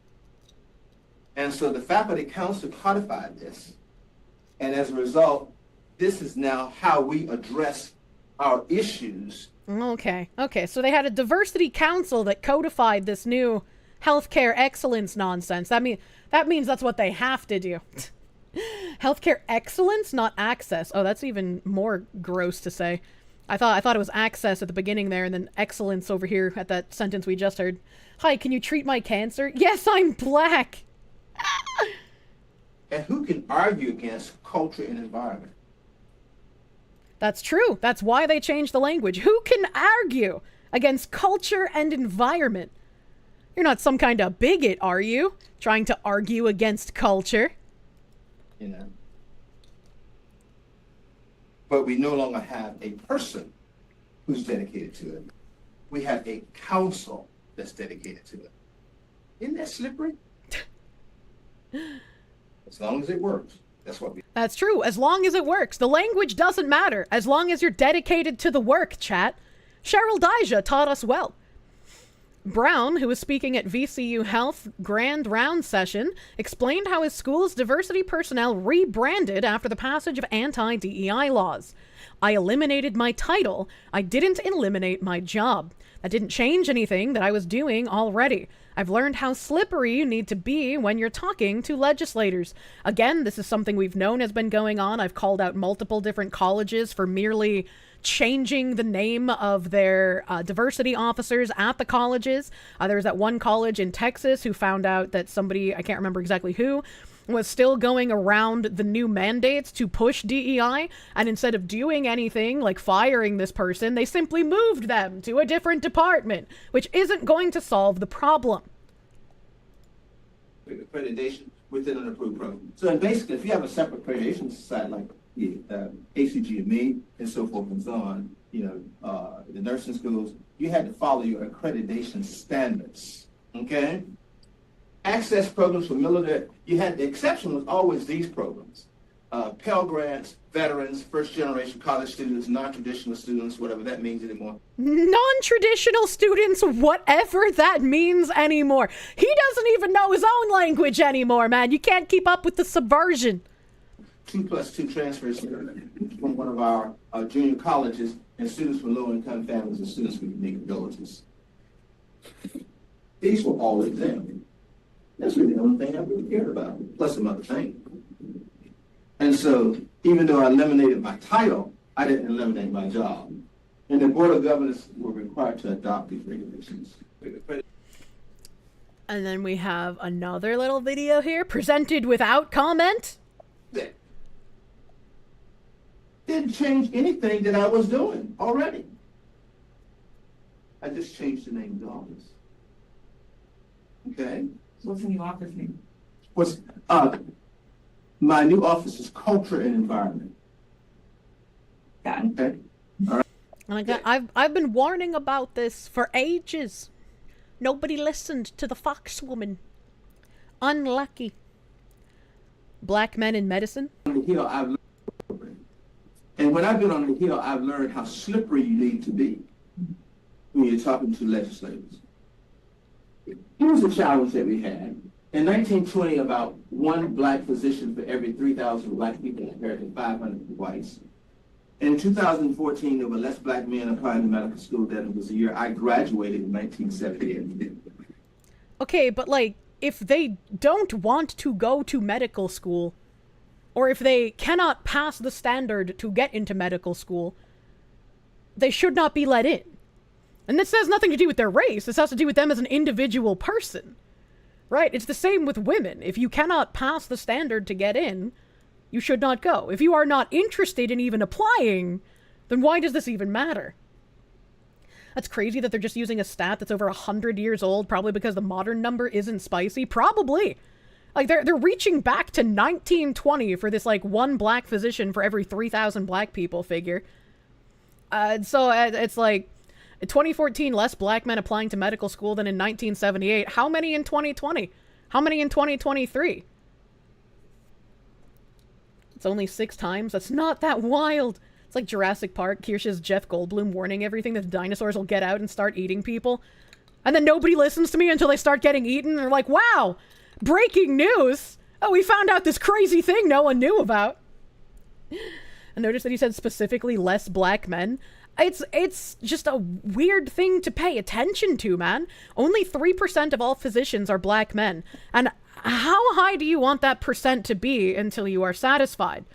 And so the faculty council codified this, and as a result, this is now how we address our issues. Okay, so they had a diversity council that codified this new healthcare excellence nonsense. That means that's what they have to do. Healthcare excellence, not access. Oh, that's even more gross to say. I thought it was access at the beginning there, and then excellence over here at that sentence we just heard. Hi, can you treat my cancer? Yes, I'm black. And who can argue against culture and environment? That's true. That's why they changed the language. Who can argue against culture and environment? You're not some kind of bigot, are you? Trying to argue against culture? You know. But we no longer have a person who's dedicated to it. We have a council that's dedicated to it. Isn't that slippery? As long as it works. That's what we... That's true. As long as it works. The language doesn't matter. As long as you're dedicated to the work, chat. Cheryl Dijah taught us well. Brown, who was speaking at VCU Health Grand Round Session, explained how his school's diversity personnel rebranded after the passage of anti-DEI laws. I eliminated my title. I didn't eliminate my job. That didn't change anything that I was doing already. I've learned how slippery you need to be when you're talking to legislators. Again, this is something we've known has been going on. I've called out multiple different colleges for merely changing the name of their diversity officers at the colleges. There was that one college in Texas who found out that somebody, I can't remember exactly who, was still going around the new mandates to push DEI, and instead of doing anything like firing this person, they simply moved them to a different department, which isn't going to solve the problem. Accreditation within an approved program. So basically, if you have a separate accreditation society like ACG and me, and so forth and so on, the nursing schools, you had to follow your accreditation standards, okay? Access programs for military, the exception was always these programs. Pell Grants, veterans, first-generation college students, non-traditional students, whatever that means anymore. Non-traditional students, whatever that means anymore. He doesn't even know his own language anymore, man. You can't keep up with the subversion. 2+2 transfers from one of our junior colleges, and students from low-income families and students with unique abilities. These were all examined. That's really the only thing I really cared about, plus some other things. And so, even though I eliminated my title, I didn't eliminate my job. And the Board of Governors were required to adopt these regulations. And then we have another little video here, presented without comment. That didn't change anything that I was doing already. I just changed the name of the office. Okay? What's the new office name? My new office is Culture and Environment. Got it. Okay? All right. And again, I've been warning about this for ages. Nobody listened to the fox woman. Unlucky. Black men in medicine. On the Hill, I've learned, and when I've been on the Hill, I've learned how slippery you need to be when you're talking to legislators. Here's the challenge that we had. In 1920, about one black physician for every 3,000 black people compared to 500 whites. In 2014, there were less black men applying to medical school than it was the year I graduated in 1978. Okay, but if they don't want to go to medical school, or if they cannot pass the standard to get into medical school, they should not be let in. And this has nothing to do with their race. This has to do with them as an individual person. Right? It's the same with women. If you cannot pass the standard to get in, you should not go. If you are not interested in even applying, then why does this even matter? That's crazy that they're just using a stat that's over 100 years old, probably because the modern number isn't spicy. Probably. Like, they're reaching back to 1920 for this, like, one black physician for every 3,000 black people figure. So it's like, in 2014, less black men applying to medical school than in 1978. How many in 2020? How many in 2023? It's only 6 times? That's not that wild. It's like Jurassic Park, Kirsche's Jeff Goldblum warning everything that the dinosaurs will get out and start eating people. And then nobody listens to me until they start getting eaten. And they're like, wow, breaking news. Oh, we found out this crazy thing no one knew about. And notice that he said specifically less black men. It's just a weird thing to pay attention to, man. Only 3% of all physicians are black men. And how high do you want that percent to be until you are satisfied?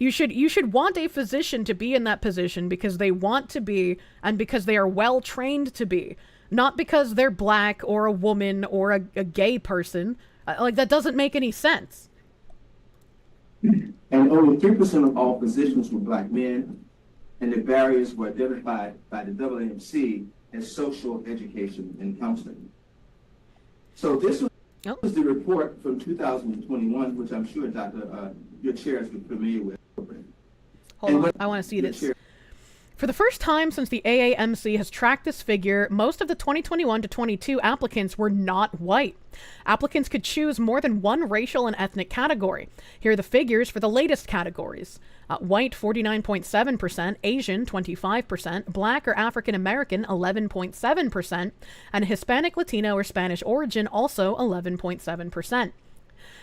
You should want a physician to be in that position because they want to be and because they are well trained to be, not because they're black or a woman or a gay person. Like, that doesn't make any sense. And only 3% of all physicians were black men, and the barriers were identified by the AAMC as social education and counseling. So this was the report from 2021, which I'm sure, Dr. Your chair is familiar with. Hold on, I want to see this. For the first time since the AAMC has tracked this figure, most of the 2021 to 22 applicants were not white. Applicants could choose more than one racial and ethnic category. Here are the figures for the latest categories. White, 49.7%, Asian, 25%, Black or African American, 11.7%, and Hispanic, Latino, or Spanish origin, also 11.7%.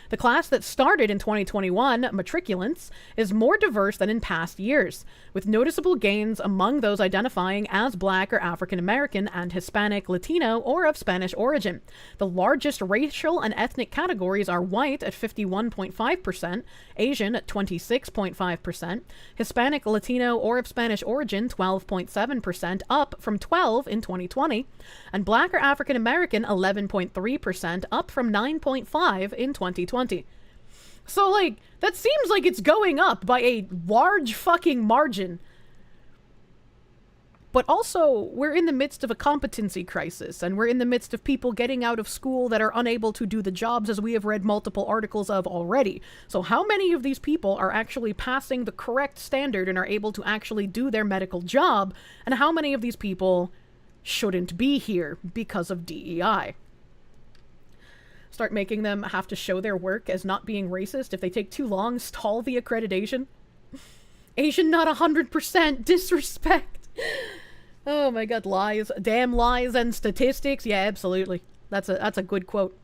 The class that started in 2021, matriculants, is more diverse than in past years, with noticeable gains among those identifying as Black or African American and Hispanic, Latino, or of Spanish origin. The largest racial and ethnic categories are white at 51.5%, Asian at 26.5%, Hispanic, Latino, or of Spanish origin 12.7%, up from 12 in 2020, and Black or African American 11.3%, up from 9.5 in 2020. So, like, that seems like it's going up by a large fucking margin. But also, we're in the midst of a competency crisis, and we're in the midst of people getting out of school that are unable to do the jobs, as we have read multiple articles of already. So how many of these people are actually passing the correct standard and are able to actually do their medical job, and how many of these people shouldn't be here because of DEI? Start making them have to show their work as not being racist. If they take too long, stall the accreditation. Asian not 100%, disrespect. Oh my god, lies. Damn lies and statistics. Yeah, absolutely. That's a good quote.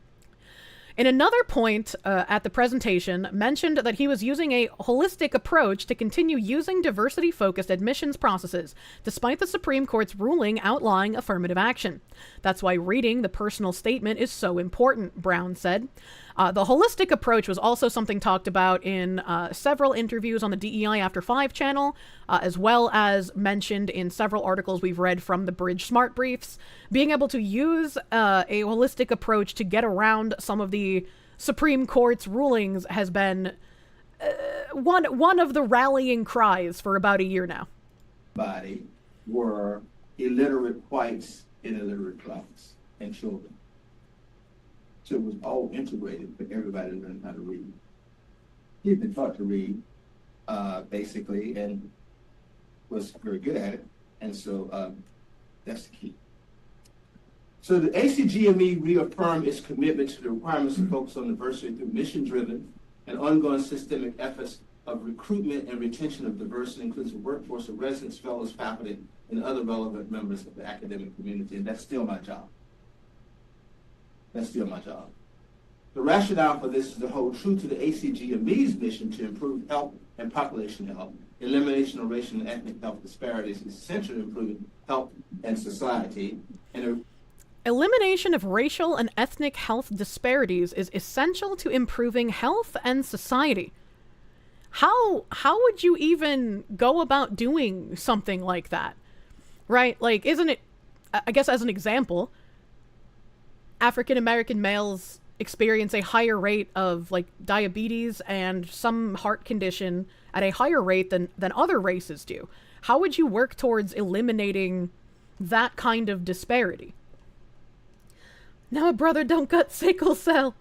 In another point at the presentation, mentioned that he was using a holistic approach to continue using diversity-focused admissions processes, despite the Supreme Court's ruling outlawing affirmative action. That's why reading the personal statement is so important, Brown said. The holistic approach was also something talked about in several interviews on the DEI After 5 channel, as well as mentioned in several articles we've read from the Bridge Smart Briefs. Being able to use a holistic approach to get around some of the Supreme Court's rulings has been one of the rallying cries for about a year now. Body were illiterate whites and illiterate blacks and children. So it was all integrated for everybody to learn how to read. He'd been taught to read, basically, and was very good at it. And so that's the key. So the ACGME reaffirmed its commitment to the requirements to focus on diversity through mission-driven and ongoing systemic efforts of recruitment and retention of diverse and inclusive workforce of residents, fellows, faculty, and other relevant members of the academic community. And that's still my job. That's still my job. The rationale for this is to hold true to the ACGME's mission to improve health and population health. Elimination of racial and ethnic health disparities is essential to improving health and society. And elimination of racial and ethnic health disparities is essential to improving health and society. How would you even go about doing something like that? Right? Like, isn't it, I guess as an example, African American males experience a higher rate of like diabetes and some heart condition at a higher rate than other races do. How would you work towards eliminating that kind of disparity. Now a brother don't got sickle cell.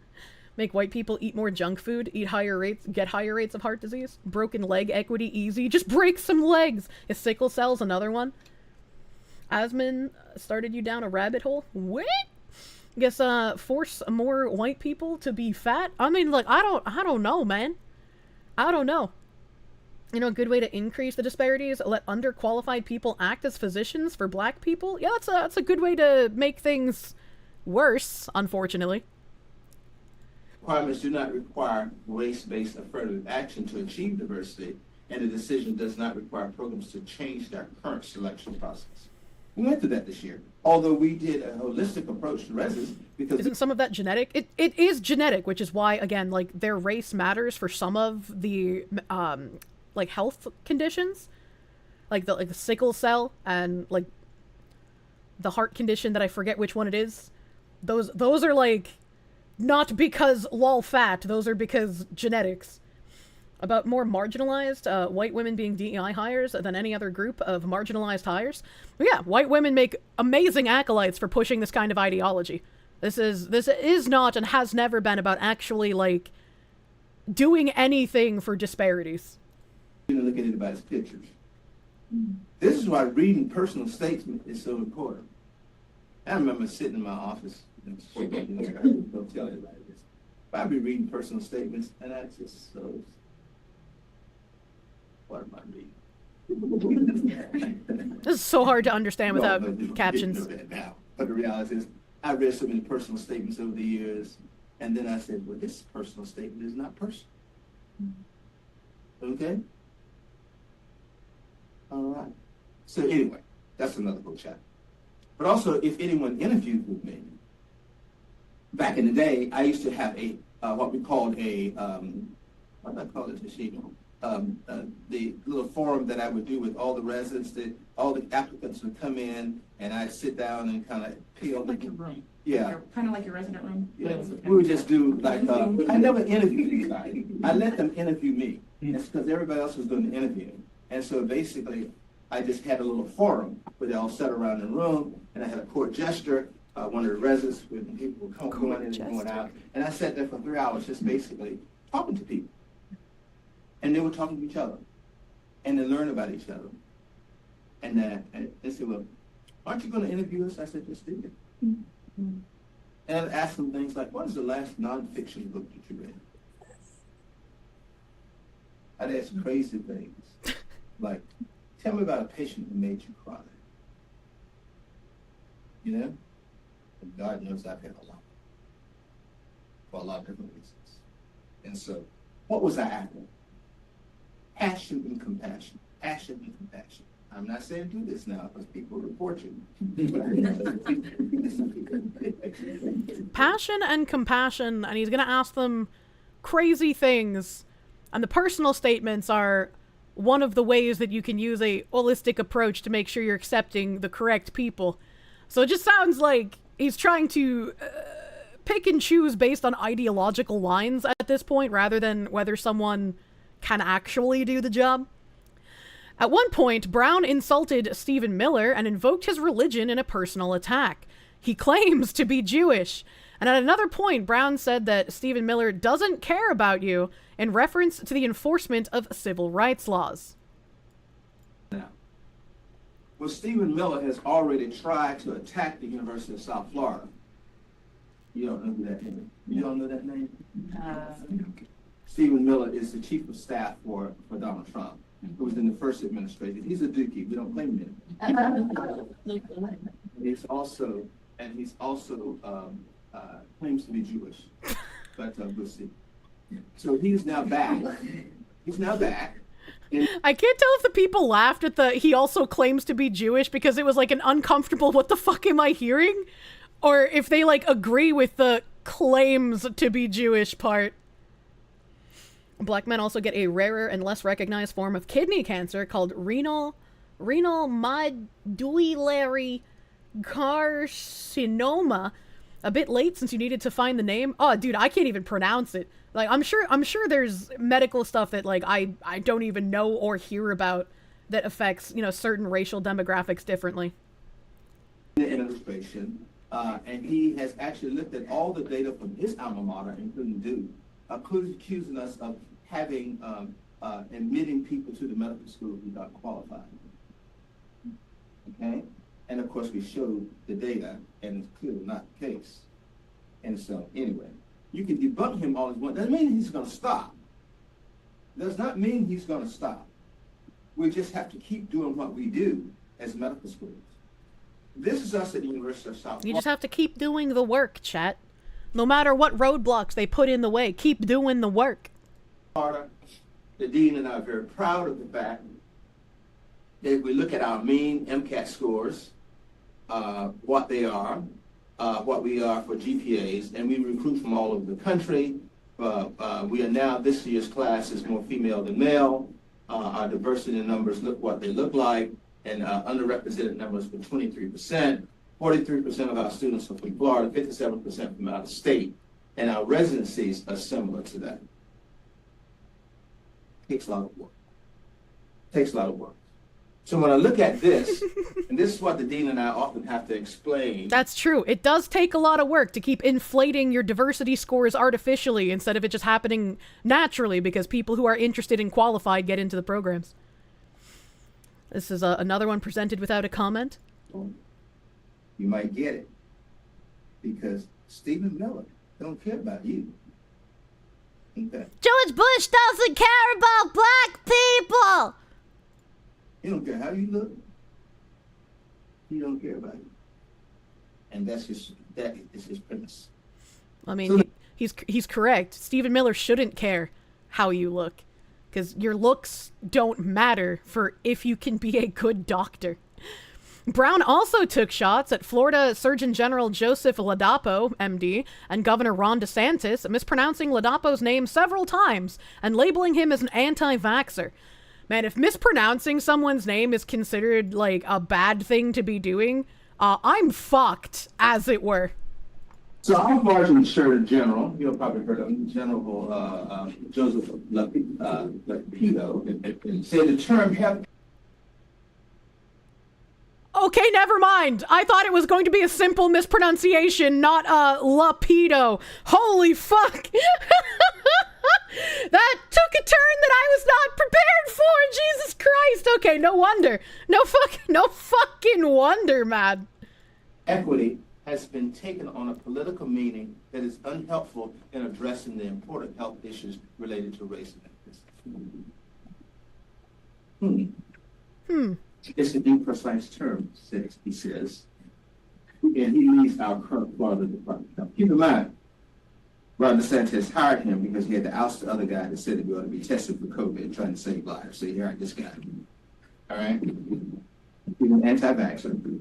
Make white people eat more junk food, get higher rates of heart disease. Broken leg equity easy. Just break some legs. Is sickle cell's another one? Asman started you down a rabbit hole? What? Guess force more white people to be fat? I mean, like, I don't know, man. I don't know. You know, a good way to increase the disparities, let underqualified people act as physicians for black people? Yeah, that's a good way to make things worse, unfortunately. Requirements do not require race-based affirmative action to achieve diversity, and the decision does not require programs to change their current selection process. We went through that this year, although we did a holistic approach to residents because... Isn't some of that genetic? It is genetic, which is why, again, like, their race matters for some of the, like, health conditions. Like the sickle cell and, like, the heart condition that I forget which one it is. Those are, like, not because lol fat, those are because genetics. About more marginalized, white women being DEI hires than any other group of marginalized hires. Well, yeah, white women make amazing acolytes for pushing this kind of ideology. This is not and has never been about actually, like, doing anything for disparities. You know, look at anybody's pictures. This is why reading personal statements is so important. I remember sitting in my office, and don't tell anybody this. But I'd be reading personal statements, and I just so, what am I reading? This is so hard to understand without captions. You know that now. But the reality is, I read so many personal statements over the years, and then I said, well, this personal statement is not personal. Okay? All right. So anyway, that's another whole chapter. But also, if anyone interviewed with me, back in the day, I used to have a, what we called a, what did I call it, the little forum that I would do with all the residents, all the applicants would come in, and I'd sit down and kind of peel. Like your room. Yeah. Kind of like your resident room. Yeah. We would just do like, I never interviewed anybody. I let them interview me. It's because everybody else was doing the interviewing. And so basically, I just had a little forum where they all sat around in the room, and I had a court jester, one of the residents, when people would come going in and going out. And I sat there for 3 hours just basically talking to people. And they were talking to each other. And they learned about each other. And they said, well, aren't you going to interview us? I said, just do it. Mm-hmm. And I'd ask them things like, what is the last nonfiction book that you read? I'd ask crazy things. Like, tell me about a patient who made you cry. You know? And God knows I've had a lot. For a lot of different reasons. And so, what was I after? Passion and compassion. Passion and compassion. I'm not saying do this now because people report you. Passion and compassion, and he's going to ask them crazy things. And the personal statements are one of the ways that you can use a holistic approach to make sure you're accepting the correct people. So it just sounds like he's trying to pick and choose based on ideological lines at this point, rather than whether someone can actually do the job. At one point, Brown insulted Stephen Miller and invoked his religion in a personal attack. He claims to be Jewish. And at another point, Brown said that Stephen Miller doesn't care about you in reference to the enforcement of civil rights laws. Now, well, Stephen Miller has already tried to attack the University of South Florida. You don't know who that is? You don't know that name? Stephen Miller is the chief of staff for Donald Trump, who was in the first administration. He's a dookie. We don't blame him. He's also claims to be Jewish, but we'll see. So he's now back. He's now back. I can't tell if the people laughed at the he also claims to be Jewish because it was like an uncomfortable what the fuck am I hearing? Or if they like agree with the claims to be Jewish part. Black men also get a rarer and less recognized form of kidney cancer called renal medullary carcinoma. A bit late since you needed to find the name. Oh, dude, I can't even pronounce it. Like, I'm sure there's medical stuff that like I don't even know or hear about that affects, you know, certain racial demographics differently. the administration, and he has actually looked at all the data from his alma mater, including Duke, accusing us of having admitting people to the medical school who got qualified. Okay, and of course we showed the data, and it's clearly not the case. And so, anyway, you can debunk him all you want. Doesn't mean he's going to stop. Does not mean he's going to stop. We just have to keep doing what we do as medical schools. This is us at the University of South Florida. You just have to keep doing the work, chat. No matter what roadblocks they put in the way, keep doing the work. The dean and I are very proud of the fact that we look at our mean MCAT scores, what they are, what we are for GPAs, and we recruit from all over the country. We are now, this year's class is more female than male. Our diversity in numbers look what they look like, and underrepresented numbers for 23%. 43% of our students are from Florida, 57% from out of state, and our residencies are similar to that. Takes a lot of work. Takes a lot of work. So when I look at this, and this is what the dean and I often have to explain. That's true. It does take a lot of work to keep inflating your diversity scores artificially instead of it just happening naturally because people who are interested and qualified get into the programs. This is another one presented without a comment. You might get it because Stephen Miller don't care about you. Okay. George Bush doesn't care about black people. He don't care how you look. He don't care about you. And that is his premise. I mean, he's correct. Stephen Miller shouldn't care how you look, because your looks don't matter for if you can be a good doctor. Brown also took shots at Florida Surgeon General Joseph Ladapo, MD, and Governor Ron DeSantis, mispronouncing Ladapo's name several times and labeling him as an anti-vaxxer. Man, if mispronouncing someone's name is considered, like, a bad thing to be doing, I'm fucked, as it were. So our Sergeant Surgeon General, you've probably heard of him, General Joseph Lapito, said the term health. Okay, never mind. I thought it was going to be a simple mispronunciation, not Lapido. Holy fuck. That took a turn that I was not prepared for. Jesus Christ. Okay, no wonder. No fucking wonder, man. Equity has been taken on a political meaning that is unhelpful in addressing the important health issues related to race and ethnicity. It's an imprecise term, he says, and he leads our current Florida Department of Health. Keep in mind, Ron DeSantis hired him because he had to oust the other guy that said that we ought to be tested for COVID, trying to save lives. So here, this guy. All right? He's an anti-vaxxer.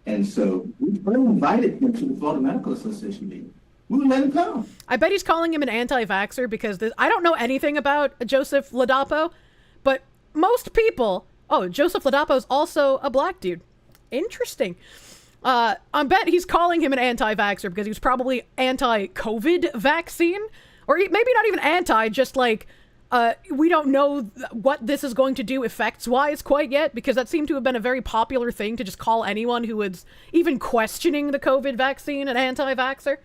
And so we invited him to the Florida Medical Association meeting. We would let him come. I bet he's calling him an anti-vaxxer because I don't know anything about Joseph Ladapo, but most people... Oh, Joseph Ladapo's also a black dude. Interesting. I bet he's calling him an anti-vaxxer because he was probably anti-COVID vaccine. Or maybe not even anti, just like, we don't know what this is going to do effects-wise quite yet, because that seemed to have been a very popular thing to just call anyone who was even questioning the COVID vaccine an anti-vaxxer.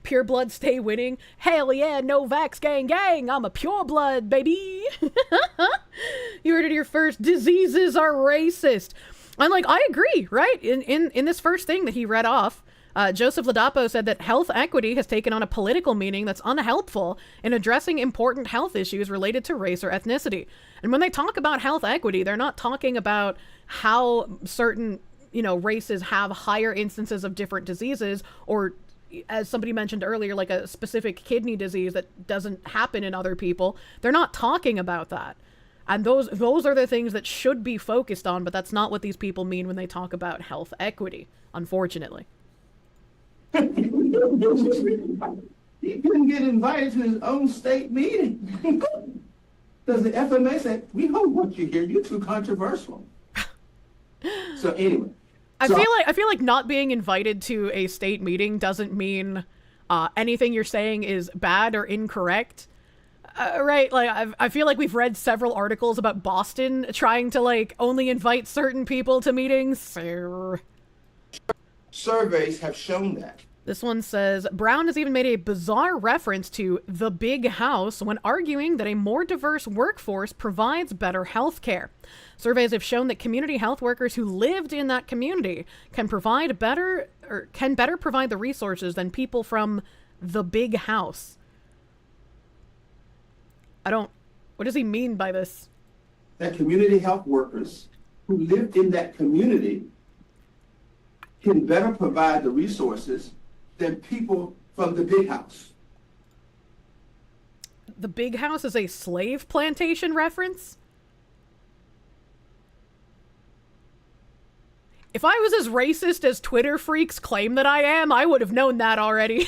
Pure blood stay winning. Hell yeah, no vax gang gang. I'm a pure blood, baby. You heard it here first. Diseases are racist. And like, I agree, right? In this first thing that he read off, Joseph Ladapo said that health equity has taken on a political meaning that's unhelpful in addressing important health issues related to race or ethnicity. And when they talk about health equity, they're not talking about how certain, races have higher instances of different diseases, or as somebody mentioned earlier, like a specific kidney disease that doesn't happen in other people. They're not talking about that. And those are the things that should be focused on, but that's not what these people mean when they talk about health equity, unfortunately. He couldn't get invited to his own state meeting. Does the FMA say, we don't want you here, you're too controversial. So anyway. I feel like not being invited to a state meeting doesn't mean anything you're saying is bad or incorrect. Right? Like, I feel like we've read several articles about Boston trying to, like, only invite certain people to meetings. Surveys have shown that. This one says, Brown has even made a bizarre reference to the big house when arguing that a more diverse workforce provides better health care. Surveys have shown that community health workers who lived in that community can better provide the resources than people from the big house. What does he mean by this? That community health workers who lived in that community can better provide the resources than people from the big house. The big house is a slave plantation reference? If I was as racist as Twitter freaks claim that I am, I would have known that already.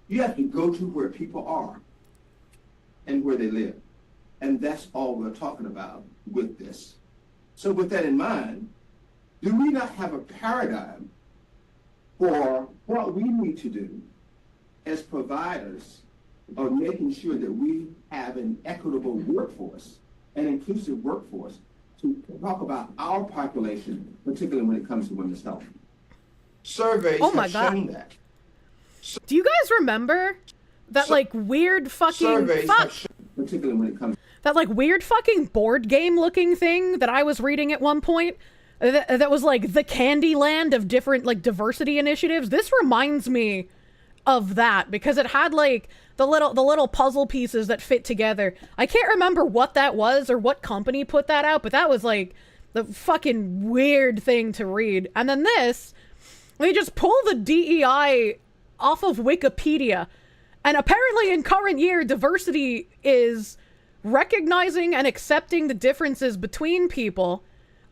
You have to go to where people are and where they live. And that's all we're talking about with this. So with that in mind, do we not have a paradigm for what we need to do as providers of making sure that we have an equitable workforce, an inclusive workforce, to talk about our population, particularly when it comes to women's health? Surveys have shown that. Do you guys remember that weird fucking particularly when it comes that weird fucking board game looking thing that I was reading at one point that was like the candy land of different diversity initiatives? This reminds me of that because it had the little puzzle pieces that fit together. I can't remember what that was or what company put that out, but that was the fucking weird thing to read. And then they just pull the DEI off of Wikipedia. And apparently in current year, diversity is recognizing and accepting the differences between people,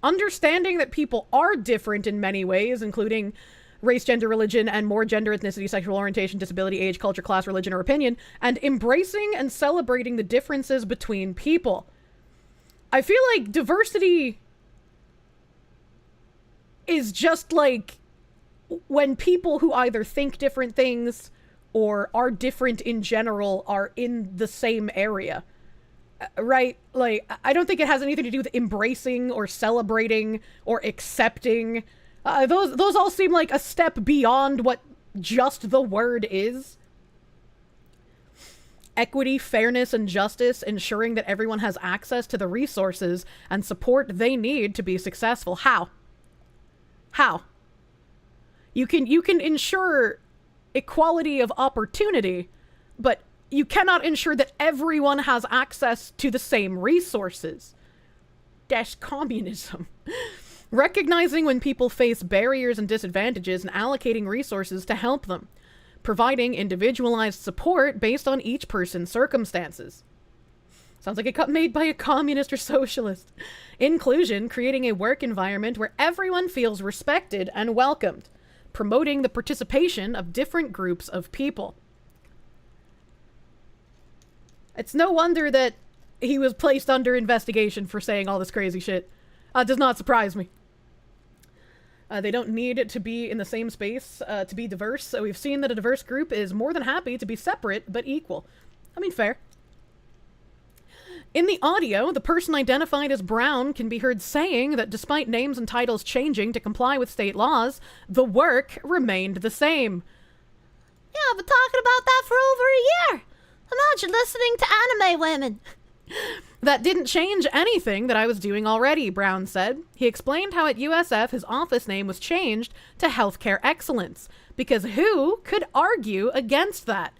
understanding that people are different in many ways, including race, gender, religion, and more gender, ethnicity, sexual orientation, disability, age, culture, class, religion, or opinion, and embracing and celebrating the differences between people. I feel like diversity is just when people who either think different things or are different in general are in the same area, right? I don't think it has anything to do with embracing or celebrating or accepting. Those all seem like a step beyond what just the word is. Equity, fairness, and justice, ensuring that everyone has access to the resources and support they need to be successful. How? You can ensure equality of opportunity, but you cannot ensure that everyone has access to the same resources. That's communism. Recognizing when people face barriers and disadvantages and allocating resources to help them. Providing individualized support based on each person's circumstances. Sounds like a cut made by a communist or socialist. Inclusion, creating a work environment where everyone feels respected and welcomed. Promoting the participation of different groups of people. It's no wonder that he was placed under investigation for saying all this crazy shit. Does not surprise me. They don't need to be in the same space to be diverse. So we've seen that a diverse group is more than happy to be separate but equal. I mean, fair. In the audio, the person identified as Brown can be heard saying that despite names and titles changing to comply with state laws, the work remained the same. Yeah, I've been talking about that for over a year. Imagine listening to anime women. That didn't change anything that I was doing already, Brown said. He explained how at USF his office name was changed to Healthcare Excellence, because who could argue against that?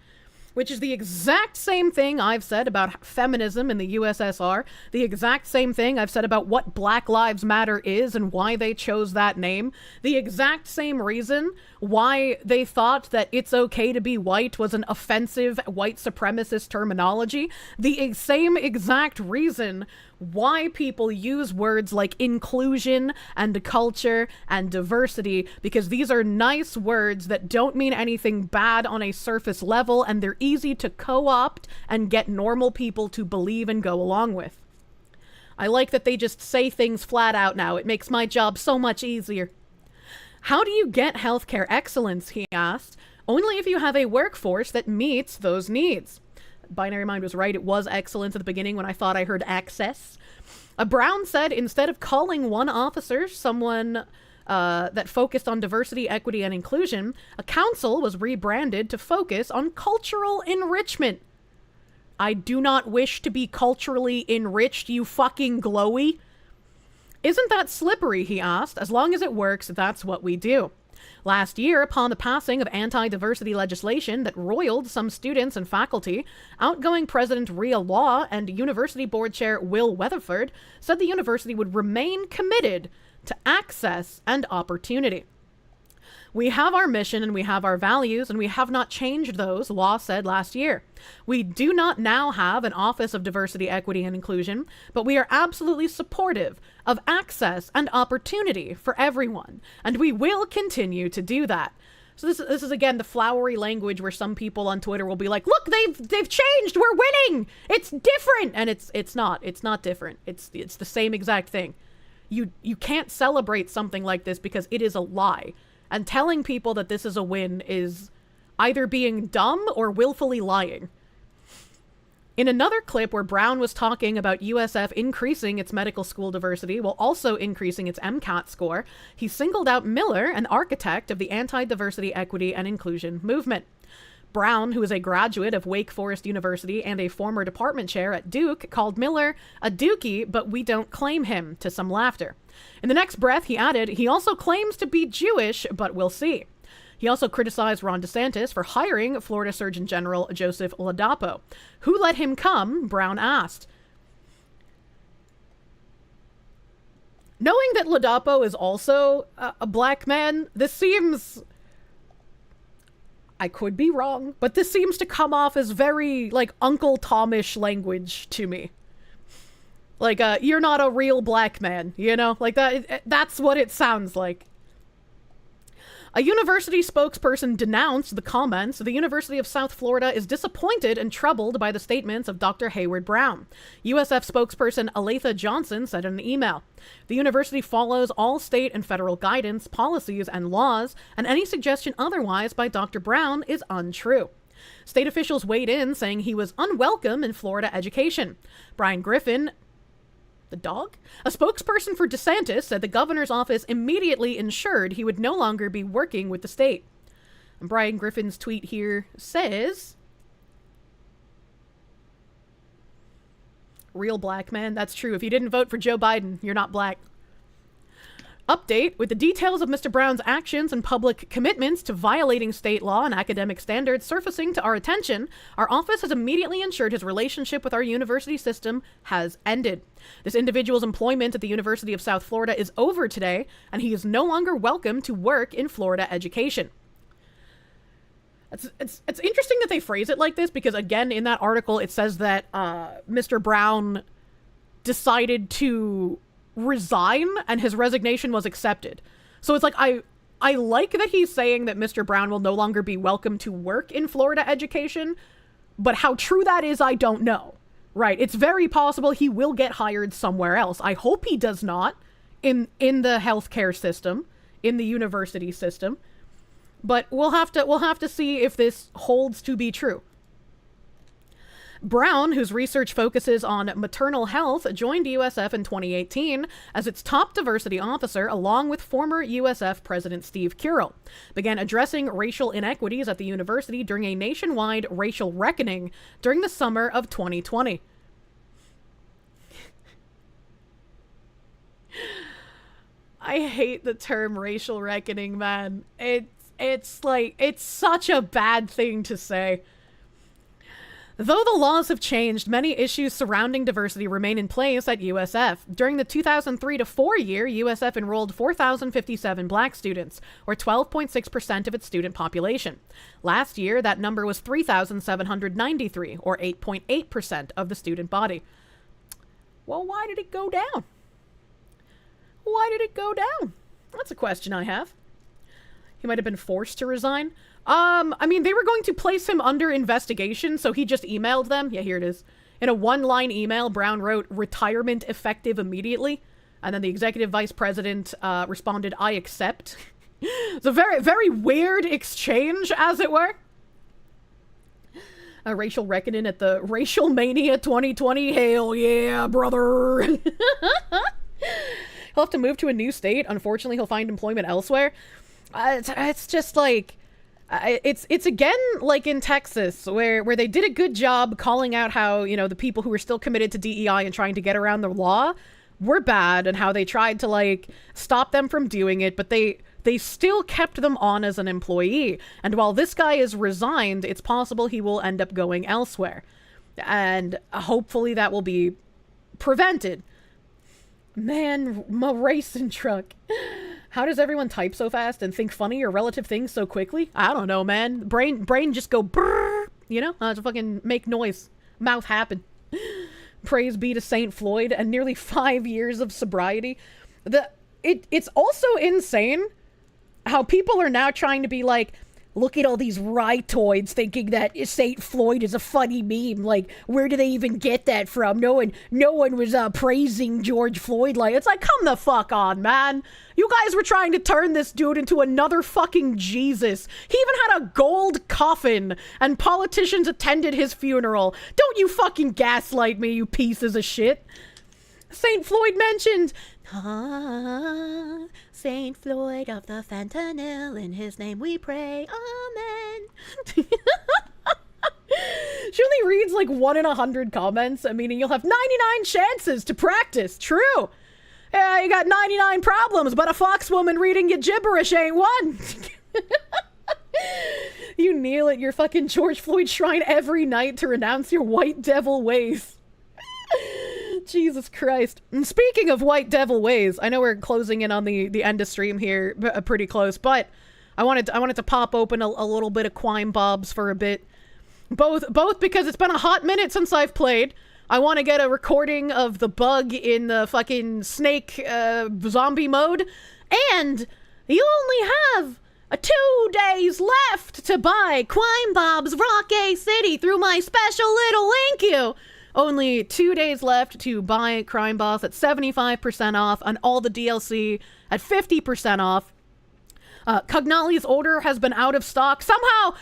Which is the exact same thing I've said about feminism in the USSR, the exact same thing I've said about what Black Lives Matter is and why they chose that name, the exact same reason why they thought that it's okay to be white was an offensive white supremacist terminology, the same exact reason why people use words like inclusion and culture and diversity, because these are nice words that don't mean anything bad on a surface level, and they're easy to co-opt and get normal people to believe and go along with. I like that they just say things flat out now. It makes my job so much easier. How do you get healthcare excellence, he asked. Only if you have a workforce that meets those needs. Binary Mind was right. It was excellence at the beginning when I thought I heard access. Brown said instead of calling one officer someone that focused on diversity, equity, and inclusion, a council was rebranded to focus on cultural enrichment. I do not wish to be culturally enriched, you fucking glowy. Isn't that slippery, he asked. As long as it works, that's what we do. Last year, upon the passing of anti-diversity legislation that roiled some students and faculty, outgoing President Rhea Law and University Board Chair Will Weatherford said the university would remain committed to access and opportunity. We have our mission and we have our values, and we have not changed those, Law said last year. We do not now have an Office of Diversity, Equity, and Inclusion, but we are absolutely supportive of access and opportunity for everyone, and we will continue to do that. So this is again the flowery language where some people on Twitter will be like, look, they've changed, we're winning, it's different, and it's not different. It's the same exact thing. You can't celebrate something like this because it is a lie. And telling people that this is a win is either being dumb or willfully lying. In another clip where Brown was talking about USF increasing its medical school diversity while also increasing its MCAT score, he singled out Miller, an architect of the anti-diversity, equity, and inclusion movement. Brown, who is a graduate of Wake Forest University and a former department chair at Duke, called Miller a dookie, but we don't claim him, to some laughter. In the next breath, he added, he also claims to be Jewish, but we'll see. He also criticized Ron DeSantis for hiring Florida Surgeon General Joseph Ladapo. Who let him come? Brown asked. Knowing that Ladapo is also a black man, this seems... I could be wrong, but this seems to come off as very, like, Uncle Tomish language to me. Like, you're not a real black man, you know? Like, that's what it sounds like. A university spokesperson denounced the comments. The University of South Florida is disappointed and troubled by the statements of Dr. Hayward Brown. USF spokesperson Aletha Johnson said in an email, the university follows all state and federal guidance, policies, and laws, and any suggestion otherwise by Dr. Brown is untrue. State officials weighed in, saying he was unwelcome in Florida education. Brian Griffin, the dog? A spokesperson for DeSantis said the governor's office immediately ensured he would no longer be working with the state. And Brian Griffin's tweet here says, real black man, that's true. If you didn't vote for Joe Biden, you're not black. Update, with the details of Mr. Brown's actions and public commitments to violating state law and academic standards surfacing to our attention, our office has immediately ensured his relationship with our university system has ended. This individual's employment at the University of South Florida is over today, and he is no longer welcome to work in Florida education. It's interesting that they phrase it like this, because again, in that article, it says that Mr. Brown decided to resign and his resignation was accepted. So it's like, I like that he's saying that Mr. Brown will no longer be welcome to work in Florida education, but how true that is, I don't know. Right, it's very possible he will get hired somewhere else. I hope he does not in the healthcare system, in the university system. But we'll have to see if this holds to be true. Brown, whose research focuses on maternal health, joined USF in 2018 as its top diversity officer, along with former USF President Steve Curel, began addressing racial inequities at the university during a nationwide racial reckoning during the summer of 2020. I hate the term racial reckoning, man. It's like, it's such a bad thing to say. Though the laws have changed, many issues surrounding diversity remain in place at USF. During the 2003-4 year, USF enrolled 4,057 black students, or 12.6% of its student population. Last year, that number was 3,793, or 8.8% of the student body. Well, why did it go down? Why did it go down? That's a question I have. He might have been forced to resign. I mean, they were going to place him under investigation, so he just emailed them. Yeah, here it is. In a one-line email, Brown wrote, retirement effective immediately. And then the executive vice president responded, I accept. It's a very, very weird exchange, as it were. A racial reckoning at the Racial Mania 2020. Hell yeah, brother. He'll have to move to a new state. Unfortunately, he'll find employment elsewhere. It's just like, it's again like in Texas, where they did a good job calling out how, you know, the people who were still committed to DEI and trying to get around the law were bad, and how they tried to like stop them from doing it, but they still kept them on as an employee. And while this guy is resigned, it's possible he will end up going elsewhere. And hopefully that will be prevented. Man, my racing truck. How does everyone type so fast and think funny or relative things so quickly? I don't know, man. Brain just go brrr, you know? To fucking make noise. Mouth happen. Praise be to St. Floyd and nearly 5 years of sobriety. It's also insane how people are now trying to be like, look at all these rightoids thinking that St. Floyd is a funny meme. Like, where do they even get that from? No one was praising George Floyd. Like, it's like, come the fuck on, man. You guys were trying to turn this dude into another fucking Jesus. He even had a gold coffin, and politicians attended his funeral. Don't you fucking gaslight me, you pieces of shit. St. Floyd mentioned, St. Floyd of the fentanyl, in his name we pray, amen. She only reads like 1 in 100 comments, meaning you'll have 99 chances to practice. True. Yeah, you got 99 problems, but a fox woman reading you gibberish ain't one. You kneel at your fucking George Floyd shrine every night to renounce your white devil ways. Jesus Christ. And speaking of white devil ways, I know we're closing in on the end of stream here, pretty close, but I wanted to pop open a little bit of Quime Bobs for a bit. Both because it's been a hot minute since I've played. I want to get a recording of the bug in the fucking snake zombie mode, and you only have 2 days left to buy Quime Bob's Rock A City through my special little link you. Only 2 days left to buy Crime Boss at 75% off, and all the DLC at 50% off. Cognali's order has been out of stock. Somehow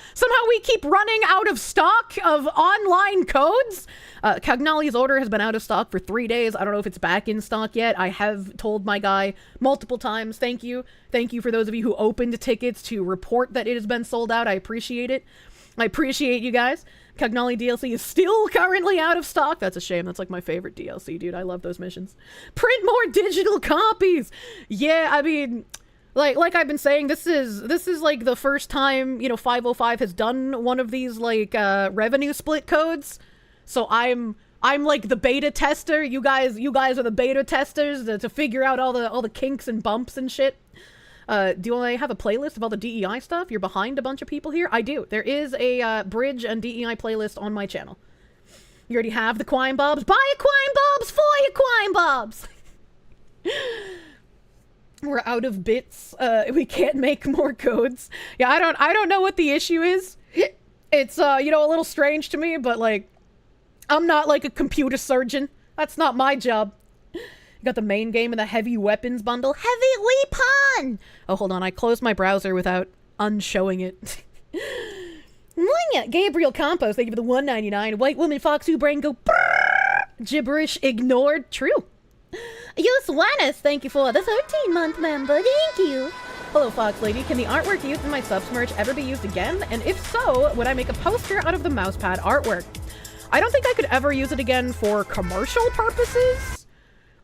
we keep running out of stock of online codes. Cognali's order has been out of stock for 3 days. I don't know if it's back in stock yet. I have told my guy multiple times. Thank you. Thank you for those of you who opened tickets to report that it has been sold out. I appreciate it. I appreciate you guys. Cognali DLC is still currently out of stock. That's a shame. That's like my favorite DLC, dude. I love those missions. Print more digital copies. Yeah, I mean, like I've been saying, this is like the first time, you know, 505 has done one of these like revenue split codes. So I'm like the beta tester. You guys are the beta testers to figure out all the kinks and bumps and shit. Do I have a playlist of all the DEI stuff? You're behind a bunch of people here? I do. There is a Bridge and DEI playlist on my channel. You already have the Quime Bobs? Buy a Quime Bobs for your Quime Bobs! We're out of bits. We can't make more codes. Yeah, I don't know what the issue is. It's, you know, a little strange to me, but, like, I'm not, like, a computer surgeon. That's not my job. You got the main game and the heavy weapons bundle. Heavy weapon! Oh, hold on. I closed my browser without unshowing it. Gabriel Campos, thank you for the $1.99. White woman fox who brain go brrr, gibberish ignored. True. Yus Wannis, thank you for the 13-month member. Thank you. Hello, Fox Lady. Can the artwork used in my subs merch ever be used again? And if so, would I make a poster out of the mousepad artwork? I don't think I could ever use it again for commercial purposes.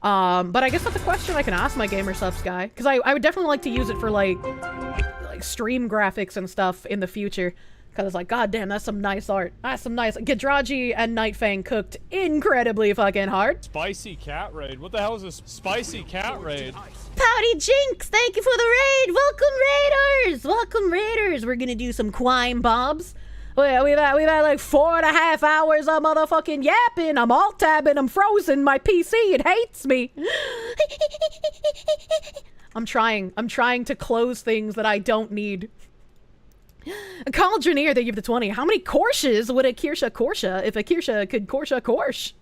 But I guess that's a question I can ask my Gamer Subs guy. Because I would definitely like to use it for, like stream graphics and stuff in the future. Because it's like, god damn, that's some nice art. That's some nice... Gidraji and Nightfang cooked incredibly fucking hard. Spicy cat raid. What the hell is this spicy cat raid? Pouty Jinx, thank you for the raid. Welcome, Raiders. Welcome, Raiders. We're gonna do some Quime Bobs. We've had like 4.5 hours of motherfucking yapping. I'm alt-tabbing. I'm frozen. My PC, it hates me. I'm trying to close things that I don't need. Cauldroneer, they give the 20. How many Kirsches would a Kirsche if a Kirsche could Kirsche?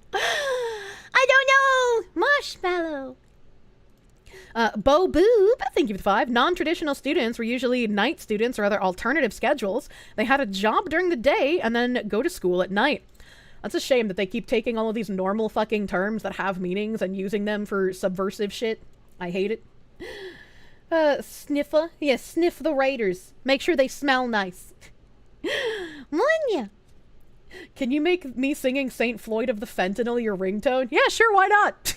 I don't know. Marshmallow. Bo Boob, thank you for the 5. Non-traditional students were usually night students or other alternative schedules. They had a job during the day and then go to school at night. That's a shame that they keep taking all of these normal fucking terms that have meanings and using them for subversive shit. I hate it. Sniffa? Yeah, sniff the raiders. Make sure they smell nice. Munya! Can you make me singing St. Floyd of the Fentanyl your ringtone? Yeah, sure, why not?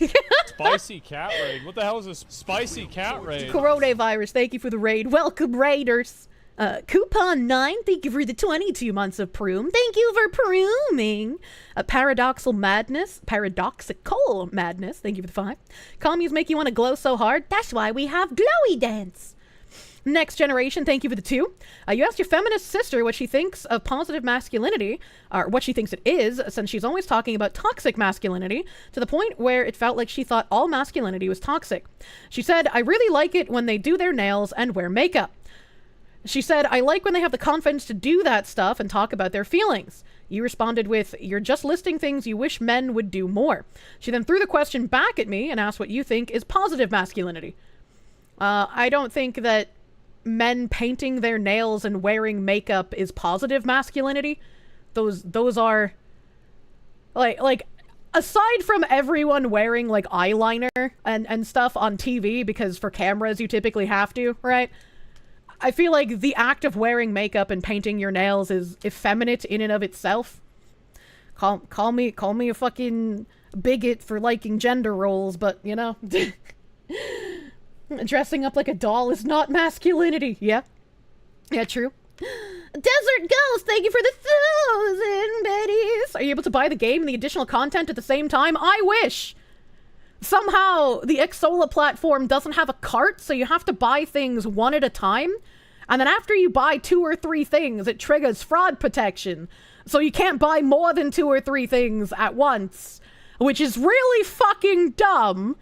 Spicy cat raid. What the hell is this spicy cat raid? Coronavirus, thank you for the raid. Welcome, raiders. Coupon 9, thank you for the 22 months of Proom. Thank you for Prooming. Paradoxical Madness, thank you for the 5. Commies make you want to glow so hard, that's why we have Glowy Dance. Next Generation, thank you for the 2. You asked your feminist sister what she thinks of positive masculinity, or what she thinks it is, since she's always talking about toxic masculinity, to the point where it felt like she thought all masculinity was toxic. She said, I really like it when they do their nails and wear makeup. She said, I like when they have the confidence to do that stuff and talk about their feelings. You responded with, you're just listing things you wish men would do more. She then threw the question back at me and asked what you think is positive masculinity. I don't think that men painting their nails and wearing makeup is positive masculinity. Those are like aside from everyone wearing like eyeliner and stuff on TV, because for cameras you typically have to, right? I feel like the act of wearing makeup and painting your nails is effeminate in and of itself. Call me a fucking bigot for liking gender roles, but you know, dressing up like a doll is not masculinity. Yeah, true. Desert Ghost, thank you for the 1,000 biddies. Are you able to buy the game and the additional content at the same time? I wish. Somehow, the Xsola platform doesn't have a cart, so you have to buy things one at a time. And then after you buy 2 or 3 things, it triggers fraud protection. So you can't buy more than 2 or 3 things at once, which is really fucking dumb.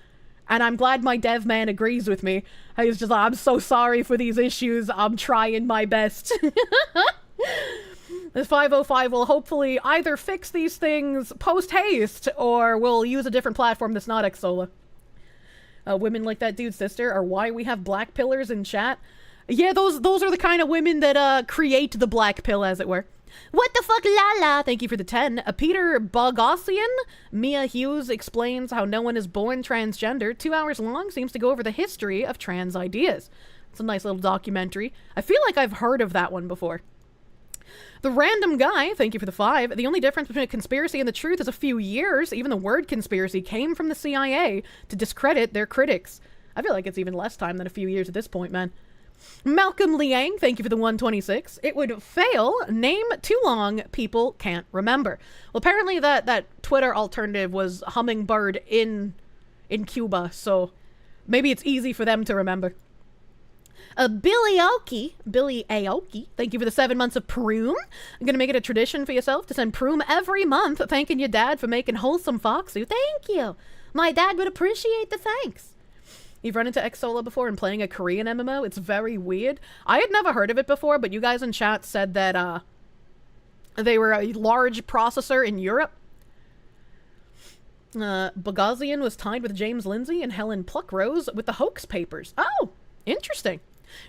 And I'm glad my dev man agrees with me. He's just like, I'm so sorry for these issues. I'm trying my best. This 505 will hopefully either fix these things post-haste, or we'll use a different platform that's not Xsola. Women like that dude's sister are why we have black pillars in chat. Yeah, those are the kind of women that create the black pill, as it were. What the fuck, Lala? Thank you for the 10. Peter Bogosian, Mia Hughes explains how no one is born transgender. 2 hours long, seems to go over the history of trans ideas. It's a nice little documentary. I feel like I've heard of that one before. The Random Guy, thank you for the 5. The only difference between a conspiracy and the truth is a few years. Even the word conspiracy came from the CIA to discredit their critics. I feel like it's even less time than a few years at this point, man. Malcolm Liang, thank you for the 126. It would fail. Name too long, people can't remember. Well, apparently that Twitter alternative was Hummingbird in Cuba, so maybe it's easy for them to remember. Billy Aoki, thank you for the 7 months of Proom. I'm gonna make it a tradition for yourself to send Proom every month, thanking your dad for making wholesome Foxu. Thank you. My dad would appreciate the thanks. You've run into Xsola before and playing a Korean MMO? It's very weird. I had never heard of it before, but you guys in chat said that they were a large processor in Europe. Bogosian was tied with James Lindsay and Helen Pluckrose with the hoax papers. Oh, interesting.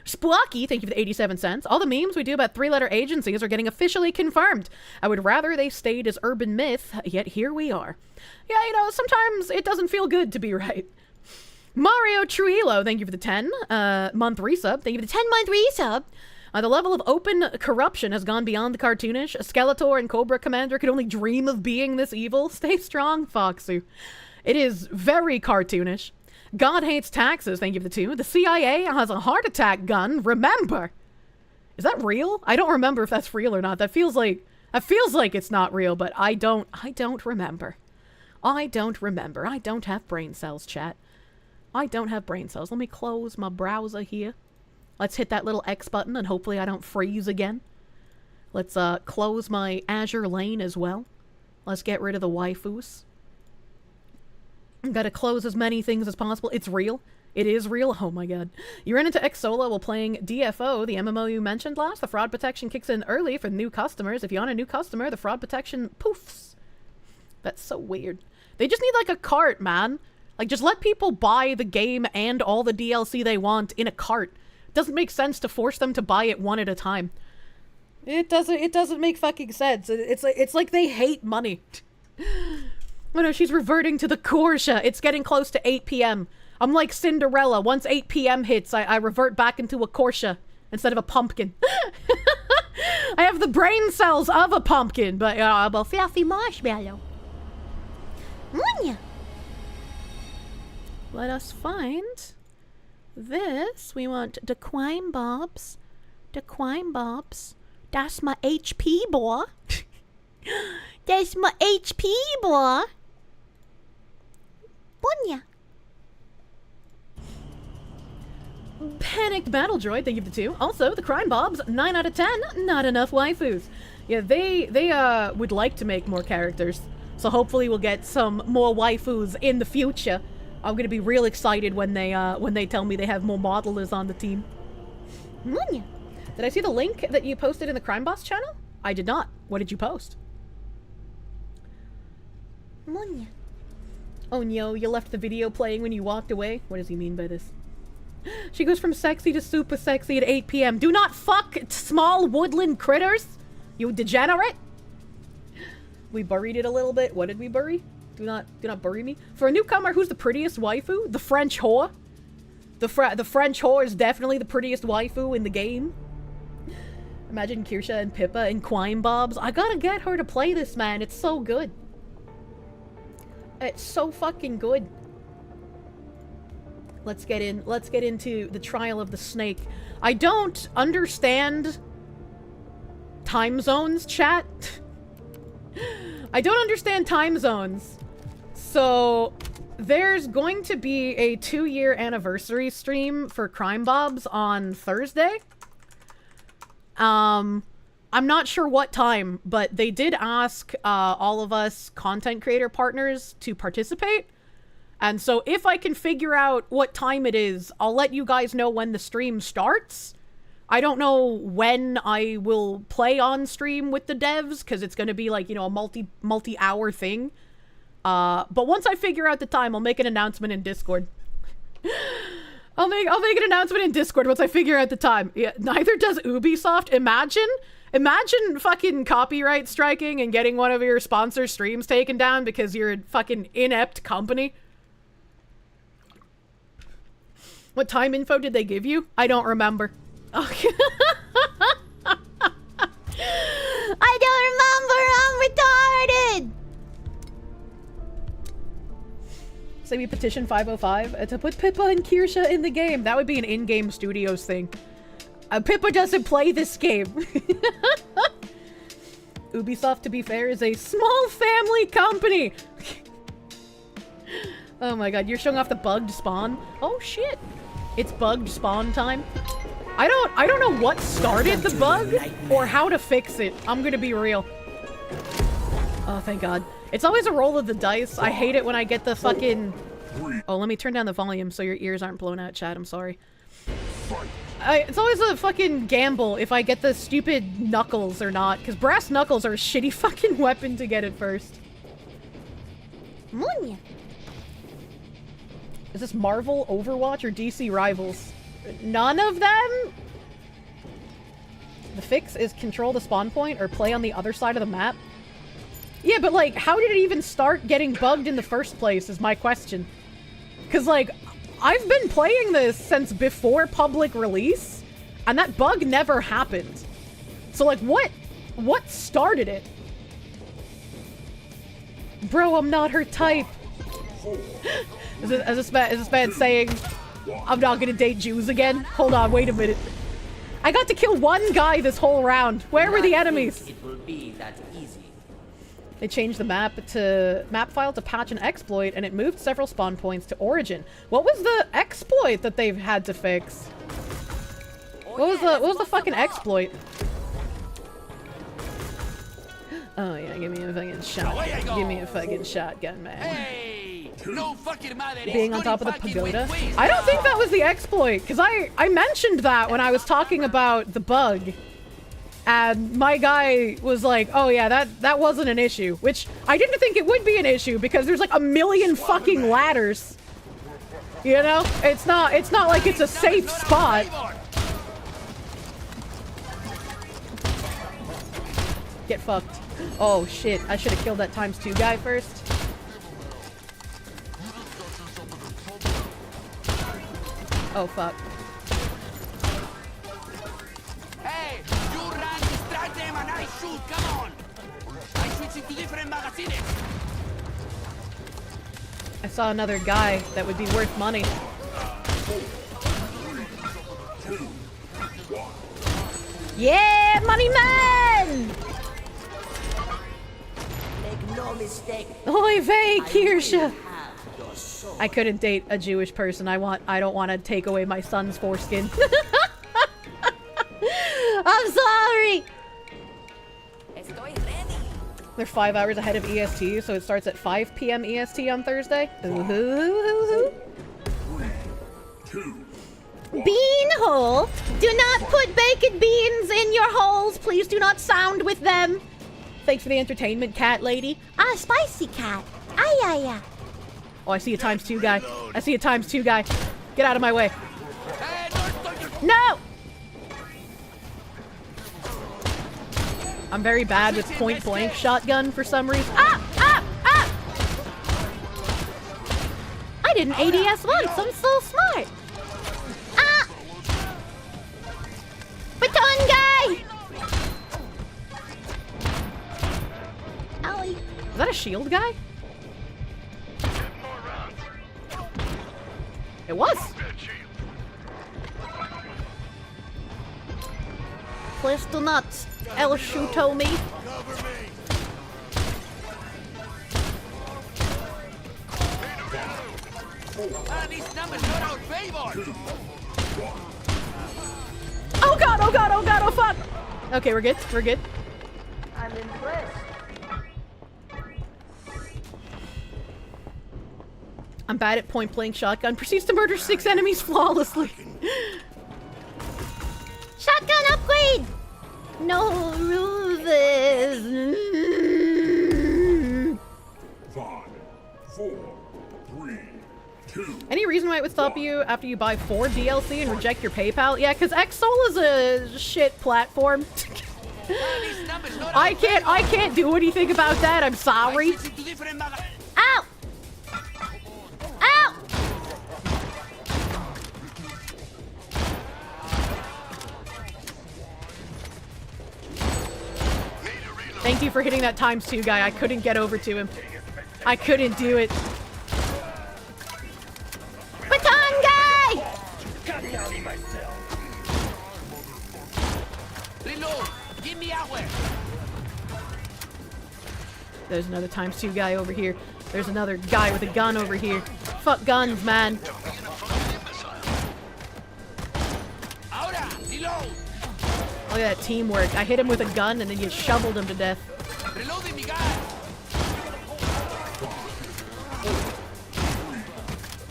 Splocky, thank you for the 87 cents. All the memes we do about 3-letter agencies are getting officially confirmed. I would rather they stayed as urban myth, yet here we are. Yeah, you know, sometimes it doesn't feel good to be right. Mario Trujillo, thank you for the 10-month resub. Thank you for the 10-month resub. The level of open corruption has gone beyond the cartoonish. Skeletor and Cobra Commander could only dream of being this evil. Stay strong, Foxu. It is very cartoonish. God hates taxes, thank you for the 2. The CIA has a heart attack gun, remember. Is that real? I don't remember if that's real or not. That feels like it's not real, but I don't remember. I don't remember. I don't have brain cells, chat. I don't have brain cells. Let me close my browser here. Let's hit that little X button and hopefully I don't freeze again. Let's close my Azure lane as well. Let's get rid of the waifus. Gotta close as many things as possible. It's real. It is real. Oh my god. You ran into Xsola while playing DFO, the MMO you mentioned last. The fraud protection kicks in early for new customers. If you're on a new customer, the fraud protection poofs. That's so weird. They just need like a cart, man. Like, just let people buy the game and all the DLC they want in a cart. It doesn't make sense to force them to buy it one at a time. It doesn't make fucking sense. It's like they hate money. Oh no, she's reverting to the Kirsche. It's getting close to 8 p.m. I'm like Cinderella. Once 8 p.m. hits, I revert back into a Kirsche instead of a pumpkin. I have the brain cells of a pumpkin, but I'm a filthy marshmallow. Munya. Let us find this. We want the Quine Bobs. The Quine Bobs. That's my HP boy. That's my HP boy. Munya. Panic Battle Droid, thank you for the 2. Also, the Crime Bobs, 9 out of 10, not enough waifus. Yeah, they would like to make more characters, so hopefully we'll get some more waifus in the future. I'm gonna be real excited when they tell me they have more modelers on the team. Munya. Did I see the link that you posted in the Crime Boss channel? I did not. What did you post? Munya. Oh no, you left the video playing when you walked away? What does he mean by this? She goes from sexy to super sexy at 8 p.m. Do not fuck small woodland critters, you degenerate. We buried it a little bit. What did we bury? Do not bury me. For a newcomer, who's the prettiest waifu? The French whore. The French whore is definitely the prettiest waifu in the game. Imagine Kirsche and Pippa and Quine Bobs. I gotta get her to play this, man. It's so good. It's so fucking good. Let's get into the trial of the snake. I don't understand time zones, chat. I don't understand time zones. So there's going to be a 2-year anniversary stream for Crime Bobs on Thursday. I'm not sure what time, but they did ask all of us content creator partners to participate. And so if I can figure out what time it is, I'll let you guys know when the stream starts. I don't know when I will play on stream with the devs, because it's going to be like, you know, a multi-hour thing. But once I figure out the time, I'll make an announcement in Discord. I'll make an announcement in Discord once I figure out the time. Yeah, neither does Ubisoft. Imagine fucking copyright striking and getting one of your sponsor streams taken down because you're a fucking inept company. What time info did they give you? I don't remember. Okay. I don't remember. I'm retarded. Say we petition 505 to put Pippa and Kirsche in the game. That would be an in-game studios thing. Pippa doesn't play this game. Ubisoft, to be fair, is a small family company. Oh my god, you're showing off the bugged spawn? Oh shit. It's bugged spawn time. I don't know what started the bug or how to fix it. I'm gonna be real. Oh, thank god. It's always a roll of the dice. I hate it when I get the fucking... Oh, let me turn down the volume so your ears aren't blown out, chat. I'm sorry. It's always a fucking gamble if I get the stupid knuckles or not, because brass knuckles are a shitty fucking weapon to get at first. Munya. Is this Marvel, Overwatch, or DC Rivals? None of them? The fix is control the spawn point or play on the other side of the map? Yeah, but like, how did it even start getting bugged in the first place is my question. Because like, I've been playing this since before public release, and that bug never happened. So like, what started it? Bro, I'm not her type. Is this man saying, I'm not gonna date Jews again? Hold on, wait a minute. I got to kill one guy this whole round. Where were the enemies? It will be that easy. They changed the map file to patch an exploit, and it moved several spawn points to origin. What was the exploit that they've had to fix? What was the fucking exploit? Oh yeah, give me a fucking shot. Give me a fucking shotgun, man. Hey, no fucking madre. Being on top of the pagoda? I don't think that was the exploit, because I mentioned that when I was talking about the bug. And my guy was like, oh yeah, that wasn't an issue. Which, I didn't think it would be an issue, because there's like a million fucking ladders. You know? It's not like it's a safe spot. Get fucked. Oh shit, I should have killed that ×2 guy first. Oh fuck. Hey, you run, distract them, and I shoot. Come on. I switch into different magazines. I saw another guy that would be worth money. Yeah, money man! Make no mistake. Oy vey, Kirsche! I couldn't date a Jewish person. I don't want to take away my son's foreskin. I'm sorry! They're 5 hours ahead of EST, so it starts at 5 p.m. EST on Thursday. Bean hole? Do not put baked beans in your holes. Please do not sound with them. Thanks for the entertainment, cat lady. Ah, spicy cat. Ay, ay, ay. Oh, I see a ×2 guy. I see a ×2 guy. Get out of my way. No! I'm very bad with point-blank shotgun for some reason. Ah! Ah! Ah! I did an ADS once. I'm so smart. Ah! Baton guy! Owie. Is that a shield guy? It was. Please do not el-shooto me. These numbers are out favor. Oh god, oh god, oh god, oh fuck! Okay, we're good, we're good. I'm impressed. I'm bad at point-blank shotgun. Proceeds to murder 6 enemies flawlessly. Shotgun upgrade! No ruses. 5, 4, 3, 2. Any reason why it would stop you after you buy 4 DLC and reject your PayPal? Yeah, because XSOL is a shit platform. I can't do anything about that. I'm sorry. Ow! Ow! Thank you for hitting that ×2 guy. I couldn't get over to him. I couldn't do it. Baton guy! Reload. Give me hour. There's another ×2 guy over here. There's another guy with a gun over here. Fuck guns, man. Look at that teamwork. I hit him with a gun and then you shoveled him to death. Reloading, mi guy.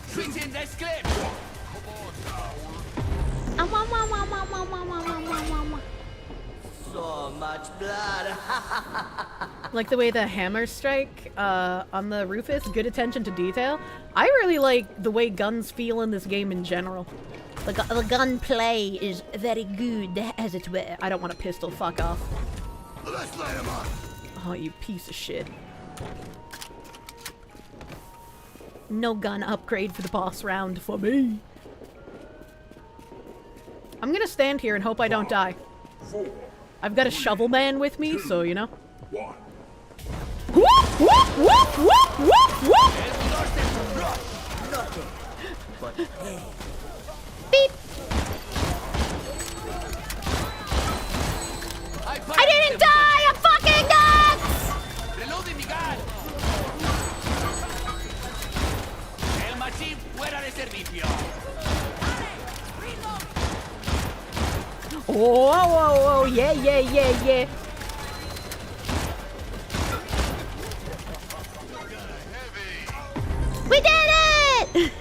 Switching this clip. So much blood. Like the way the hammer strike on the roof is. Good attention to detail. I really like the way guns feel in this game in general. The gunplay is very good, as it were. I don't want a pistol. Fuck off. Let's light him up. Oh, you piece of shit. No gun upgrade for the boss round for me. I'm gonna stand here and hope I don't die. 4. I've got a shovel man with me, so you know. 1. Whoop, whoop, whoop, whoop, whoop, whoop! Nothing but pain. Beep! I didn't die! I'm fucking nuts! Reloading, mi guy. El machín fuera de servicio. Whoa, whoa, whoa, yeah, yeah, yeah, yeah. We did it!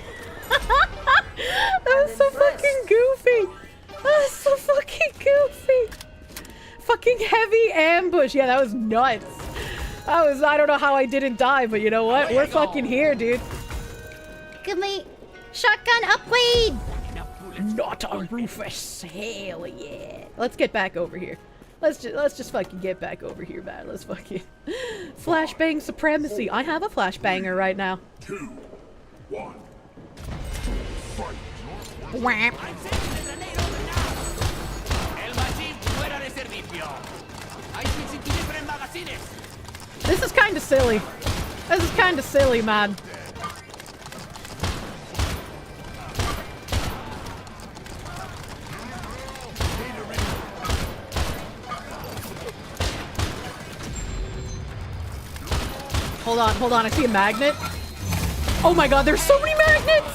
That was so fucking goofy. That was so fucking goofy. Fucking heavy ambush. Yeah, that was nuts. I don't know how I didn't die, but you know what? We're fucking here, dude. Give me Shotgun upgrade! Not a Rufus. Hell yeah. Let's get back over here. Let's just fucking get back over here, man. Let's fucking flashbang supremacy. I have a flashbanger right now. 2, 1. Fight. Wham. This is kind of silly. This is kind of silly, man. Hold on, I see a magnet. Oh my god, there's so many magnets!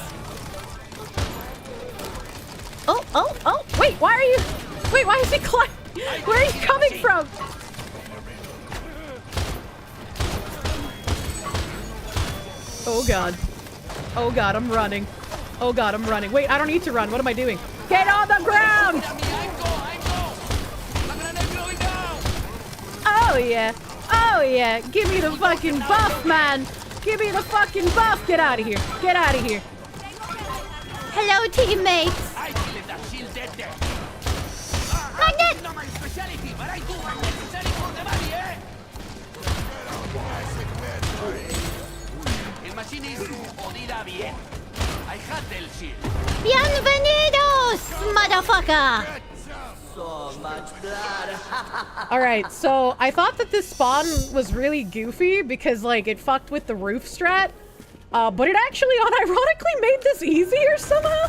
Oh, wait, why is he climbing? Where are you coming from? Oh god, I'm running. Oh god, I'm running. Wait, I don't need to run. What am I doing? Get on the ground! Oh yeah. Oh yeah, give me the fucking buff, man! Give me the fucking buff! Get out of here! Get out of here! Hello, teammates! Magnet! Bienvenidos, motherfucker! So much blood. Alright, so I thought that this spawn was really goofy because, like, it fucked with the roof strat. But it actually unironically made this easier somehow.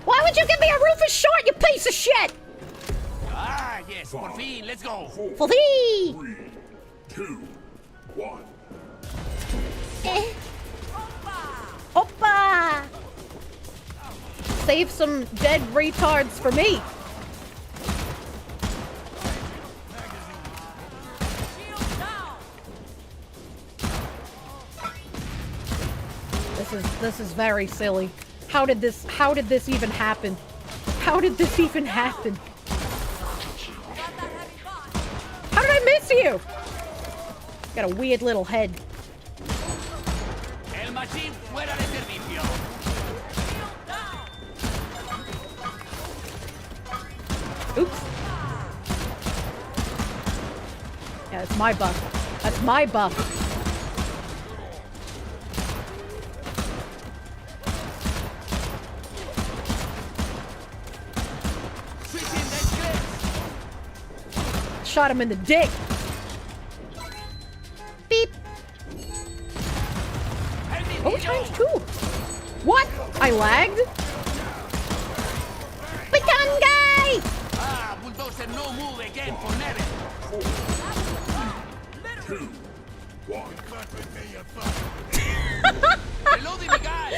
Why would you give me a Rufus short, you piece of shit? Ah, yes, por fin, let's go. For thee! 3, 2, 1. Oppa! Save some dead retards for me. This is very silly. How did this even happen? How did this even happen? How did I miss you? Got a weird little head. El machine fuera de servicio. Oops. Yeah, that's my buff. That's my buff. Shot him in the dick. Beep. Oh, ×2. What? I lagged? Baton guy! Ah, bulldozer, no move again for never. 2, 1. Reloading the guy.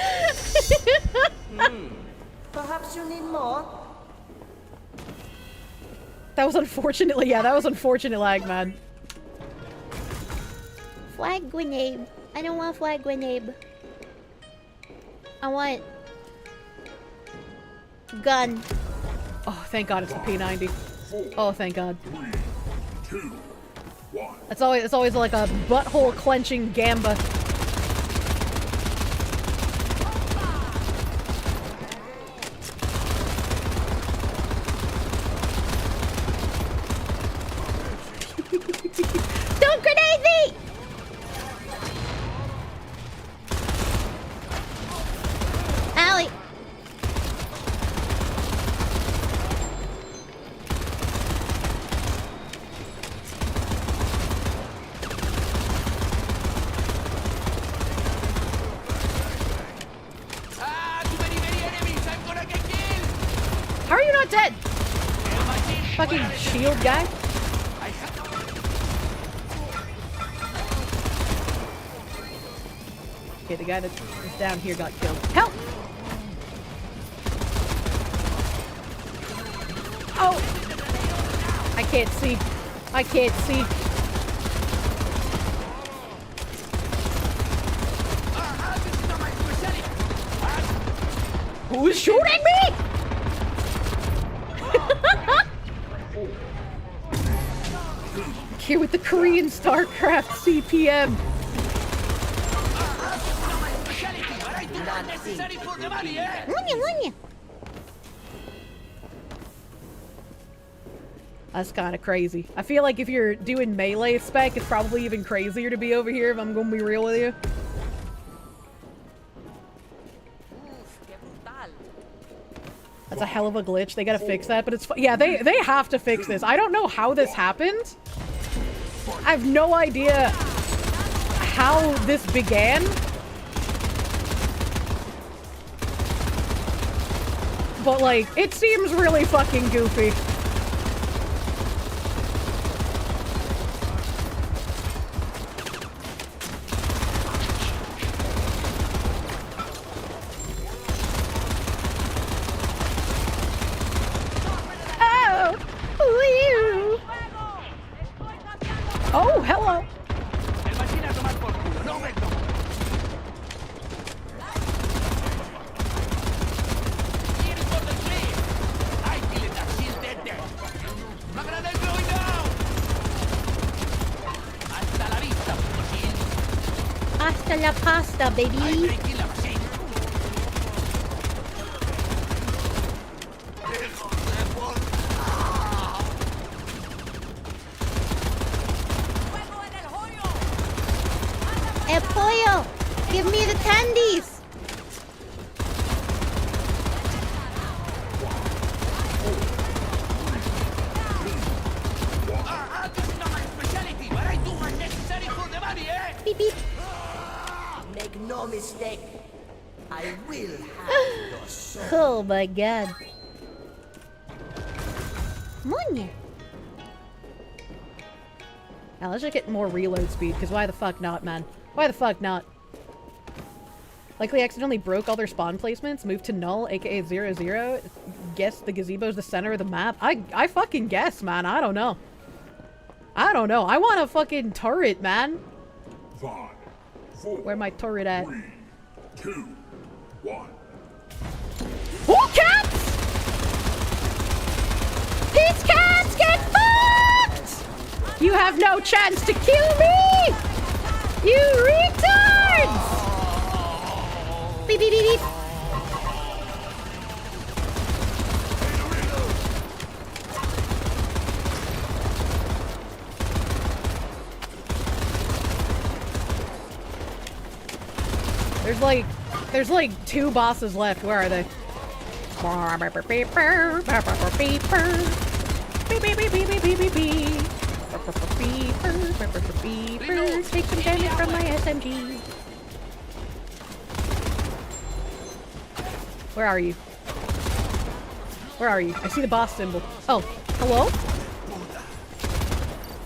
Perhaps you need more? That was unfortunately, yeah, that was unfortunate lag, man. Flag grenade. I don't want flag grenade. I want gun. Oh, thank God it's the P90. Oh, thank God. 3, 2, 1. It's always like a butthole clenching gamba. Don't grenade me! Allie. Ah, too many enemies. I'm gonna get killed. How are you not dead? Fucking shield guy. Okay, the guy that is down here got killed. Help! Oh! I can't see. I can't see. Who is shooting me? Here with the Korean StarCraft CPM. Necessary for the money, eh? That's kind of crazy. I feel like if you're doing melee spec, it's probably even crazier to be over here, if I'm gonna be real with you. That's a hell of a glitch. They gotta fix that, but it's yeah, they have to fix this. I don't know how this happened. I have no idea how this began. But like, it seems really fucking goofy. Oh, hello. Hasta la pasta, baby. El pollo, give me the tendies. This is not my specialty, but I do what's necessary for the money, eh? Beep beep. Make no mistake. I will have your soul. Oh my god. Money. Now let's just get more reload speed, because why the fuck not, man? Why the fuck not? Likely accidentally broke all their spawn placements, moved to null, aka 0-0. Guess the gazebo's the center of the map. I fucking guess, man. I don't know. I don't know. I want a fucking turret, man. 5, 4, Where my turret at? 3, 2, 1. Oh, cats! These cats get fucked! You have no chance to kill me! You retards! Beep beep beep beep. There's like 2 bosses left. Where are they? Take some damage from my SMG. Where are you? Where are you? I see the boss symbol. Oh, hello?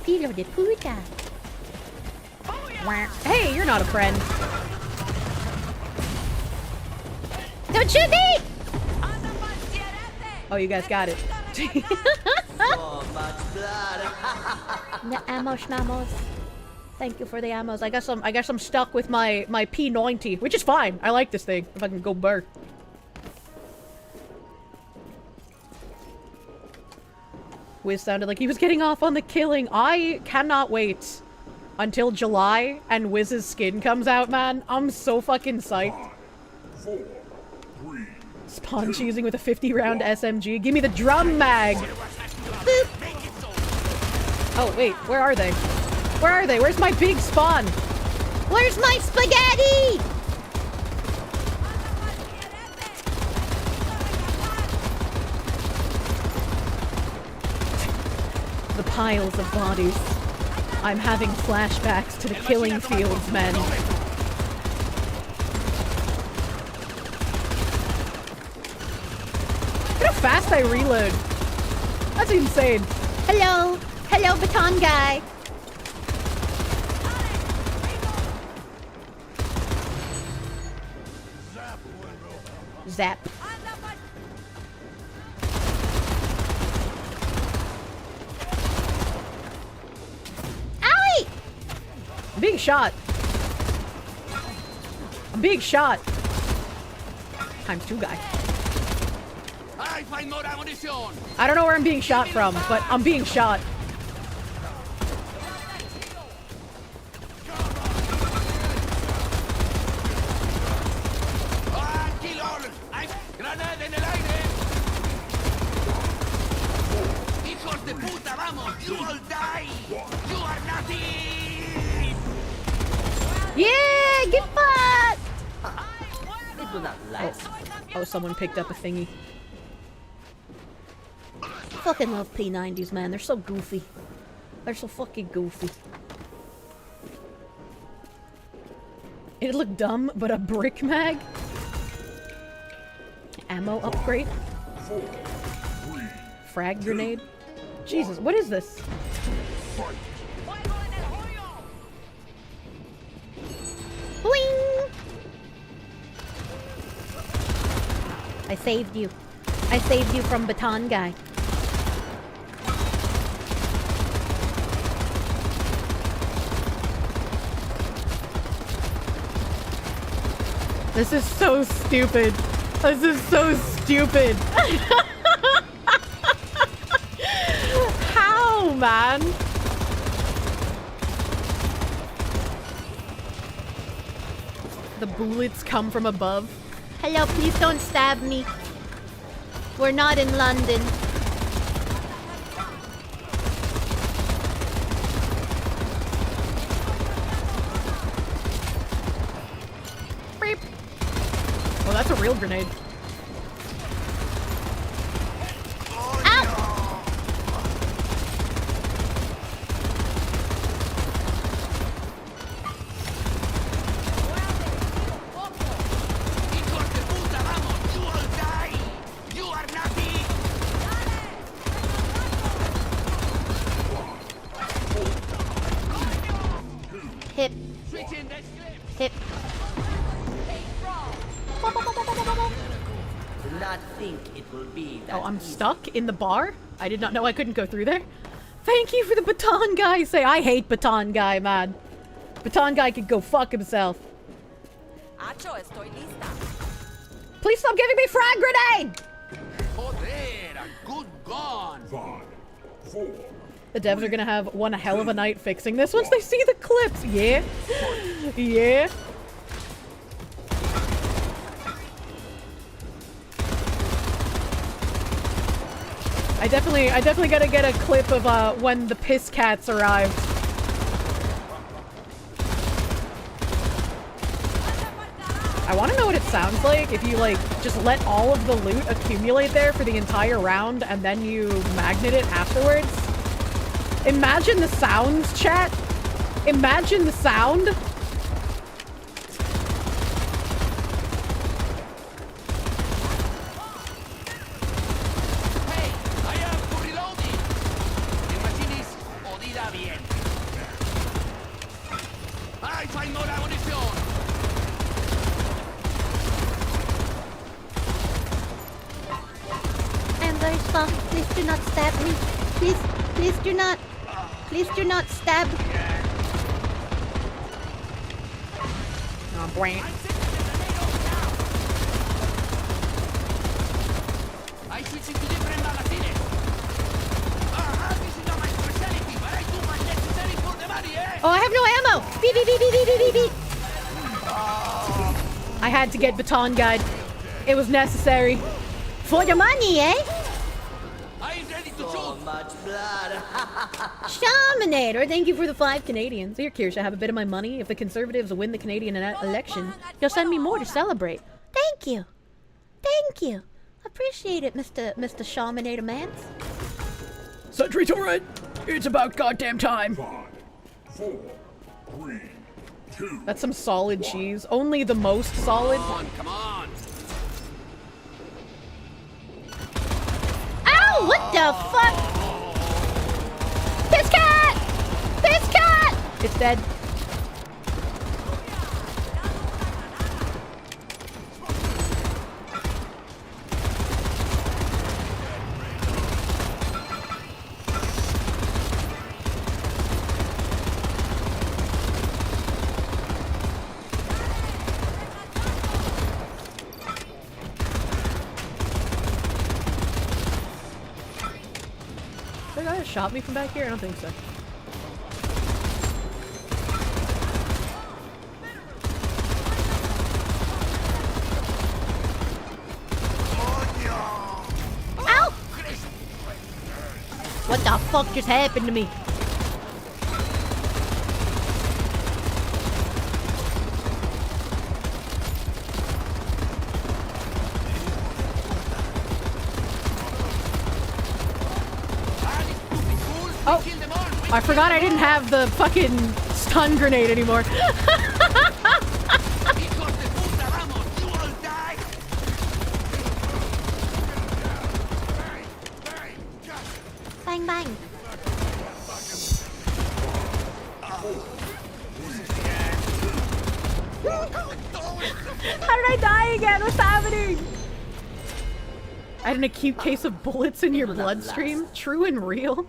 Filo de puta. Hey, you're not a friend. Don't shoot me! Oh, you guys got it. So much blood. The ammo schmamos. Thank you for the ammos. I guess I'm stuck with my P90, which is fine. I like this thing. If I can go burr. Wiz sounded like he was getting off on the killing. I cannot wait until July and Wiz's skin comes out, man. I'm so fucking psyched. 5, 4, 3. Spawn cheesing with a 50-round SMG. Give me the drum mag. Boop. Oh, wait. Where are they? Where are they? Where's my big spawn? Where's my spaghetti? The piles of bodies. I'm having flashbacks to the killing fields, men. Look how fast I reload. That's insane. Hello. Hello, baton guy. Zap. Owie! I'm being shot. I'm being shot. Times 2 guy. I find more ammunition. I don't know where I'm being shot from, but I'm being shot. not last. Oh, someone picked up a thingy. Fucking love P90s, man. They're so goofy. They're so fucking goofy. It looked dumb, but a brick mag? Ammo upgrade? Frag grenade? Jesus, what is this? Boing! I saved you. I saved you from Baton Guy. This is so stupid. This is so stupid. How, man? The bullets come from above. Hello, please don't stab me. We're not in London. Beep. Oh, that's a real grenade. Hip. Hip. Do not think it will be that Oh, I'm stuck in the bar? I did not know I couldn't go through there. Thank you for the baton guy. Say, I hate baton guy, man. Baton guy could go fuck himself. Please stop giving me frag grenade! Joder, a good gun. 5, 4. The devs are gonna have one hell of a night fixing this once they see the clips. Yeah. Yeah. I definitely gotta get a clip of when the piss cats arrived. I want to know what it sounds like if you like just let all of the loot accumulate there for the entire round and then you magnet it afterwards. Imagine the sounds, chat. Imagine the sound. I'm very soft. Please do not stab me. Please do not. Please do not stab. Oh, boing. I switch into different magazines. This is not my specialty, but I do my necessary for the money, eh? Oh, I have no ammo! Beep, beep, beep, beep, beep, beep, beep. I had to get baton guide. It was necessary. For the money, eh? I'm ready to so much blood. Shaminator, thank you for the 5 Canadians. Here, Kirsche, I have a bit of my money. If the Conservatives win the Canadian election, you'll send me more to celebrate. Thank you. Thank you. Appreciate it, Mr. Shaminator Mance. Sentry turret! It's about goddamn time. 5, 4, 3, 2. That's some solid cheese. Only the most solid. Come on. Ow! What the fuck? Piss cat! Piss cat! It's dead. Did that guy shot me from back here? I don't think so. Ow! What the fuck just happened to me? I forgot I didn't have the fucking stun grenade anymore. Bang, bang. How did I die again? What's happening? I had an acute case of bullets in your bloodstream? True and real?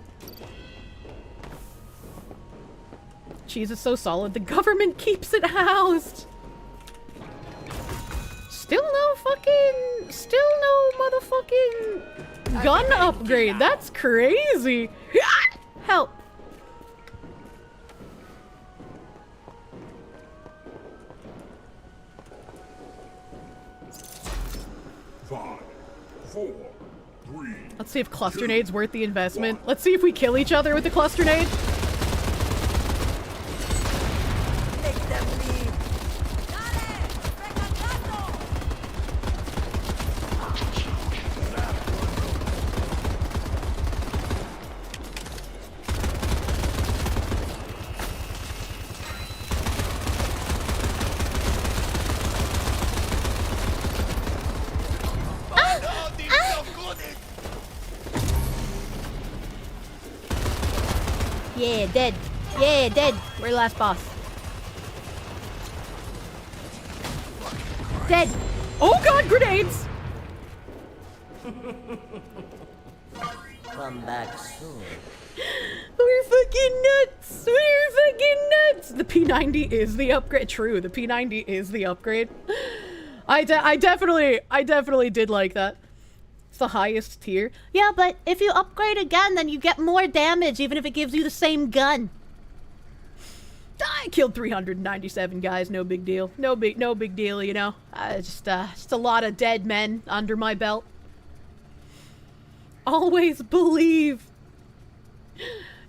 Cheese is so solid, the government keeps it housed! Still no motherfucking gun upgrade. That's crazy. Help. Five, 4, 3. Let's see if cluster nade's worth the investment. Let's see if we kill each other with the cluster nade. Yeah, dead. Yeah, dead. We're the last boss. Dead. Oh god, grenades! Come back soon. We're fucking nuts! We're fucking nuts! The P90 is the upgrade. True, the P90 is the upgrade. I definitely did like that. It's the highest tier. Yeah, but if you upgrade a gun, then you get more damage, even if it gives you the same gun. I killed 397 guys, no big deal. No big deal, you know. Just a lot of dead men under my belt. Always believe.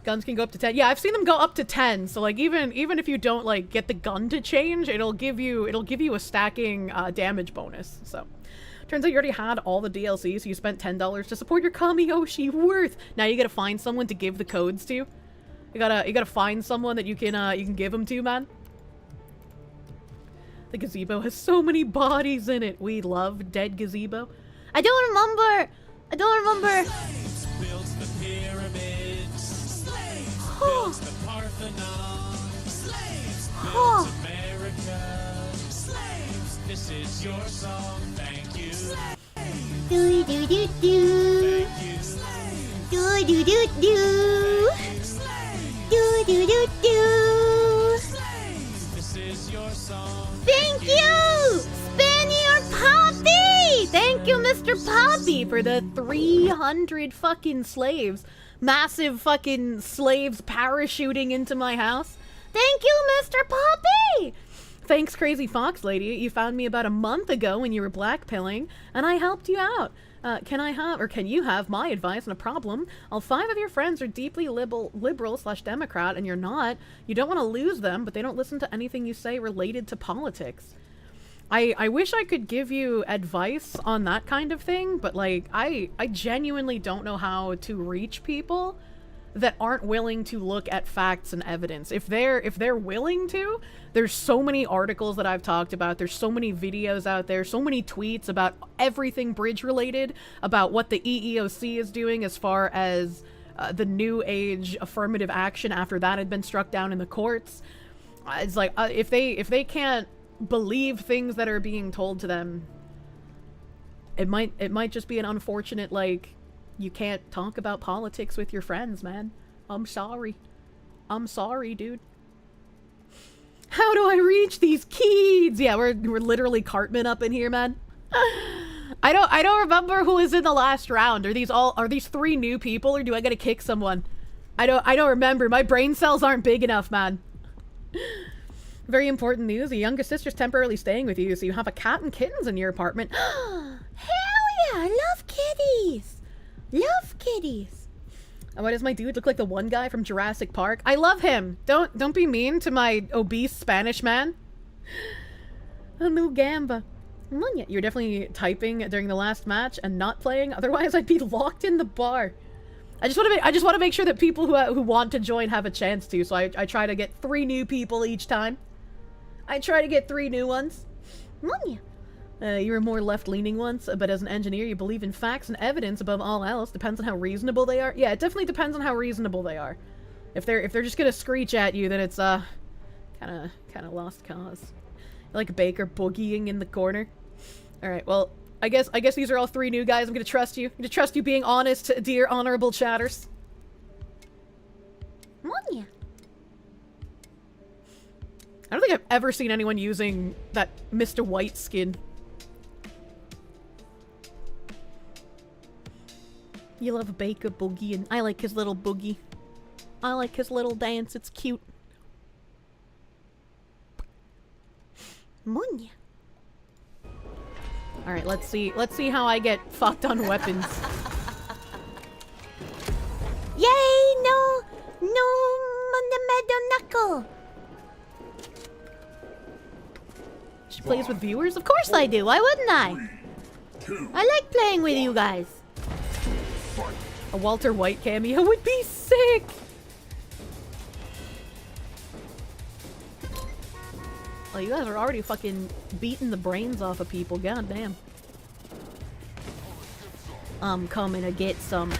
Guns can go up to 10. Yeah, I've seen them go up to 10. So like even if you don't like get the gun to change, it'll give you a stacking damage bonus. So turns out you already had all the DLC, so you spent $10 to support your Kamiyoshi. Worth. Now you gotta find someone to give the codes to. You gotta find someone that you can give them to, man. The gazebo has so many bodies in it. We love dead gazebo. I don't remember. Slaves built the pyramids. Slaves built the Parthenon. Slaves built America. Slaves, this is your song. Thank you. Do do do do. Thank you. Do do do do. Do do do do. This is your song. Thank you, Spaniard Poppy. Thank you, Mr. Poppy, for the 300 fucking slaves. Massive fucking slaves parachuting into my house. Thank you, Mr. Poppy. Thanks, Crazy Fox Lady. You found me about a month ago when you were blackpilling, and I helped you out. Can you have my advice on a problem? All 5 of your friends are deeply liberal/Democrat, and you're not. You don't want to lose them, but they don't listen to anything you say related to politics. I wish I could give you advice on that kind of thing, but like, I genuinely don't know how to reach people that aren't willing to look at facts and evidence. If they're willing to, there's so many articles that I've talked about, there's so many videos out there, so many tweets about everything bridge related, about what the EEOC is doing as far as the new age affirmative action after that had been struck down in the courts. It's like, if they can't believe things that are being told to them, it might just be an unfortunate, like, you can't talk about politics with your friends, man. I'm sorry, dude. How do I reach these kids? Yeah, we're literally Cartman up in here, man. I don't remember who was in the last round. Are these 3 new people, or do I gotta kick someone? I don't remember. My brain cells aren't big enough, man. Very important news. Your youngest sister's temporarily staying with you, so you have a cat and kittens in your apartment. Hell yeah, I love kitties. Love kitties. And why does my dude look like the one guy from Jurassic Park? I love him. Don't be mean to my obese Spanish man. A new gamba. You're definitely typing during the last match and not playing. Otherwise, I'd be locked in the bar. I just want to make sure that people who want to join have a chance to. So I try to get 3 new people each time. I try to get 3 new ones. You're more left-leaning ones, but as an engineer, you believe in facts and evidence above all else. Depends on how reasonable they are. Yeah, it definitely depends on how reasonable they are. If they're just gonna screech at you, then it's kind of lost cause. Like Baker boogieing in the corner. All right, well, I guess these are all 3 new guys. I'm gonna trust you. I'm gonna trust you being honest, dear honorable chatters. Monya. I don't think I've ever seen anyone using that Mr. White skin. You love Baker boogie, and I like his little boogie. I like his little dance. It's cute. Monya. All right, let's see how I get fucked on weapons. Yay! No Meadow Knuckle. She plays with viewers? Of course I do. Why wouldn't I? I like playing with you guys. A Walter White cameo would be sick. Oh, you guys are already fucking beating the brains off of people. God damn. I'm coming to get some.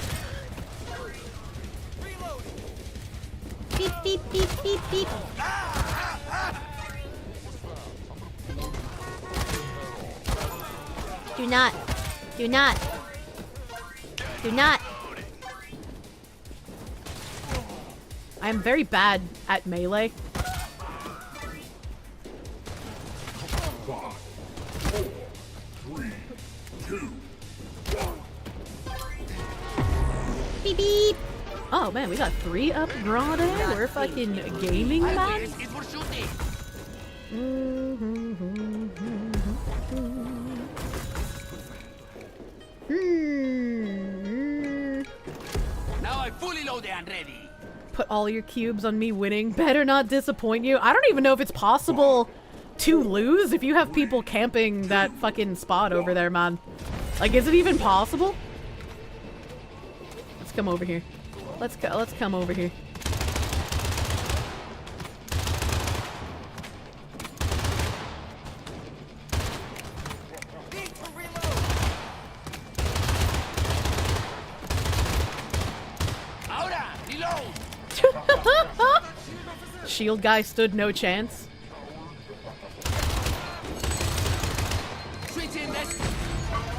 Beep, beep, beep, beep, beep. Do not. I am very bad at melee. 5, 4, 3, 2, 1. Beep, beep. Oh man, we got 3 up grande. We're fucking gaming, man. Now I fully loaded and ready. Put all your cubes on me winning. Better not disappoint you. I don't even know if it's possible to lose if you have people camping that fucking spot over there, man. Like, is it even possible? Let's come over here. Let's come over here. Shield guy stood no chance.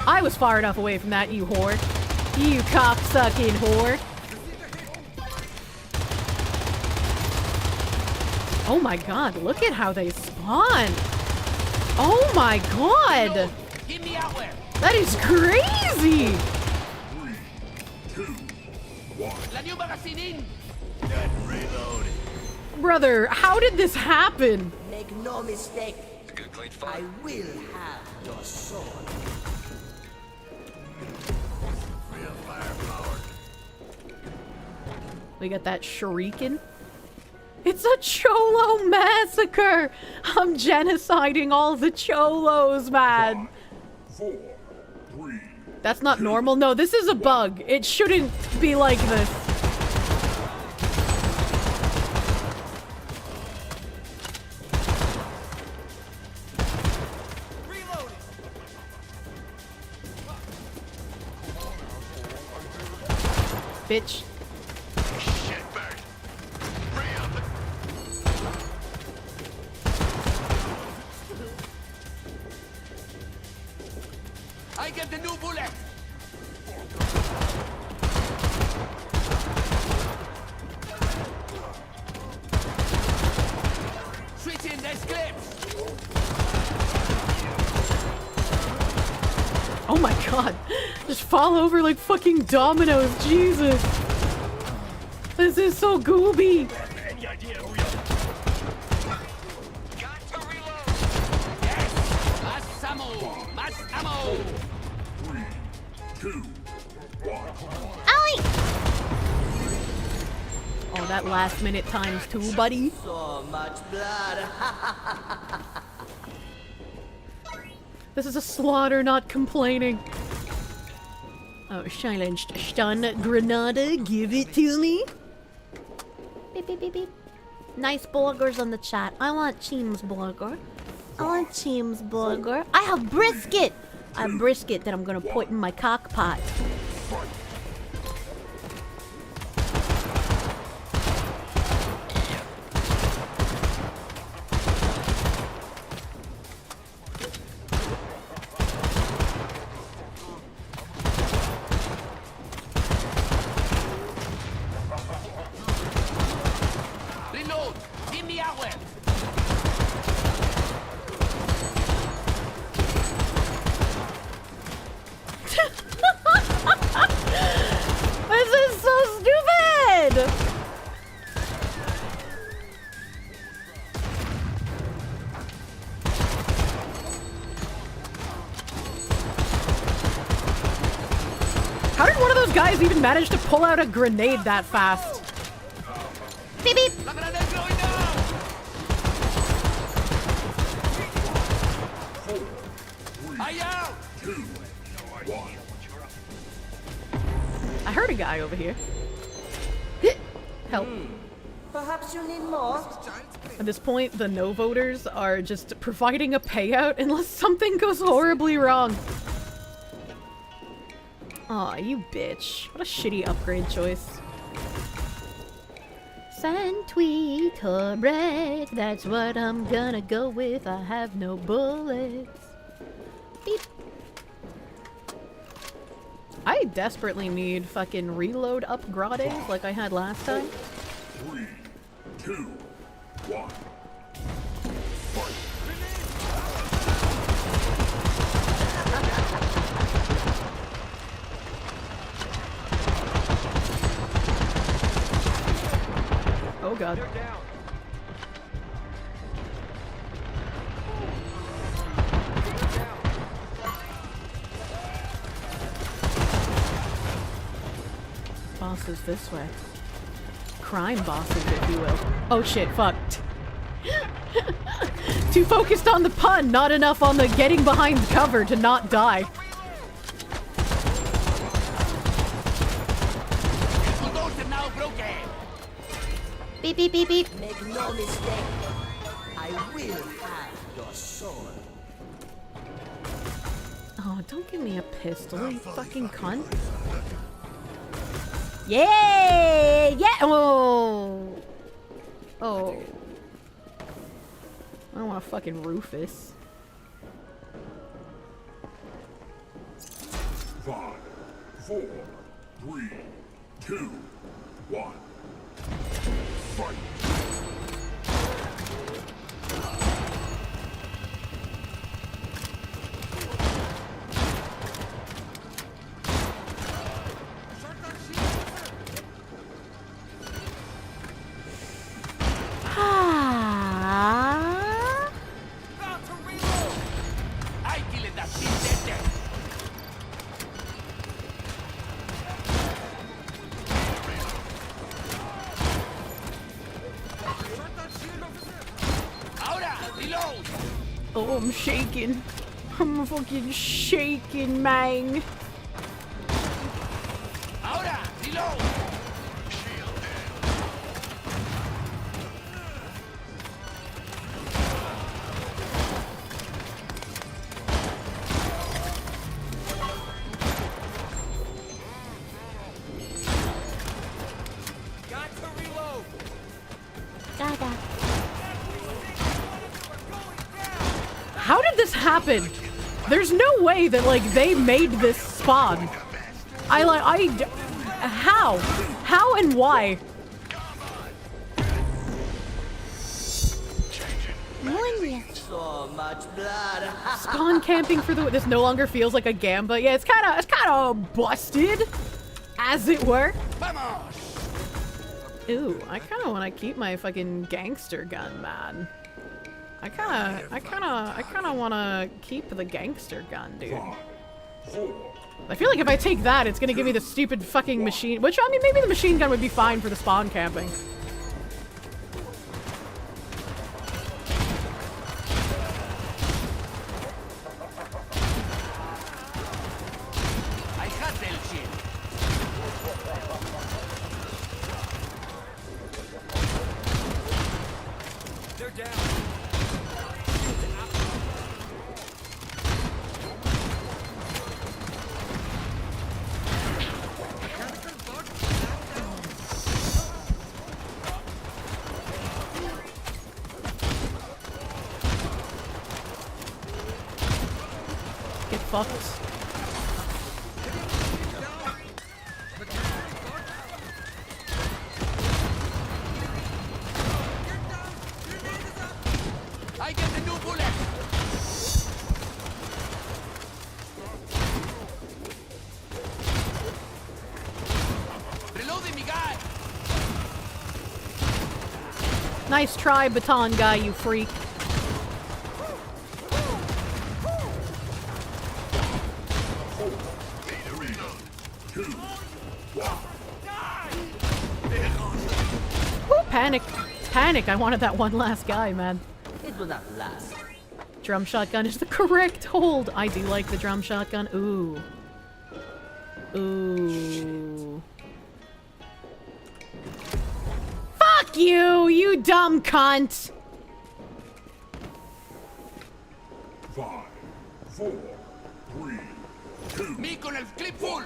I was far enough away from that, you whore. You cocksucking whore. Oh my god, look at how they spawn. Oh my god. That is crazy. 3, 2, 1. La new magazine in. Brother, how did this happen? Make no mistake. I will have your sword. We got that shuriken. It's a Cholo massacre! I'm genociding all the Cholos, man! 5, 4, 3. That's not normal. No, this is a bug. It shouldn't be like this. Bitch. I get the new bullet. Switching the scripts. Oh my god. Just fall over like fucking dominoes. Jesus. This is so gooby. Mass ammo. 3, 2, 1. Owie! Oh, that last minute times 2, buddy. So much blood. This is a slaughter, not complaining. Oh, silenced. Stun Granada, give it to me. Beep, beep, beep, beep. Nice burgers on the chat. I want Cheem's burger. I want Cheem's burger. I have brisket! I have brisket that I'm gonna put in my cock pot. Reload! Give me our web! This is so stupid! How did one of those guys even manage to pull out a grenade that fast? Beep beep! I heard a guy over here. Help. Perhaps you need more? At this point, the no voters are just providing a payout unless something goes horribly wrong. Aw, you bitch. What a shitty upgrade choice. Sand, tweet, or bread. That's what I'm gonna go with. I have no bullets. Beep. I desperately need fucking reload upgrades like I had last time. 3, 2, 1. Oh god. Bosses this way. Crime bosses, if you will. Oh shit, fuck. Too focused on the pun, not enough on the getting behind cover to not die. Beep beep beep beep. Make no mistake. I will have your soul. Oh, don't give me a pistol, you fucking cunt. Yeah! Yeah! Oh! Oh. I don't want a fucking Rufus. 5, 4, 3, 2, 1. Fight. Oh, I'm shaking. I'm fucking shaking, man. Ahora, reload. Got to reload. Gaga. How did this happen? There's no way that, like, they made this spawn. How? How and why? So much blood. Spawn camping for the... This no longer feels like a gamba. Yeah, it's kind of busted, as it were. Ooh, I kind of want to keep my fucking gangster gun, man. I kind of want to keep the gangster gun, dude. I feel like if I take that, it's gonna give me the stupid fucking machine. Which, I mean, maybe the machine gun would be fine for the spawn camping. I got that shit. Get fucked. I get the new bullet. Reloading me, guy. Nice try, baton guy, you freak. Woo, panic. Panic. I wanted that one last guy, man. It will not last. Drum shotgun is the correct hold. I do like the drum shotgun. Ooh. Ooh. Fuck you, you dumb cunt! 5, 4, 3, 2. Me con el clip full.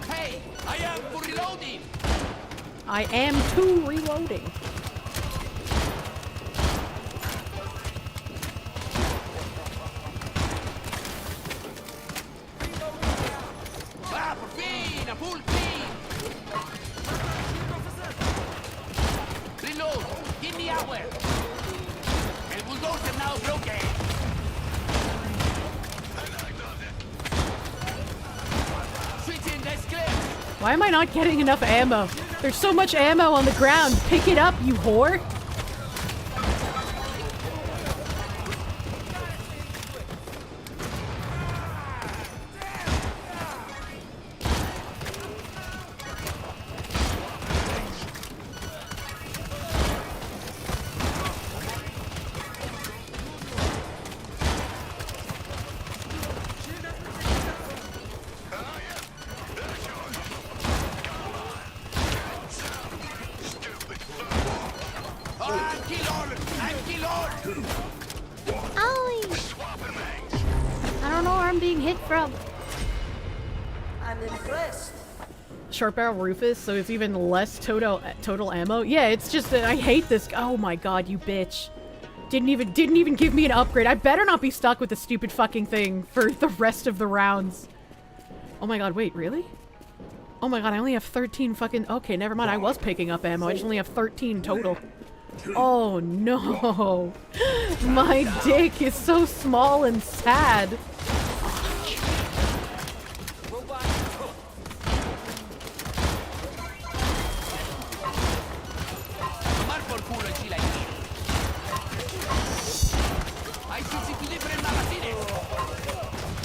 Hey, I am for reloading. I am too reloading. Ah, por fin, a full clean. Reload, give me hour. El bulldozer now broken. Switching, that's clear. Why am I not getting enough ammo? There's so much ammo on the ground. Pick it up, you whore. I'm impressed. Short barrel Rufus, so it's even less total ammo. Yeah, it's just that I hate this. Oh my god, you bitch! Didn't even give me an upgrade. I better not be stuck with the stupid fucking thing for the rest of the rounds. Oh my god, wait, really? Oh my god, I only have 13 fucking. Okay, never mind. I was picking up ammo. I just only have 13 total. Oh no, my dick is so small and sad.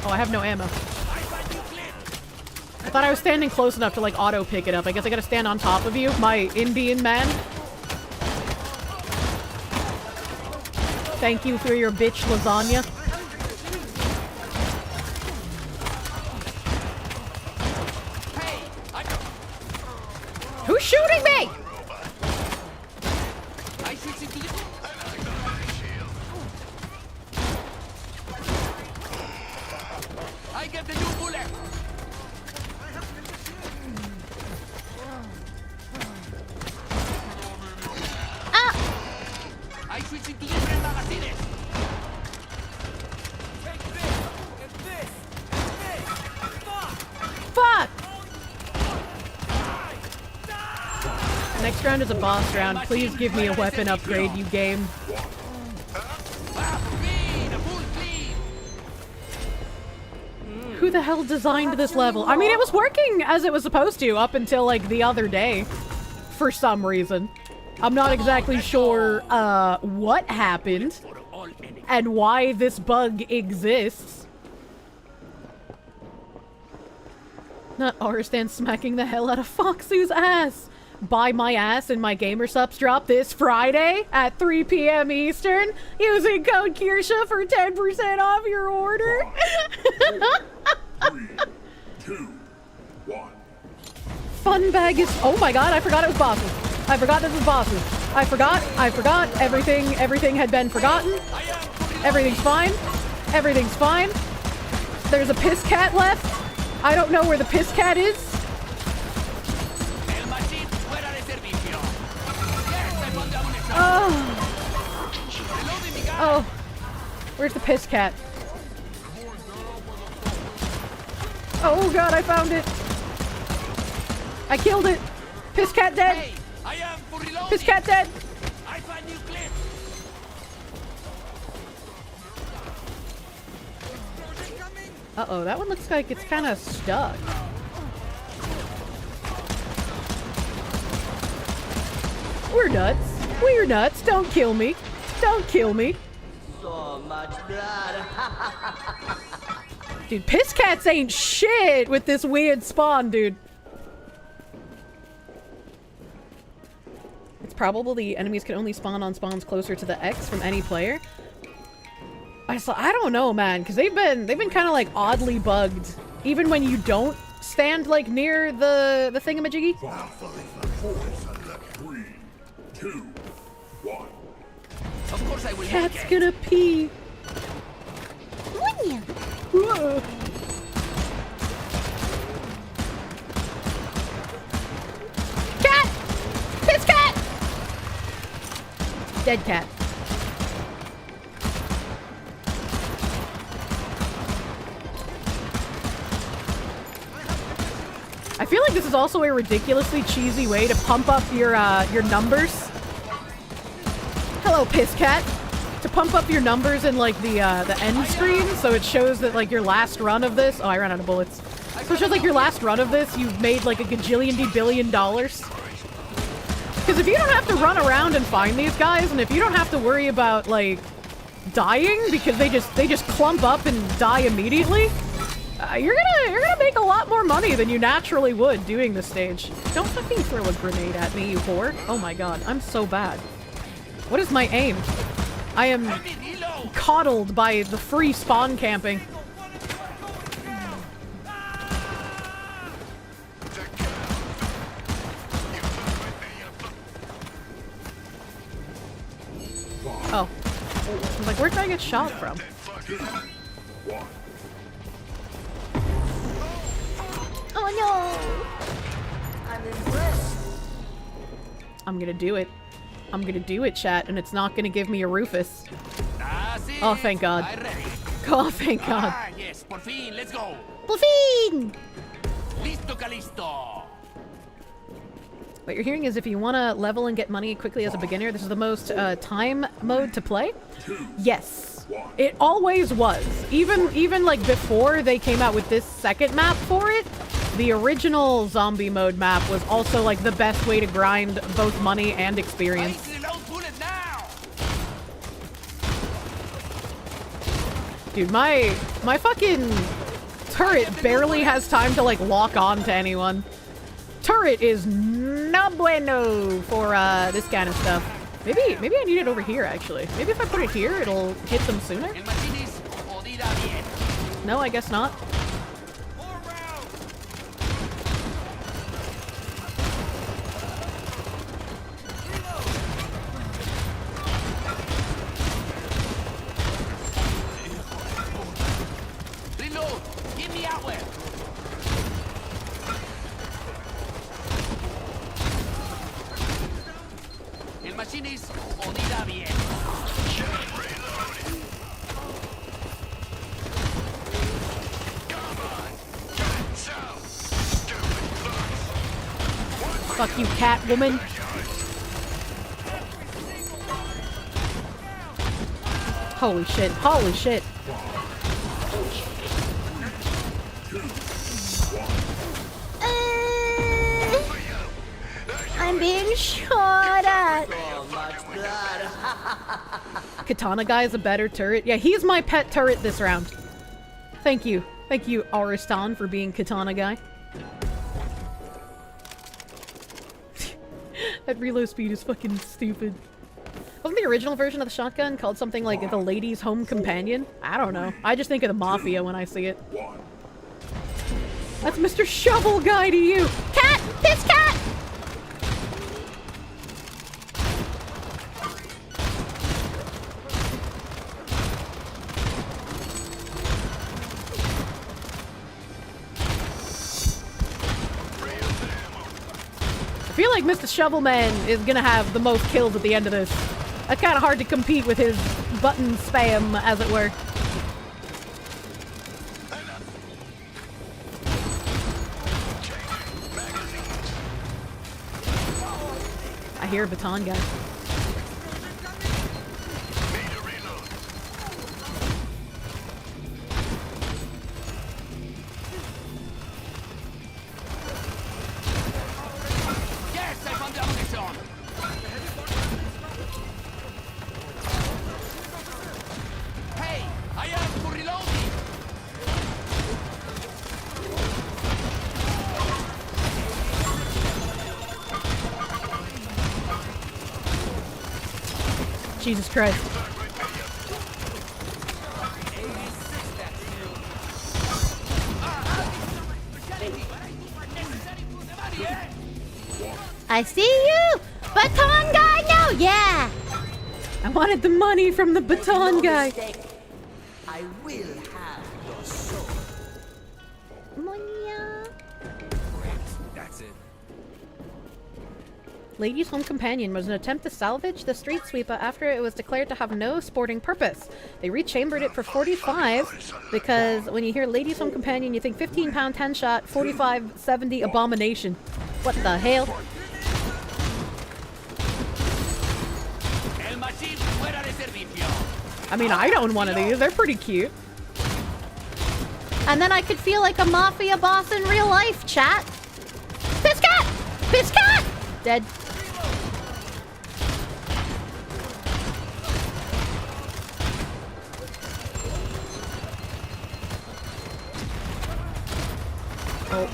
Oh, I have no ammo. I thought I was standing close enough to like auto pick it up. I guess I gotta stand on top of you, my Indian man. Thank you for your bitch lasagna. Who's shooting me? I get the new bullet. I switch into different magazines. Take this and this and this. Fuck! Next round is a boss round. Please give me a weapon upgrade, you game. Who the hell designed this level? I mean, it was working as it was supposed to up until like the other day. For some reason. I'm not exactly sure what happened and why this bug exists. Not Arstan smacking the hell out of Foxu's ass. Buy my ass and my gamer subs drop this Friday at 3 p.m. Eastern using code Kirsche for 10% off your order. 3, 2, 1. Fun bag is. Oh my god, I forgot it was bosses. I forgot this was bosses. I forgot. Everything had been forgotten. Everything's fine. Everything's fine. There's a piss cat left. I don't know where the piss cat is. Oh. Uh-oh. Where's the piss cat? Oh god, I found it. I killed it. Piss cat dead. Piss cat dead. I find new clip. Uh-oh, that one looks like it's kind of stuck. We're nuts. We're nuts. Don't kill me. Don't kill me. So much blood. Dude, piss cats ain't shit with this weird spawn, dude. It's probable the enemies can only spawn on spawns closer to the X from any player. I don't know, man, because they've been kind of like oddly bugged, even when you don't stand like near the thingamajiggy. 3, 2, 1. Of course I will. Cat's gonna pee. Whoa. Cat! Piss cat! Dead cat. I feel like this is also a ridiculously cheesy way to pump up your numbers. Hello, piss cat. To pump up your numbers in like the end screen, so it shows that like your last run of this. Oh, I ran out of bullets. So it shows like your last run of this, you've made like a gajillion billion dollars. Because if you don't have to run around and find these guys, and if you don't have to worry about like dying because they just clump up and die immediately, you're gonna make a lot more money than you naturally would doing this stage. Don't fucking throw a grenade at me, you whore. Oh my god, I'm so bad. What is my aim? I am coddled by the free spawn camping. Oh. I was like, where did I get shot from? Oh no! I'm impressed. I'm gonna do it. I'm gonna do it, chat, and it's not gonna give me a Rufus. Oh, thank God. Oh, thank God. Ah, yes, por fin, let's go. Por fin! Listo, Calisto. What you're hearing is if you want to level and get money quickly as a beginner, this is the most time mode to play. Yes. It always was. Even like before they came out with this second map for it, the original zombie mode map was also like the best way to grind both money and experience. Dude, my fucking turret barely has time to like lock on to anyone. Turret is no bueno for this kind of stuff. Maybe I need it over here actually. Maybe if I put it here, it'll hit them sooner. No, I guess not. Reload. Give me outward. El machinist odirá bien. Fuck you, cat woman. Holy shit, holy shit. I'm being shot at. Katana guy is a better turret. Yeah, he's my pet turret this round. Thank you. Thank you, Aristan, for being Katana guy. That reload speed is fucking stupid. Wasn't the original version of the shotgun called something like the Lady's Home Companion? I don't know. I just think of the Mafia when I see it. That's Mr. Shovel Guy to you! Cat! Piss cat! I feel like Mr. Shovelman is gonna have the most kills at the end of this. kind of hard to compete with his button spam, as it were. I hear a baton guy. Yes, I found the ammunition. Hey, I am for reloading. Jesus Christ. I see you! Baton guy now! Yeah! I wanted the money from the baton guy. I will have your soul. That's it. Ladies' Home Companion was an attempt to salvage the street sweeper after it was declared to have no sporting purpose. They rechambered it for 45 because when you hear Ladies' Home Companion, you think 15-pound 10-shot, 45-70 abomination. What the hell? El machine fuera de servicio. I mean, I own one of these. They're pretty cute. And then I could feel like a mafia boss in real life, chat. Piss cat! Piss cat! Dead. Oh.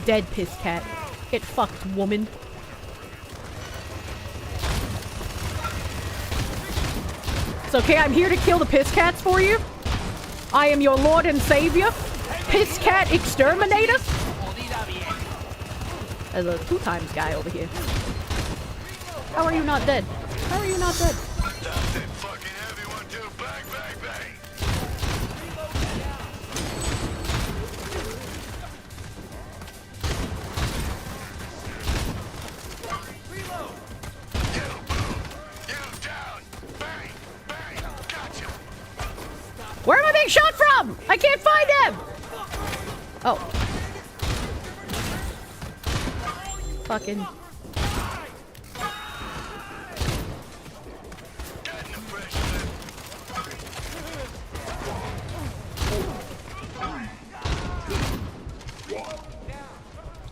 Dead piss cat. Get fucked, woman. It's okay, I'm here to kill the piss cats for you. I am your lord and savior. Piss cat exterminator. There's a 2x guy over here. How are you not dead? How are you not dead? Where am I being shot from? I can't find him! Oh. Fucking.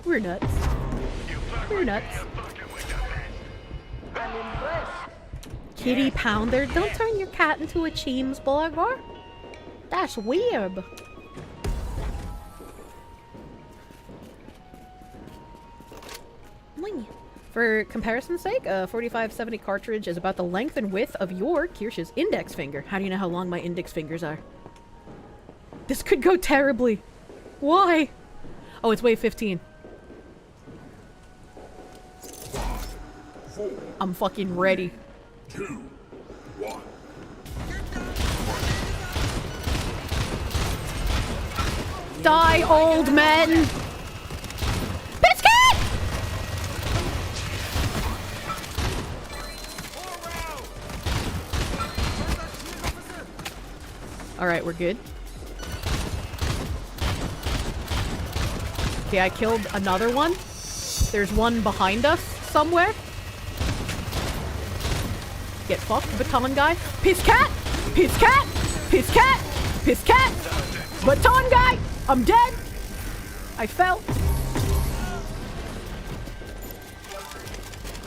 We're nuts. We're nuts. Kitty Pounder, don't turn your cat into a cheeseburger. That's weird. For comparison's sake, a 4570 cartridge is about the length and width of your Kirsche's index finger. How do you know how long my index fingers are? This could go terribly. Why? Oh, it's wave 15. I'm fucking ready. 2, 1. Die, old men! Biscuit! Alright, we're good. Okay, I killed another one. There's one behind us somewhere. Get fucked, baton guy. Piss cat! Piss cat! Piss cat! Piss cat! Baton guy! I'm dead! I fell.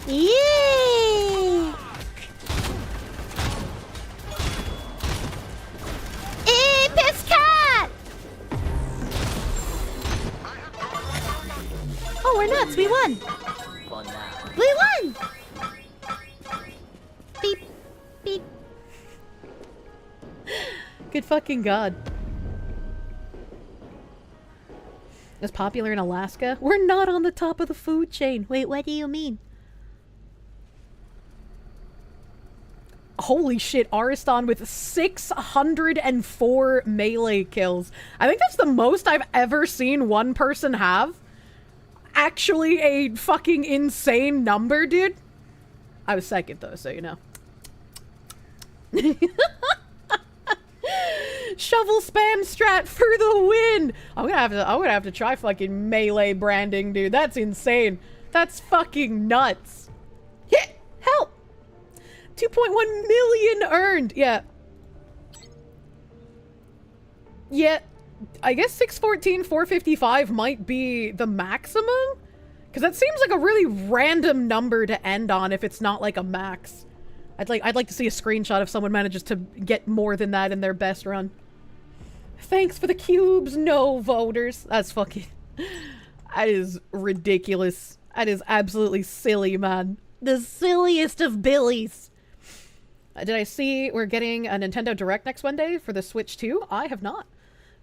Yeah! Piss cat! Oh, we're nuts. We won. We won! Beep. Beep. Good fucking god. Is popular in Alaska? We're not on the top of the food chain. Wait, what do you mean? Holy shit, Ariston with 604 melee kills. I think that's the most I've ever seen one person have. Actually a fucking insane number, dude. I was second though, so you know. Shovel spam strat for the win. I'm gonna have to try fucking melee branding, dude. That's insane. That's fucking nuts. Hit help. 2.1 million earned. Yeah. Yeah. I guess 614, 455 might be the maximum. Because that seems like a really random number to end on if it's not like a max. I'd like to see a screenshot if someone manages to get more than that in their best run. Thanks for the cubes, no voters. That's fucking... That is ridiculous. That is absolutely silly, man. The silliest of billies. Did I see we're getting a Nintendo Direct next Monday for the Switch 2? I have not.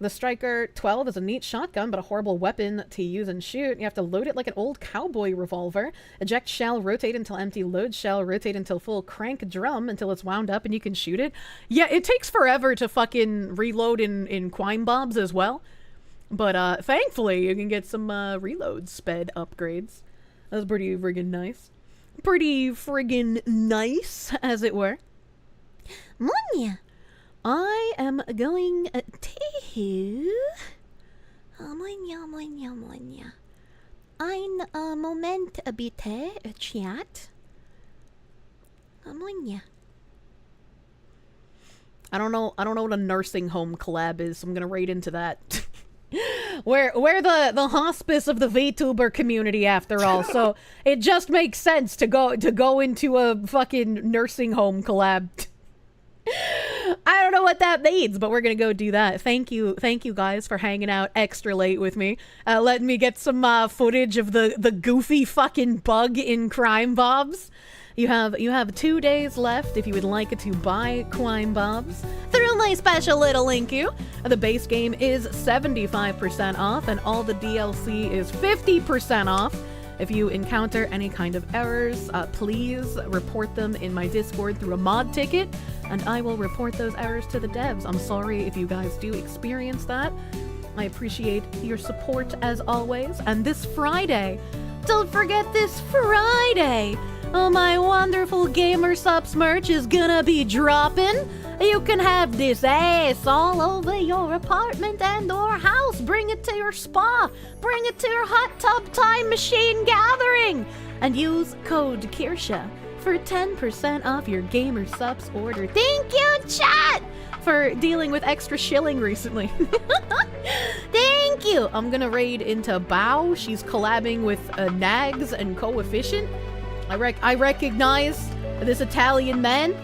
The Striker 12 is a neat shotgun, but a horrible weapon to use and shoot. You have to load it like an old cowboy revolver. Eject shell, rotate until empty, load shell, rotate until full, crank drum until it's wound up and you can shoot it. Yeah, it takes forever to fucking reload in Quine Bobs as well. But thankfully, you can get some reload sped upgrades. That was pretty friggin' nice. Pretty friggin' nice, as it were. Munya! I am going to... Ein Moment bitte, chat. I don't know what a nursing home collab is, so I'm gonna raid into that. We're the hospice of the VTuber community after all, so it just makes sense to go into a fucking nursing home collab. I don't know what that means, but we're gonna go do that. Thank you guys for hanging out extra late with me, letting me get some footage of the goofy fucking bug in Crime Bobs. You have 2 days left if you would like to buy Crime Bobs through my special little link you. The base game is 75% off, and all the DLC is 50% off. If you encounter any kind of errors, please report them in my Discord through a mod ticket, and I will report those errors to the devs. I'm sorry if you guys do experience that. I appreciate your support as always. And this Friday, don't forget this Friday, my wonderful Gamer Subs merch is gonna be dropping. You can have this ass all over your apartment and or house. Bring it to your spa. Bring it to your hot tub time machine gathering. And use code Kirsche for 10% off your Gamer Subs order. Thank you, chat, for dealing with extra shilling recently. Thank you. I'm gonna raid into Bao. She's collabing with Nags and Coefficient. I recognize this Italian man.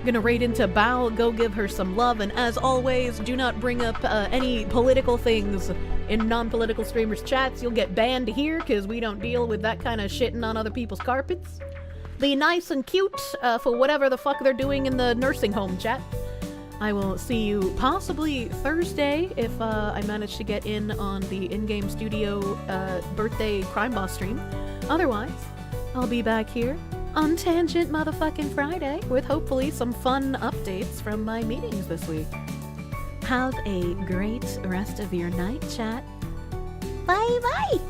Gonna raid into Bao, go give her some love, and as always, do not bring up any political things in non-political streamers' chats. You'll get banned here, because we don't deal with that kind of shitting on other people's carpets. Be nice and cute for whatever the fuck they're doing in the nursing home chat. I will see you possibly Thursday if I manage to get in on the in-game studio birthday crime boss stream. Otherwise, I'll be back here on Tangent Motherfucking Friday with hopefully some fun updates from my meetings this week. Have a great rest of your night, chat. Bye bye!